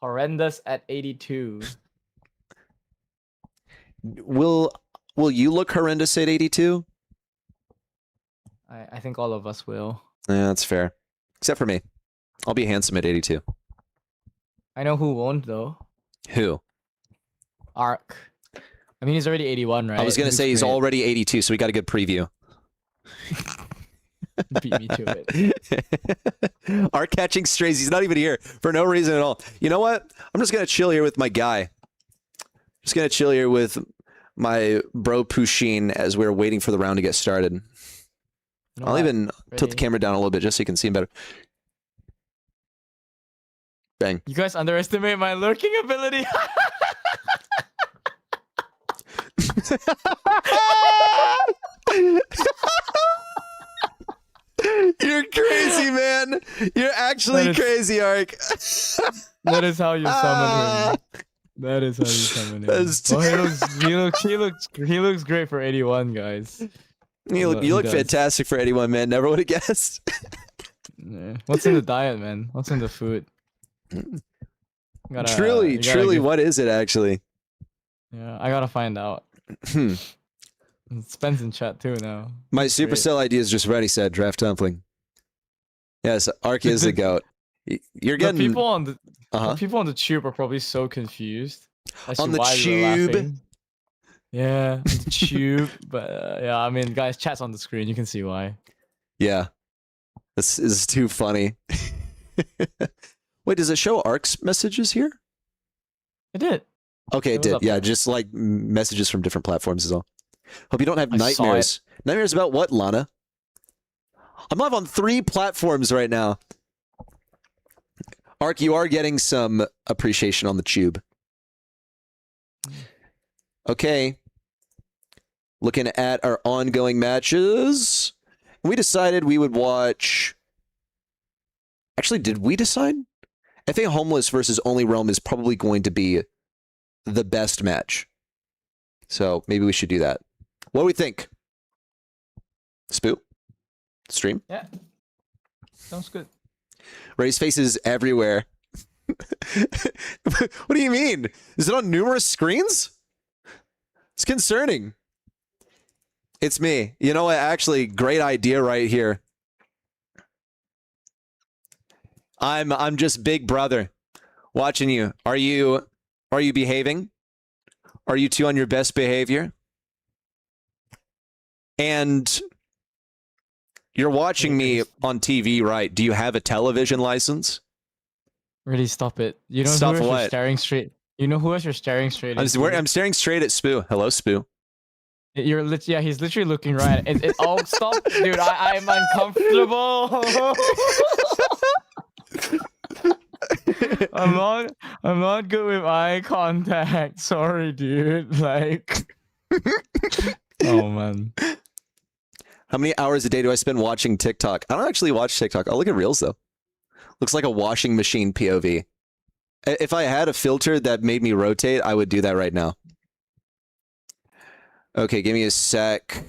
Horrendous at 82. Will you look horrendous at 82? I think all of us will. Yeah, that's fair. Except for me. I'll be handsome at 82. I know who won't though. Who? Ark. I mean, he's already 81, right? I was gonna say he's already 82, so we got a good preview. Beat me to it. Our catching strays. He's not even here for no reason at all. You know what? I'm just gonna chill here with my guy. Just gonna chill here with my bro Pusheen as we're waiting for the round to get started. You know I'll what? even tilt the Ready? camera down a little bit just so you can see him better. Bang. You guys underestimate my lurking ability. You're crazy, man. You're actually That is- crazy, Ark. That is how you summon him. That is how you summon him. That's Oh, he looks great for 81, guys. You He look does. fantastic for 81, man. Never would have guessed. Yeah. What's in the diet, man? What's in the food? Truly, what is it actually? Yeah, I gotta find out. Hmm. Spen's in chat too now. My Great. Supercell ID is just ready, said Draft Dumpling. Yes, Ark is the goat. You're The getting people on the uh-huh. people on the tube are probably so confused as to On the why we're tube? laughing. Yeah, on the tube. But yeah, I mean, guys, chat's on the screen. You can see why. Yeah. This is too funny. Wait, does it show Ark's messages here? It did. Okay, It it was did. up Yeah, there. just like messages from different platforms is all. Hope you don't have I saw it. nightmares. Nightmares about what, Lana? I'm live on 3 platforms right now. Ark, you are getting some appreciation on the tube. Okay. Looking at our ongoing matches. We decided we would watch... Actually, did we decide? FA Homeless versus Only Realm is probably going to be the best match. So maybe we should do that. What do we think? Spoo? Stream? Yeah. Sounds good. Raise faces everywhere. What do you mean? Is it on numerous screens? It's concerning. It's me. You know what? Actually, great idea right here. I'm just Big Brother watching you. Are you behaving? Are you two on your best behavior? And you're watching me on TV, right? Do you have a television license? Really, stop it. You know Stop who else what? you're staring straight. You know who else you're staring straight I'm into? staring straight at Spoo. Hello, Spoo. Yeah, he's literally looking right. Oh, stop, dude! I'm uncomfortable. I'm not good with eye contact. Sorry, dude. Like, oh man. How many hours a day do I spend watching TikTok? I don't actually watch TikTok. I'll look at Reels, though. Looks like a washing machine POV. If I had a filter that made me rotate, I would do that right now. Okay, give me a sec.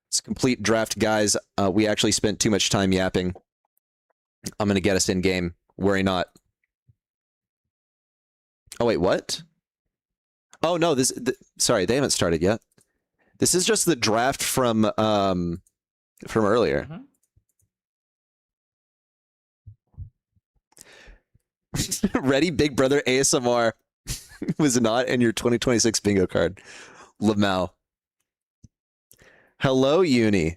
It's a complete draft, guys. We actually spent too much time yapping. I'm going to get us in game. Worry not. Oh, wait, what? Oh, no, sorry, they haven't started yet. This is just the draft from earlier. Ready, Big Brother ASMR was not in your 2026 bingo card. Lamau. Hello, Uni.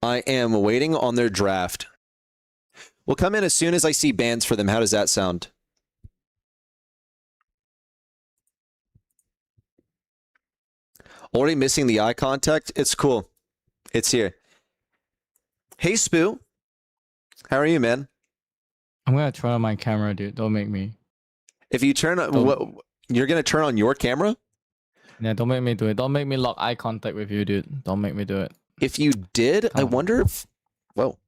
I am waiting on their draft. We'll come in as soon as I see bans for them. How does that sound? Already missing the eye contact? It's cool. It's here. Hey, Spoo. How are you, man? I'm gonna turn on my camera, dude. Don't make me. If you turn on... What, you're going to turn on your camera? Yeah, don't make me do it. Don't make me lock eye contact with you, dude. Don't make me do it. If you did, I Oh. wonder if... Whoa.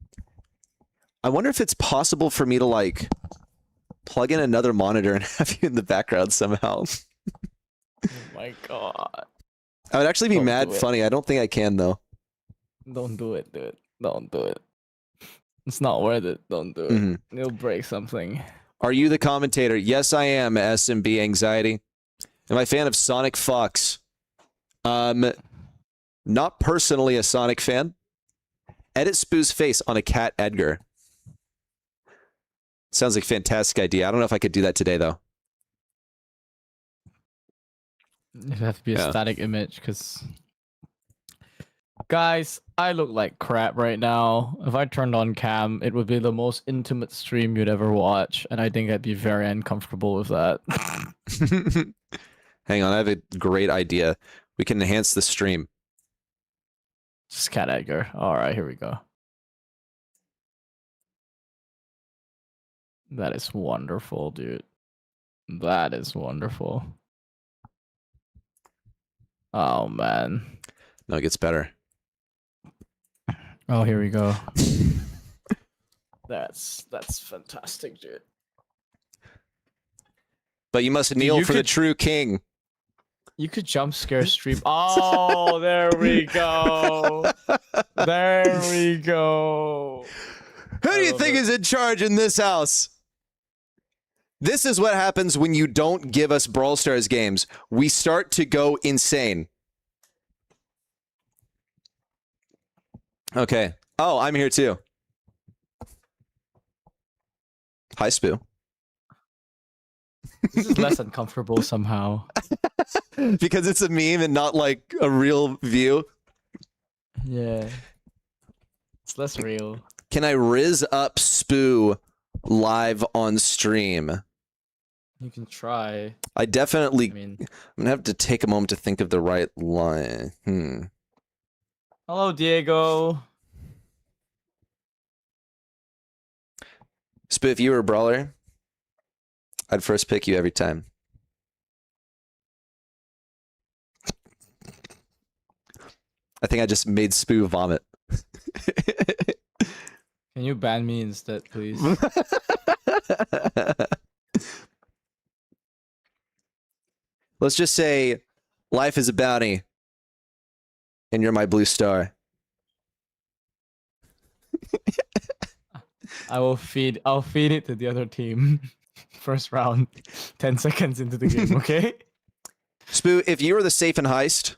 I wonder if it's possible for me to like plug in another monitor and have you in the background somehow. Oh my god. I would actually be Don't mad do it. funny. I don't think I can though. Don't do it, dude. Don't do it. It's not worth it. Don't do it. Mhm. You'll break something. Are you the commentator? Yes, I am. SMB Anxiety. Am I a fan of Sonic Fox? Not personally a Sonic fan. Edit Spoo's face on a cat Edgar. Sounds like a fantastic idea. I don't know if I could do that today though. It have to be a Yeah. static image, because guys, I look like crap right now. If I turned on cam, it would be the most intimate stream you'd ever watch, and I think I'd be very uncomfortable with that. Hang on, I have a great idea. We can enhance the stream. Just cat Edgar. All right, here we go. That is wonderful, dude. That is wonderful. Oh man. No, it gets better. Oh, here we go. That's fantastic, dude. But you must kneel you for the could- true king. You could jump scare stream. Oh, there we go. There we go. Who do you love think it. is in charge in this house? This is what happens when you don't give us Brawl Stars games. We start to go insane. Okay. Oh, I'm here too. Hi, Spoo. This is less uncomfortable somehow. Because it's a meme and not like a real view. Yeah. It's less real. Can I riz up Spoo live on stream? You can try. I definitely... I mean, I'm gonna have to take a moment to think of the right line. hello, Diego. Spoo, if you were a brawler, I'd first pick you every time. I think I just made Spoo vomit. Can you ban me instead, please? Let's just say life is a bounty and you're my blue star. I'll feed it to the other team. First round, 10 seconds into the game, okay? Spoo, if you were the safe and heist,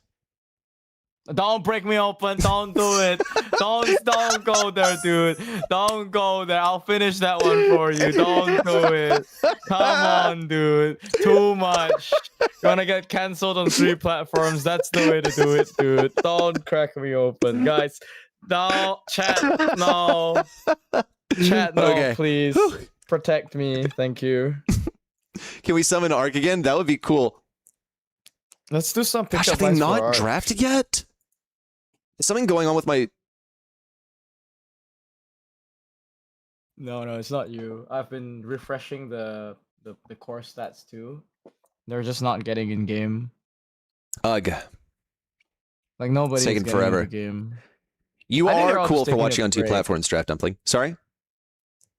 Don't break me open. Don't do it. Don't go there, dude. Don't go there. I'll finish that one for you. Don't do it. Come on, dude. Too much. You wanna get cancelled on 3 platforms? That's the way to do it, dude. Don't crack me open, guys. No, chat. No, chat. No, Okay. please protect me. Thank you. can we summon Ark again? That would be cool. Let's do something. Gosh, have they not drafted yet? Is something going on with my... No, it's not you. I've been refreshing the core stats too. They're just not getting in game. Ugh. Like nobody's taking getting forever. in the game. You I think they're are all cool just for taking watching a on 2 break. platforms, Draft Dumpling. Sorry?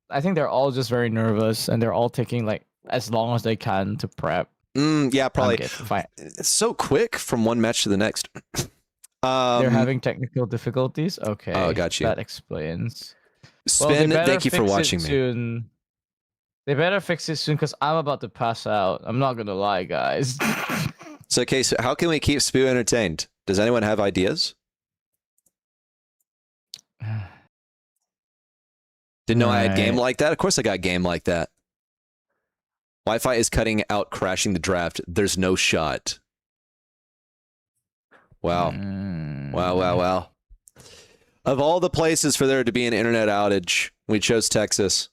I think they're all just very nervous and they're all taking like as long as they can to prep. Yeah, probably. Okay, fine. It's so quick from one match to the next. They're having technical difficulties. Okay. Oh, got you. That explains. Spin, they better thank you for fix it watching me. soon. They better fix it soon because I'm about to pass out. I'm not gonna lie, guys. So, okay, so how can we keep Spoo entertained? Does anyone have ideas? Didn't know I had game Right. like that? Of course I got game like that. Wi-Fi is cutting out, crashing the draft. There's no shot. Wow. Wow. Of all the places for there to be an internet outage, we chose Texas.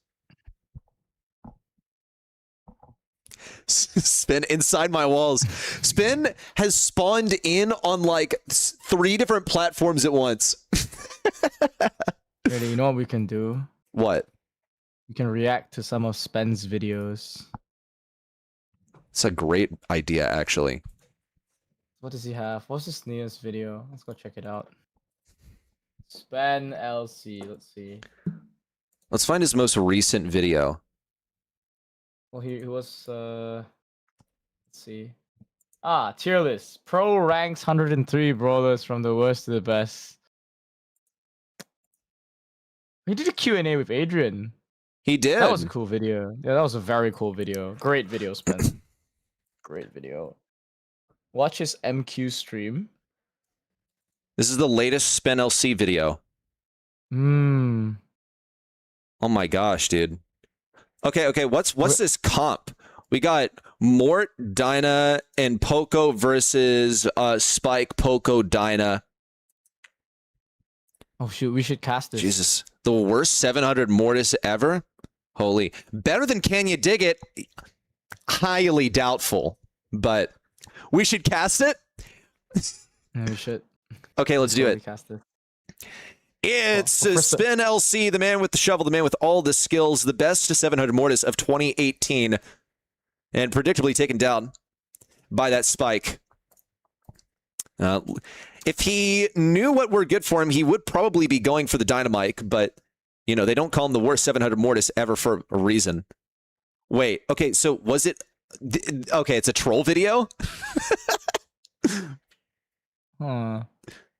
Spin inside my walls. Spin has spawned in on like 3 different platforms at once. Really, you know what we can do? What? We can react to some of Spen's videos. It's a great idea, actually. What does he have? What's his newest video? Let's go check it out. Spen LC. Let's see. Let's find his most recent video. Well, he was. Let's see. Ah, tier list. Pro ranks 103 brawlers from the worst to the best. He did a Q&A with Adrian. He did. That was a cool video. Yeah, that was a very cool video. Great video, Spin. Great video. Watch his MQ stream. This is the latest Spin LC video. Hmm. Oh my gosh, dude. Okay. What's this comp? We got Mort, Dyna, and Poco versus Spike, Poco, Dyna. Oh shoot, we should cast this. Jesus. The worst 700 Mortis ever? Holy. Better than Can You Dig It? Highly doubtful. But we should cast it? Yeah, we should. Okay, let's do it. Cast it. It's Spin LC, the man with the shovel, the man with all the skills, the best 700 Mortis of 2018, and predictably taken down by that Spike. If he knew what we're good for him, he would probably be going for the Dynamite, but, you know, they don't call him the worst 700 Mortis ever for a reason. Wait, okay, so was it... Okay, it's a troll video? Huh.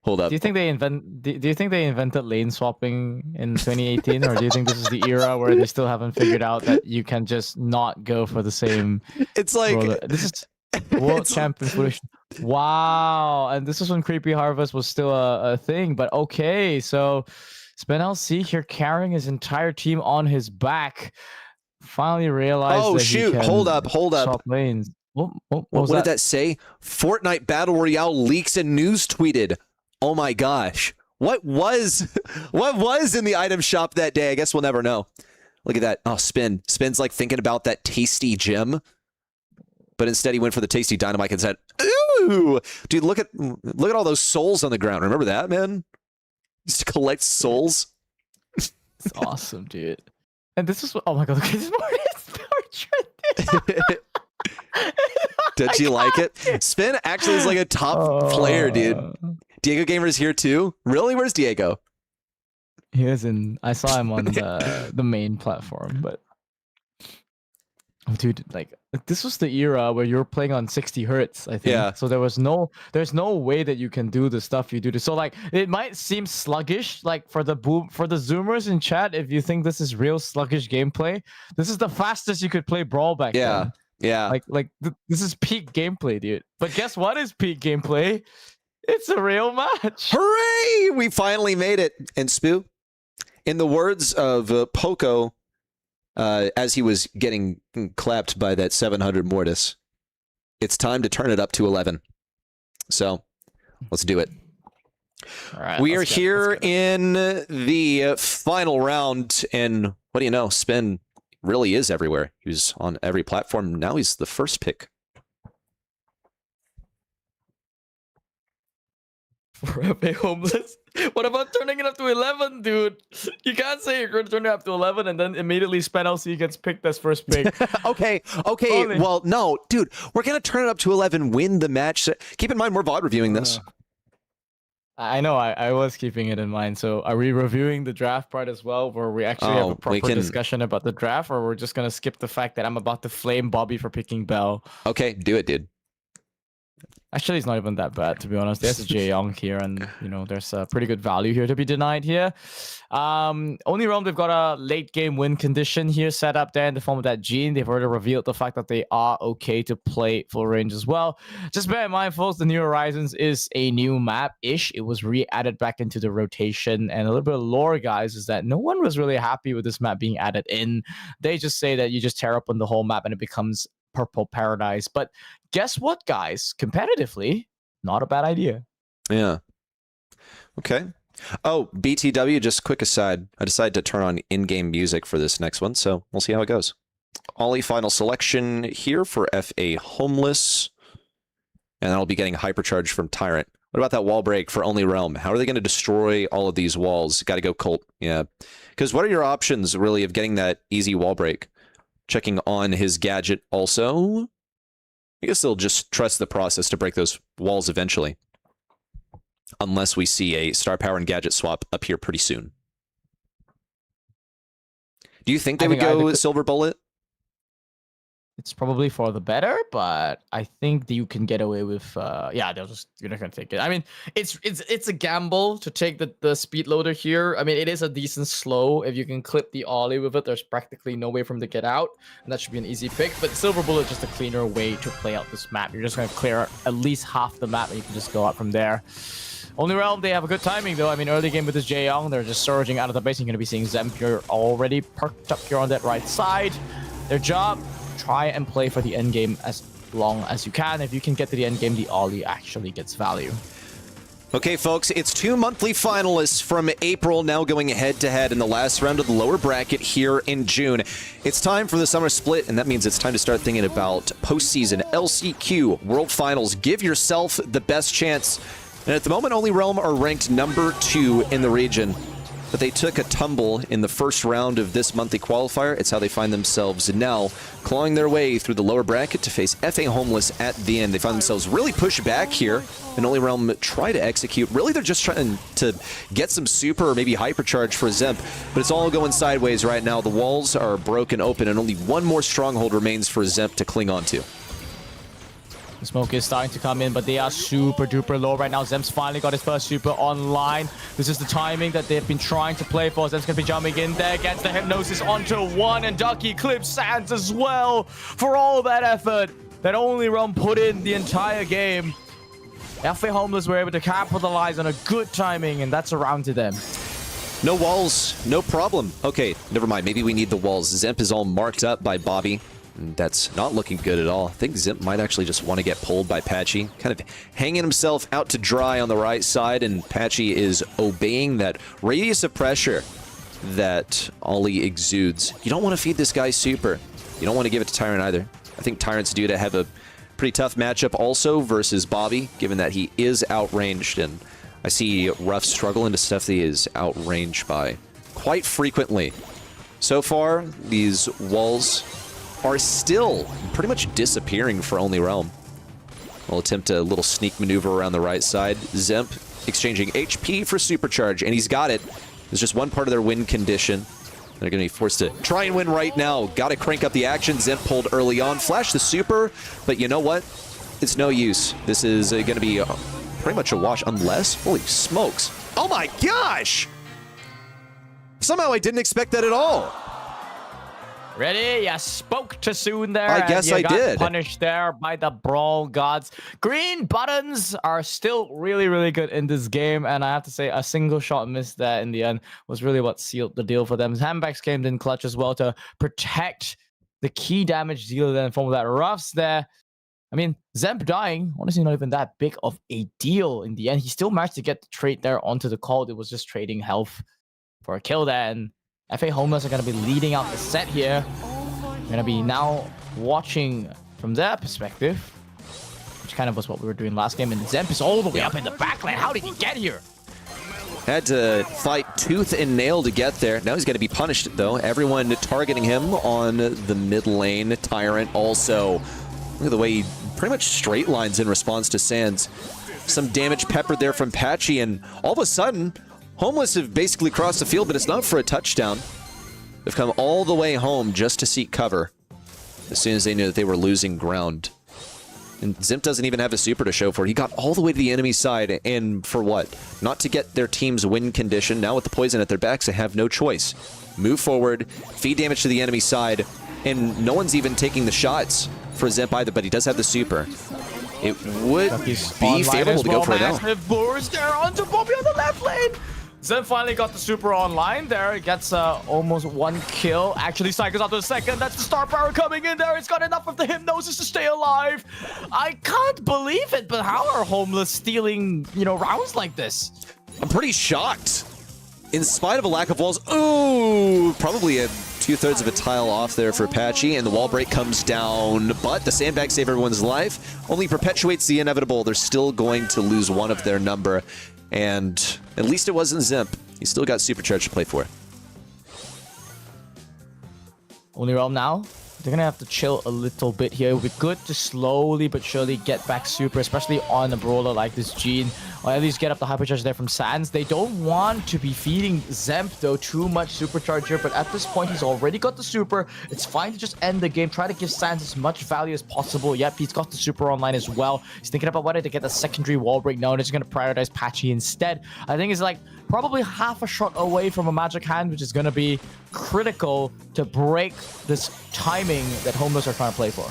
Hold up. Do you think they invented lane swapping in 2018, or do you think this is the era where they still haven't figured out that you can just not go for the same? It's like This is World Champion footage. Wow, and this is when Creepy Harvest was still a thing. But okay, so Spin LC here carrying his entire team on his back. Finally realized. Oh that shoot! He can Hold up! swap lanes. What did that say? Fortnite Battle Royale leaks and news tweeted. Oh my gosh. What was in the item shop that day? I guess we'll never know. Look at that. Oh, Spin's like thinking about that tasty gem. But instead he went for the tasty Dynamite and said, "Ooh, dude, look at all those souls on the ground. Remember that, man? Just collect souls." It's awesome, dude. And this is oh my god, look at this portrait. Did you like it? Spin actually is like a top player, dude. Diego Gamer's here too. Really? Where's Diego? He was in. I saw him on the main platform, but oh, dude, like this was the era where you were playing on 60 hertz. I think. Yeah. So there's no way that you can do the stuff you do. So like, it might seem sluggish, like for the zoomers in chat. If you think this is real sluggish gameplay, this is the fastest you could play Brawl back then. Yeah. This is peak gameplay, dude. But guess what is peak gameplay? It's a real match. Hooray! We finally made it. And Spoo, in the words of Poco, as he was getting clapped by that 700 Mortis, it's time to turn it up to 11. So, let's do it. All right, we are here in the final round, and what do you know? Spin really is everywhere. He was on every platform. Now he's the first pick. For FA homeless? What about turning it up to 11, dude? You can't say you're going to turn it up to 11 and then immediately Spin LC gets picked as first pick. Okay. Well, no, dude, we're going to turn it up to 11, win the match. Keep in mind, we're VOD reviewing this. I know, I was keeping it in mind. So are we reviewing the draft part as well, where we actually have a proper discussion about the draft, or we're just going to skip the fact that I'm about to flame Bobby for picking Bell? Okay, do it, dude. Actually, it's not even that bad, to be honest. There's a Jaeyoung here, and, you know, there's a pretty good value here to be denied here. Only realm, they've got a late game win condition here set up there in the form of that Gene. They've already revealed the fact that they are okay to play full range as well. Just bear in mind, folks, the New Horizons is a new map-ish. It was re-added back into the rotation, and a little bit of lore, guys, is that no one was really happy with this map being added in. They just say that you just tear up on the whole map and it becomes Purple Paradise. But guess what, guys? Competitively, not a bad idea. Yeah. Okay. Oh, BTW, just quick aside. I decided to turn on in-game music for this next one, so we'll see how it goes. Ollie final selection here for FA Homeless. And I'll be getting hypercharged from Tyrant. What about that wall break for Only Realm? How are they going to destroy all of these walls? Got to go Colt. Yeah. Because what are your options, really, of getting that easy wall break? Checking on his gadget also. I guess they'll just trust the process to break those walls eventually. Unless we see a Star Power and Gadget swap up here pretty soon. Do you think they I would think either go could- Silver Bullet? It's probably for the better, but I think you can get away with. Yeah, you're not gonna take it. I mean, it's a gamble to take the speed loader here. I mean, it is a decent slow. If you can clip the ollie with it, there's practically no way for him to get out, and that should be an easy pick. But Silver Bullet is just a cleaner way to play out this map. You're just gonna clear at least half the map, and you can just go out from there. Only Realm, they have a good timing though. I mean, early game with this Jaeyoung, they're just surging out of the base. You're gonna be seeing Zemp here already perked up here on that right side. Their job. Try and play for the end game as long as you can. If you can get to the end game, the ollie actually gets value. Okay, folks, it's 2 monthly finalists from April now going head-to-head in the last round of the lower bracket here in June. It's time for the summer split, and that means it's time to start thinking about postseason, LCQ, World Finals. Give yourself the best chance. And at the moment, Only Realm are ranked number 2 in the region. But they took a tumble in the first round of this monthly qualifier. It's how they find themselves now clawing their way through the lower bracket to face FA Homeless at the end. They find themselves really pushed back here, and Only Realm try to execute. Really, they're just trying to get some super or maybe hypercharge for Zemp, but it's all going sideways right now. The walls are broken open, and only one more stronghold remains for Zemp to cling onto. The smoke is starting to come in, but they are super duper low right now. Zemp's finally got his first super online. This is the timing that they've been trying to play for. Zemp's going to be jumping in there, gets the hypnosis onto one, and Ducky clips Sands as well for all that effort that Only Realm put in the entire game. FA Homeless were able to capitalize on a good timing, and that's a round to them. No walls, no problem. Okay, never mind. Maybe we need the walls. Zemp is all marked up by Bobby. That's not looking good at all. I think Zemp might actually just want to get pulled by Patchy. Kind of hanging himself out to dry on the right side, and Patchy is obeying that radius of pressure that Ollie exudes. You don't want to feed this guy super. You don't want to give it to Tyrant either. I think Tyrant's due to have a pretty tough matchup also versus Bobby, given that he is outranged, and I see Ruff struggle into stuff that he is outranged by quite frequently. So far, these walls are still pretty much disappearing for Only Realm. We'll attempt a little sneak maneuver around the right side. Zemp exchanging HP for Supercharge, and he's got it. It's just one part of their win condition. They're going to be forced to try and win right now. Got to crank up the action. Zemp pulled early on. Flash the super, but you know what? It's no use. This is going to be pretty much a wash unless... Holy smokes. Oh my gosh! Somehow I didn't expect that at all. Ready? You spoke too soon there. I guess I did. Punished there by the Brawl Gods. Green buttons are still really, really good in this game, and I have to say a single shot miss there in the end was really what sealed the deal for them. Handbags came in clutch as well to protect the key damage dealer then from that Ruffs there. I mean, Zemp dying, honestly not even that big of a deal in the end. He still managed to get the trade there onto the cold. It was just trading health for a kill there, and FA Homeless are going to be leading out the set here. Going to be now watching from their perspective, which kind of was what we were doing last game. And Zemp is all the way up in the backline. How did he get here? Had to fight tooth and nail to get there. Now he's going to be punished, though. Everyone targeting him on the mid lane. Tyrant also. Look at the way he pretty much straight lines in response to Sands. Some damage peppered there from Patchy, and all of a sudden, Homeless have basically crossed the field, but it's not for a touchdown. They've come all the way home just to seek cover as soon as they knew that they were losing ground. And Zemp doesn't even have a super to show for it. He got all the way to the enemy side, and for what? Not to get their team's win condition. Now with the poison at their backs, they have no choice. Move forward, feed damage to the enemy side, and no one's even taking the shots for Zemp either, but he does have the super. It would be favorable to go for it now. Massive burst there onto Bobby on the left lane. Zemp finally got the super online there. It gets almost one kill. Actually cycles out to the second. That's the star power coming in there. It's got enough of the hypnosis to stay alive. I can't believe it, but how are Homeless stealing, rounds like this? I'm pretty shocked. In spite of a lack of walls. Ooh, probably a 2/3 of a tile off there for Patchy, and the wall break comes down, but the sandbag save everyone's life. Only perpetuates the inevitable. They're still going to lose one of their number. And at least it wasn't Zemp. He still got Supercharge to play for. Only Realm now They're gonna have to chill a little bit here. It would be good to slowly but surely get back super, especially on a brawler like this Gene, or at least get up the hypercharge there from Sans. They don't want to be feeding Zemp though too much supercharge here, but at this point he's already got the super. It's fine to just end the game. Try to give Sans as much value as possible. Yep, he's got the super online as well. He's thinking about whether to get the secondary wall break. No, he's gonna prioritize Patchy instead. I think it's like probably half a shot away from a magic hand, which is gonna be critical to break this timing that Homeless are trying to play for.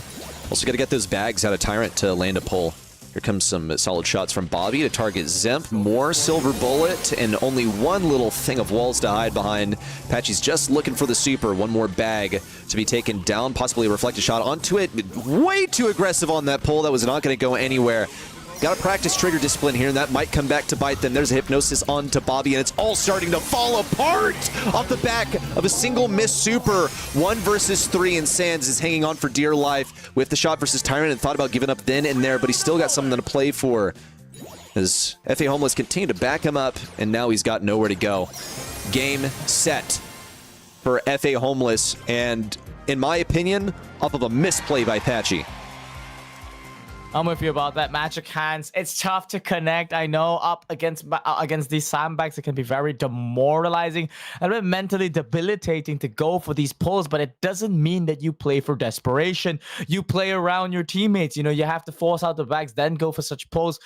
Also got to get those bags out of Tyrant to land a pull. Here comes some solid shots from Bobby to target Zemp. More Silver Bullet and only one little thing of walls to hide behind. Patchy's just looking for the super. One more bag to be taken down. Possibly a reflected shot onto it. Way too aggressive on that pull. That was not going to go anywhere. Got to practice trigger discipline here, and that might come back to bite them. There's a hypnosis onto Bobby, and it's all starting to fall apart off the back of a single missed super. 1 versus 3, and Sans is hanging on for dear life with the shot versus Tyrant and thought about giving up then and there, but he's still got something to play for. As FA Homeless continue to back him up, and now he's got nowhere to go. Game set for FA Homeless, and in my opinion, off of a misplay by Patchy. I'm with you about that. Magic hands. It's tough to connect. I know up against these sandbags, it can be very demoralizing and a bit mentally debilitating to go for these pulls, but it doesn't mean that you play for desperation. You play around your teammates. You know, you have to force out the bags, then go for such pulls.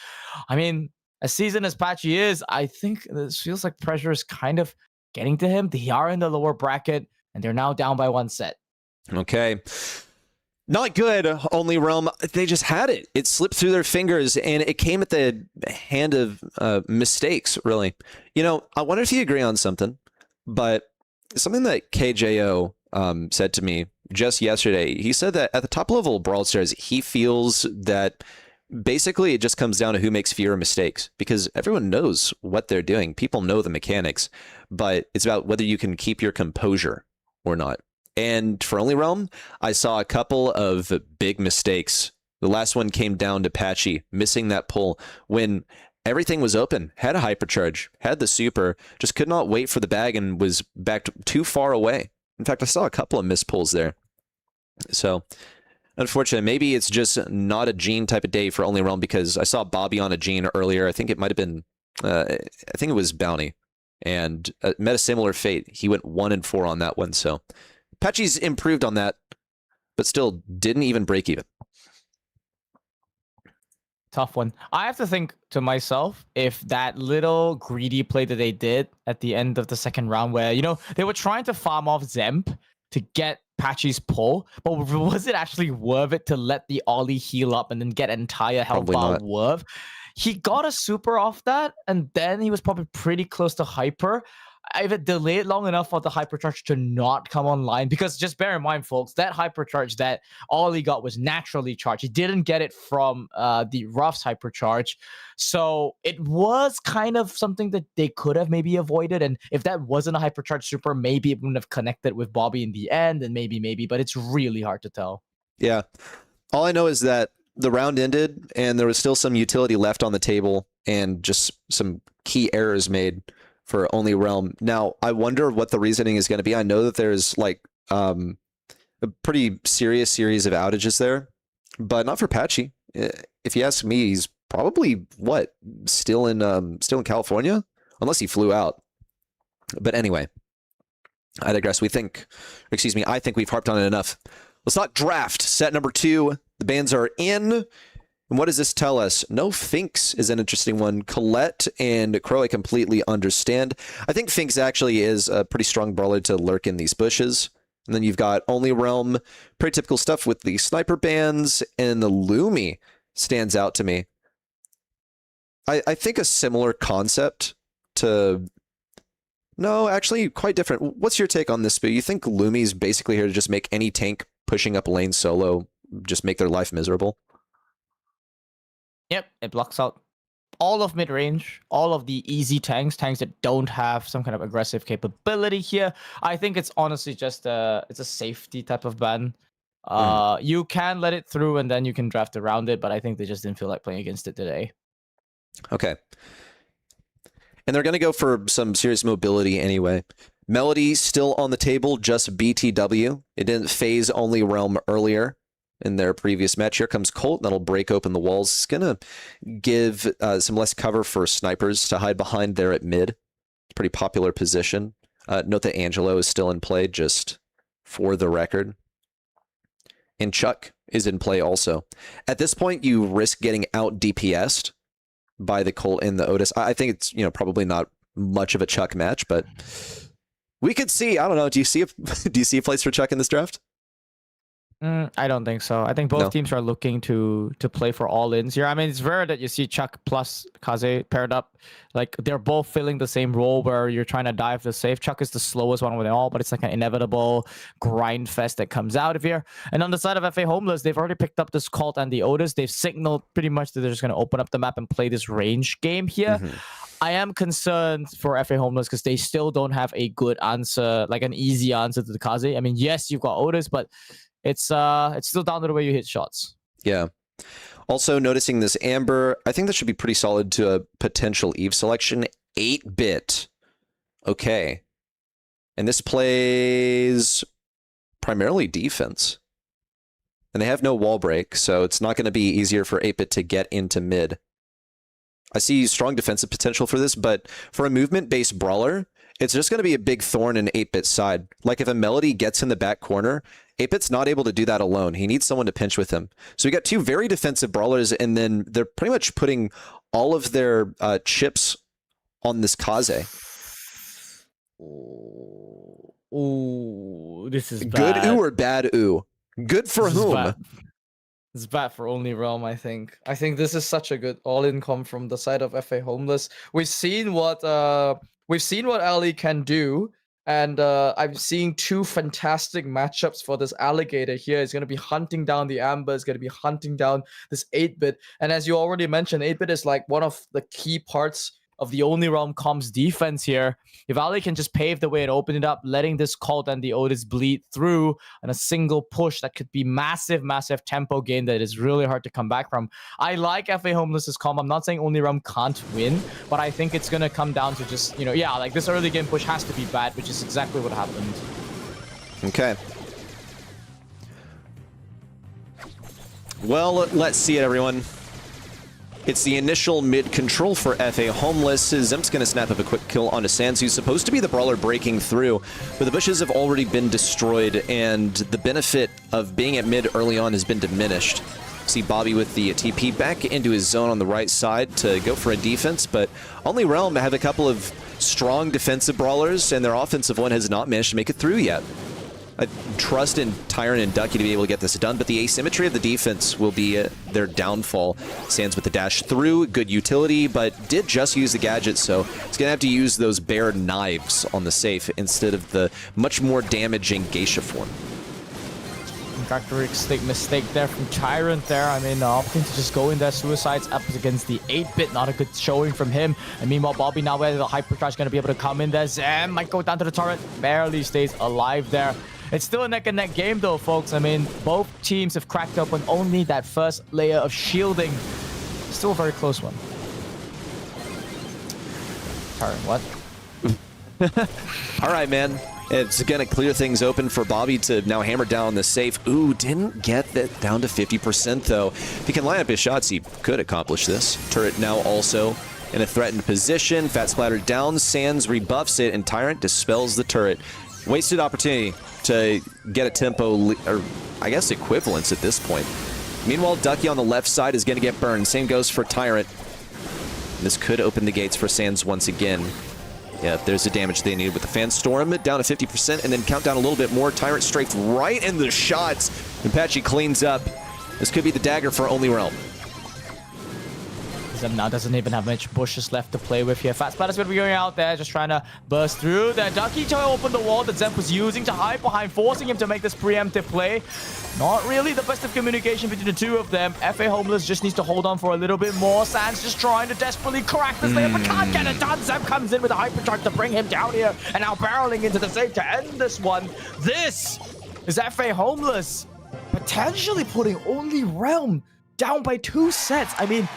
I mean, as seasoned as Patchy is, I think this feels like pressure is kind of getting to him. They are in the lower bracket, and they're now down by 1 set. Okay. Not good, Only Realm. They just had it. It slipped through their fingers, and it came at the hand of mistakes, really. You know, I wonder if you agree on something, but something that KJO said to me just yesterday, he said that at the top level of Brawl Stars, he feels that basically it just comes down to who makes fewer mistakes, because everyone knows what they're doing. People know the mechanics, but it's about whether you can keep your composure or not. And for Only Realm, I saw a couple of big mistakes. The last one came down to Patchy missing that pull when everything was open, had a hypercharge, had the super, just could not wait for the bag and was backed too far away. In fact, I saw a couple of missed pulls there. So, unfortunately, maybe it's just not a Gene type of day for Only Realm, because I saw Bobby on a Gene earlier. I think it might have been, I think it was Bounty, and met a similar fate. He went 1 and 4 on that one, so Patchy's improved on that, but still didn't even break even. Tough one. I have to think to myself if that little greedy play that they did at the end of the second round, where, you know, they were trying to farm off Zemp to get Patchy's pull, but was it actually worth it to let the Ollie heal up and then get entire health bar worth? He got a super off that, and then he was probably pretty close to hyper. If it delayed long enough for the hypercharge to not come online, because just bear in mind, folks, that hypercharge that Ollie got was naturally charged. He didn't get it from the Ruff's hypercharge. So it was kind of something that they could have maybe avoided. And if that wasn't a hypercharge super, maybe it wouldn't have connected with Bobby in the end, and maybe, but it's really hard to tell. Yeah. All I know is that the round ended and there was still some utility left on the table and just some key errors made for Only Realm. Now, I wonder what the reasoning is going to be. I know that there's like a pretty serious series of outages there, but not for Patchy. If you ask me, he's probably still in California, unless he flew out. But anyway, I digress. I think we've harped on it enough. Let's not draft. Set number 2. The bands are in. And what does this tell us? No Finks is an interesting one. Colette and Crow, I completely understand. I think Finks actually is a pretty strong brawler to lurk in these bushes. And then you've got Only Realm, pretty typical stuff with the sniper bands, and the Lumi stands out to me. I think a similar concept to... No, actually quite different. What's your take on this, Spoo? You think Lumi's basically here to just make any tank pushing up lane solo just make their life miserable? Yep, it blocks out all of mid-range, all of the easy tanks that don't have some kind of aggressive capability here. I think it's honestly just it's a safety type of ban. You can let it through and then you can draft around it, but I think they just didn't feel like playing against it today. Okay. And they're going to go for some serious mobility anyway. Melody still on the table, just BTW. It didn't phase Only Realm earlier in their previous match. Here comes Colt. That'll break open the walls. It's going to give some less cover for snipers to hide behind there at mid. It's a pretty popular position. Note that Angelo is still in play, just for the record. And Chuck is in play also. At this point, you risk getting out DPS'd by the Colt and the Otis. I think it's, you know, probably not much of a Chuck match, but we could see. I don't know. Do you see a place for Chuck in this draft? I don't think so. I think both teams are looking to play for all-ins here. I mean, it's rare that you see Chuck plus Kaze paired up. Like, they're both filling the same role where you're trying to dive the safe. Chuck is the slowest one with them all, but it's like an inevitable grind fest that comes out of here. And on the side of FA Homeless, they've already picked up this Colt and the Otis. They've signaled pretty much that they're just going to open up the map and play this range game here. I am concerned for FA Homeless because they still don't have a good answer, like an easy answer to the Kaze. I mean, yes, you've got Otis, but it's still down to the way you hit shots. Yeah. Also noticing this Amber, I think that should be pretty solid to a potential Eve selection. 8-bit. Okay. And this plays primarily defense. And they have no wall break, so it's not going to be easier for 8-bit to get into mid. I see strong defensive potential for this, but for a movement-based brawler, it's just going to be a big thorn in 8-bit's side. Like if a Melody gets in the back corner, 8-bit's not able to do that alone. He needs someone to pinch with him. So we got two very defensive brawlers, and then they're pretty much putting all of their chips on this Kaze. Ooh, this is bad. Good ooh or bad ooh? Good for whom? It's bad for Only Realm, I think. I think this is such a good all-in come from the side of FA Homeless. We've seen what Ali can do, and I'm seeing two fantastic matchups for this alligator here. He's going to be hunting down the Amber, he's going to be hunting down this 8-bit. And as you already mentioned, 8-bit is like one of the key parts of the Only Realm comms defense here. If Ali can just pave the way and open it up, letting this Colt and the Otis bleed through on a single push, that could be massive, massive tempo gain that is really hard to come back from. I like FA Homeless's comm. I'm not saying Only Realm can't win, but I think it's going to come down to just, you know, yeah, like this early game push has to be bad, which is exactly what happened. Okay. Well, let's see it, everyone. It's the initial mid-control for FA Homeless. Zemp's going to snap up a quick kill onto Sans, who's supposed to be the brawler breaking through, but the bushes have already been destroyed, and the benefit of being at mid early on has been diminished. See Bobby with the TP back into his zone on the right side to go for a defense, but Only Realm have a couple of strong defensive brawlers, and their offensive one has not managed to make it through yet. I trust in Tyrant and Ducky to be able to get this done, but the asymmetry of the defense will be their downfall. Sands with the dash through, good utility, but did just use the gadget, so it's going to have to use those bare knives on the safe instead of the much more damaging Geisha form. Characteristic mistake there from Tyrant there. I mean, opting to just go in there. Suicides up against the 8-bit. Not a good showing from him. And meanwhile, Bobby now where the Hypercharge going to be able to come in there. Zem might go down to the turret. Barely stays alive there. It's still a neck-and-neck game though, folks. I mean, both teams have cracked up on only that first layer of shielding. Still a very close one. Tyrant, what? All right, man. It's going to clear things open for Bobby to now hammer down the safe. Ooh, didn't get that down to 50% though. If he can line up his shots, he could accomplish this. Turret now also in a threatened position. Fat Splatter down. Sans rebuffs it, and Tyrant dispels the turret. Wasted opportunity to get a tempo, or I guess equivalence at this point. Meanwhile, Ducky on the left side is going to get burned. Same goes for Tyrant. This could open the gates for Sans once again. Yeah, there's the damage they needed with the Fan Storm, down to 50%, and then count down a little bit more. Tyrant strafed right in the shots, and Patchy cleans up. This could be the dagger for Only Realm. Zem now doesn't even have much bushes left to play with here. Fat Splatter's going to be going out there, just trying to burst through. There, Ducky trying to open the wall that Zem was using to hide behind, forcing him to make this preemptive play. Not really the best of communication between the two of them. FA Homeless just needs to hold on for a little bit more. Sans just trying to desperately crack this layer, but can't get it done. Zem comes in with a Hypercharge to bring him down here, and now barreling into the safe to end this one. This is FA Homeless potentially putting Only Realm down by 2 sets. I mean,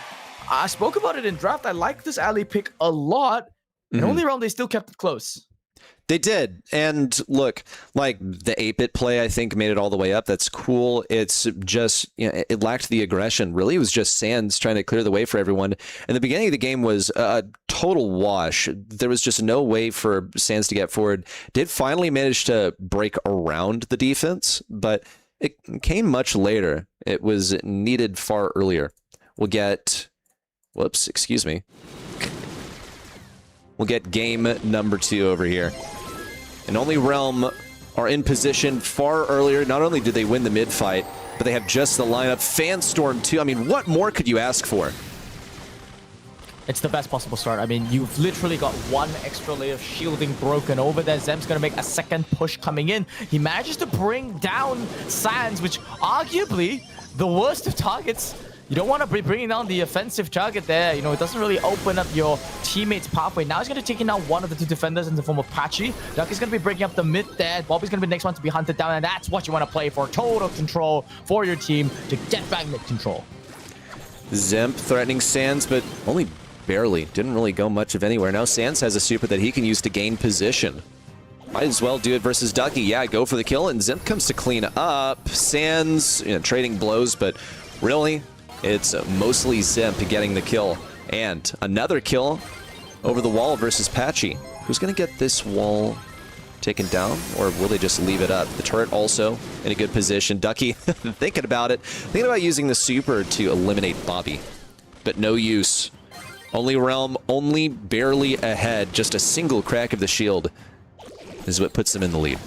I spoke about it in draft. I like this alley pick a lot. And Only Realm, they still kept it close. They did. And look, like the 8-bit play, I think, made it all the way up. That's cool. It's just, it lacked the aggression. Really, it was just Sands trying to clear the way for everyone. And the beginning of the game was a total wash. There was just no way for Sands to get forward. Did finally manage to break around the defense, but it came much later. It was needed far earlier. We'll get, whoops, excuse me. We'll get game number 2 over here. And Only Realm are in position far earlier. Not only did they win the mid fight, but they have just the lineup. Fanstorm too. I mean, what more could you ask for? It's the best possible start. I mean, you've literally got one extra layer of shielding broken over there. Zem's going to make a second push coming in. He manages to bring down Sands, which arguably the worst of targets. You don't want to be bringing down the offensive target there. You know, it doesn't really open up your teammate's pathway. Now he's going to take in out one of the 2 defenders in the form of Patchy. Ducky's going to be breaking up the mid there. Bobby's going to be the next one to be hunted down, and that's what you want to play for. Total control for your team to get back mid control. Zemp threatening Sands, but only barely. Didn't really go much of anywhere. Now Sands has a super that he can use to gain position. Might as well do it versus Ducky. Yeah, go for the kill, and Zemp comes to clean up. Sands, trading blows, but really, it's mostly Zemp getting the kill. And another kill over the wall versus Patchy. Who's going to get this wall taken down, or will they just leave it up? The turret also in a good position. Ducky thinking about it. Thinking about using the super to eliminate Bobby. But no use. Only Realm only barely ahead. Just a single crack of the shield is what puts them in the lead.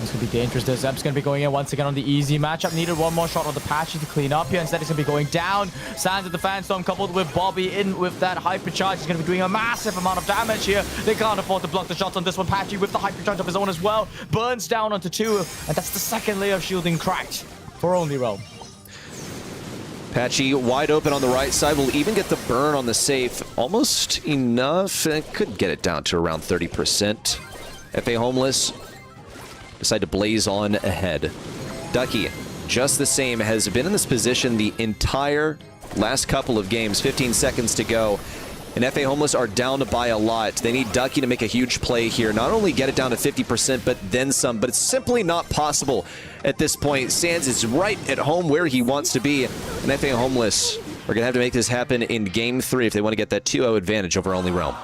It's going to be dangerous. The Zemp's going to be going in once again on the easy matchup. Needed one more shot on the Patchy to clean up here. Instead, he's going to be going down. Sands with the Fanstorm coupled with Bobby in with that hypercharge. He's going to be doing a massive amount of damage here. They can't afford to block the shots on this one. Patchy with the hypercharge of his own as well. Burns down onto 2. And that's the second layer of shielding cracked for Only Realm. Patchy wide open on the right side. Will even get the burn on the safe. Almost enough. Could get it down to around 30%. FA Homeless decide to blaze on ahead. Ducky, just the same, has been in this position the entire last couple of games. 15 seconds to go. And FA Homeless are down by a lot. They need Ducky to make a huge play here. Not only get it down to 50%, but then some. But it's simply not possible at this point. Sands is right at home where he wants to be. And FA Homeless are going to have to make this happen in Game 3 if they want to get that 2-0 advantage over Only Realm.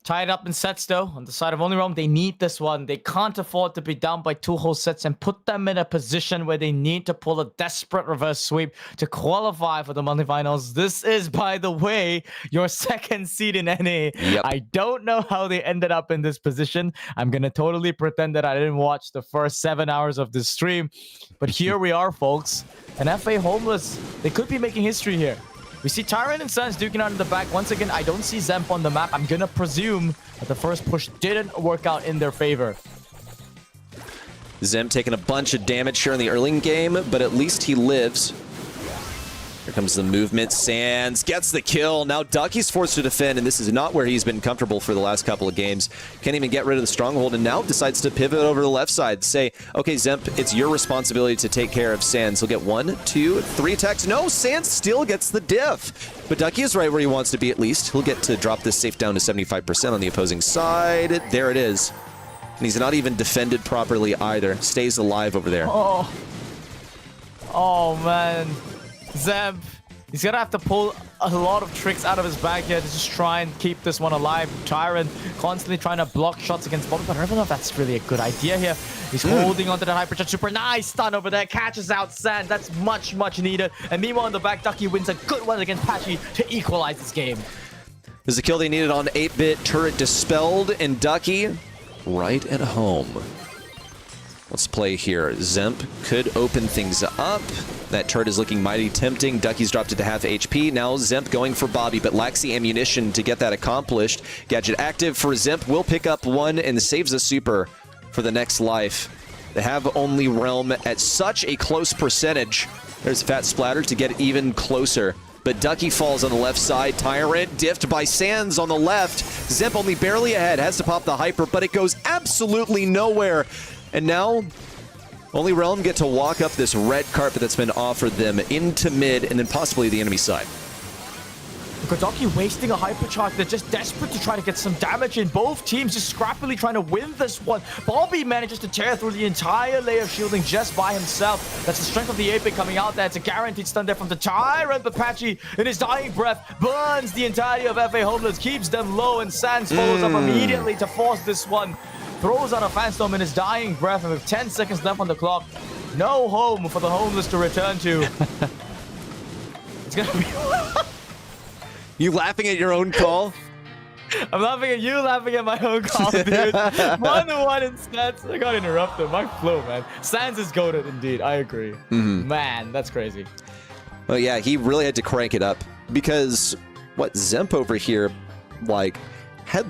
Tied up in sets, though. On the side of Only Realm, they need this one. They can't afford to be down by 2 whole sets and put them in a position where they need to pull a desperate reverse sweep to qualify for the monthly finals. This is, by the way, your second seed in NA. Yep. I don't know how they ended up in this position. I'm going to totally pretend that I didn't watch the first 7 hours of this stream. But here we are, folks. And FA Homeless, they could be making history here. We see Tyrant and Sands duking out in the back. Once again, I don't see Zemp on the map. I'm going to presume that the first push didn't work out in their favor. Zemp taking a bunch of damage here in the early game, but at least he lives. Here comes the movement. Sands gets the kill. Now Ducky's forced to defend, and this is not where he's been comfortable for the last couple of games. Can't even get rid of the stronghold, and now decides to pivot over to the left side. Say, okay, Zemp, it's your responsibility to take care of Sands. He'll get 1, 2, 3 attacks. No, Sands still gets the diff. But Ducky is right where he wants to be at least. He'll get to drop this safe down to 75% on the opposing side. There it is. And he's not even defended properly either. Stays alive over there. Oh man. Zemp, he's gonna have to pull a lot of tricks out of his bag here to just try and keep this one alive. Tyrant constantly trying to block shots against Bobby, but I don't know if that's really a good idea here. He's holding onto the hypercharge. Super nice stun over there. Catches out Sand. That's much, much needed. And meanwhile in the back, Ducky wins a good one against Patchy to equalize this game. There's a kill they needed on 8-bit. Turret dispelled, and Ducky right at home. Let's play here. Zemp could open things up. That turret is looking mighty tempting. Ducky's dropped it to half HP. Now Zemp going for Bobby, but lacks the ammunition to get that accomplished. Gadget active for Zemp. Will pick up one and saves a super for the next life. They have Only Realm at such a close percentage. There's Fat Splatter to get even closer. But Ducky falls on the left side. Tyrant diffed by Sands on the left. Zemp only barely ahead. Has to pop the hyper, but it goes absolutely nowhere. And now, Only Realm get to walk up this red carpet that's been offered them into mid and then possibly the enemy side. Kodaki wasting a hypercharge. They're just desperate to try to get some damage in. Both teams just scrappily trying to win this one. Bobby manages to tear through the entire layer of shielding just by himself. That's the strength of the Apex coming out there. It's a guaranteed stun there from the Tyrant, but Patchy in his dying breath burns the entirety of FA Homeless, keeps them low, and Sans follows up immediately to force this one. Throws out a Fanstorm in his dying breath, and with 10 seconds left on the clock, no home for the Homeless to return to. It's gonna be... You laughing at your own call? I'm laughing at you, laughing at my own call, dude. 1-1 in stats. I got interrupted. My flow, man. Sans is goated indeed. I agree. Man, that's crazy. Well, yeah, he really had to crank it up because what Zemp over here, like, had...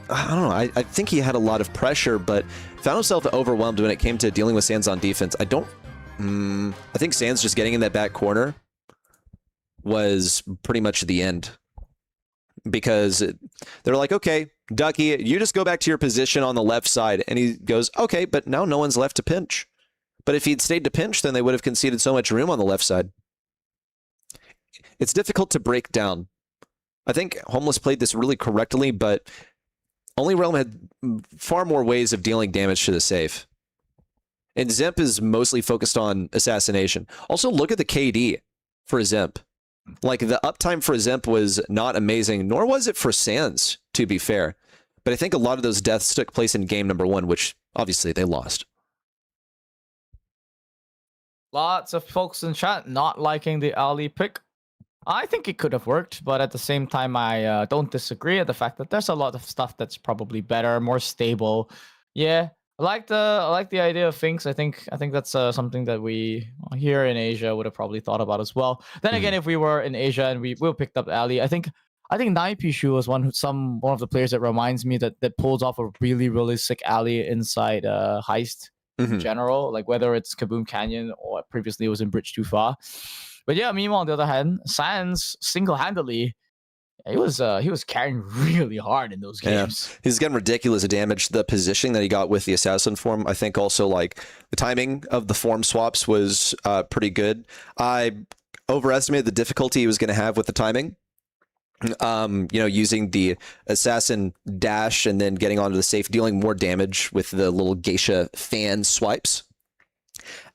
I don't know. I think he had a lot of pressure, but found himself overwhelmed when it came to dealing with Sans on defense. I don't... I think Sans just getting in that back corner was pretty much the end. Because they're like, okay, Ducky, you just go back to your position on the left side. And he goes, okay, but now no one's left to pinch. But if he'd stayed to pinch, then they would have conceded so much room on the left side. It's difficult to break down. I think Homeless played this really correctly, but Only Realm had far more ways of dealing damage to the safe. And Zemp is mostly focused on assassination. Also, look at the KD for Zemp. Like, the uptime for Zemp was not amazing, nor was it for Sans, to be fair. But I think a lot of those deaths took place in game number 1, which obviously they lost. Lots of folks in chat not liking the Ali pick. I think it could have worked, but at the same time, I don't disagree at the fact that there's a lot of stuff that's probably better, more stable. Yeah, I like the idea of Finks. I think that's something that we here in Asia would have probably thought about as well. Then again, if we were in Asia and we picked up Ali, I think Naipishu was one of the players that reminds me that pulls off a really sick Ali inside heist in general, like whether it's Kaboom Canyon or previously it was in Bridge Too Far. But yeah, meanwhile, on the other hand, Sans single-handedly, he was carrying really hard in those games. Yeah. He's getting ridiculous damage. The positioning that he got with the assassin form, I think also like the timing of the form swaps was pretty good. I overestimated the difficulty he was going to have with the timing. Using the assassin dash and then getting onto the safe, dealing more damage with the little geisha fan swipes.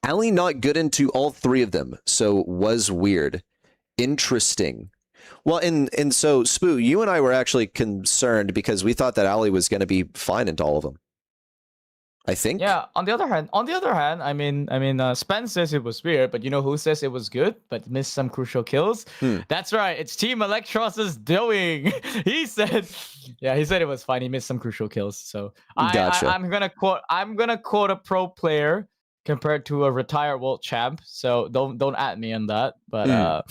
Ali not good into all three of them, so was weird. Interesting. Well, and so, Spoo, you and I were actually concerned because we thought that Ali was going to be fine into all of them. I think. Yeah. On the other hand, I mean, Spence says it was weird, but you know who says it was good, but missed some crucial kills? That's right. It's Team Electros's doing. He said it was fine. He missed some crucial kills. So Gotcha. I'm gonna quote a pro player compared to a retired world champ. So don't at me on that. But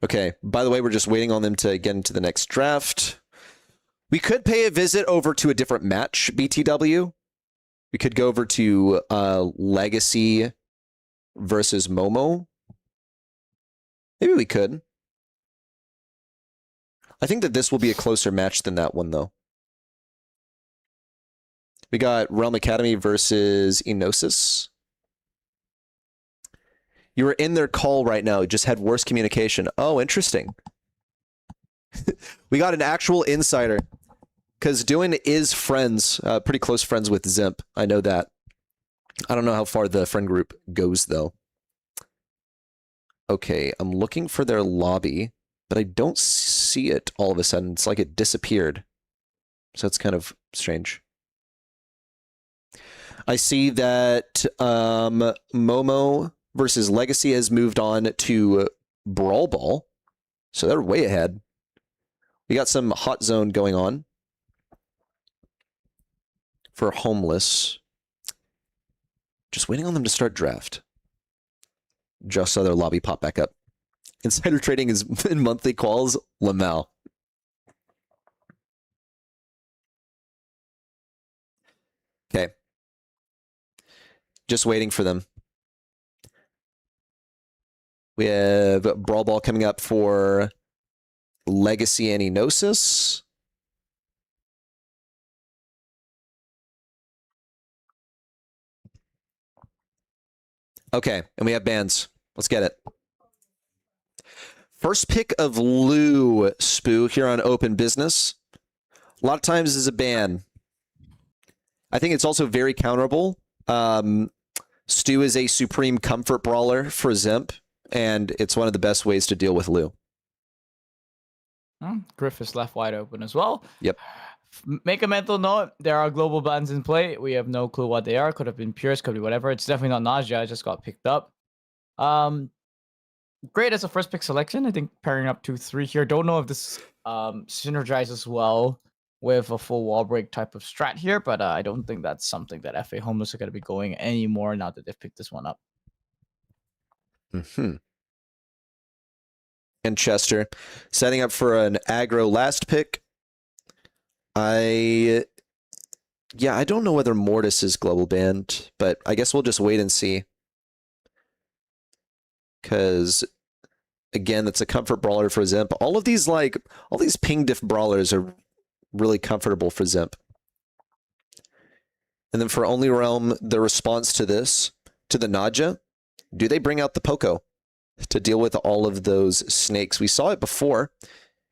Okay. By the way, we're just waiting on them to get into the next draft. We could pay a visit over to a different match, BTW. We could go over to Legacy versus Momo. Maybe we could. I think that this will be a closer match than that one, though. We got Realm Academy versus Enosis. You were in their call right now. Just had worse communication. Oh, interesting. We got an actual insider. Because Duin is friends, pretty close friends with Zemp. I know that. I don't know how far the friend group goes, though. Okay, I'm looking for their lobby, but I don't see it all of a sudden. It's like it disappeared. So it's kind of strange. I see that Momo versus Legacy has moved on to Brawl Ball. So they're way ahead. We got some hot zone going on for Homeless. Just waiting on them to start draft. Just saw their lobby pop back up. Insider trading is in monthly quals. Lamau. Okay. Just waiting for them. We have Brawl Ball coming up for Legacy and Enosis. Okay, and we have bans. Let's get it. First pick of Lou Spoo here on Open Business. A lot of times is a ban. I think it's also very counterable. Stu is a supreme comfort brawler for Zemp, and it's one of the best ways to deal with Lou. Griff is left wide open as well. Yep. Make a mental note. There are global bans in play. We have no clue what they are. Could have been Pierce, could be whatever. It's definitely not Nausea. I just got picked up. Great as a first pick selection. I think pairing up 2-3 here. Don't know if this synergizes well with a full wall break type of strat here, but I don't think that's something that FA Homeless are going to be going anymore now that they've picked this one up. And Chester setting up for an aggro last pick. I don't know whether Mortis is global banned, but I guess we'll just wait and see. Because again, it's a comfort brawler for Zemp. All these ping diff brawlers are really comfortable for Zemp. And then for Only Realm, the response to this, to the Nadja, do they bring out the Poco to deal with all of those snakes? We saw it before,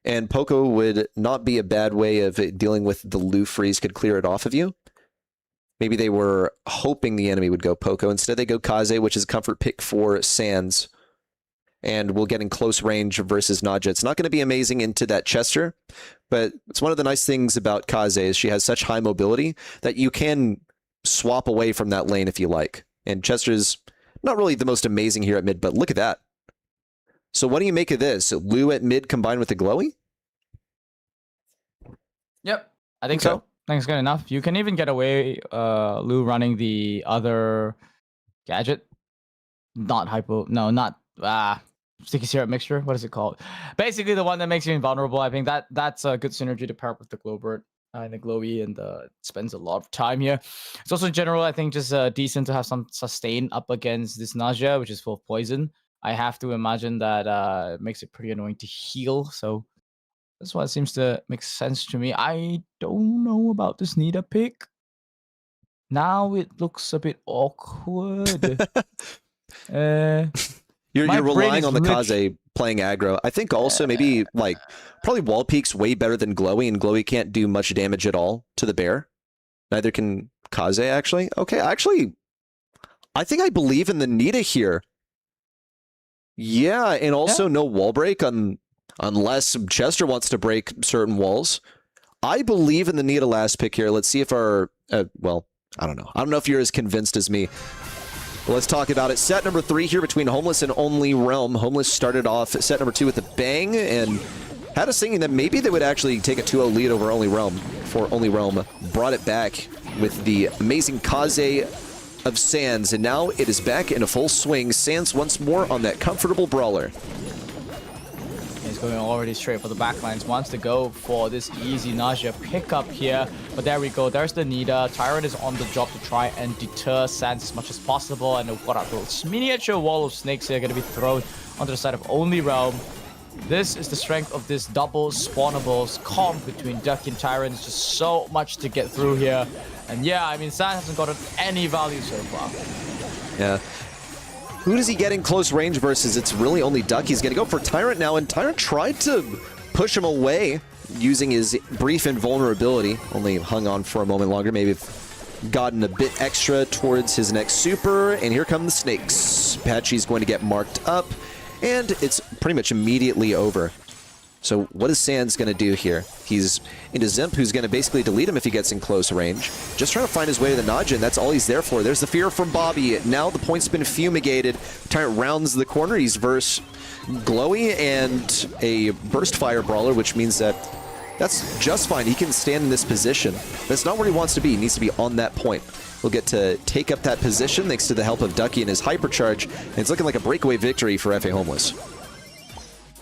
and Poco would not be a bad way of dealing with the Lou freeze, could clear it off of you. Maybe they were hoping the enemy would go Poco. Instead, they go Kaze, which is a comfort pick for Sans. And we'll get in close range versus Nadja. It's not going to be amazing into that Chester, but it's one of the nice things about Kaze is she has such high mobility that you can swap away from that lane if you like. And Chester's not really the most amazing here at mid, but look at that. So what do you make of this? Lou at mid combined with the Glowy? Yep, I think so. I think it's good enough. You can even get away Lou running the other gadget. Not sticky syrup mixture. What is it called? Basically, the one that makes you invulnerable. I think that's a good synergy to pair up with the Glowbird and the Glowy, and spends a lot of time here. It's also in general, I think, just decent to have some sustain up against this Nausea, which is full of poison. I have to imagine that it makes it pretty annoying to heal. So that's why it seems to make sense to me. I don't know about this Nita pick. Now it looks a bit awkward. You're relying on the Kaze playing aggro. I think also maybe probably wall peaks way better than Glowy, and Glowy can't do much damage at all to the bear. Neither can Kaze actually. Okay, actually, I think I believe in the Nita here. Yeah, and also no wall break unless Chester wants to break certain walls. I believe in the Nita last pick here. Let's see if our well, I don't know. I don't know if you're as convinced as me. Let's talk about it. Set number 3 here between Homeless and Only Realm. Homeless started off set number 2 with a bang and had us thinking that maybe they would actually take a 2-0 lead over Only Realm. For Only Realm brought it back with the amazing Kaze of Sans, and now it is back in a full swing. Sans once more on that comfortable brawler. He's going already straight for the backlines. Wants to go for this easy Nausea pickup here. But there we go. There's the Nita. Tyrant is on the job to try and deter Sans as much as possible. And what are those miniature wall of snakes here going to be thrown onto the side of Only Realm. This is the strength of this double spawnables comp between Ducky and Tyrant. It's just so much to get through here. And yeah, I mean, Sans hasn't gotten any value so far. Yeah. Who does he get in close range versus? It's really only Duck. He's going to go for Tyrant now, and Tyrant tried to push him away using his brief invulnerability. Only hung on for a moment longer, maybe gotten a bit extra towards his next super, and here come the snakes. Patchy's going to get marked up, and it's pretty much immediately over. So what is Sans going to do here? He's into Zemp, who's going to basically delete him if he gets in close range. Just trying to find his way to the Nadja, and that's all he's there for. There's the fear from Bobby. Now the point's been fumigated. Tyrant rounds the corner. He's versus Glowy and a Burst Fire Brawler, which means that that's just fine. He can stand in this position. That's not where he wants to be. He needs to be on that point. He'll get to take up that position thanks to the help of Ducky and his Hypercharge. And it's looking like a breakaway victory for FA Homeless.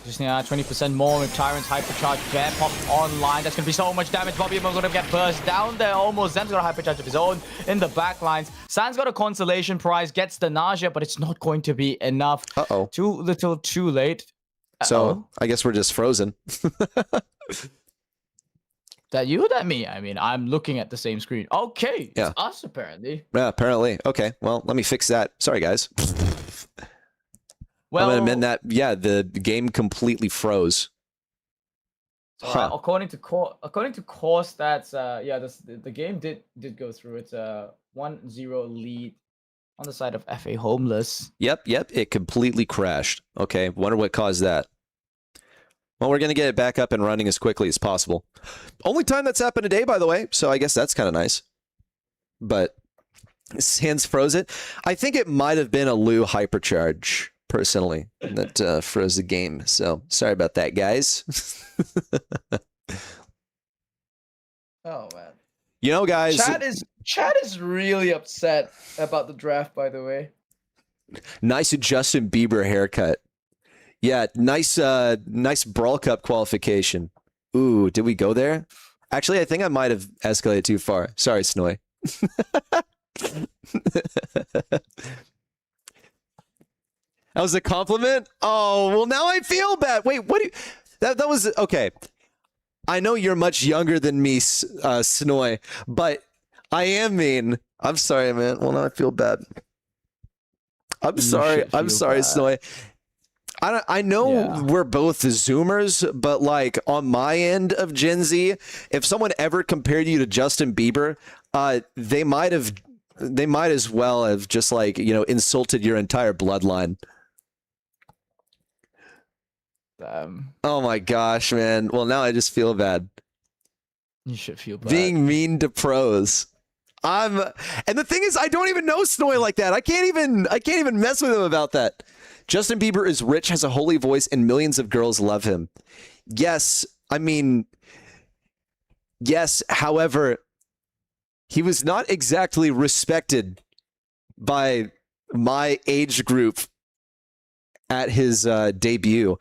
Just need 20% more with Tyrant's Hypercharge Bear Pop online. That's going to be so much damage. Bobby Emo's going to get burst down there almost. Zem's got a Hypercharge of his own in the backlines. Sans got a consolation prize, gets the Nausea, but it's not going to be enough. Uh-oh. Too little, too late. So I guess we're just frozen. That you? That me? I mean, I'm looking at the same screen. Okay. Yeah. It's us, apparently. Yeah, apparently. Okay, well, let me fix that. Sorry, guys. Well, I'm gonna amend that. Yeah, the game completely froze. Huh. according to core stats, yeah, the game did go through. It's a 1-0 lead on the side of FA Homeless. Yep, it completely crashed. Okay, wonder what caused that. Well, we're going to get it back up and running as quickly as possible. Only time that's happened today, by the way, so I guess that's kind of nice. But Sans froze it. I think it might have been a Lou hypercharge, personally, that froze the game. So, sorry about that, guys. Oh man. You know, guys... Chat is really upset about the draft, by the way. Nice Justin Bieber haircut. Yeah, nice Brawl Cup qualification. Ooh, did we go there? Actually, I think I might have escalated too far. Sorry, Snoy. That was a compliment? Oh, well, now I feel bad. Wait, what do you... That was... Okay. I know you're much younger than me, Snoy, but I am mean. I'm sorry, man. Well, now I feel bad. I'm sorry, Snoy. I know we're both Zoomers, but like on my end of Gen Z, if someone ever compared you to Justin Bieber, they might as well have just like, you know, insulted your entire bloodline. Oh my gosh, man. Well, now I just feel bad. You should feel bad. Being mean to pros. And the thing is, I don't even know Snoy like that. I can't even mess with him about that. Justin Bieber is rich, has a holy voice, and millions of girls love him. Yes, I mean, yes, however, he was not exactly respected by my age group at his debut.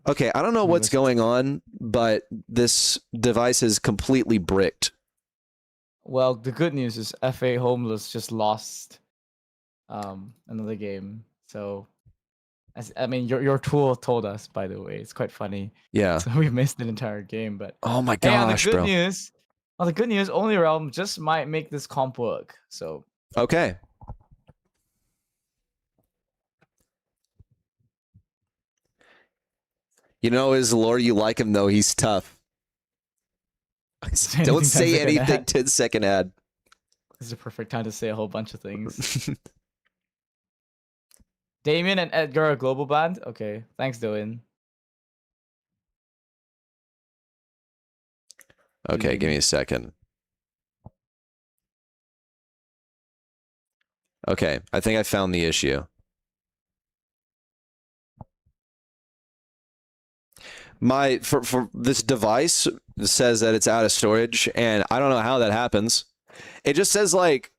Okay, I don't know what's going on, but this device is completely bricked. Well, the good news is FA Homeless just lost another game. So, I mean, your tool told us, by the way. It's quite funny. Yeah. So we missed an entire game, but oh my hey, gosh, bro. On the good news, Only Realm just might make this comp work. So okay. You know, his lore, you like him though. He's tough. Don't say anything. 10-second ad. This is a perfect time to say a whole bunch of things. Damien and Edgar are global banned? Okay. Thanks, Dylan. Okay, give me a second. Okay, I think I found the issue. For this device says that it's out of storage, and I don't know how that happens. It just says like,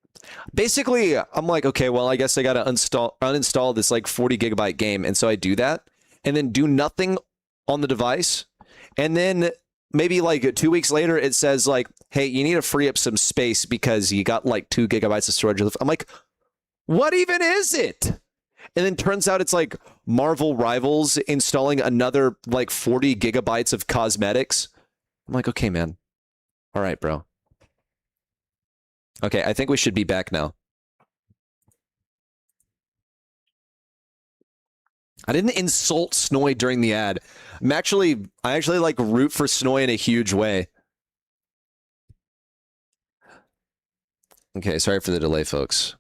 basically, I'm like, okay, well, I guess I gotta uninstall this like 40 gigabyte game, and so I do that, and then do nothing on the device, and then maybe like 2 weeks later, it says like, hey, you need to free up some space because you got like 2 gigabytes of storage. I'm like, what even is it? And then turns out it's like Marvel Rivals installing another like 40 gigabytes of cosmetics. I'm like, okay, man. All right, bro. Okay, I think we should be back now. I didn't insult Snoy during the ad. I actually like root for Snoy in a huge way. Okay, sorry for the delay, folks.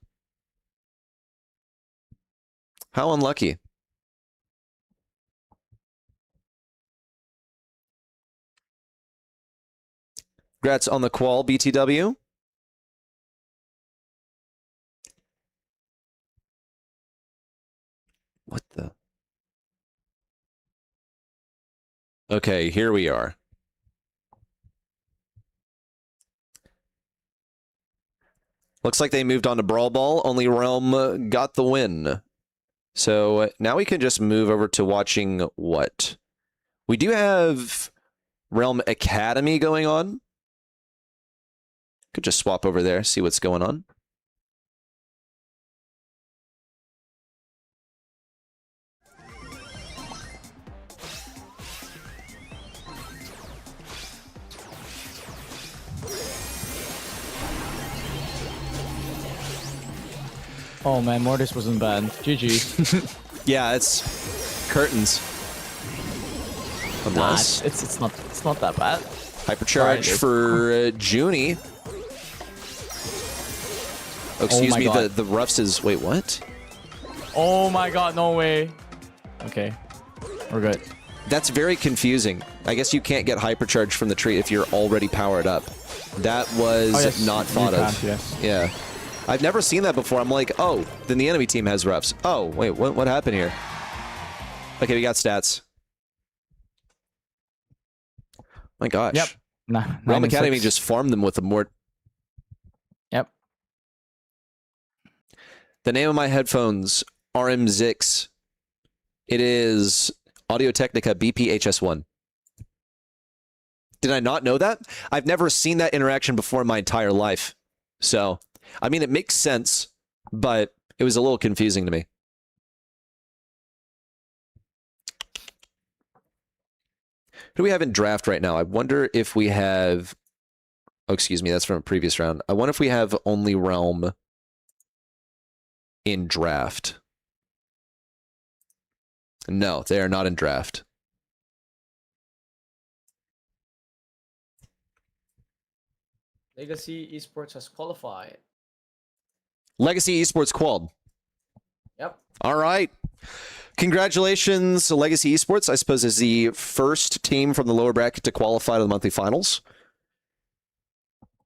How unlucky. Congrats on the qual, BTW. What the? Okay, here we are. Looks like they moved on to Brawl Ball. Only Realm got the win. So now we can just move over to watching what? We do have Realm Academy going on. Could just swap over there, see what's going on. Oh man, Mortis wasn't banned. GG. Yeah, it's curtains. Nah, Unless it's not that bad. hypercharge Right. for Junie. Oh, excuse my me. God. The roughs is wait what? Oh my god, no way. Okay, we're good. That's very confusing. I guess you can't get hypercharge from the tree if you're already powered up. That was Oh, yes, not you thought of. can, yes. Yeah. I've never seen that before. I'm like, oh, then the enemy team has roughs. Oh, wait, what happened here? Okay, we got stats. My gosh. Yep. Nah, Realm 9 and Academy 6. just farmed them with a more... Yep. The name of my headphones, RM6. It is Audio-Technica BPHS1. Did I not know that? I've never seen that interaction before in my entire life. So, I mean, it makes sense, but it was a little confusing to me. Who do we have in draft right now? I wonder if we have... Oh, excuse me, that's from a previous round. I wonder if we have only Realm in draft. No, they are not in draft. Legacy Esports has qualified. Legacy Esports qualled. Yep. All right. Congratulations, Legacy Esports. I suppose is the first team from the lower bracket to qualify to the monthly finals.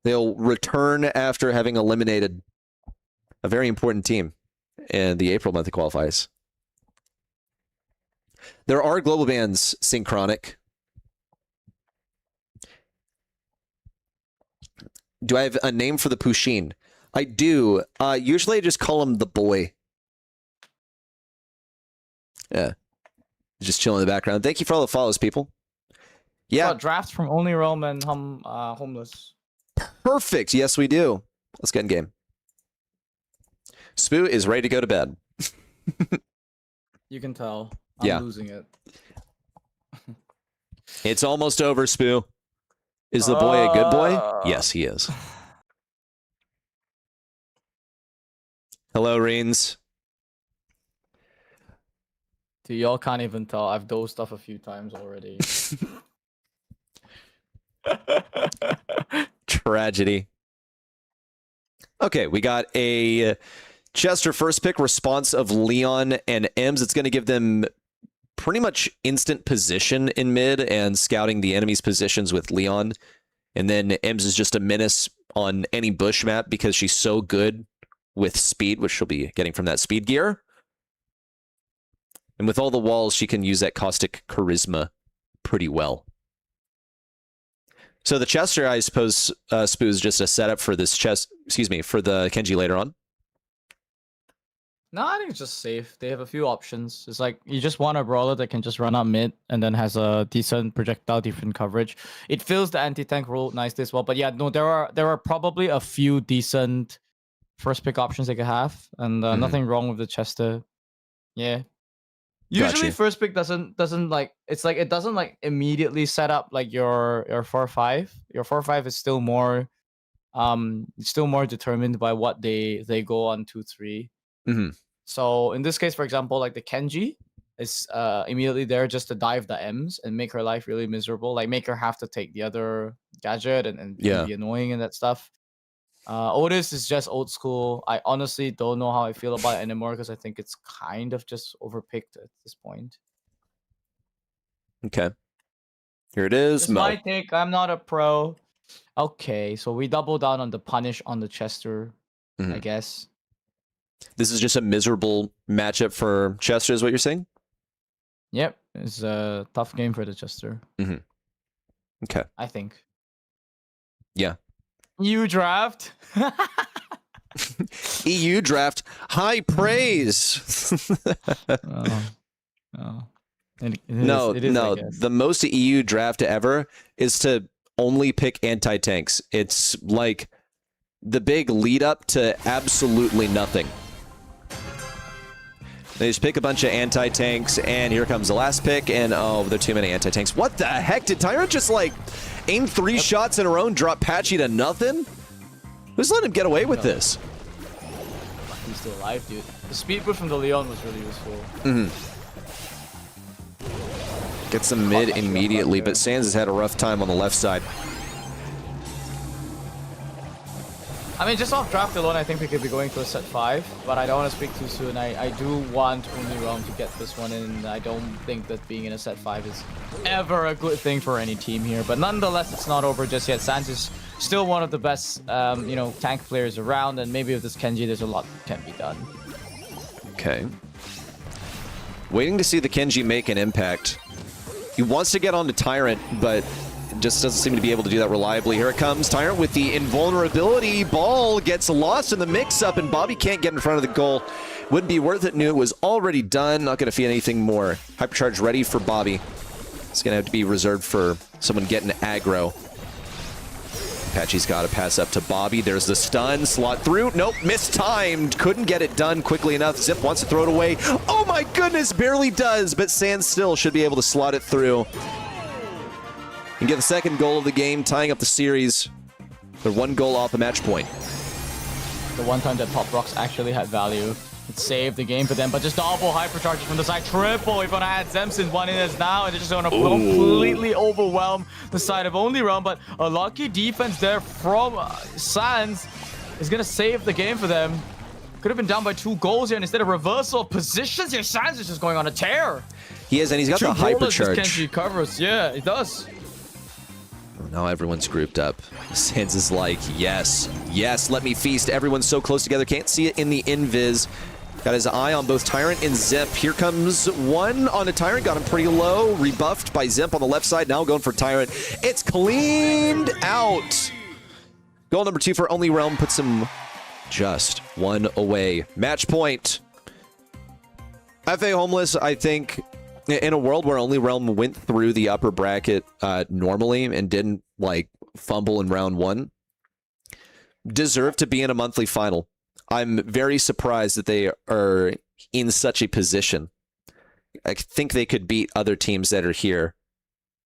They'll return after having eliminated a very important team in the April monthly qualifiers. There are global bans synchronic. Do I have a name for the Pusheen? I do. Usually I just call him the boy. Yeah. Just chilling in the background. Thank you for all the follows, people. Yeah. Drafts from Only Realm and Homeless. Perfect. Yes, we do. Let's get in game. Spoo is ready to go to bed. You can tell. Yeah. I'm losing it. It's almost over, Spoo. Is the boy a good boy? Yes, he is. Hello, Reens. Dude, y'all can't even tell. I've dozed off a few times already. Tragedy. Okay, we got a Chester first pick response of Leon and Ems. It's going to give them pretty much instant position in mid and scouting the enemy's positions with Leon. And then Ems is just a menace on any bush map because she's so good with speed, which she'll be getting from that speed gear. And with all the walls, she can use that caustic charisma pretty well. So the Chester, I suppose, Spoo, is just a setup for this for the Kenji later on. No, I think it's just safe. They have a few options. It's like you just want a brawler that can just run out mid and then has a decent projectile defense coverage. It fills the anti-tank role nicely as well. But yeah, no, there are probably a few decent first pick options they could have, and nothing wrong with the Chester. Yeah. Usually Gotcha. first pick doesn't like it's like it doesn't like immediately set up like your 4-5. Your 4-5 is still more determined by what they go on 2-3. Mm-hmm. So in this case, for example, like the Kenji is immediately there just to dive the M's and make her life really miserable, like make her have to take the other gadget and be annoying and that stuff. Otis is just old school. I honestly don't know how I feel about it anymore because I think it's kind of just overpicked at this point. Okay. Here it is. It's my take. I'm not a pro. Okay, so we double down on the punish on the Chester, I guess. This is just a miserable matchup for Chester, is what you're saying? Yep, it's a tough game for the Chester. Okay. I think. Yeah. You draft. EU draft, high praise. It No, is, I guess. the most EU draft ever is to only pick anti-tanks. It's like the big lead up to absolutely nothing. They just pick a bunch of anti-tanks, and here comes the last pick, and oh, there are too many anti-tanks. What the heck? Did Tyrant just, like, aim 3 shots in a row and drop Patchy to nothing? Who's letting him get away with this? He's still alive, dude. The speed boost from the Leon was really useful. Gets some mid immediately, but Sans has had a rough time on the left side. I mean, just off draft alone, I think we could be going to a set 5, but I don't want to speak too soon. I do want Only Realm to get this one in. I don't think that being in a set 5 is ever a good thing for any team here, but nonetheless, it's not over just yet. Sans is still one of the best, you know, tank players around, and maybe with this Kenji, there's a lot that can be done. Okay. Waiting to see the Kenji make an impact. He wants to get onto Tyrant, but just doesn't seem to be able to do that reliably. Here it comes. Tyrant with the invulnerability. Ball gets lost in the mix-up, and Bobby can't get in front of the goal. Wouldn't be worth it. Knew it was already done. Not going to feel anything more. Hypercharge ready for Bobby. It's going to have to be reserved for someone getting aggro. Apache's got to pass up to Bobby. There's the stun. Slot through. Nope. Mistimed. Couldn't get it done quickly enough. Zip wants to throw it away. Oh my goodness. Barely does, but Sans still should be able to slot it through. And get the second goal of the game, tying up the series. They're 1 goal off the match point. The one time that Pop Rocks actually had value. It saved the game for them, but just double hypercharges from the side. Triple. We're going to add Zemson 1 in as now, and they're just going to completely overwhelm the side of Only Realm. But a lucky defense there from Sans is going to save the game for them. Could have been down by 2 goals here, and instead of reversal of positions here, Sans is just going on a tear. He is, and he's got the hypercharge. Kenji covers. Yeah, it does. Now everyone's grouped up. Sans is like, yes, yes, let me feast. Everyone's so close together, can't see it in the invis. Got his eye on both Tyrant and Zip. Here comes one on a Tyrant, got him pretty low. Rebuffed by Zip on the left side, now going for Tyrant. It's cleaned out. Goal number 2 for Only Realm puts him just 1 away. Match point. FA Homeless, I think, in a world where Only Realm went through the upper bracket normally and didn't, like, fumble in round 1, deserve to be in a monthly final. I'm very surprised that they are in such a position. I think they could beat other teams that are here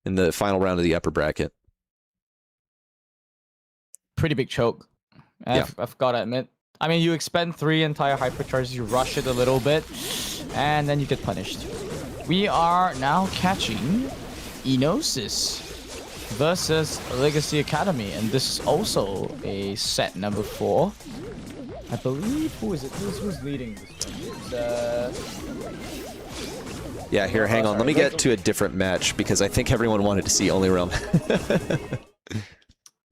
in the final round of the upper bracket. Pretty big choke. I've got to admit. I mean, you expend 3 entire hypercharges, you rush it a little bit, and then you get punished. We are now catching Enosis versus Legacy Academy, and this is also a set number 4. I believe, who is it? Who's leading this one? Yeah, here, hang on. Let me get to a different match because I think everyone wanted to see Only Realm.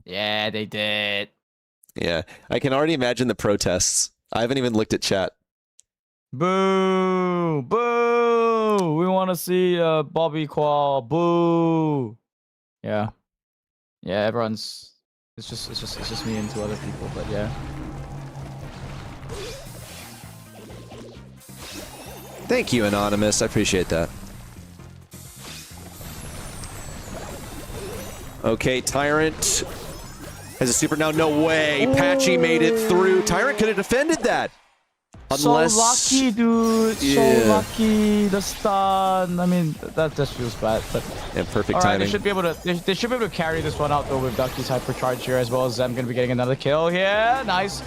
Yeah, they did. Yeah, I can already imagine the protests. I haven't even looked at chat. Boo! Boo! We want to see Bobby Qual. Boo! Yeah. Yeah, everyone's... It's just me and 2 other people, but yeah. Thank you, Anonymous. I appreciate that. Okay, Tyrant has a super now. No way. Patchy made it through. Tyrant could have defended that. Unless... So lucky, dude. Yeah. So lucky. The stun. I mean, that just feels bad. But yeah, perfect all right, timing. they should be able to. They should be able to carry this one out though with Ducky's hypercharge here, as well as them going to be getting another kill here. Nice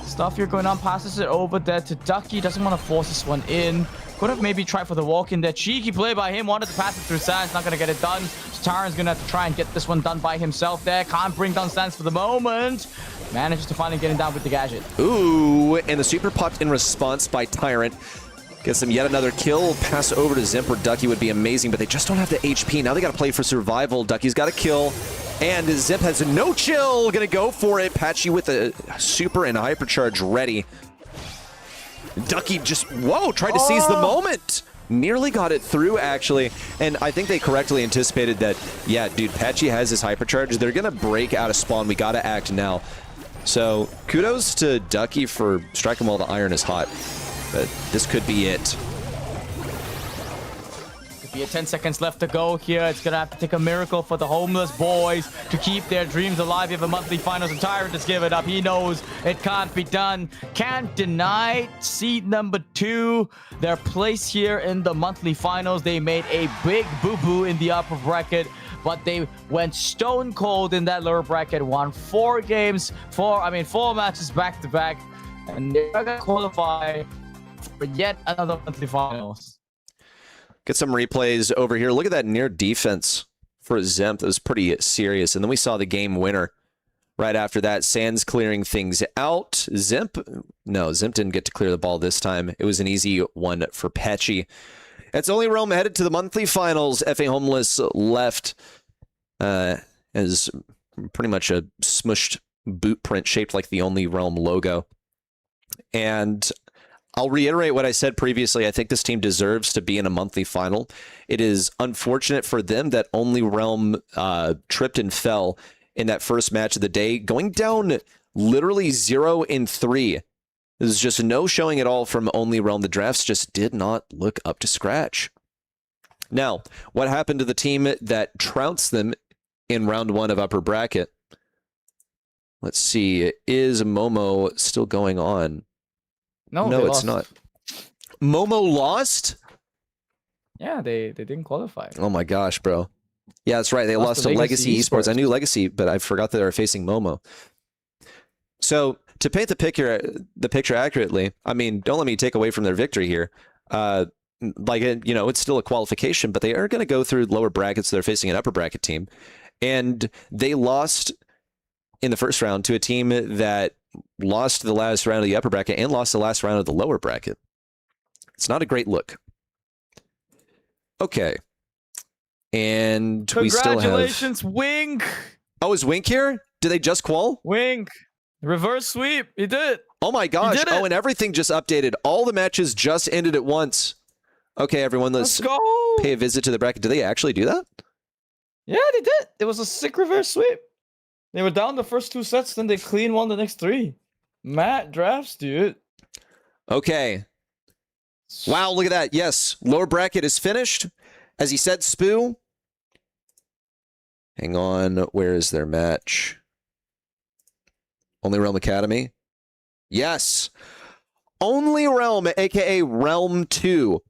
stuff here going on. Passes it over there to Ducky. Doesn't want to force this one in. Could have maybe tried for the walk in there. Cheeky play by him. Wanted to pass it through Sans. Not going to get it done. So Taran's going to have to try and get this one done by himself there. Can't bring down Sans for the moment. Manages to finally get him down with the gadget. Ooh, and the super popped in response by Tyrant. Gets him yet another kill. Pass over to Zimp or Ducky would be amazing, but they just don't have the HP. Now they got to play for survival. Ducky's got a kill. And Zimp has no chill. Going to go for it. Patchy with a super and a hypercharge ready. Ducky just, whoa, tried to seize the moment. Nearly got it through, actually. And I think they correctly anticipated that, yeah, dude, Patchy has his hypercharge. They're going to break out of spawn. We got to act now. So kudos to Ducky for striking while the iron is hot. But this could be it. Could be 10 seconds left to go here. It's going to have to take a miracle for the homeless boys to keep their dreams alive. You have a monthly finals and Tyrant has given up. He knows it can't be done. Can't deny seed number 2. Their place here in the monthly finals. They made a big boo-boo in the upper bracket, but they went stone cold in that lower bracket. Won 4 matches back to back, and they're going to qualify for yet another monthly finals. Get some replays over here. Look at that near defense for Zemp. That was pretty serious. And then we saw the game winner right after that. Sands clearing things out. Zemp didn't get to clear the ball this time. It was an easy one for Patchy. It's Only Realm headed to the monthly finals. FA Homeless left as pretty much a smushed boot print shaped like the Only Realm logo. And I'll reiterate what I said previously. I think this team deserves to be in a monthly final. It is unfortunate for them that Only Realm tripped and fell in that first match of the day, going down literally 0-3. There's just no showing at all from Only Realm. The drafts just did not look up to scratch. Now, what happened to the team that trounced them in round 1 of upper bracket? Let's see. Is Momo still going on? No, No, they it's lost. not. Momo lost? Yeah, they didn't qualify. Oh my gosh, bro. Yeah, that's right. They lost to Legacy Esports. I knew Legacy, but I forgot that they were facing Momo. So to paint the picture accurately, I mean, don't let me take away from their victory here. It's still a qualification, but they are going to go through lower brackets. So they're facing an upper bracket team, and they lost in the first round to a team that lost the last round of the upper bracket and lost the last round of the lower bracket. It's not a great look. Okay. And we still have... Congratulations, Wink! Oh, is Wink here? Did they just qual? Wink! Reverse sweep! He did it! Oh my gosh. Oh, and everything just updated. All the matches just ended at once. Okay, everyone, let's go! pay a visit to the bracket. Did they actually do that? Yeah, they did. It was a sick reverse sweep. They were down the first 2 sets, then they clean won the next 3. Matt drafts, dude. Okay. Wow, look at that. Yes, lower bracket is finished. As he said, Spoo. Hang on. Where is their match? Only Realm Academy. Yes. Only Realm, a.k.a. Realm 2,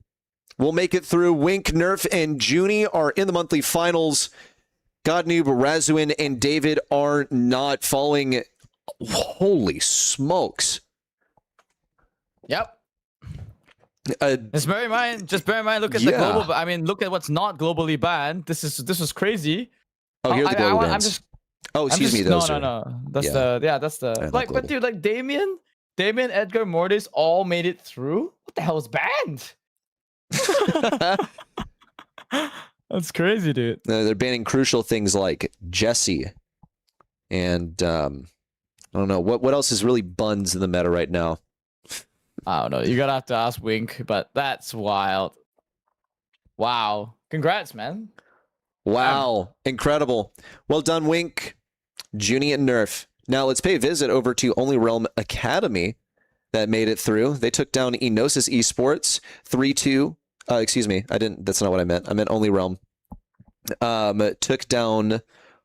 will make it through. Wink, Nerf, and Junie are in the monthly finals. Godnoob, Razuin, and David are not falling. Holy smokes. Yep. Just bear in mind, look at the global, I mean, look at what's not globally banned. This is crazy. Oh, here are the global bans. Excuse me, those are... No. That's but dude, like Damien, Edgar, Mortis all made it through. What the hell is banned? That's crazy, dude. They're banning crucial things like Jesse. And I don't know. What else is really buns in the meta right now? I don't know. You're gonna have to ask Wink, but that's wild. Wow. Congrats, man. Wow. Incredible. Well done, Wink, Junie, and Nerf. Now let's pay a visit over to Only Realm Academy that made it through. They took down Enosis Esports 3-2. Excuse me. That's not what I meant. I meant Only Realm. Took down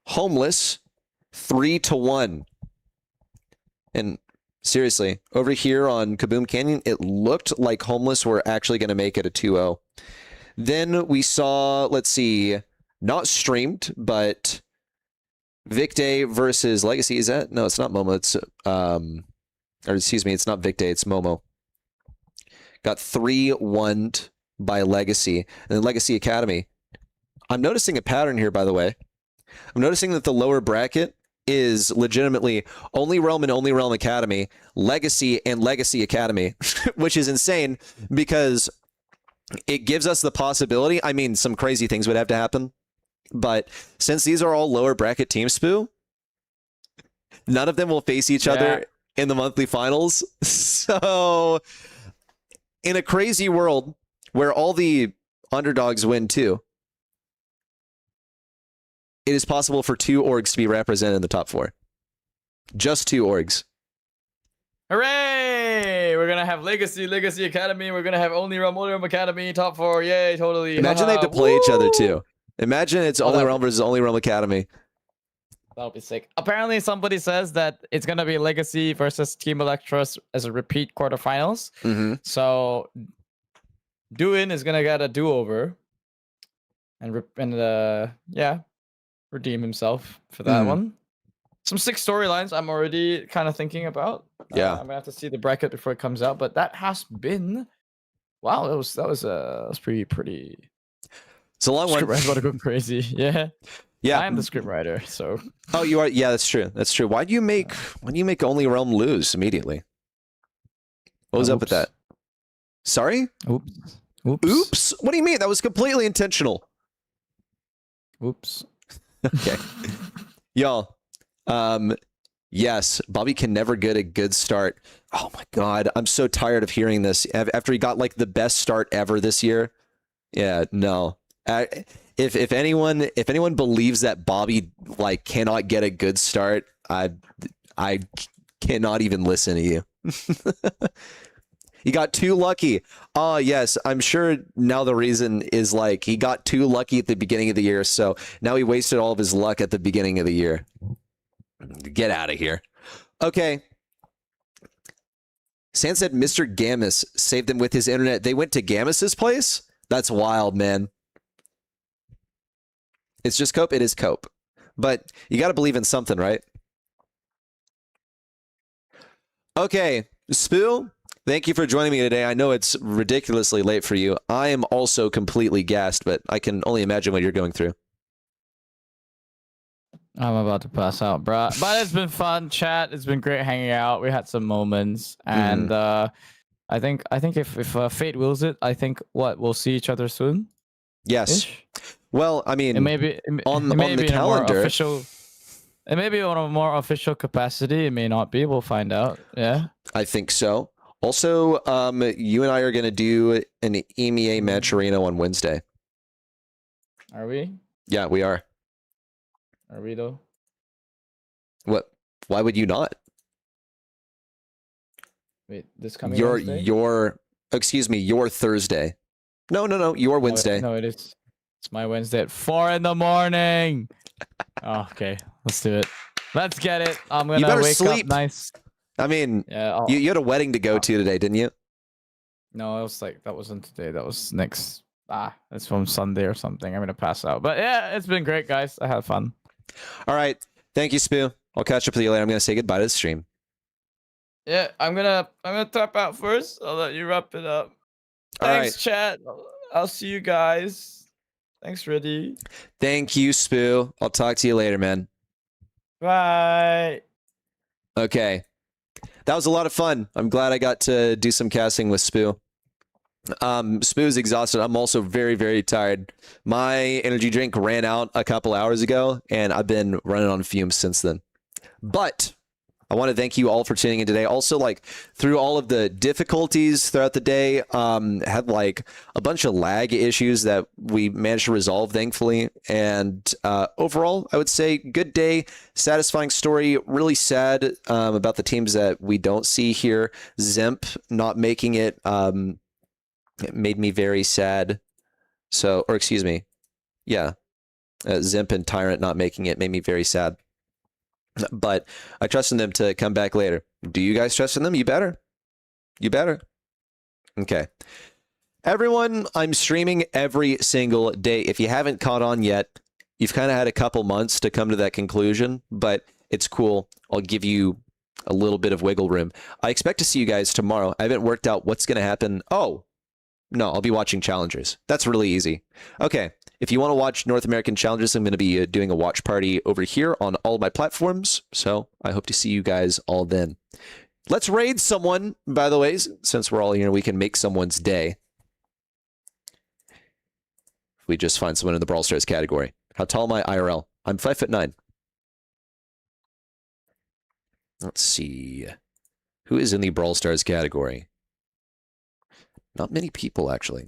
Homeless 3-1. And seriously, over here on Kaboom Canyon, it looked like Homeless were actually going to make it a 2-0. Then we saw, let's see, not streamed, but Vicday versus Legacy. Is that? No, it's not Momo. It's, or excuse me, it's not Vicday, it's Momo. Got 3-1 by Legacy. And then Legacy Academy. I'm noticing a pattern here, by the way. I'm noticing that the lower bracket is legitimately Only Realm and Only Realm Academy, Legacy and Legacy Academy, which is insane because it gives us the possibility. I mean, some crazy things would have to happen, but since these are all lower bracket teams, Spoo, none of them will face each other in the monthly finals. So in a crazy world where all the underdogs win too, it is possible for 2 orgs to be represented in the top 4. Just 2 orgs. Hooray! We're gonna have Legacy Academy. We're gonna have Only Realm Academy top 4. Yay! Totally. Imagine they have to play each other too. Imagine it's Only Realm versus Only Realm Academy. That'll be sick. Apparently, somebody says that it's gonna be Legacy versus Team Electros as a repeat quarterfinals. Mm-hmm. So, Duin is gonna get a do-over, and redeem himself for that one. Some 6 storylines I'm already kind of thinking about. Yeah, I'm gonna have to see the bracket before it comes out, but that has been, wow, that was pretty It's a long one. Scriptwriter's about to go crazy. Yeah. Yeah. I am the scriptwriter, so. Oh, you are. Yeah, that's true. That's true. Why do you make Only Realm lose immediately? What was up with that? Sorry? Oops. Oops. Oops. What do you mean? That was completely intentional. Oops. Okay. Y'all. Yes, Bobby can never get a good start. Oh my God, I'm so tired of hearing this. After he got like the best start ever this year. Yeah, no. If anyone believes that Bobby like cannot get a good start, I cannot even listen to you. He got too lucky. Oh, yes, I'm sure now the reason is like he got too lucky at the beginning of the year, so now he wasted all of his luck at the beginning of the year. Get out of here. Okay. San said Mr. Gammus saved them with his internet. They went to Gammus's place? That's wild, man. It's just Cope? It is Cope. But you got to believe in something, right? Okay. Spoo, thank you for joining me today. I know it's ridiculously late for you. I am also completely gassed, but I can only imagine what you're going through. I'm about to pass out, bro. But it's been fun, chat. It's been great hanging out. We had some moments, and I think if fate wills it, I think we'll see each other soon. Yes. Well, I mean, it may be on the calendar. It may be on a more official capacity. It may not be. We'll find out. Yeah. I think so. Also, you and I are going to do an EMEA match arena on Wednesday. Are we? Yeah, we are. Are we though? What? Why would you not? Wait, this coming Wednesday? Excuse me, your Thursday. No, your Wednesday. No, it is. It's my Wednesday at 4 a.m. Oh, okay, let's do it. Let's get it. I'm gonna wake up nice. I mean, yeah, you had a wedding to go to today, didn't you? No, it was like that wasn't today. That was next. It's from Sunday or something. I'm gonna pass out. But yeah, it's been great, guys. I had fun. All right. Thank you, Spoo. I'll catch up with you later. I'm going to say goodbye to the stream. Yeah, I'm gonna tap out first. I'll let you wrap it up. Thanks, chat. I'll see you guys. Thanks, Reddy. Thank you, Spoo. I'll talk to you later, man. Bye. Okay. That was a lot of fun. I'm glad I got to do some casting with Spoo. Spoo's exhausted. I'm also very, very tired. My energy drink ran out a couple hours ago, and I've been running on fumes since then. But I want to thank you all for tuning in today. Also, like, through all of the difficulties throughout the day, had like a bunch of lag issues that we managed to resolve, thankfully. And overall, I would say good day, satisfying story. Really sad about the teams that we don't see here. Zemp not making it. It made me very sad. So, or excuse me. Yeah. Zemp and Tyrant not making it made me very sad. But I trust in them to come back later. Do you guys trust in them? You better. You better. Okay. Everyone, I'm streaming every single day. If you haven't caught on yet, you've kind of had a couple months to come to that conclusion, but it's cool. I'll give you a little bit of wiggle room. I expect to see you guys tomorrow. I haven't worked out what's going to happen. Oh, no, I'll be watching Challengers. That's really easy. Okay, if you want to watch North American Challengers, I'm going to be doing a watch party over here on all my platforms. So I hope to see you guys all then. Let's raid someone, by the way, since we're all here, we can make someone's day. If we just find someone in the Brawl Stars category. How tall am I IRL? I'm 5'9". Let's see. Who is in the Brawl Stars category? Not many people, actually.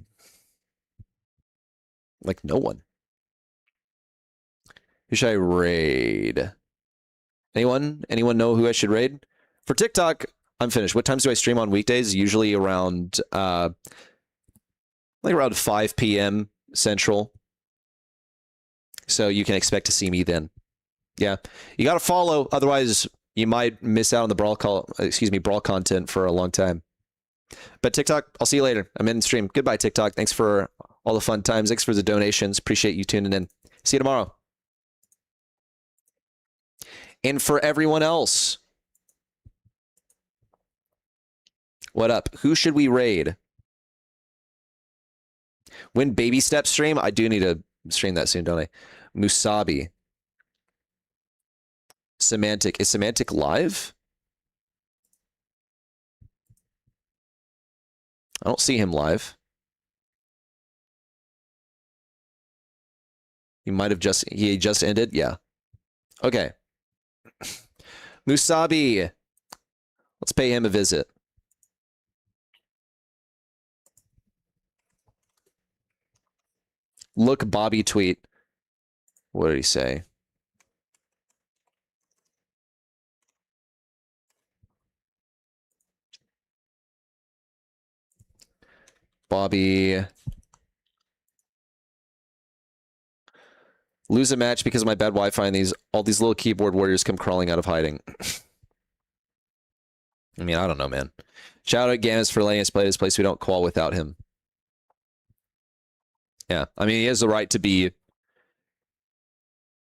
Like, no one. Who should I raid? Anyone? Anyone know who I should raid? For TikTok, I'm finished. What times do I stream on weekdays? Usually around, like around 5 p.m. Central. So you can expect to see me then. Yeah. You got to follow. Otherwise, you might miss out on the Brawl content for a long time. But TikTok, I'll see you later. I'm in stream. Goodbye, TikTok. Thanks for all the fun times. Thanks for the donations. Appreciate you tuning in. See you tomorrow. And for everyone else, what up? Who should we raid? When Baby Step stream, I do need to stream that soon, don't I? Musabi. Semantic. Is Semantic live? I don't see him live. He might have he just ended? Yeah. Okay. Musabi. Let's pay him a visit. Look, Bobby tweet. What did he say? Bobby. Lose a match because of my bad Wi-Fi and all these little keyboard warriors come crawling out of hiding. I mean, I don't know, man. Shout out Gamus for letting us play this place. We don't qual without him. Yeah, I mean, he has the right to be...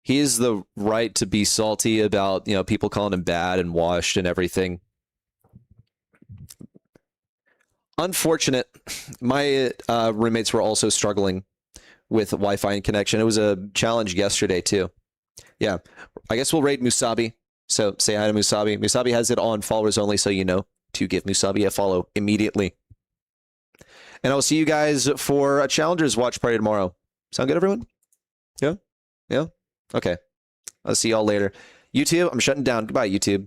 He has the right to be salty about, you know, people calling him bad and washed and everything. Unfortunate. My roommates were also struggling with Wi-Fi and connection. It was a challenge yesterday, too. Yeah, I guess we'll raid Musabi. So say hi to Musabi. Musabi has it on followers only, so you know to give Musabi a follow immediately. And I'll see you guys for a Challengers watch party tomorrow. Sound good, everyone? Yeah? Yeah? Okay. I'll see y'all later. YouTube, I'm shutting down. Goodbye, YouTube.